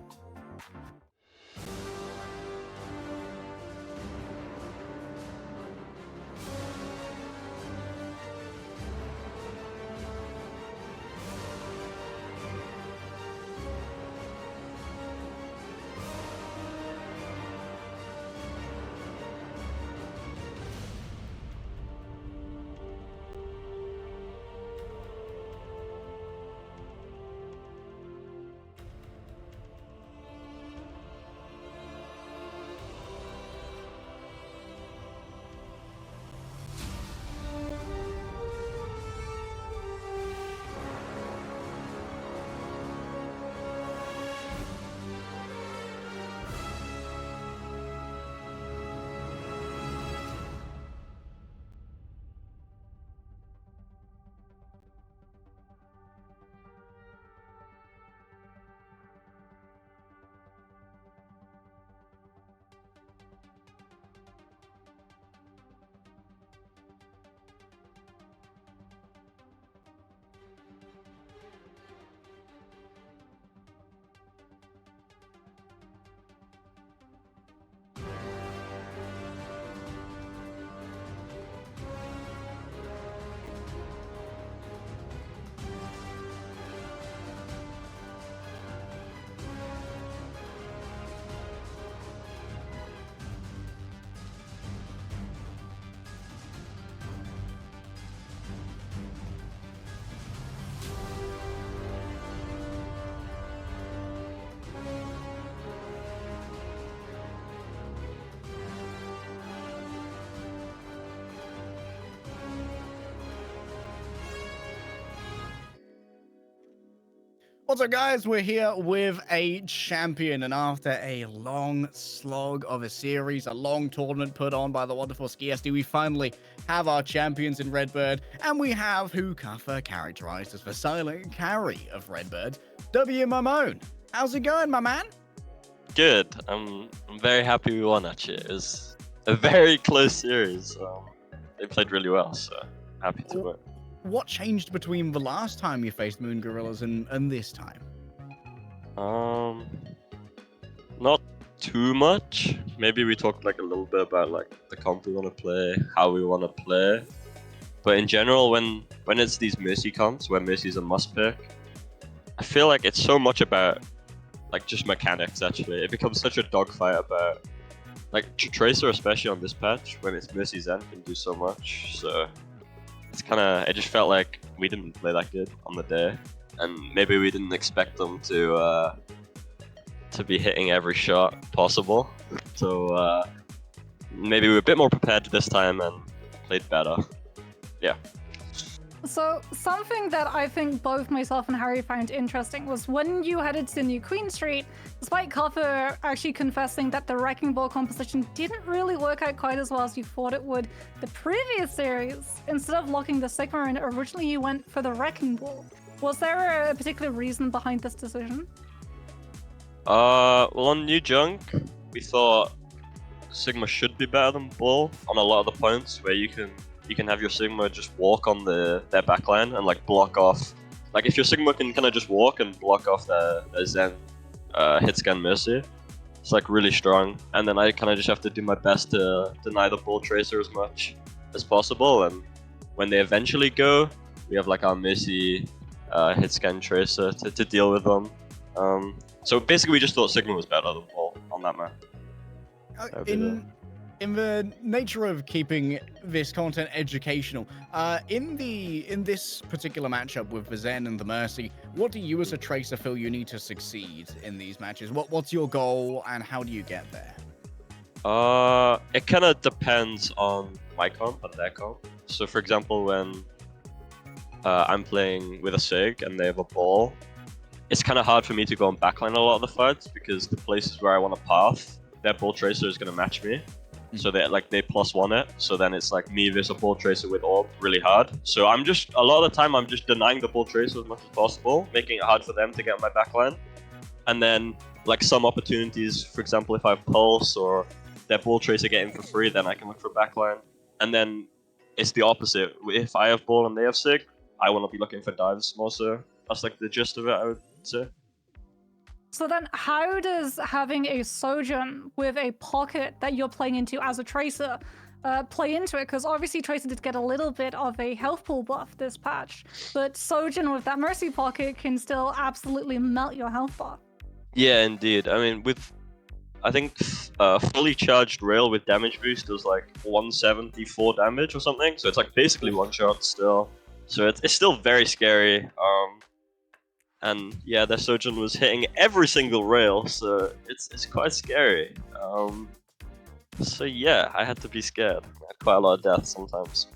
What's up, guys? We're here with a champion, and after a long slog of a series, a long tournament put on by the wonderful Skiesti, we finally have our champions in Redbird, and we have who Kaffa characterized as the silent carry of Redbird, W. Mamone. How's it going, my man? Good. I'm very happy we won, actually. It was a very close series. They played really well, so happy to win. What changed between the last time you faced Moon Gorillas and this time? Not too much. Maybe we talked like a little bit about like the comp we want to play, how we want to play. But in general, when it's these Mercy comps where Mercy's a must pick, I feel like it's so much about like just mechanics. Actually, it becomes such a dogfight about like Tracer, especially on this patch when it's Mercy's end, can do so much. So. It just felt like we didn't play that good on the day, and maybe we didn't expect them to be hitting every shot possible. So maybe we were a bit more prepared this time and played better. Yeah. So something that I think both myself and Harry found interesting was when you headed to New Queen Street, despite Kaffa actually confessing that the Wrecking Ball composition didn't really work out quite as well as you thought it would the previous series, instead of locking the Sigma in, originally you went for the Wrecking Ball. Was there a particular reason behind this decision? Well, on New Junk, we thought Sigma should be better than Ball on a lot of the points where you can have your Sigma just walk on their backline and like block off. Like if your Sigma can kind of just walk and block off their Zen hit scan Mercy, it's like really strong. And then I kind of just have to do my best to deny the Bull Tracer as much as possible. And when they eventually go, we have like our Mercy hit scan Tracer to deal with them. So basically we just thought Sigma was better than Bull on that map. In the nature of keeping this content educational, in this particular matchup with the Zen and the Mercy, what do you as a Tracer feel you need to succeed in these matches? What's your goal and how do you get there? It kind of depends on my comp and their comp. So for example, when I'm playing with a Sig and they have a Ball, it's kind of hard for me to go on backline a lot of the fights because the places where I want to path, their Bull Tracer is going to match me. So they +1 it, so then it's like me versus a Bull Tracer with Orb really hard. So a lot of the time I'm just denying the Bull Tracer as much as possible, making it hard for them to get on my backline. And then like some opportunities, for example, if I have Pulse or their ball tracer getting for free, then I can look for backline. And then it's the opposite. If I have ball and they have sig, I want to be looking for dives more so. That's like the gist of it, I would say. So then how does having a Sojourn with a pocket that you're playing into as a Tracer play into it? Because obviously Tracer did get a little bit of a health pool buff this patch, but Sojourn with that Mercy pocket can still absolutely melt your health bar. Yeah, indeed. I mean, I think fully charged rail with damage boost does like 174 damage or something, so it's like basically one shot still. So it's still very scary. And yeah, their Sojourn was hitting every single rail, so it's quite scary. So yeah, I had to be scared. I had quite a lot of death sometimes.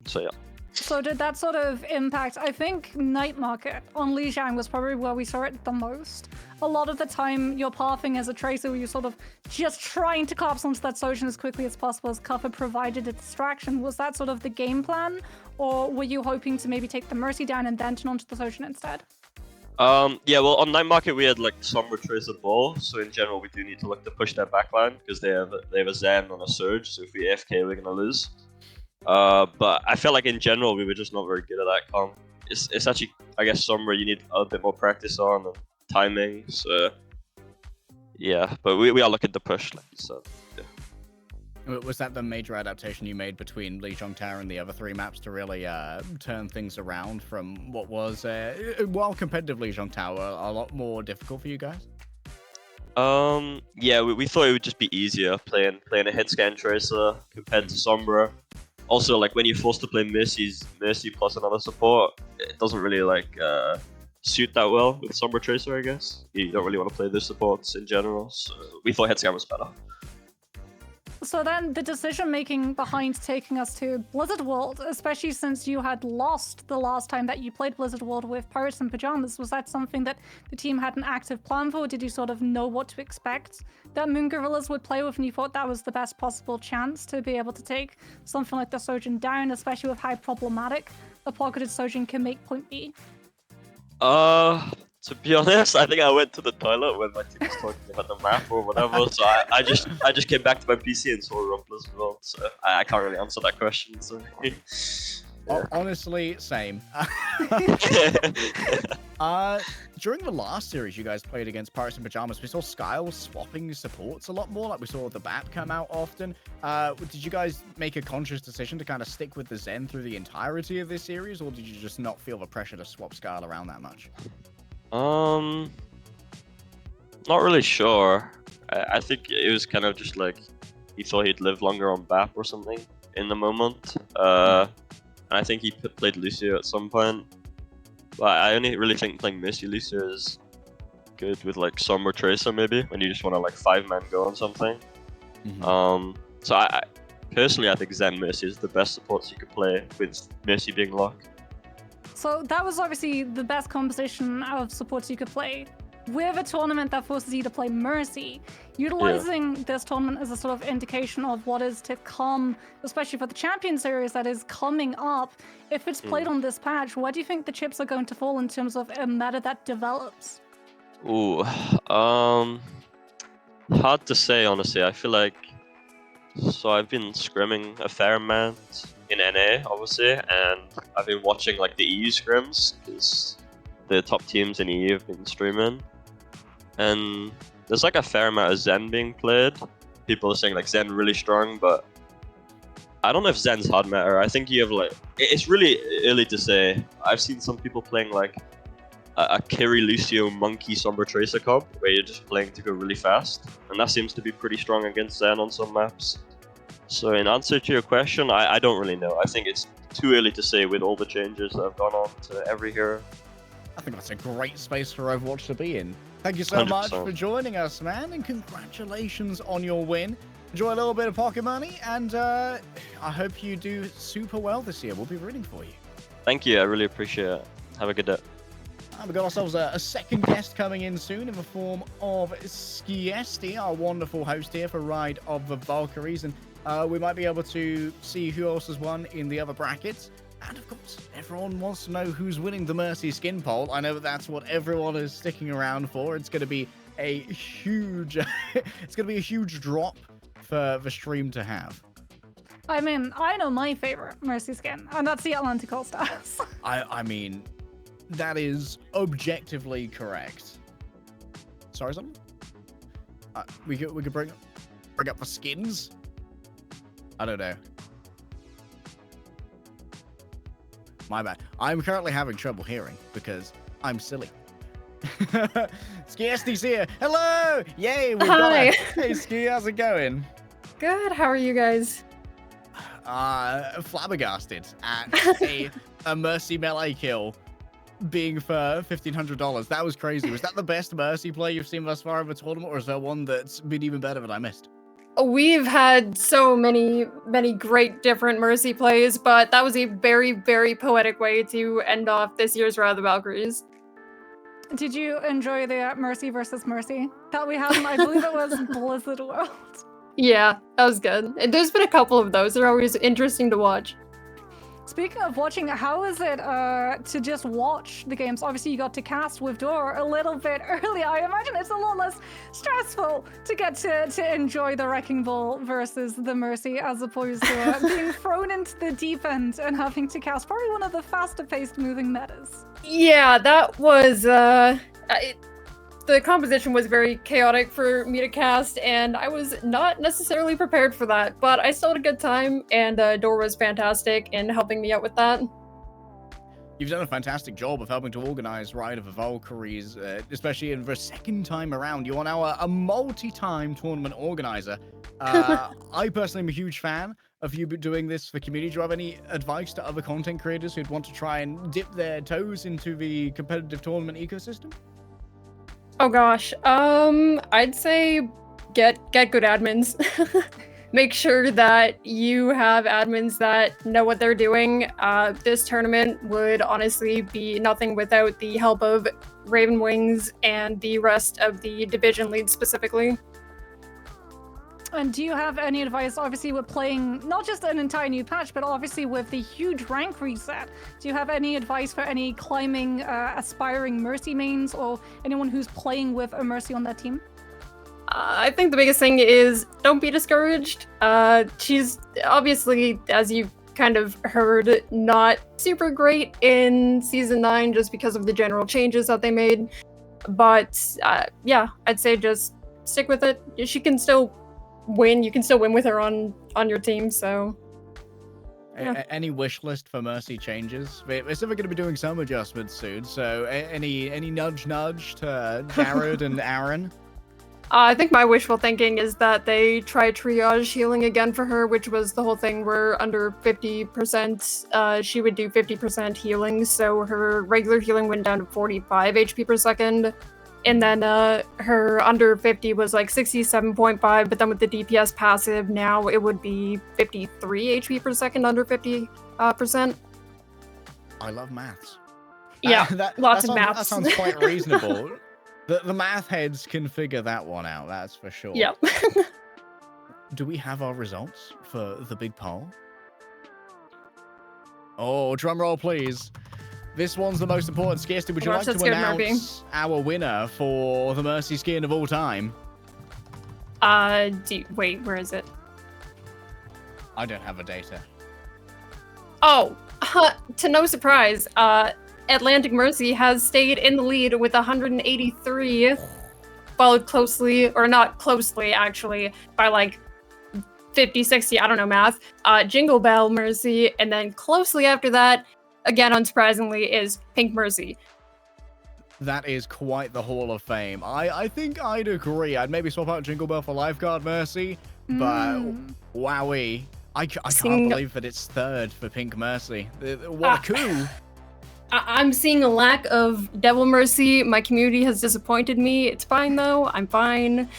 So yeah. So did that sort of impact? I think Night Market on Lijiang was probably where we saw it the most. A lot of the time, you're pathing as a Tracer where you're sort of just trying to collapse onto that Sojourn as quickly as possible as cover provided a distraction. Was that sort of the game plan? Or were you hoping to maybe take the Mercy down and then turn onto the Sojourn instead? Yeah, well, on Night Market we had like Sombra Tracer Ball, so in general we do need to look to push their backline because they have a Zen on a Surge, so if we AFK we're gonna lose. But I felt like in general we were just not very good at that comp. It's actually, I guess, somewhere you need a bit more practice on and timing. So yeah, but we are looking to push, like you said. Yeah. Was that the major adaptation you made between Lijiang Tower and the other 3 maps to really turn things around from what was, while competitive Lijiang Tower, a lot more difficult for you guys? Yeah, we thought it would just be easier playing a hit scan tracer compared to Sombra. Also, like when you're forced to play Mercy plus another support, it doesn't really like suit that well with Sombra Tracer, I guess. You don't really want to play those supports in general, so we thought hit scan was better. So then the decision making behind taking us to Blizzard World, especially since you had lost the last time that you played Blizzard World with Pirates in Pajamas, was that something that the team had an active plan for? Did you sort of know what to expect that Moon Gorillas would play with, and you thought that was the best possible chance to be able to take something like the Sojourn down, especially with how problematic a pocketed Sojourn can make point B? To be honest, I think I went to the toilet when my team was talking about the map or whatever, so I just came back to my PC and saw Rumble as well, so I can't really answer that question, so... Yeah. Honestly, same. During the last series you guys played against Pirates in Pajamas, we saw Skyle swapping supports a lot more, like we saw the Bat come out often. Did you guys make a conscious decision to kind of stick with the Zen through the entirety of this series, or did you just not feel the pressure to swap Skyle around that much? Not really sure. I think it was kind of just like he thought he'd live longer on BAP or something in the moment. And I think he played Lucio at some point. But I only really think playing Mercy Lucio is good with like Sombra Tracer maybe, when you just want to like 5-man go on something. So I personally I think Zen Mercy is the best supports you could play with Mercy being locked. So that was obviously the best composition of supports you could play. With a tournament that forces you to play Mercy, utilizing this tournament as a sort of indication of what is to come, especially for the Champion Series that is coming up, if it's played on this patch, where do you think the chips are going to fall in terms of a meta that develops? Ooh, hard to say honestly. I feel like, so I've been scrimming a fair amount in NA, obviously, and I've been watching like the EU scrims because the top teams in EU have been streaming, and there's like a fair amount of Zen being played. People are saying like Zen really strong, but I don't know if Zen's hard meta. I think you have like, it's really early to say. I've seen some people playing like a Kiri Lucio Monkey Sombra Tracer comp where you're just playing to go really fast, and that seems to be pretty strong against Zen on some maps. So in answer to your question, I don't really know. I think it's too early to say with all the changes that have gone on to every hero. I think that's a great space for Overwatch to be in. Thank you so much 100%. for joining us, man, and congratulations on your win. Enjoy a little bit of pocket money, and I hope you do super well this year. We'll be rooting for you. Thank you, I really appreciate it. Have a good day. We've got ourselves a second guest coming in soon in the form of Skiesti, our wonderful host here for Ride of the Valkyries, and we might be able to see who else has won in the other brackets. And of course, everyone wants to know who's winning the Mercy skin poll. I know that that's what everyone is sticking around for. It's going to be a huge, it's going to be a huge drop for the stream to have? I mean, I know my favorite Mercy skin, and that's the Atlantic All Stars. I mean, that is objectively correct. Sorry, something? We could bring up the skins. I don't know. My bad. I'm currently having trouble hearing because I'm silly. Skiesti's here. Hello! Yay! We've got Hi. Hey, Ski, how's it going? Good. How are you guys? Flabbergasted at a Mercy melee kill being for $1,500. That was crazy. Was that the best Mercy play you've seen thus far of a tournament, or is there one that's been even better that I missed? We've had so many great different Mercy plays, but that was a very, very poetic way to end off this year's Round of the Valkyries. Did you enjoy the Mercy versus Mercy that we had? I believe it was Blizzard World. Yeah, that was good. And there's been a couple of those. They're always interesting to watch. Speaking of watching, how is it to just watch the games? Obviously, you got to cast with Dor a little bit early. I imagine it's a lot less stressful to get to enjoy the Wrecking Ball versus the Mercy as opposed to being thrown into the deep end and having to cast probably one of the faster-paced moving metas. Yeah, that was the composition was very chaotic for me to cast, and I was not necessarily prepared for that, but I still had a good time, and Dor was fantastic in helping me out with that. You've done a fantastic job of helping to organize Ride of the Valkyries, especially in the second time around. You are now a multi-time tournament organizer. I personally am a huge fan of you doing this for community. Do you have any advice to other content creators who'd want to try and dip their toes into the competitive tournament ecosystem? Oh gosh, I'd say get good admins. Make sure that you have admins that know what they're doing. This tournament would honestly be nothing without the help of Raven Wings and the rest of the division leads specifically. And do you have any advice? Obviously, we're playing not just an entire new patch, but obviously with the huge rank reset. Do you have any advice for any climbing, aspiring Mercy mains or anyone who's playing with a Mercy on their team? I think the biggest thing is don't be discouraged. She's obviously, as you kind of heard, not super great in Season 9 just because of the general changes that they made. But yeah, I'd say just stick with it. She can still win. You can still win with her on your team, so yeah. Any wish list for Mercy changes? We're still going to be doing some adjustments soon, so any nudge to Jared and Aaron? I think my wishful thinking is that they try triage healing again for her, which was the whole thing where under 50%, she would do 50% healing, so her regular healing went down to 45 HP per second. And then her under 50 was like 67.5, but then with the DPS passive, now it would be 53 HP per second under 50%. I love maths. Yeah, lots of That maths. sounds quite reasonable. The math heads can figure that one out, that's for sure. Yep. Do we have our results for the big poll? Oh, drum roll, please. This one's the most important. Skiesti, would you like to announce our winner for the Mercy skin of all time? Wait, where is it? I don't have the data. Oh, to no surprise, Atlantic Mercy has stayed in the lead with 183, followed closely, or not closely actually, by like 50, 60, I don't know math, Jingle Bell Mercy, and then closely after that, again, unsurprisingly, is Pink Mercy. That is quite the Hall of Fame. I think I'd agree. I'd maybe swap out Jingle Bell for Lifeguard Mercy, but wowee. I can't believe that it's third for Pink Mercy. What a coup. I'm seeing a lack of Devil Mercy. My community has disappointed me. It's fine, though. I'm fine.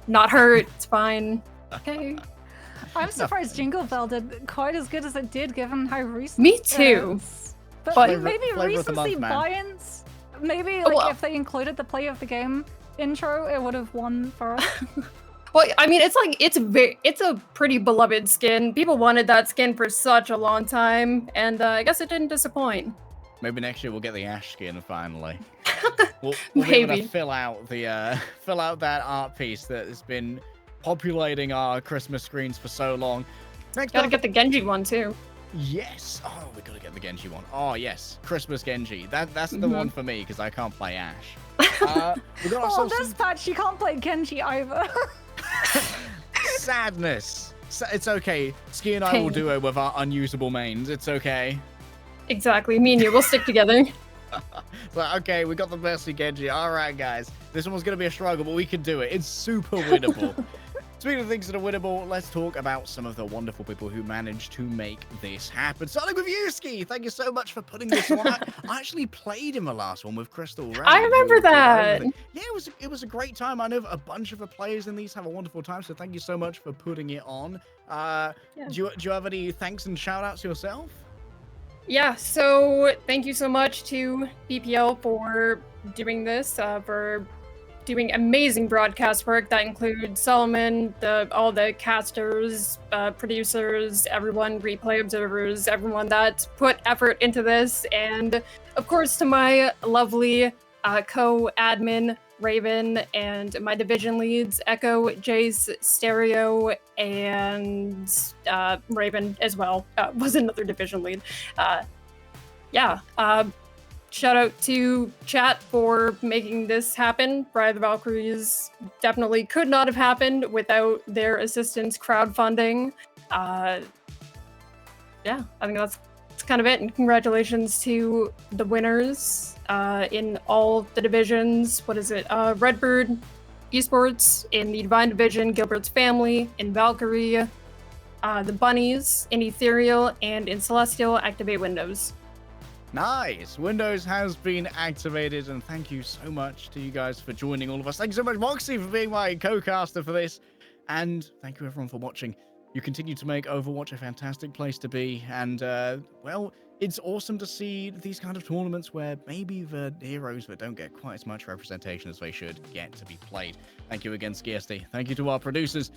Not hurt. It's fine. Okay. I'm surprised Jingle Bell did quite as good as it did, given how recent. Me too. But maybe recency buy-ins. Maybe like if they included the play of the game intro, it would have won for us. Well, I mean, it's a pretty beloved skin. People wanted that skin for such a long time, and I guess it didn't disappoint. Maybe next year we'll get the Ash skin finally. We'll Maybe be able to fill out that art piece that has been populating our Christmas screens for so long. Next Gotta up, get the Genji one too. yes. Oh, we gotta get the Genji one. Oh yes, Christmas Genji. That's the Mhm. one for me because I can't play Ash. We got Oh, ourselves this patch, you can't play Genji either. sadness. It's okay. Ski and I will Pain. duo with our unusable mains. It's okay. Exactly. Me and you, we'll stick together. But okay, we got the Mercy Genji. All right, guys. This one's gonna be a struggle, but we can do it. It's super winnable. Speaking of things that are winnable, let's talk about some of the wonderful people who managed to make this happen. Starting with you, Ski. Thank you so much for putting this on. I actually played in the last one with Crystal Ray. I remember who did that. everything. Yeah, it was a great time. I know a bunch of the players in these have a wonderful time, so thank you so much for putting it on. Do you have any thanks and shout outs yourself? Yeah, so thank you so much to BPL for doing this, for doing amazing broadcast work. That includes Solomon, all the casters, producers, everyone, replay observers, everyone that put effort into this, and of course to my lovely co-admin Raven and my division leads Echo, Jace, Stereo, and Raven as well was another division lead. Shout out to chat for making this happen. Bride of the Valkyries definitely could not have happened without their assistance crowdfunding. I think that's kind of it. And congratulations to the winners in all the divisions. What is it? Redbird Esports in the Divine Division, Gilbert's Family in Valkyrie, the Bunnies in Ethereal, and in Celestial. Activate Windows. Nice. Windows has been activated, and thank you so much to you guys for joining all of us. Thank you so much, Moxie, for being my co-caster for this. And thank you, everyone, for watching. You continue to make Overwatch a fantastic place to be. And, well, it's awesome to see these kind of tournaments where maybe the heroes that don't get quite as much representation as they should get to be played. Thank you again, Skiesti. Thank you to our producers.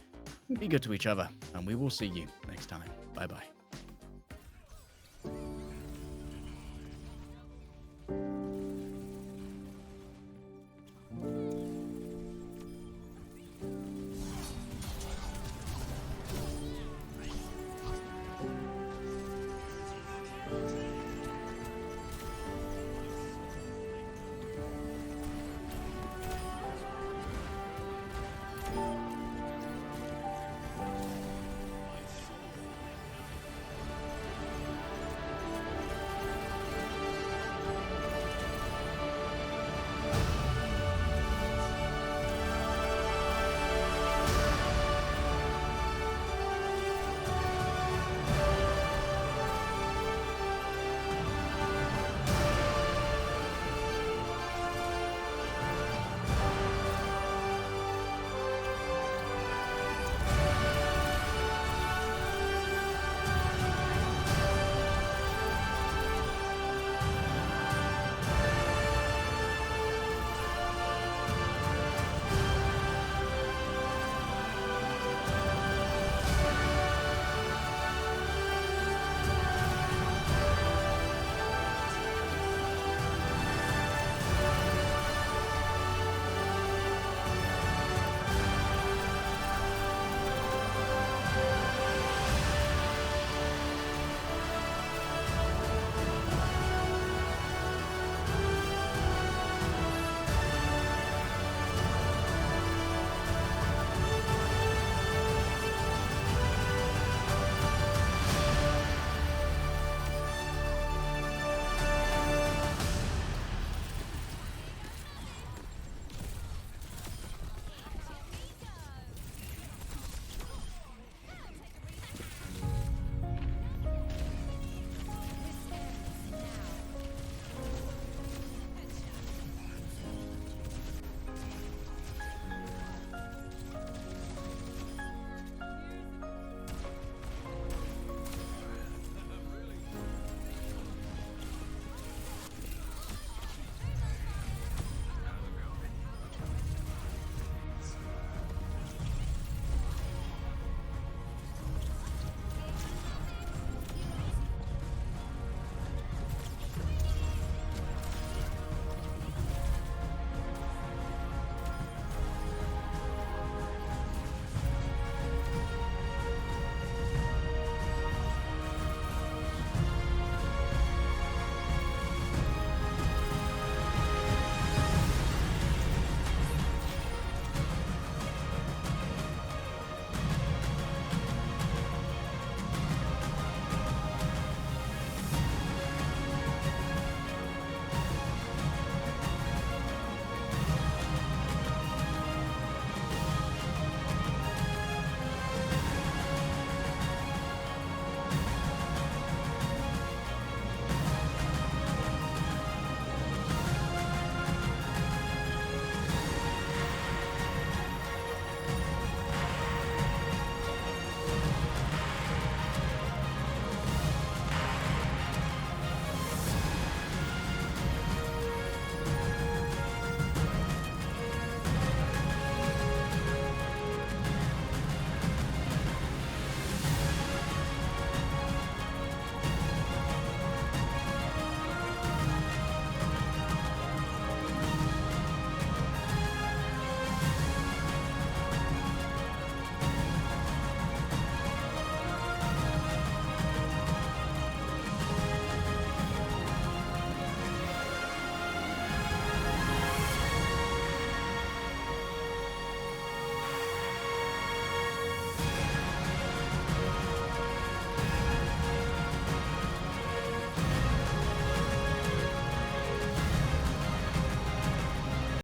Be good to each other, and we will see you next time. Bye-bye.